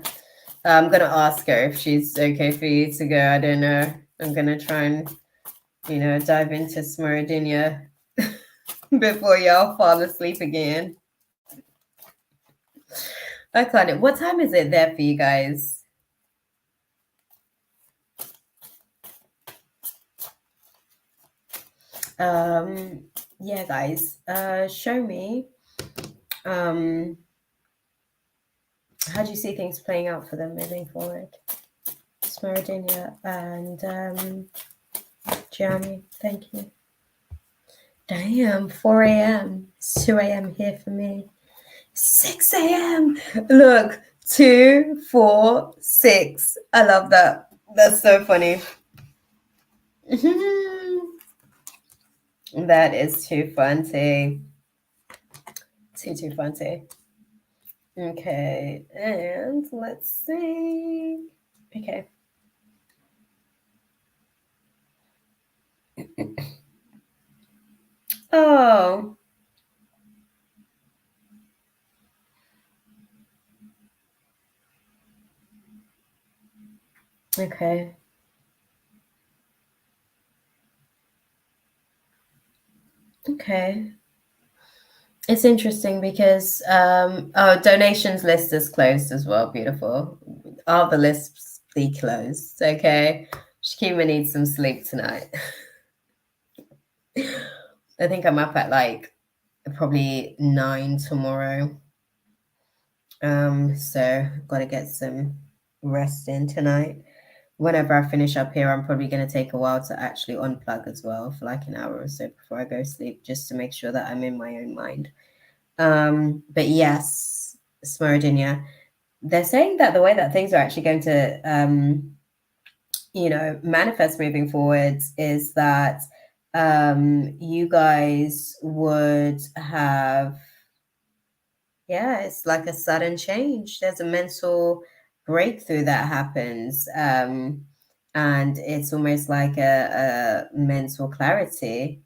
I'm going to ask her if she's okay for you to go. I don't know. I'm going to try and, dive into Smurdinia before y'all fall asleep again. I can't. What time is it there for you guys? Yeah, guys. Show me. How do you see things playing out for them moving forward? Smurdinia and Gianni, thank you. Damn, 4 a.m. It's 2 a.m. here for me. 6 a.m. Look, 2, 4, 6. I love that. That's so funny. That is too funny. Too funny. Okay, and let's see. Okay. Oh. Okay. Okay. It's interesting because donations list is closed as well. Beautiful. All the lists be closed. Okay. Shakima needs some sleep tonight. I think I'm up at like probably 9 tomorrow. So gotta get some rest in tonight. Whenever I finish up here, I'm probably going to take a while to actually unplug as well for like an hour or so before I go sleep, just to make sure that I'm in my own mind. But yes, Smurdinia, they're saying that the way that things are actually going to, manifest moving forwards is that you guys would have, it's like a sudden change. There's a mental breakthrough that happens. And it's almost like a mental clarity.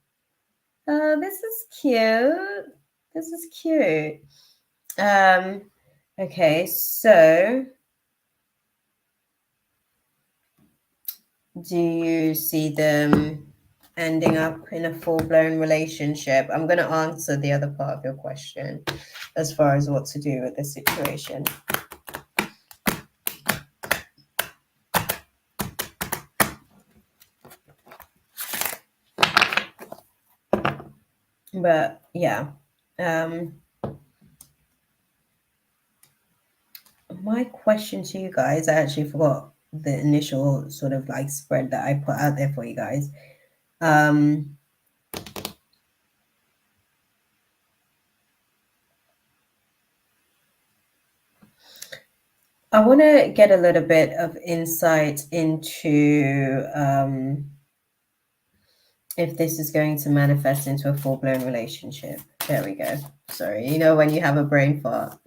Oh, this is cute. This is cute. Okay, so do you see them ending up in a full-blown relationship? I'm going to answer the other part of your question as far as what to do with this situation. But yeah, my question to you guys, I actually forgot the initial sort of like spread that I put out there for you guys. I want to get a little bit of insight into if this is going to manifest into a full-blown relationship. There we go. Sorry, you know when you have a brain fart.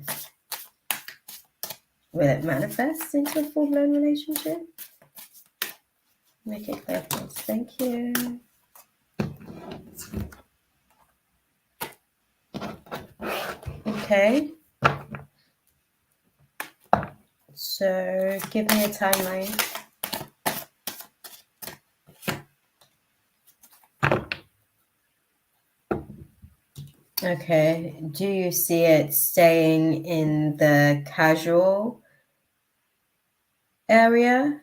Will it manifest into a full-blown relationship? Make it clear for us. Thank you. Okay. So give me a timeline. Okay. Do you see it staying in the casual area?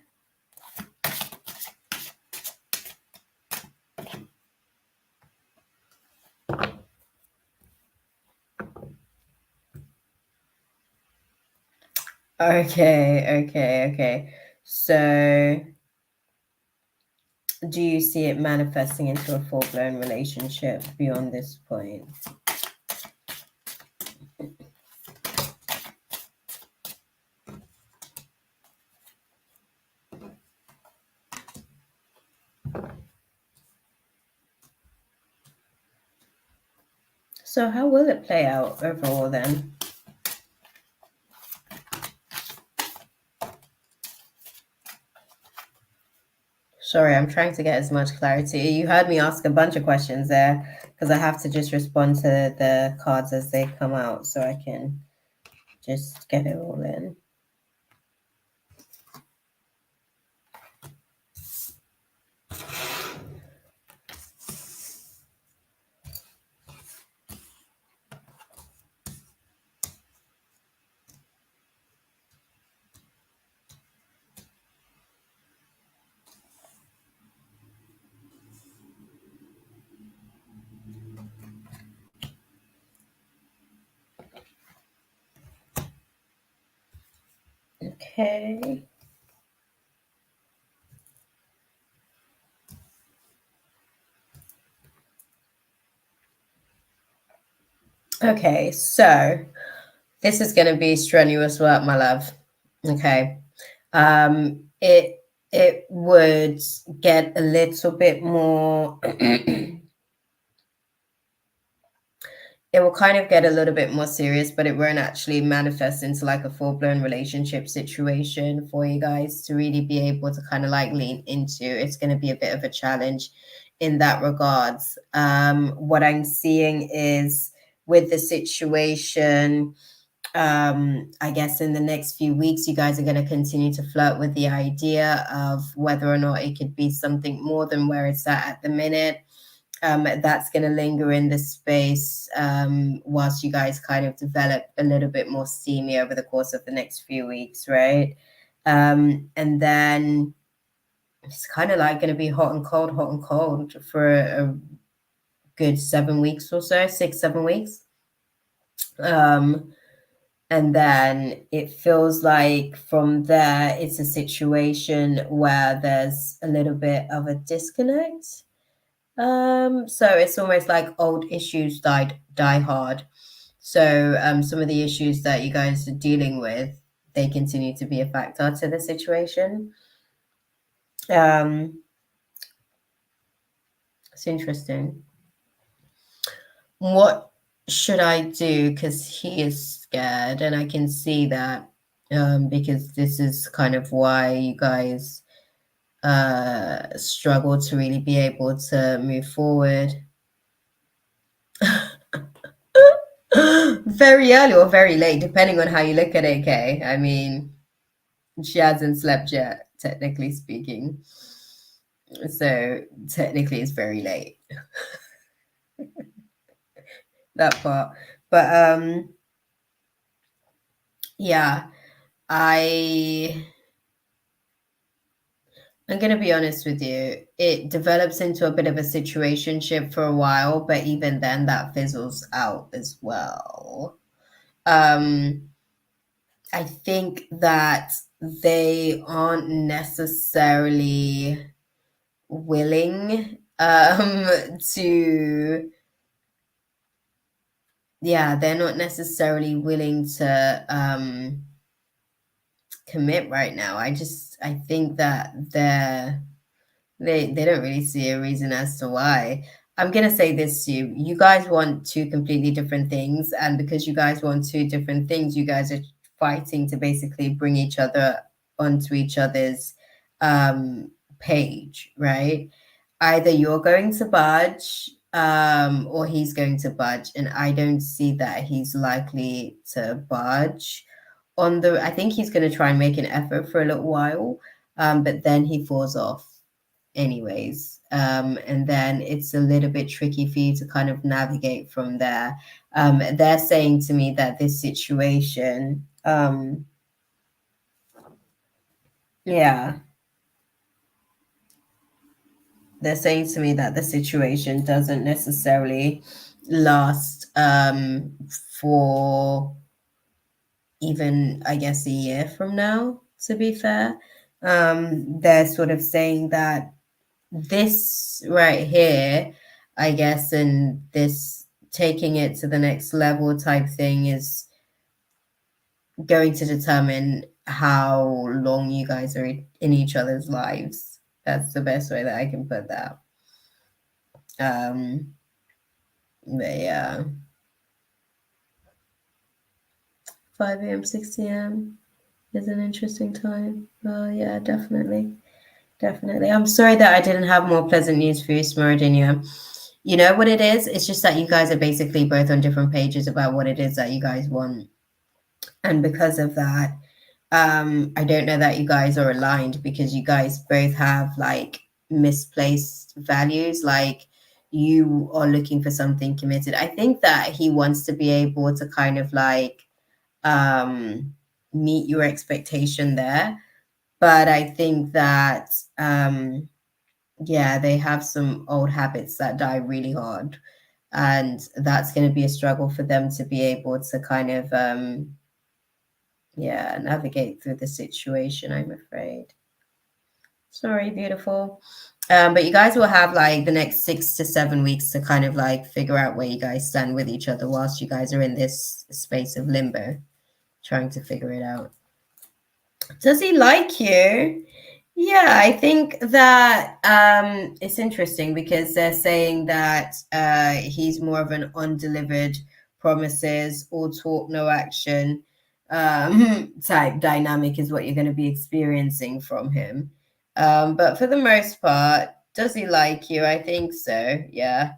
Okay. So do you see it manifesting into a full-blown relationship beyond this point? So how will it play out overall then? Sorry, I'm trying to get as much clarity. You heard me ask a bunch of questions there because I have to just respond to the cards as they come out so I can just get it all in. Okay. Okay, so this is going to be strenuous work, my love. Okay. It would get a little bit more it will kind of get a little bit more serious, but it won't actually manifest into like a full-blown relationship situation for you guys to really be able to kind of like lean into. It's going to be a bit of a challenge in that regards. What I'm seeing is with the situation, I guess in the next few weeks, you guys are going to continue to flirt with the idea of whether or not it could be something more than where it's at the minute. That's going to linger in the space whilst you guys kind of develop a little bit more steamy over the course of the next few weeks, right? And then it's kind of like going to be hot and cold for a good 7 weeks or so, 6-7 weeks. And then it feels like from there, it's a situation where there's a little bit of a disconnect. So it's almost like old issues die hard. So some of the issues that you guys are dealing with, they continue to be a factor to the situation. It's interesting. What should I do? Because he is scared, and I can see that because this is kind of why you guys struggle to really be able to move forward. Very early or very late, depending on how you look at it, Kay. I mean, she hasn't slept yet, technically speaking. So technically it's very late. That part. But yeah, I'm gonna be honest with you. It develops into a bit of a situationship for a while, but even then that fizzles out as well. I think that they aren't necessarily willing to, yeah, they're not necessarily willing to commit right now. I think that they don't really see a reason as to why. I'm gonna say this to you. You guys want two completely different things, and because you guys want two different things, you guys are fighting to basically bring each other onto each other's page, right? Either you're going to budge or he's going to budge, and I don't see that he's likely to budge on the I think he's going to try and make an effort for a little while, but then he falls off anyways. And then it's a little bit tricky for you to kind of navigate from there. They're saying to me that this situation, yeah, they're saying to me that the situation doesn't necessarily last for even, I guess, a year from now, to be fair. They're sort of saying that this right here, I guess, and this taking it to the next level type thing is going to determine how long you guys are in each other's lives. That's the best way that I can put that. But yeah. 5 a.m., 6 a.m. is an interesting time. Yeah, definitely. Definitely. I'm sorry that I didn't have more pleasant news for you, Smaradinia. You know what it is? It's just that you guys are basically both on different pages about what it is that you guys want. And because of that, I don't know that you guys are aligned because you guys both have like misplaced values. Like you are looking for something committed. I think that he wants to be able to kind of like meet your expectation there. But I think that yeah, they have some old habits that die really hard. And that's going to be a struggle for them to be able to kind of, yeah, navigate through the situation, I'm afraid. Sorry, beautiful. But you guys will have like the next 6 to 7 weeks to kind of like figure out where you guys stand with each other whilst you guys are in this space of limbo, trying to figure it out. Does he like you? Yeah, I think that it's interesting because they're saying that he's more of an undelivered promises, all talk, no action type dynamic is what you're going to be experiencing from him. But for the most part, does he like you? I think so. Yeah.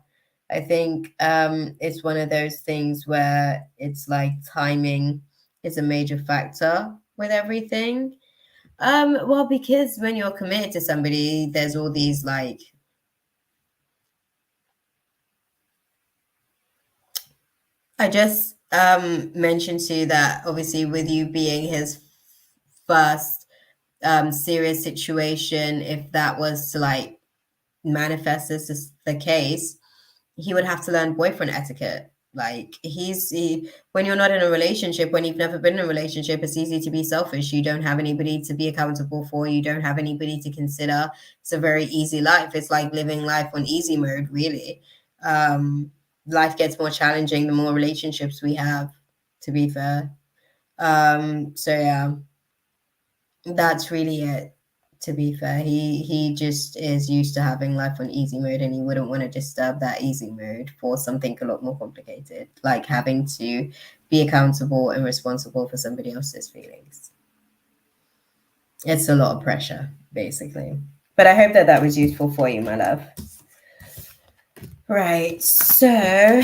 I think it's one of those things where it's like timing is a major factor with everything. Well, because when you're committed to somebody, there's all these like I just mentioned to you that obviously with you being his first serious situation, if that was to like manifest as the case, he would have to learn boyfriend etiquette. Like when you're not in a relationship, when you've never been in a relationship, it's easy to be selfish. You don't have anybody to be accountable for. You don't have anybody to consider. It's a very easy life. It's like living life on easy mode, really. Life gets more challenging the more relationships we have, to be fair. So yeah, that's really it. To be fair, he just is used to having life on easy mode, and he wouldn't want to disturb that easy mode for something a lot more complicated, like having to be accountable and responsible for somebody else's feelings. It's a lot of pressure, basically. But I hope that that was useful for you, my love. Right, so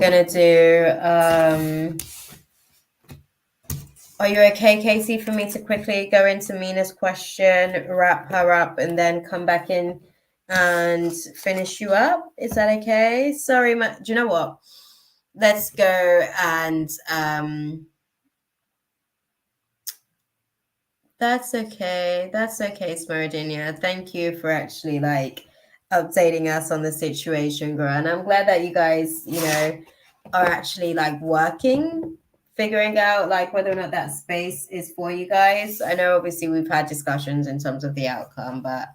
gonna do are you okay, Casey, for me to quickly go into Mina's question, wrap her up, and then come back in and finish you up? Is that okay? Sorry, do you know what? Let's go and that's okay. That's okay, Smaradinia. Thank you for actually like updating us on the situation, girl. And I'm glad that you guys, you know, are actually like working, figuring out like whether or not that space is for you guys. I know obviously we've had discussions in terms of the outcome, but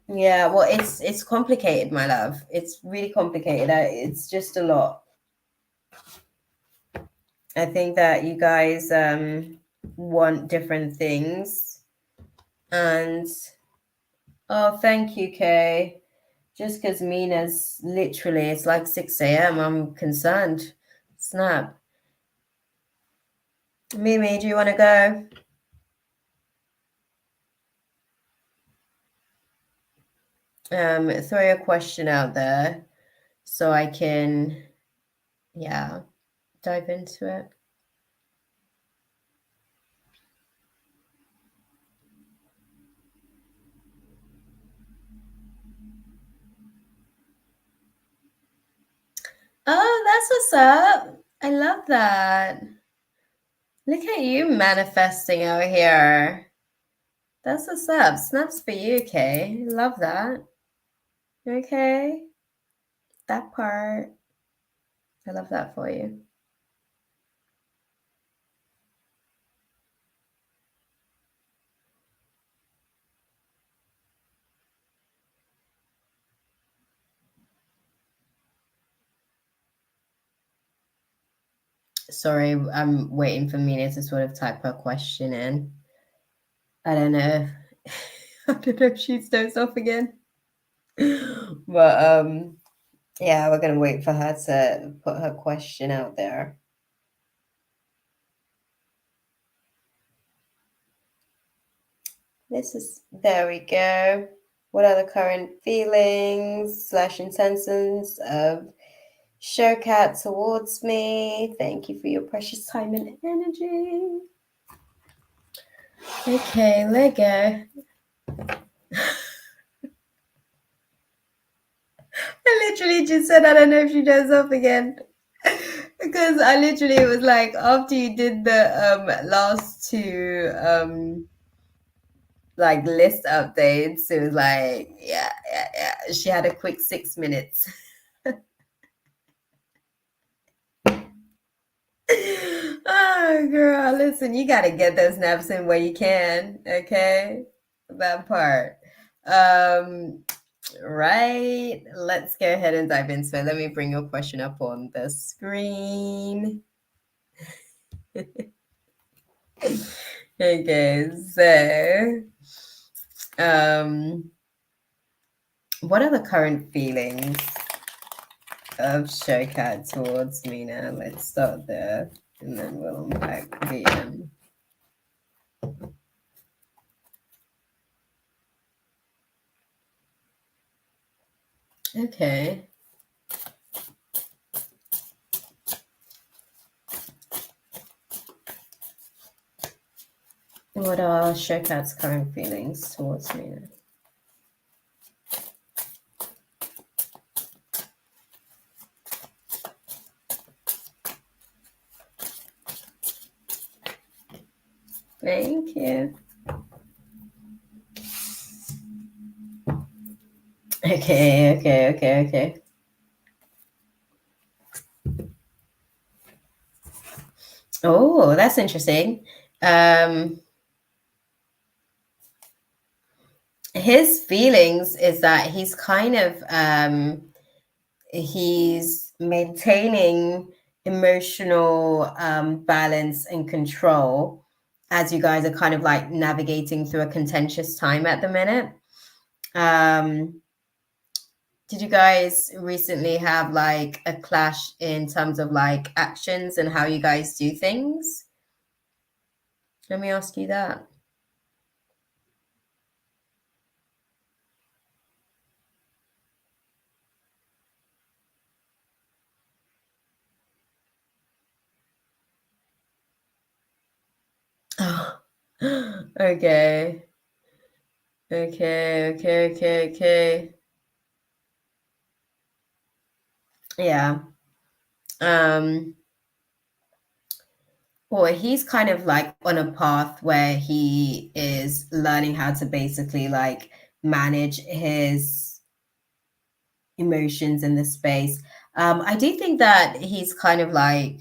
yeah, well it's complicated, my love. It's really complicated. It's just a lot. I think that you guys want different things. And oh, thank you, Kay. Just because Mina's literally, it's like 6 a.m. I'm concerned. Snap. Mimi, do you want to go? Throw a question out there so I can, yeah, dive into it. Oh, that's what's up. I love that. Look at you manifesting out here. That's what's up. Snaps for you, Kay. Love that. Okay. That part. I love that for you. Sorry, I'm waiting for Mina to sort of type her question in. I don't know. I don't know if she dozed off again. But yeah, we're gonna wait for her to put her question out there. There we go. What are the current feelings / intentions of Showcat towards me? Thank you for your precious time and energy. Okay, Lego. I literally just said I don't know if she does off again. Because I literally was like, after you did the last two like list updates, it was like, yeah. She had a quick 6 minutes. Oh, girl, listen, you got to get those naps in where you can, okay? That part. Right, let's go ahead and dive into it. Let me bring your question up on the screen. Okay, so what are the current feelings of Showcat towards Mina? Let's start there, and then we'll unpack the okay. What are Showcat's current feelings towards Mina? Thank you. Okay. Oh, that's interesting. His feelings is that he's kind of he's maintaining emotional balance and control as you guys are kind of like navigating through a contentious time at the minute. Did you guys recently have like a clash in terms of like actions and how you guys do things? Let me ask you that. Okay. Okay. Yeah. Um, Or he's kind of like on a path where he is learning how to basically like manage his emotions in this space. I do think that he's kind of like,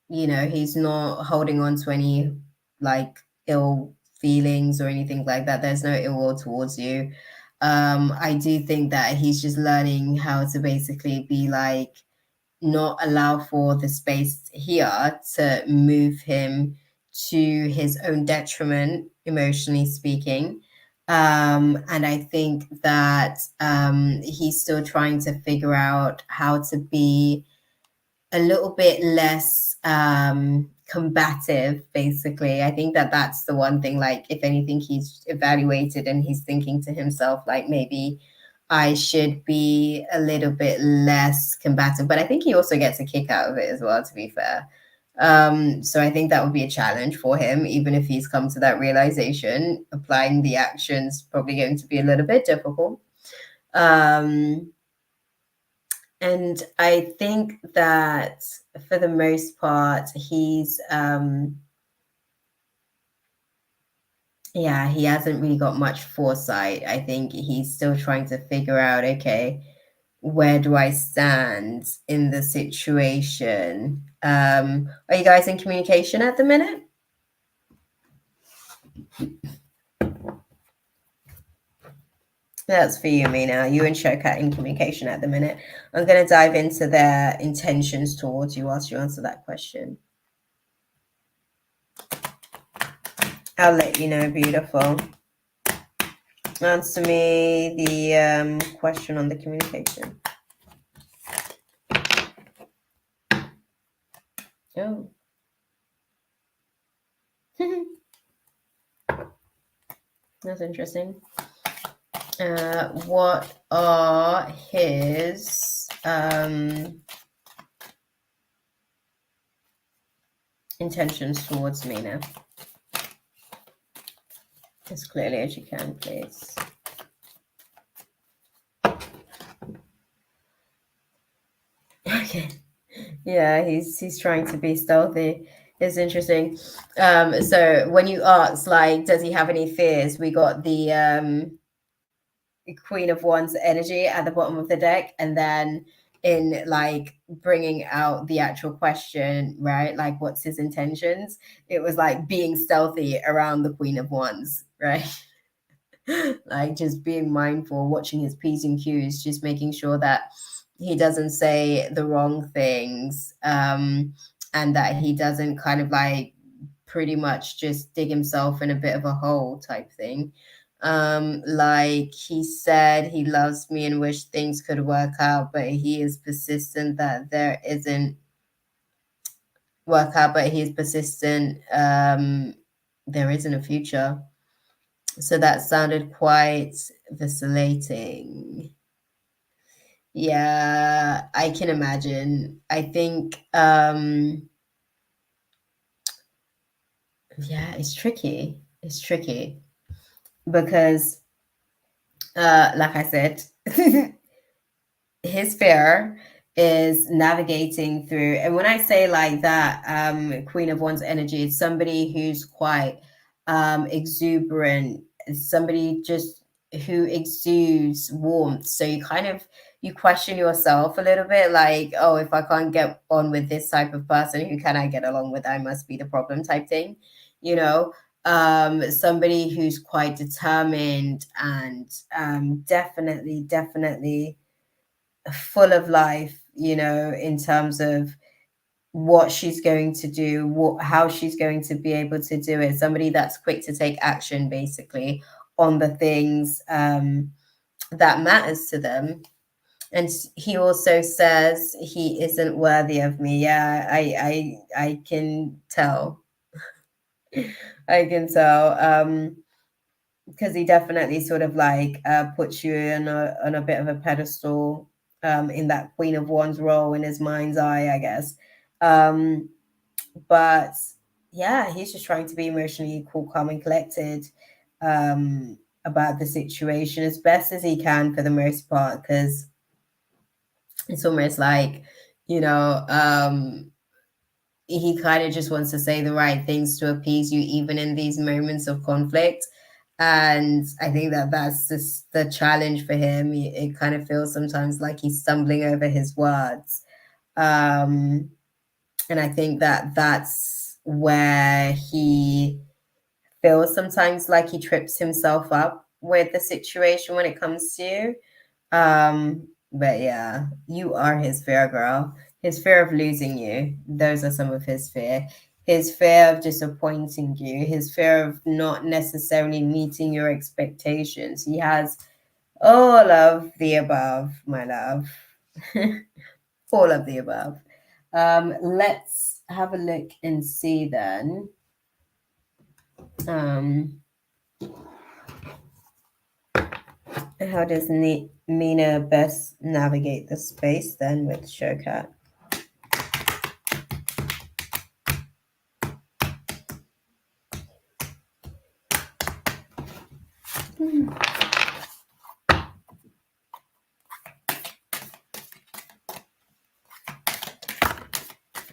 he's not holding on to any like ill feelings or anything like that. There's no ill will towards you. I do think that he's just learning how to basically be like, not allow for the space here to move him to his own detriment, emotionally speaking. And I think that he's still trying to figure out how to be a little bit less combative, basically. I think that that's the one thing, like, if anything, he's evaluated and he's thinking to himself, like, maybe I should be a little bit less combative. But I think he also gets a kick out of it as well, to be fair. So I think that would be a challenge for him, even if he's come to that realization. Applying the actions probably going to be a little bit difficult. And I think that for the most part, he's he hasn't really got much foresight. I think he's still trying to figure out, okay, where do I stand in the situation? Are you guys in communication at the minute? That's for you, Mina. You and Shokat in communication at the minute. I'm going to dive into their intentions towards you whilst you answer that question. I'll let you know, beautiful. Answer me the question on the communication. Oh. That's interesting. What are his intentions towards me now? As clearly as you can, please. Okay. Yeah, he's trying to be stealthy. It's interesting. So when you ask, like, does he have any fears? We got the Queen of Wands energy at the bottom of the deck, and then in like bringing out the actual question, right? Like, what's his intentions? It was like being stealthy around the Queen of Wands, right? Like just being mindful, watching his P's and Q's, just making sure that he doesn't say the wrong things, and that he doesn't kind of like pretty much just dig himself in a bit of a hole type thing. Like he said he loves me and wish things could work out, but he is persistent that there isn't work out, but he's persistent there isn't a future. So that sounded quite vacillating. Yeah, I can imagine. I think it's tricky. It's tricky because like I said, his fear is navigating through, and when I say like that, Queen of Wands energy, it's somebody who's quite exuberant, somebody just who exudes warmth. So you question yourself a little bit, like, oh, if I can't get on with this type of person, who can I get along with? I must be the problem type thing, you know. Somebody who's quite determined and definitely full of life, in terms of what she's going to do, how she's going to be able to do it. Somebody that's quick to take action, basically, on the things that matters to them. And he also says he isn't worthy of me. Yeah, I can tell. I can tell. Because he definitely sort of like puts you on a bit of a pedestal, in that Queen of Wands role in his mind's eye, I guess. But yeah, he's just trying to be emotionally cool, calm, and collected about the situation as best as he can for the most part, because it's almost like, you know, he kind of just wants to say the right things to appease you, even in these moments of conflict. And I think that that's just the challenge for him. It kind of feels sometimes like he's stumbling over his words. Um, and I think that that's where he feels sometimes like he trips himself up with the situation when it comes to you. But yeah, you are his fear, girl. His fear of losing you. Those are some of his fear. His fear of disappointing you. His fear of not necessarily meeting your expectations. He has all of the above, my love. All of the above. Let's have a look and see then. How does Mina best navigate the space then with Showcat?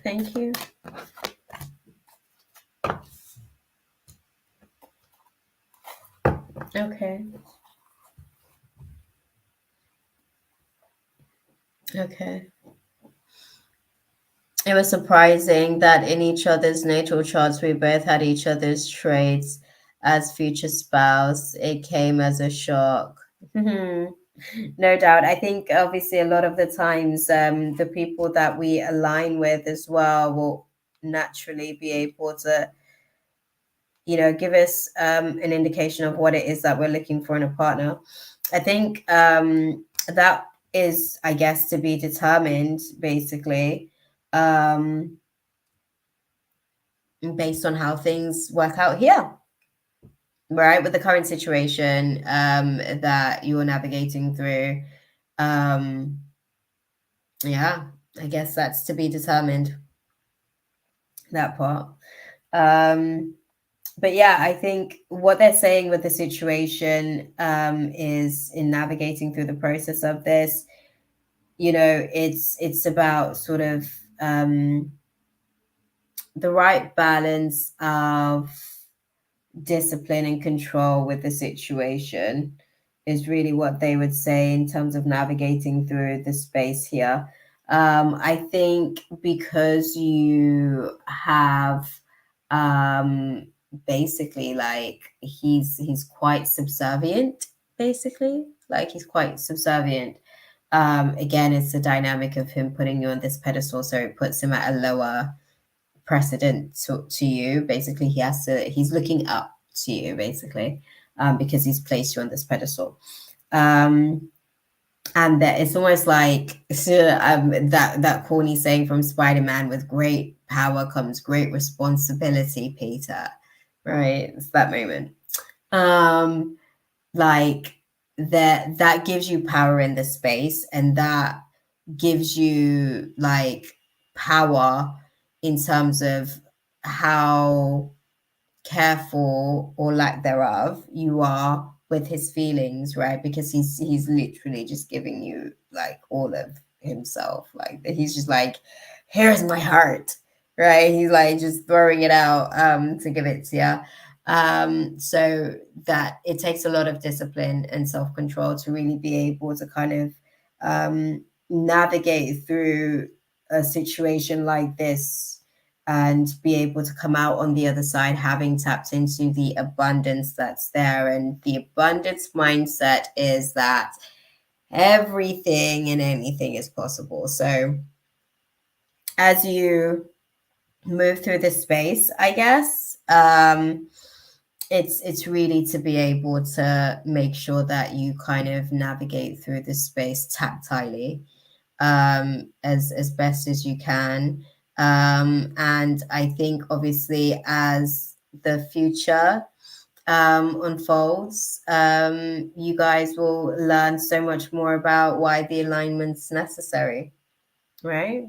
Thank you. Okay. Okay. It was surprising that in each other's natal charts, we both had each other's traits as future spouse. It came as a shock. No doubt. I think obviously a lot of the times, the people that we align with as well will naturally be able to, give us an indication of what it is that we're looking for in a partner. I think that is, I guess, to be determined basically, based on how things work out here, right? With the current situation that you're navigating through. Yeah, I guess that's to be determined, that part. But yeah, I think what they're saying with the situation is in navigating through the process of this, it's about sort of the right balance of discipline and control with the situation is really what they would say in terms of navigating through the space here. I think because you have basically like he's quite subservient, basically. Like he's quite subservient. Again, it's the dynamic of him putting you on this pedestal, so it puts him at a lower precedent to you. Basically, he's looking up to you, basically, because he's placed you on this pedestal. And that it's almost like that corny saying from Spider-Man, with great power comes great responsibility, Peter. Right? It's that moment. Like that gives you power in the space, and that gives you like power in terms of how careful or lack thereof you are with his feelings, right? Because he's literally just giving you like all of himself. Like he's just like, here's my heart, right? He's like just throwing it out to give it to you. So that it takes a lot of discipline and self-control to really be able to kind of navigate through a situation like this and be able to come out on the other side having tapped into the abundance that's there. And the abundance mindset is that everything and anything is possible. So as you move through this space, I guess, it's really to be able to make sure that you kind of navigate through this space tactilely, as best as you can. And I think obviously as the future unfolds, you guys will learn so much more about why the alignment's necessary, right?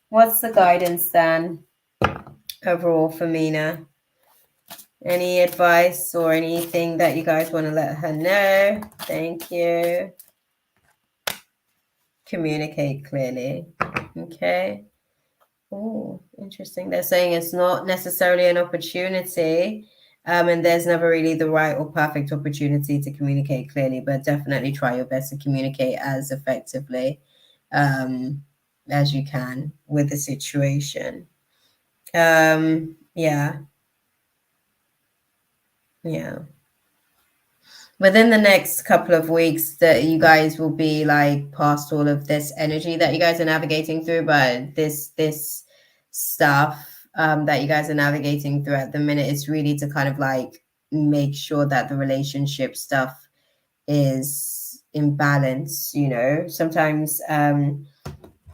What's the guidance then overall for Mina? Any advice or anything that you guys want to let her know? Thank you. Communicate clearly. Okay. Oh, interesting. They're saying it's not necessarily an opportunity, and there's never really the right or perfect opportunity to communicate clearly, but definitely try your best to communicate as effectively as you can with the situation. Yeah. Within the next couple of weeks that you guys will be like past all of this energy that you guys are navigating through, but this stuff that you guys are navigating through at the minute is really to kind of like make sure that the relationship stuff is in balance. Sometimes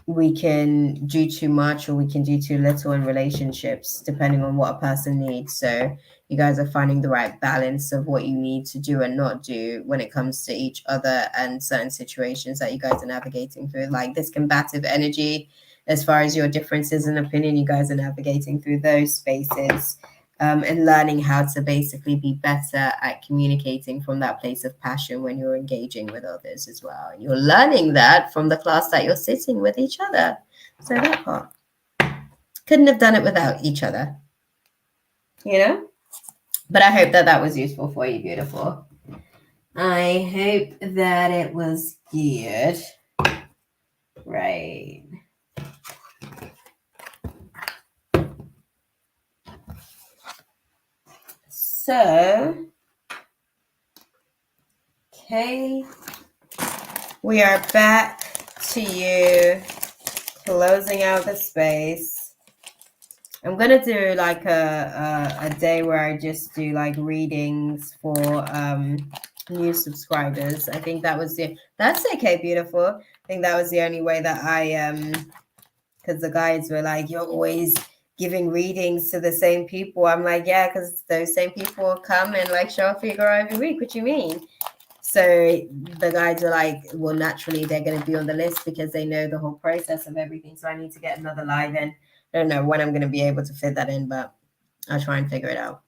we can do too much or we can do too little in relationships depending on what a person needs. So you guys are finding the right balance of what you need to do and not do when it comes to each other and certain situations that you guys are navigating through, like this combative energy. As far as your differences in opinion, you guys are navigating through those spaces, and learning how to basically be better at communicating from that place of passion when you're engaging with others as well. And you're learning that from the class that you're sitting with each other. So that part. Couldn't have done it without each other, But I hope that that was useful for you, beautiful. I hope that it was good. Right. So, okay, we are back to you, closing out the space. I'm gonna do like a day where I just do like readings for new subscribers. I think that's okay, beautiful. I think that was the only way that I because the guides were like, you're always giving readings to the same people. I'm like, yeah, because those same people come and like show up for your every week. What you mean? So the guides are like, well, naturally they're going to be on the list because they know the whole process of everything. So I need to get another live in. I don't know when I'm going to be able to fit that in, but I'll try and figure it out.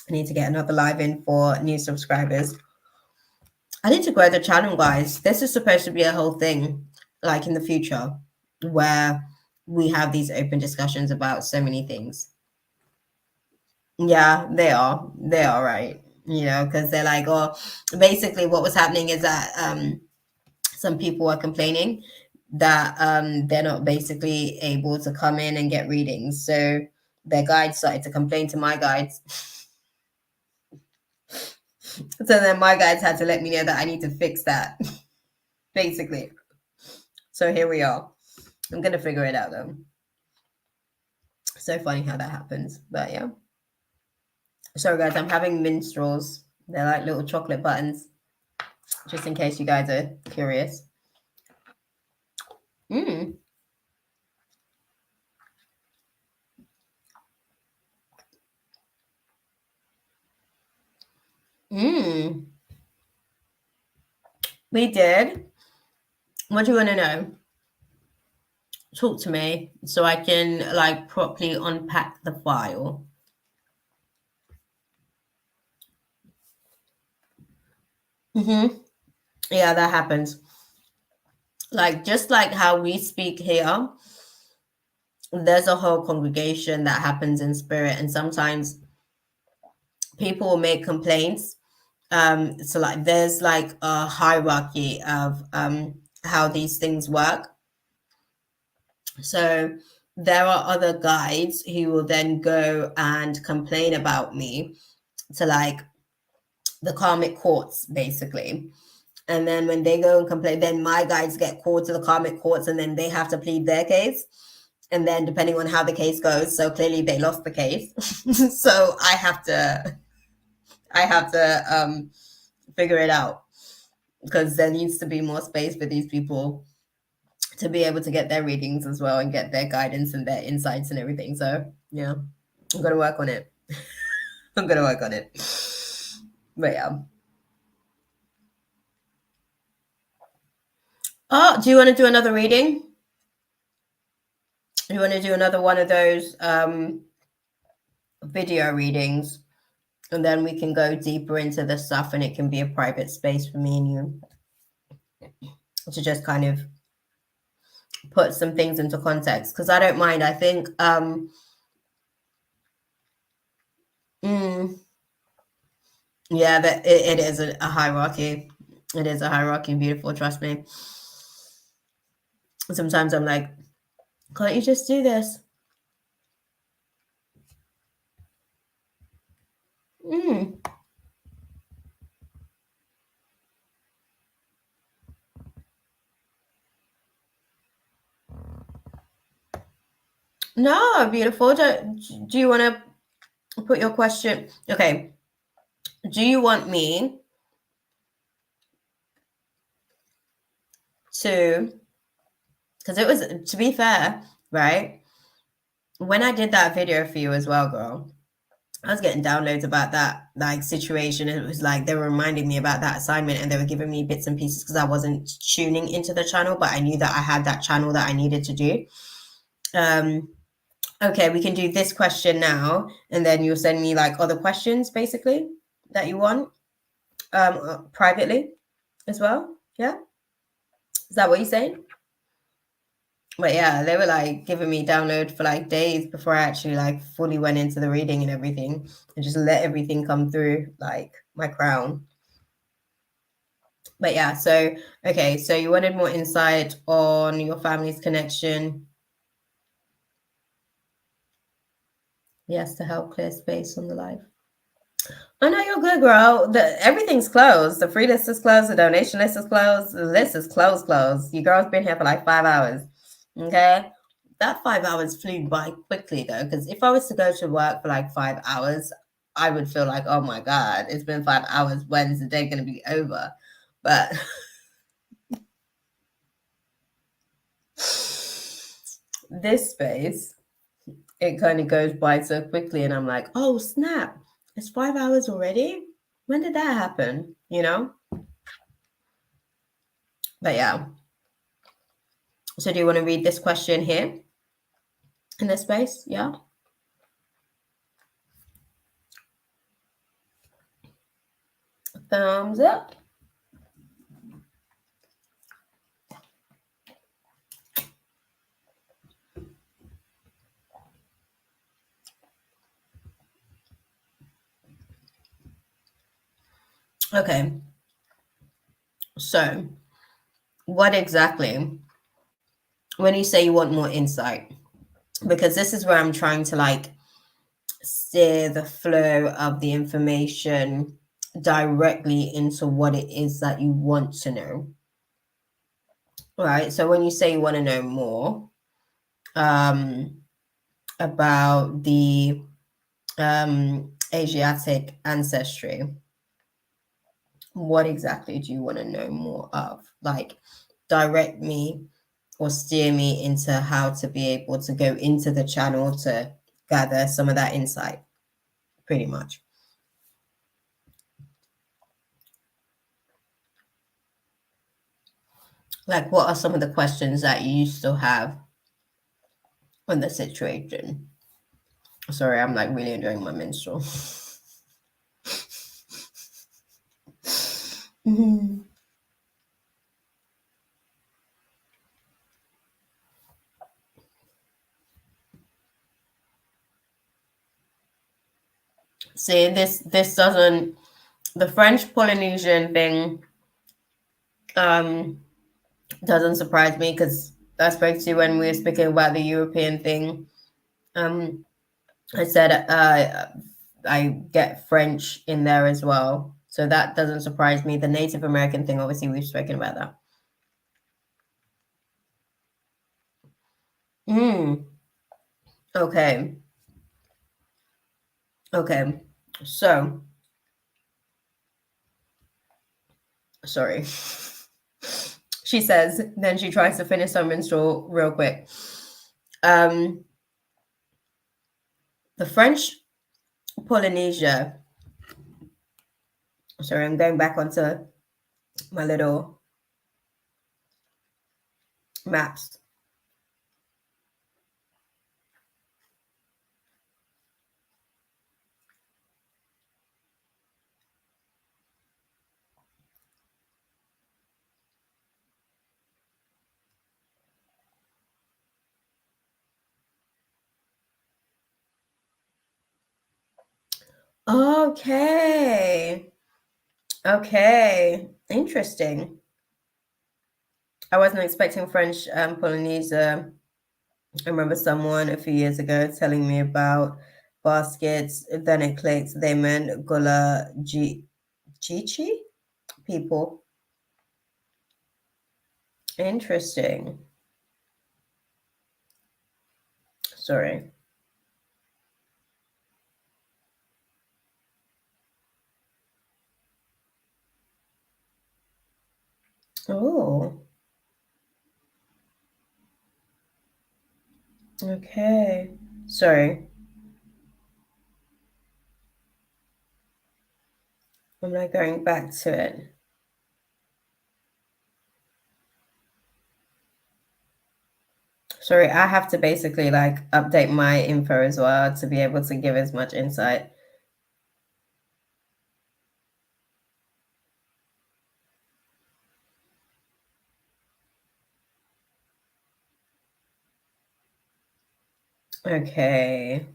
I need to get another live in for new subscribers. I need to grow the channel, guys. This is supposed to be a whole thing, like in the future, where we have these open discussions about so many things. Yeah, they are. They are right. Because they're like, oh, basically what was happening is that some people are complaining that they're not basically able to come in and get readings. So their guides started to complain to my guides. So then my guides had to let me know that I need to fix that, basically. So here we are. I'm going to figure it out, though. So funny how that happens. But yeah. Sorry, guys, I'm having minstrels. They're like little chocolate buttons, just in case you guys are curious. Mm. Mm. We did. What do you want to know? Talk to me so I can like properly unpack the file. Yeah, that happens. Like just like how we speak here, there's a whole congregation that happens in spirit, and sometimes people will make complaints. So like there's like a hierarchy of how these things work. So there are other guides who will then go and complain about me to like the karmic courts, basically. And then when they go and complain, then my guides get called to the karmic courts and then they have to plead their case. And then depending on how the case goes, so clearly they lost the case. So I have to figure it out, because there needs to be more space for these people to be able to get their readings as well and get their guidance and their insights and everything. So yeah, I'm gonna work on it. I'm gonna work on it. But yeah. Oh, do you want to do another reading? You want to do another one of those video readings, and then we can go deeper into the stuff, and it can be a private space for me and you to just kind of put some things into context, because I don't mind. I think yeah, that it is a hierarchy. It is a hierarchy, beautiful, trust me. Sometimes I'm like, can't you just do this? No, beautiful. Do you want to put your question? Okay. Do you want me to, because it was, to be fair, right? When I did that video for you as well, girl, I was getting downloads about that like situation. It was like they were reminding me about that assignment, and they were giving me bits and pieces because I wasn't tuning into the channel, but I knew that I had that channel that I needed to do. Okay, we can do this question now, and then you'll send me like other questions basically that you want privately as well. Yeah, is that what you're saying? But yeah, they were like giving me download for like days before I actually like fully went into the reading and everything, and just let everything come through like my crown. But yeah, so okay, so you wanted more insight on your family's connection. Yes, to help clear space on the life. Oh no, you're good, girl. Everything's closed. The free list is closed. The donation list is closed. The list is closed. You girl's been here for like 5 hours. Okay? That 5 hours flew by quickly though, because if I was to go to work for like 5 hours, I would feel like, oh my God, it's been 5 hours. When's the day going to be over? But this space, it kind of goes by so quickly, and I'm like, oh snap, it's 5 hours already? When did that happen? You know? But yeah. So do you want to read this question here in this space? Yeah. Thumbs up. Okay. So what exactly, when you say you want more insight, because this is where I'm trying to like steer the flow of the information directly into what it is that you want to know. Right. So when you say you want to know more about the Asiatic ancestry, what exactly do you want to know more of? Like, direct me or steer me into how to be able to go into the channel to gather some of that insight, pretty much. Like, what are some of the questions that you still have on the situation? Sorry, I'm like really enjoying my menstrual. See, this doesn't, the French Polynesian thing doesn't surprise me, because I spoke to you when we were speaking about the European thing. I said I get French in there as well, so that doesn't surprise me. The Native American thing, obviously, we've spoken about that. Okay. Okay. So, sorry. She says, then she tries to finish her menstrual real quick. The French Polynesia. Sorry, I'm going back onto my little maps. Okay. Okay. Interesting. I wasn't expecting French Polynesia. I remember someone a few years ago telling me about baskets. Then it clicked. They meant Gula Chichi people. Interesting. Sorry. Oh, okay. Sorry. I'm not going back to it. Sorry, I have to basically like update my info as well to be able to give as much insight. Okay.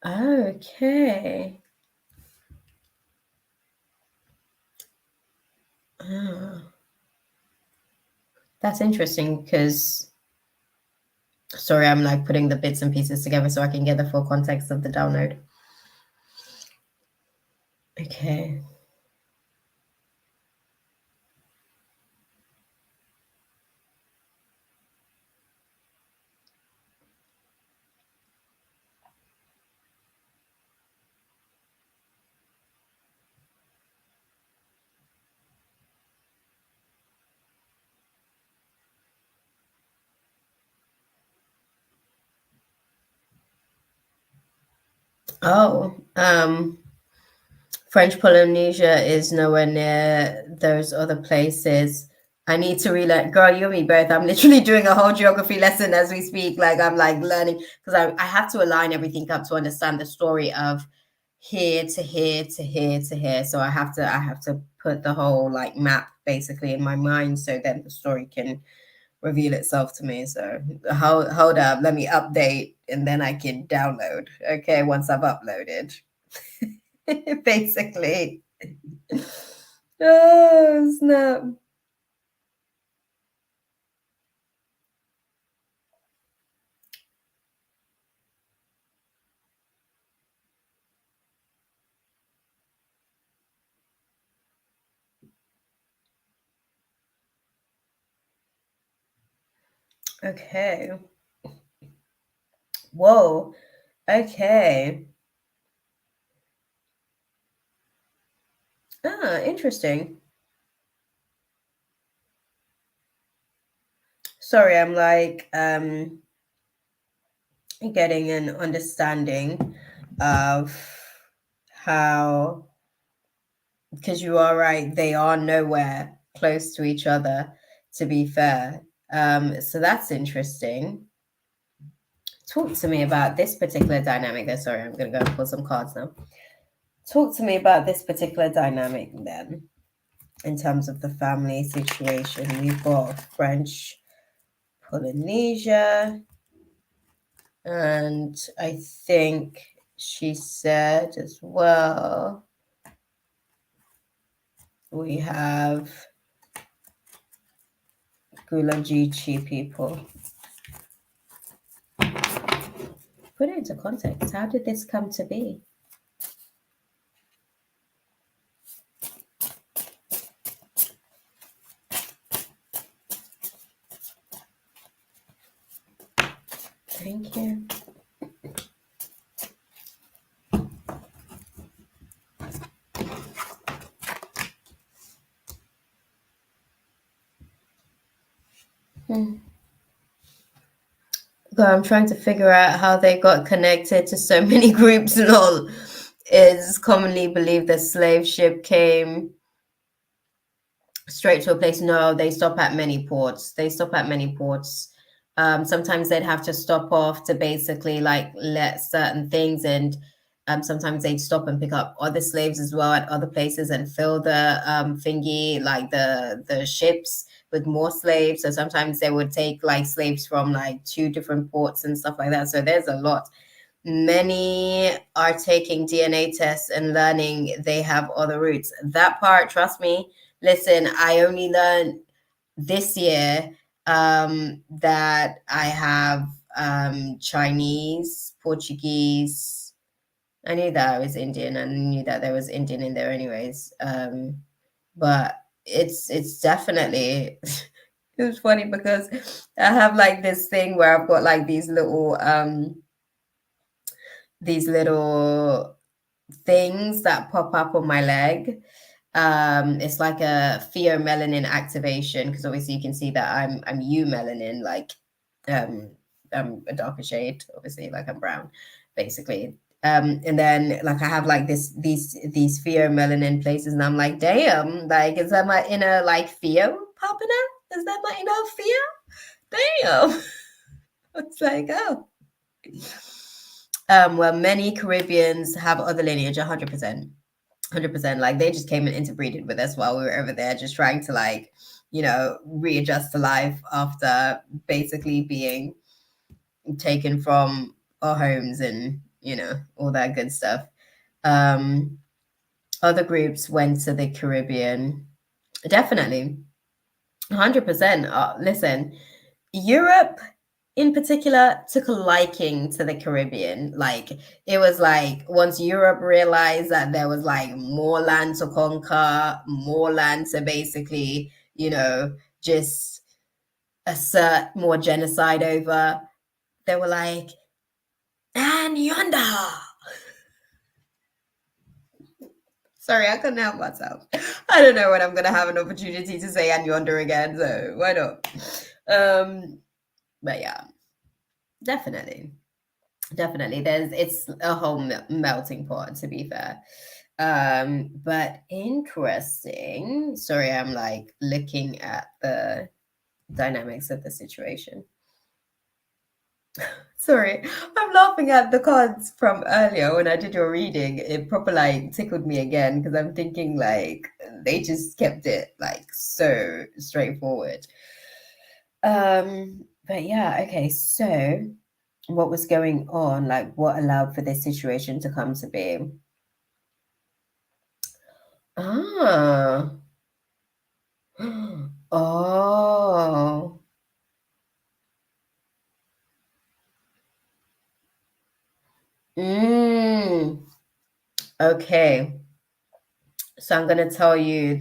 Okay. Ah, that's interesting because, sorry, I'm like putting the bits and pieces together so I can get the full context of the download. Okay. Oh, French Polynesia is nowhere near those other places. I need to relearn. Girl, you and me both. I'm literally doing a whole geography lesson as we speak. Like I'm like learning because I have to align everything up to understand the story of here to here to here to here. So I have to put the whole like map basically in my mind so then the story can reveal itself to me. So hold up, let me update and then I can download. Okay, once I've uploaded. Basically. Oh, snap. Okay. Whoa. Okay. Ah, interesting. Sorry, I'm like getting an understanding of how, because you are right, they are nowhere close to each other, to be fair. So that's interesting. Talk to me about this particular dynamic there. Sorry, I'm gonna go and pull some cards now. Talk to me about this particular dynamic then, in terms of the family situation. We've got French Polynesia, and I think she said as well we have Gulajichi people. Put it into context. How did this come to be? Thank you. I'm trying to figure out how they got connected to so many groups and all. It's commonly believed the slave ship came straight to a place. No, they stop at many ports. They stop at many ports. Sometimes they'd have to stop off to basically like let certain things, and sometimes they'd stop and pick up other slaves as well at other places and fill the thingy, like the ships with more slaves. So sometimes they would take like slaves from like two different ports and stuff like that. So there's a lot. Many are taking DNA tests and learning they have other roots. That part, trust me. Listen, I only learned this year that I have Chinese, Portuguese. I knew that I was Indian. I knew that there was Indian in there anyways. But it's definitely it was funny because I have like this thing where I've got like these little things that pop up on my leg. It's like a pheomelanin activation, because obviously you can see that I'm eumelanin, like I'm a darker shade, obviously, like I'm brown, basically. And then like I have like these pheomelanin places, and I'm like, damn, like is that my inner like pheo popping out? Is that my inner pheo? Damn. It's like, oh. Well, many Caribbeans have other lineage, 100%. 100%. Like they just came and interbreeded with us while we were over there, just trying to like, readjust to life after basically being taken from our homes and, all that good stuff. Other groups went to the Caribbean. Definitely. 100%. Listen, Europe in particular took a liking to the Caribbean. Like it was like once Europe realized that there was like more land to conquer, more land to basically, just assert more genocide over, they were like, and yonder. Sorry, I couldn't help myself. I don't know when I'm gonna have an opportunity to say and yonder again, so why not? But yeah, definitely. It's a whole melting pot, to be fair. But interesting. Sorry, I'm like looking at the dynamics of the situation. Sorry, I'm laughing at the cards from earlier when I did your reading. It proper like tickled me again because I'm thinking like they just kept it like so straightforward. But yeah, okay, so what was going on, like what allowed for this situation to come to be? Ah. Oh. Okay. So I'm gonna tell you see,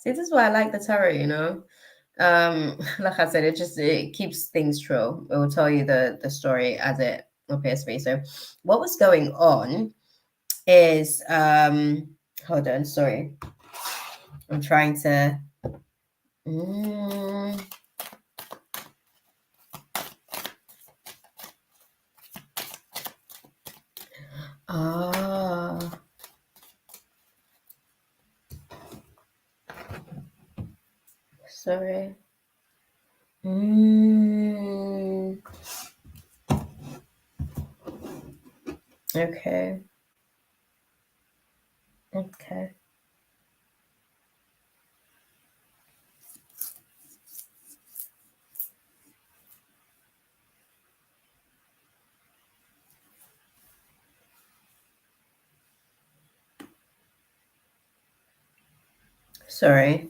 this is why I like the tarot, like I said, it keeps things true. It will tell you the story as it appears to be. So what was going on is hold on, sorry. I'm trying to sorry. Okay. Okay. Sorry.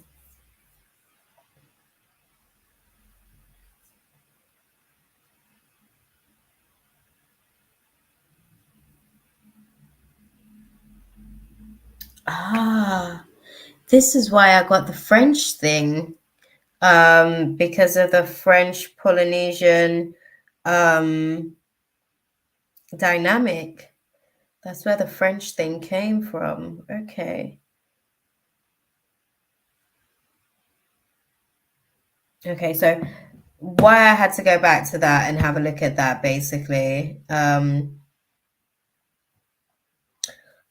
This is why I got the French thing. Because of the French Polynesian dynamic. That's where the French thing came from. Okay. Okay, so why I had to go back to that and have a look at that basically.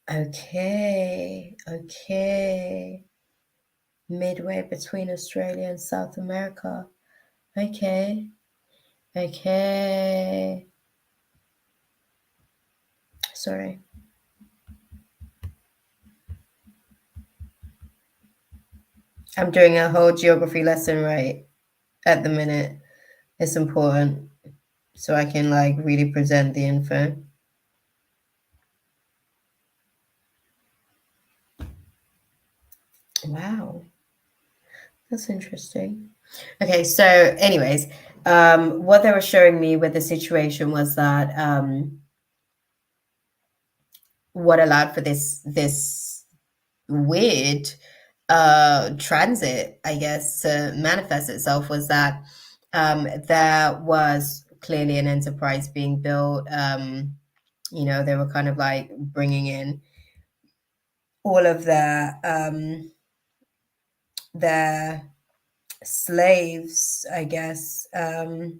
Okay. Midway between Australia and South America. Okay. Sorry. I'm doing a whole geography lesson right at the minute. It's important. so I can like really present the info. Wow, that's interesting. Okay, so anyways, what they were showing me with the situation was that what allowed for this weird transit, I guess, to manifest itself was that there was clearly an enterprise being built. You know, they were kind of like bringing in all of their slaves, I guess, when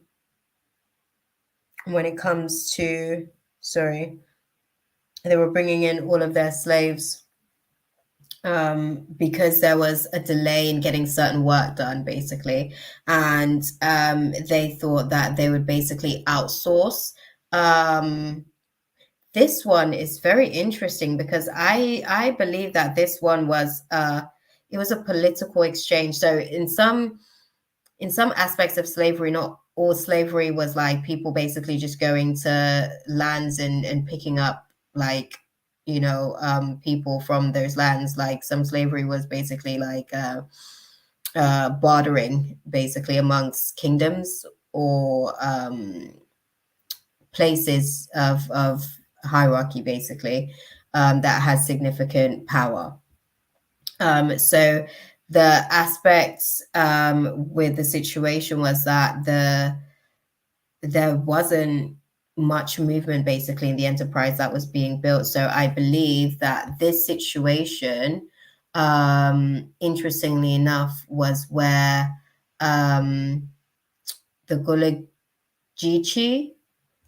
it comes to, sorry, they were bringing in all of their slaves because there was a delay in getting certain work done, basically. And they thought that they would basically outsource. This one is very interesting because I believe that this one was it was a political exchange. So in some aspects of slavery, not all slavery was like people basically just going to lands and picking up like, you know, people from those lands. Like some slavery was basically like bartering basically amongst kingdoms or places of hierarchy basically that has significant power. So the aspects with the situation was that there wasn't much movement basically in the enterprise that was being built. So I believe that this situation, interestingly enough, was where the Gulagichi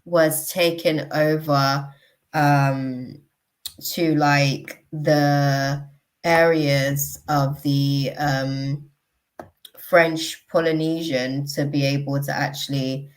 was taken over to like the areas of the French Polynesian to be able to actually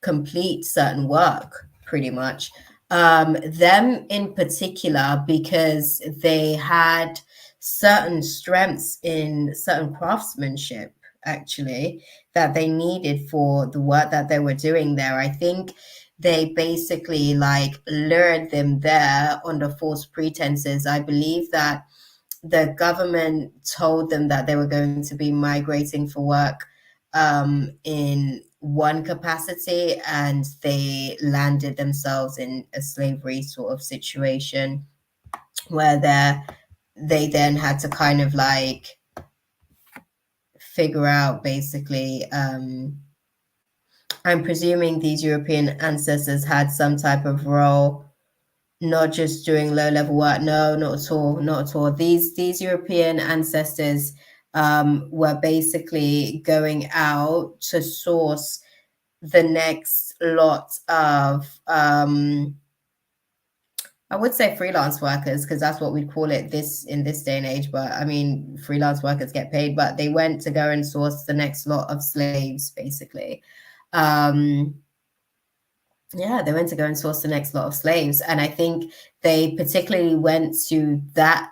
complete certain work, pretty much. Them in particular, because they had certain strengths in certain craftsmanship, actually, that they needed for the work that they were doing there. I think they basically like lured them there under false pretenses. I believe that the government told them that they were going to be migrating for work in one capacity, and they landed themselves in a slavery sort of situation where they then had to kind of like figure out basically I'm presuming these European ancestors had some type of role, not just doing low level work. No, not at all, not at all. These European ancestors were basically going out to source the next lot of I would say freelance workers, because that's what we call it this in this day and age. But I mean, freelance workers get paid, but they went to go and source the next lot of slaves, basically. Yeah, they went to go and source the next lot of slaves. And I think they particularly went to that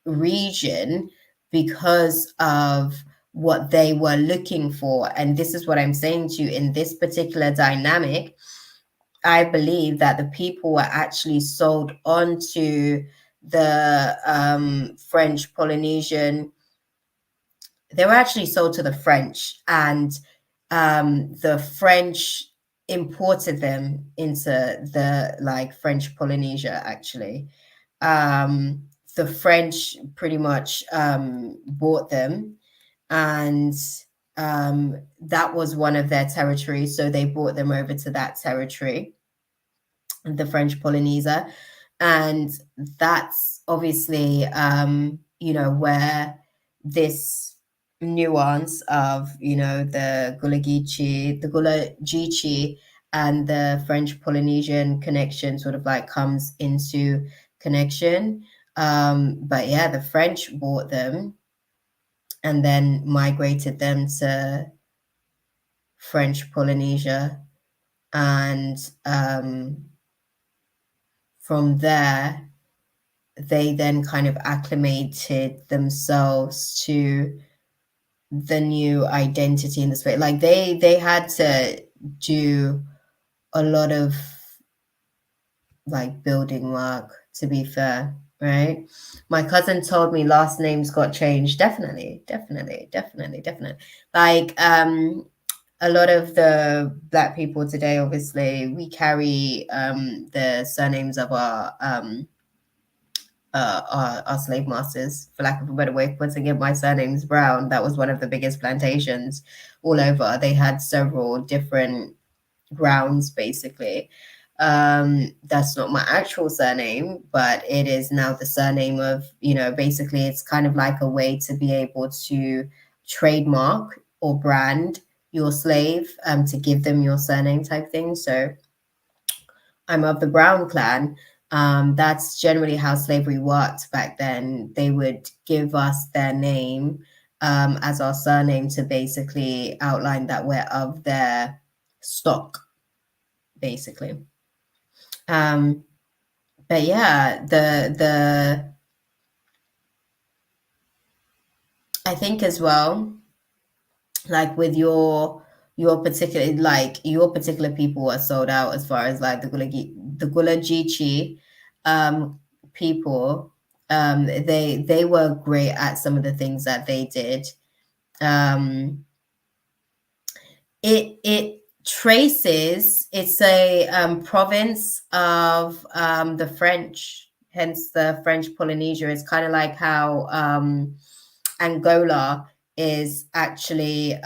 region because of what they were looking for. And this is what I'm saying to you in this particular dynamic. I believe that the people were actually sold onto the French Polynesian. They were actually sold to the French, and the French imported them into the like French Polynesia. Actually, the French pretty much bought them, and that was one of their territories. So they brought them over to that territory, the French Polynesia. And that's obviously, you know, where this nuance of, you know, the Gulagichi and the French Polynesian connection sort of like comes into connection. But yeah, the French bought them and then migrated them to French Polynesia. And from there, they then kind of acclimated themselves to the new identity in the space. Like they had to do a lot of like building work, to be fair, right? My cousin told me last names got changed. Definitely. Like a lot of the Black people today, obviously, we carry the surnames of our slave masters, for lack of a better way of putting it. My surname's Brown. That was one of the biggest plantations all over. They had several different grounds, basically. That's not my actual surname, but it is now the surname of, basically it's kind of like a way to be able to trademark or brand your slave, to give them your surname type thing. So I'm of the Brown clan. That's generally how slavery worked back then. They would give us their name as our surname to basically outline that we're of their stock, basically. But yeah, I think as well, like with your particular people are sold out, as far as like the Gulajichi people. They were great at some of the things that they did. It traces, it's a province of the French, hence the French Polynesia. It's kind of like how Angola is actually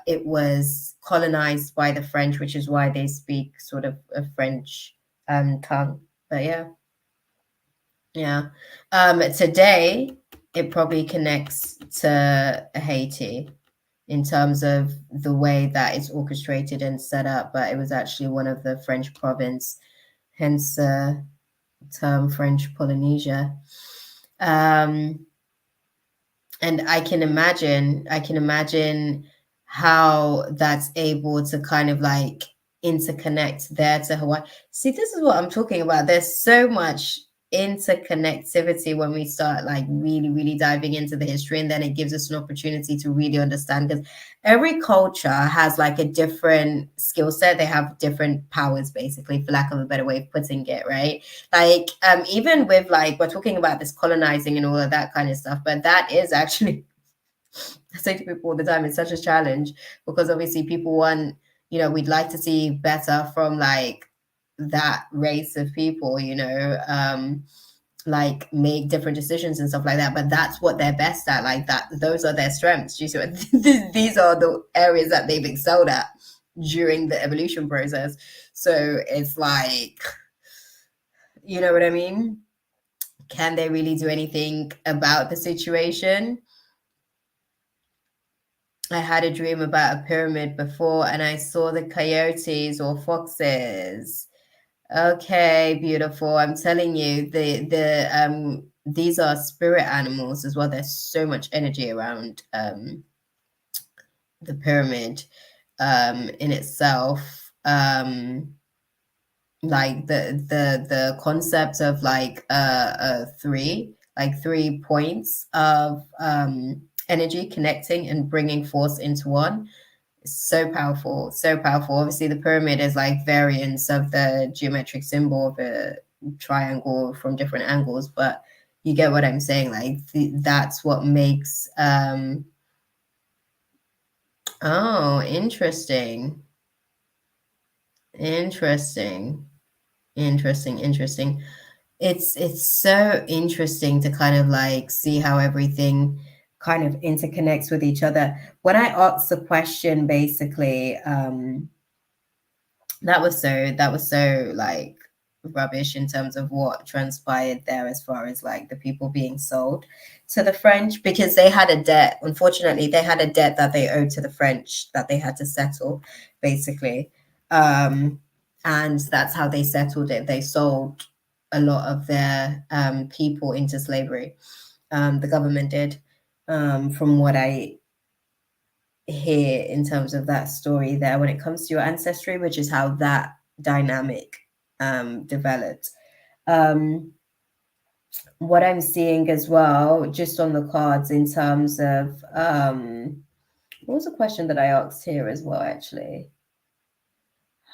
it was colonized by the French, which is why they speak sort of a French tongue. But yeah. Today it probably connects to Haiti in terms of the way that it's orchestrated and set up, but it was actually one of the French province, hence the term French Polynesia. And I can imagine how that's able to kind of like interconnect there to Hawaii. See, this is what I'm talking about. There's so much interconnectivity when we start like really diving into the history, and then it gives us an opportunity to really understand, because every culture has like a different skill set. They have different powers, basically, for lack of a better way of putting it, right? Like even with like, we're talking about this colonizing and all of that kind of stuff, but that is actually, I say to people all the time, it's such a challenge, because obviously people want, we'd like to see better from like that race of people, like make different decisions and stuff like that. But that's what they're best at, like that. Those are their strengths. Do you see what these are the areas that they've excelled at during the evolution process. So it's like, you know what I mean? Can they really do anything about the situation? I had a dream about a pyramid before, and I saw the coyotes or foxes. Okay, beautiful. I'm telling you, these are spirit animals as well. There's so much energy around the pyramid in itself. Like the concept of like three points of energy connecting and bringing force into one. So powerful, so powerful. Obviously the pyramid is like variants of the geometric symbol of a triangle from different angles, but you get what I'm saying. Like that's what makes oh, interesting. It's so interesting to kind of like see how everything kind of interconnects with each other. When I asked the question, basically, that was so like rubbish in terms of what transpired there, as far as like the people being sold to the French, because they had a debt. Unfortunately, they had a debt that they owed to the French that they had to settle, basically. And that's how they settled it. They sold a lot of their people into slavery. The government did, from what I hear in terms of that story there, when it comes to your ancestry, which is how that dynamic developed. What I'm seeing as well, just on the cards, in terms of what was the question that I asked here as well, actually?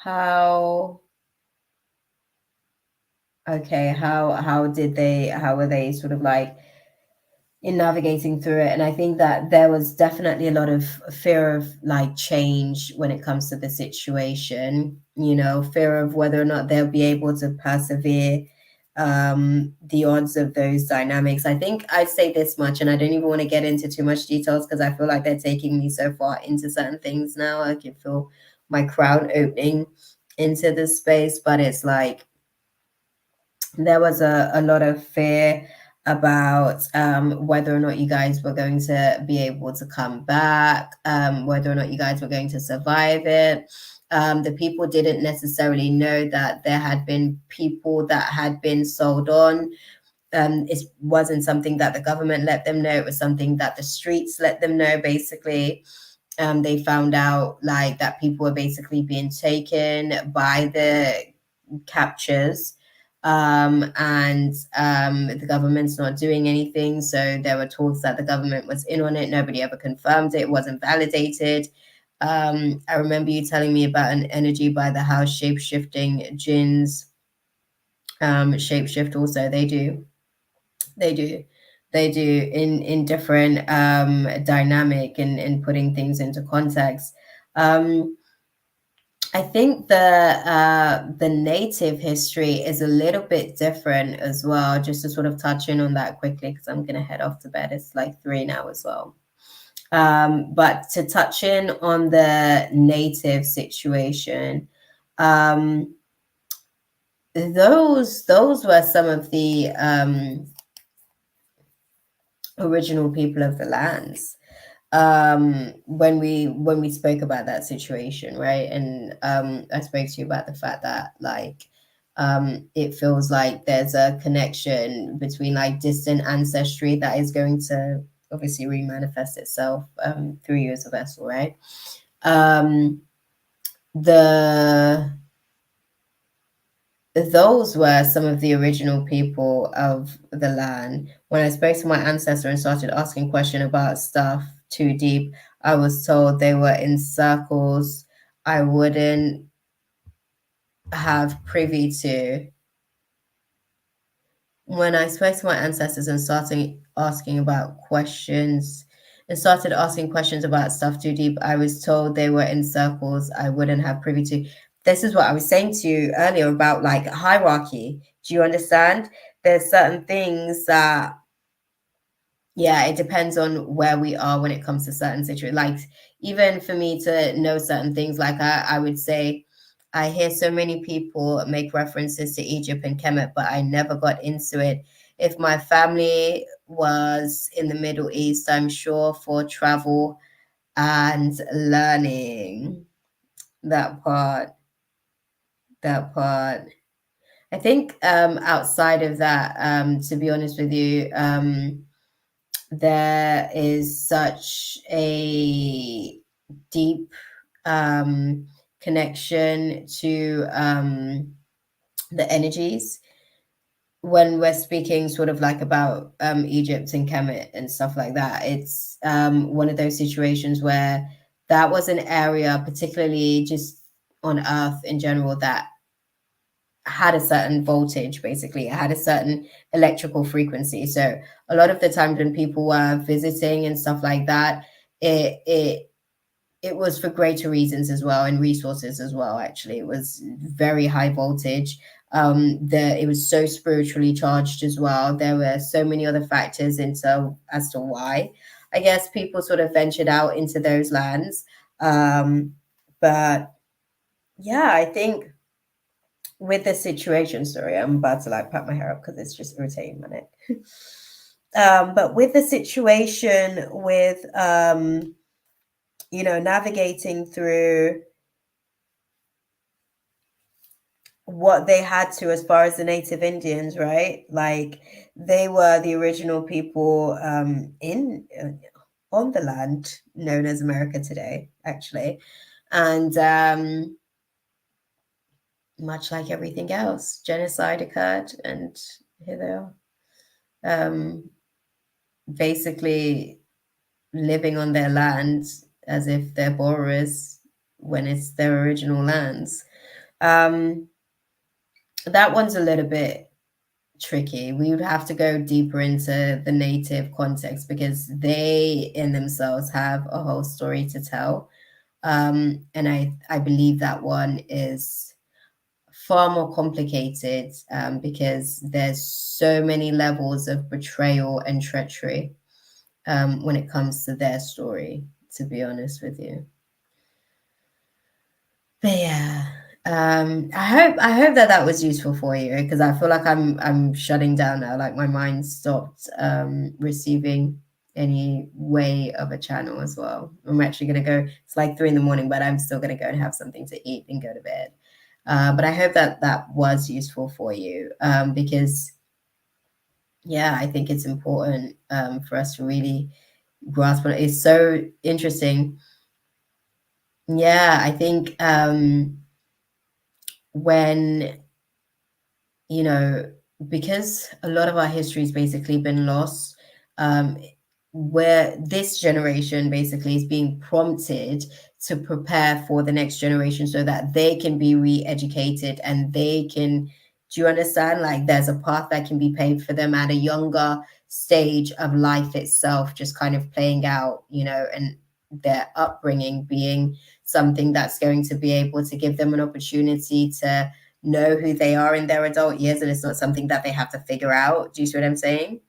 how okay, how were they sort of like in navigating through it? And I think that there was definitely a lot of fear of like change when it comes to the situation, you know, fear of whether or not they'll be able to persevere, the odds of those dynamics. I think I'd say this much, and I don't even want to get into too much details because I feel like they're taking me so far into certain things now. I can feel my crown opening into this space, but it's like there was a lot of fear about whether or not you guys were going to be able to come back, whether or not you guys were going to survive it. The people didn't necessarily know that there had been people that had been sold on. It wasn't something that the government let them know. It was something that the streets let them know, basically. They found out like that people were basically being taken by the captures, and the government's not doing anything. So there were talks that the government was in on it. Nobody ever confirmed it. It wasn't validated. I remember you telling me about an energy by the house shape-shifting jinns. Shapeshift also, they do. They do in different dynamic and in putting things into context. I think the native history is a little bit different as well. Just to sort of touch in on that quickly, because I'm gonna head off to bed. It's like 3 now as well. But to touch in on the native situation, those were some of the original people of the lands. When we spoke about that situation, right? And I spoke to you about the fact that like it feels like there's a connection between like distant ancestry that is going to obviously remanifest itself through you as a vessel, right? The Those were some of the original people of the land. When I spoke to my ancestor and started asking questions about stuff too deep, I was told they were in circles I wouldn't have privy to. When I spoke to my ancestors and started asking questions about stuff too deep, I was told they were in circles I wouldn't have privy to. This is what I was saying to you earlier about like hierarchy. Do you understand? There's certain things that, yeah, it depends on where we are when it comes to certain situations. Like even for me to know certain things, like I would say, I hear so many people make references to Egypt and Kemet, but I never got into it. If my family was in the Middle East, I'm sure for travel and learning. That part, that part. I think outside of that, to be honest with you, there is such a deep connection to the energies when we're speaking sort of like about Egypt and Kemet and stuff like that. It's one of those situations where that was an area, particularly just on Earth in general, that had a certain voltage. Basically it had a certain electrical frequency. So a lot of the times when people were visiting and stuff like that, it was for greater reasons as well, and resources as well. Actually, it was very high voltage. It was so spiritually charged as well. There were so many other factors as to why I guess people sort of ventured out into those lands. But yeah, I think with the situation, sorry, I'm about to like pat my hair up because it's just irritating my neck. But with the situation with navigating through what they had to as far as the native Indians, right? Like they were the original people in on the land known as America today, actually. And much like everything else, genocide occurred, and here they are. Basically living on their land as if they're borrowers when it's their original lands. That one's a little bit tricky. We would have to go deeper into the native context because they in themselves have a whole story to tell. And I believe that one is far more complicated because there's so many levels of betrayal and treachery when it comes to their story, to be honest with you. But yeah, I hope that that was useful for you because I feel like I'm shutting down now. Like my mind stopped receiving any way of a channel as well. I'm actually gonna go. It's like 3 a.m, but I'm still gonna go and have something to eat and go to bed. But I hope that that was useful for you because yeah, I think it's important for us to really grasp it. It's so interesting. Yeah, I think when, you know, because a lot of our history has basically been lost, um, where this generation basically is being prompted to prepare for the next generation so that they can be re-educated and they can, do you understand? Like there's a path that can be paved for them at a younger stage of life itself, just kind of playing out, you know, and their upbringing being something that's going to be able to give them an opportunity to know who they are in their adult years, and it's not something that they have to figure out. Do you see what I'm saying?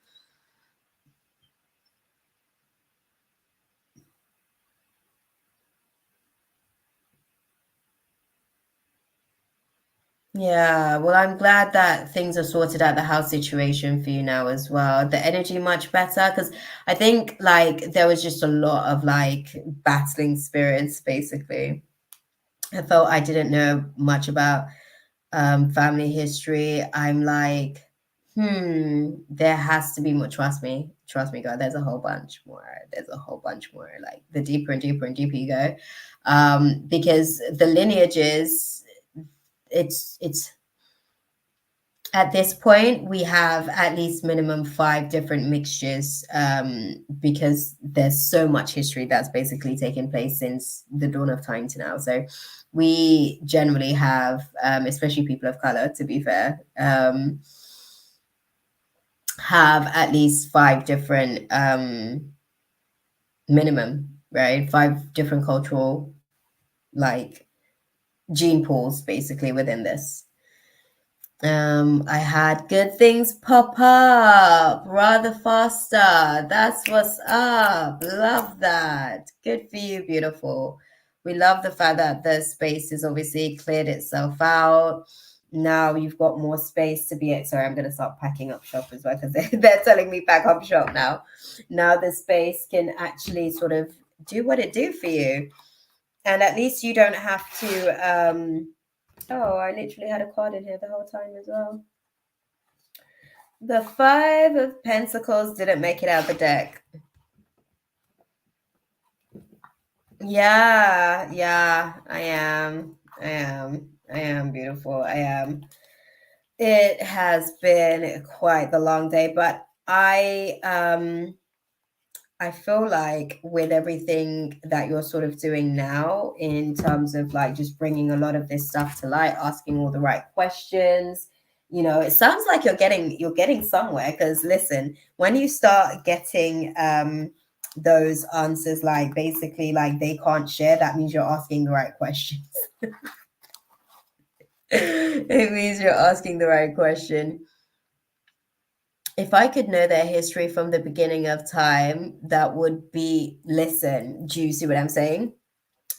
Yeah, well, I'm glad that things are sorted out, the house situation for you now as well. The energy much better because I think like there was just a lot of like battling spirits basically. I felt I didn't know much about family history. I'm like, there has to be more. Trust me, God, there's a whole bunch more. There's a whole bunch more. Like the deeper and deeper and deeper you go, because the lineages, it's at this point we have at least minimum 5 different mixtures because there's so much history that's basically taken place since the dawn of time to now. So we generally have especially people of color, to be fair, have at least 5 different minimum, right? 5 different cultural like gene pools basically within this. I had good things pop up rather faster. That's what's up. Love that. Good for you, beautiful. We love the fact that the space has obviously cleared itself out. Now you've got more space to be at. Sorry, I'm going to start packing up shop as well because they're telling me pack up shop now. Now the space can actually sort of do what it do for you. And at least you don't have to oh, I literally had a card in here the whole time as well. The 5 of Pentacles didn't make it out the deck. Yeah, I am beautiful. I am. It has been quite the long day, but I feel like with everything that you're sort of doing now in terms of like just bringing a lot of this stuff to light, asking all the right questions, you know, it sounds like you're getting somewhere because listen, when you start getting those answers like basically like they can't share, that means you're asking the right questions. It means you're asking the right question. If I could know their history from the beginning of time, that would be, listen, do you see what I'm saying?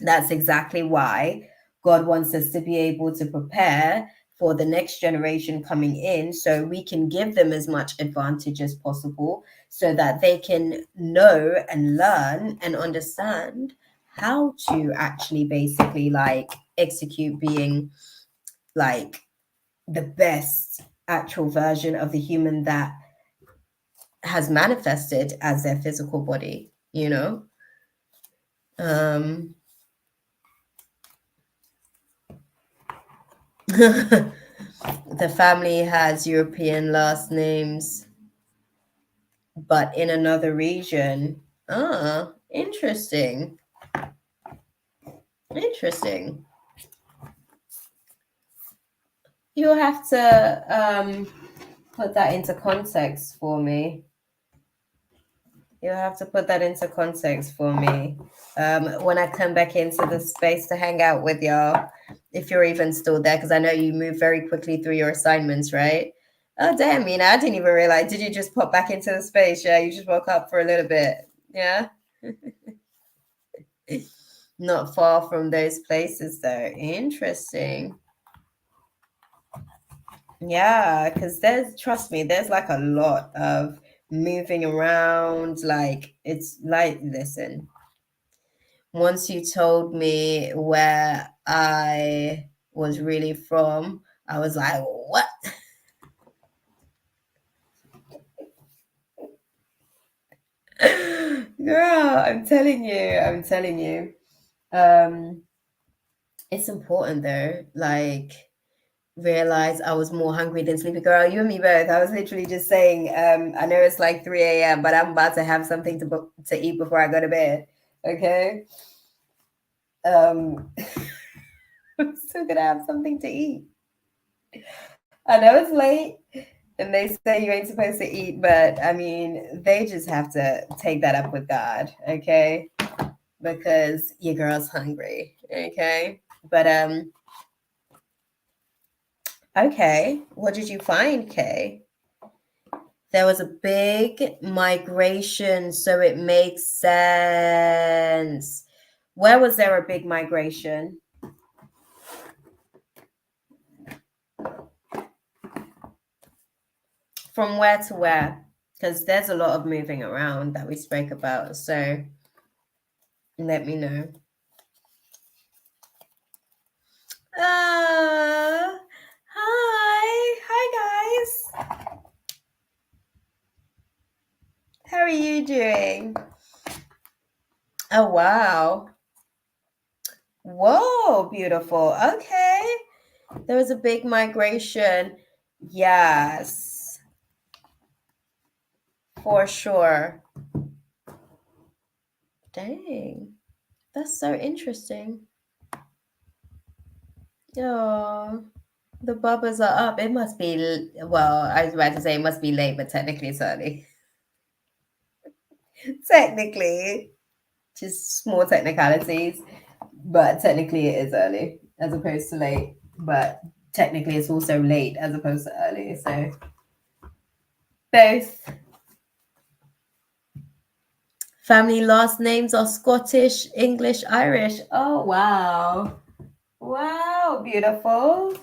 That's exactly why God wants us to be able to prepare for the next generation coming in so we can give them as much advantage as possible so that they can know and learn and understand how to actually basically like execute being like the best actual version of the human that has manifested as their physical body, you know. The family has European last names, but in another region. Ah, interesting. Interesting. You'll have to put that into context for me. You'll have to put that into context for me when I come back into the space to hang out with y'all, if you're even still there, because I know you move very quickly through your assignments, right? Oh, damn, Mina, I didn't even realize. Did you just pop back into the space? Yeah, you just woke up for a little bit. Yeah. Not far from those places, though. Interesting. Yeah, because trust me, there's like a lot of moving around. Like, it's like, listen, once you told me where I was really from, I was like, what? Girl, I'm telling you. It's important though. Like, realize I was more hungry than sleepy. Girl, you and me both. I was literally just saying, I know it's like 3 a.m., but I'm about to have something to eat before I go to bed. Okay. I'm still gonna have something to eat. I know it's late and they say you ain't supposed to eat, but I mean, they just have to take that up with God, okay? Because your girl's hungry, okay? But okay, what did you find, Kay? There was a big migration, so it makes sense. Where was there a big migration? From where to where? Because there's a lot of moving around that we spoke about. So let me know. Hi guys. How are you doing? Oh wow. Whoa, beautiful. Okay. There was a big migration. Yes. For sure. Dang. That's so interesting. Oh, the bubbers are up. It must be, well, I was about to say it must be late, but technically it's early. Technically, just small technicalities, but technically it is early as opposed to late. But technically it's also late as opposed to early. So both. Family last names are Scottish, English, Irish. Oh, wow. Wow, beautiful.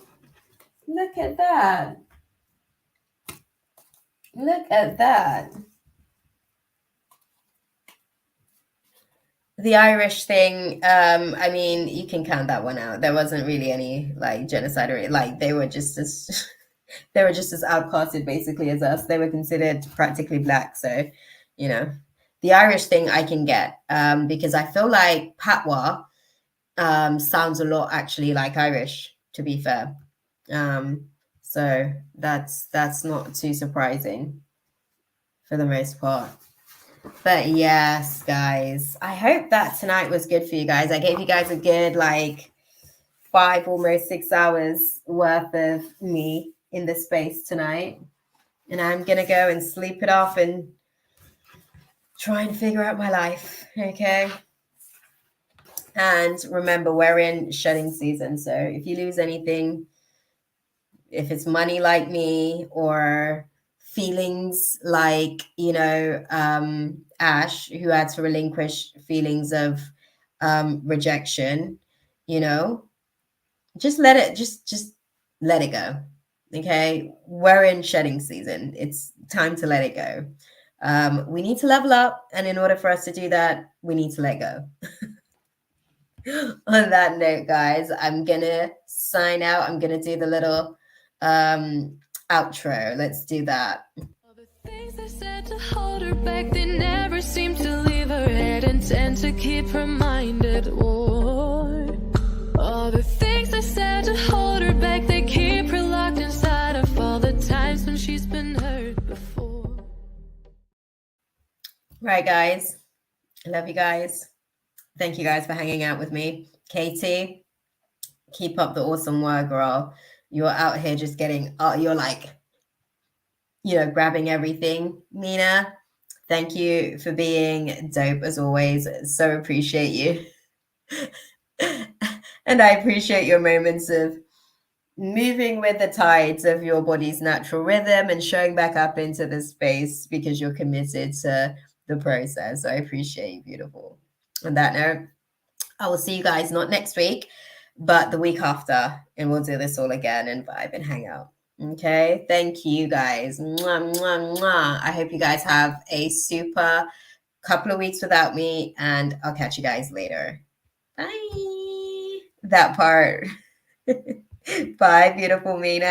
Look at that. Look at that. The Irish thing, I mean, you can count that one out. There wasn't really any like genocide or like they were just as they were just as outcasted basically as us. They were considered practically black. So, you know, the Irish thing I can get because I feel like Patois sounds a lot actually like Irish, to be fair. So that's not too surprising for the most part. But yes, guys, I hope that tonight was good for you guys. I gave you guys a good like 5, almost 6 hours worth of me in the space tonight. And I'm gonna go and sleep it off and try and figure out my life. Okay. And remember, we're in shedding season. So if you lose anything, if it's money like me or feelings like, Ash, who had to relinquish feelings of rejection, just let it just let it go. Okay. We're in shedding season. It's time to let it go. We need to level up. And in order for us to do that, we need to let go. On that note, guys, I'm gonna sign out. I'm gonna do the little outro. Let's do that. All the things they said to hold her back, they never seem to leave her head and tend to keep her mind at war. All the things they said to hold her back, they keep her locked inside of all the times when she's been hurt before. Right, guys. I love you guys. Thank you guys for hanging out with me. Katie, keep up the awesome work, girl. You're out here just getting, you're like, grabbing everything. Mina, thank you for being dope as always. So appreciate you. And I appreciate your moments of moving with the tides of your body's natural rhythm and showing back up into the space because you're committed to the process. I appreciate you, beautiful. On that note, I will see you guys not next week, but the week after, and we'll do this all again and vibe and hang out. Okay, thank you guys. Mwah, mwah, mwah. I hope you guys have a super couple of weeks without me, and I'll catch you guys later. Bye. That part. Bye, beautiful Mina.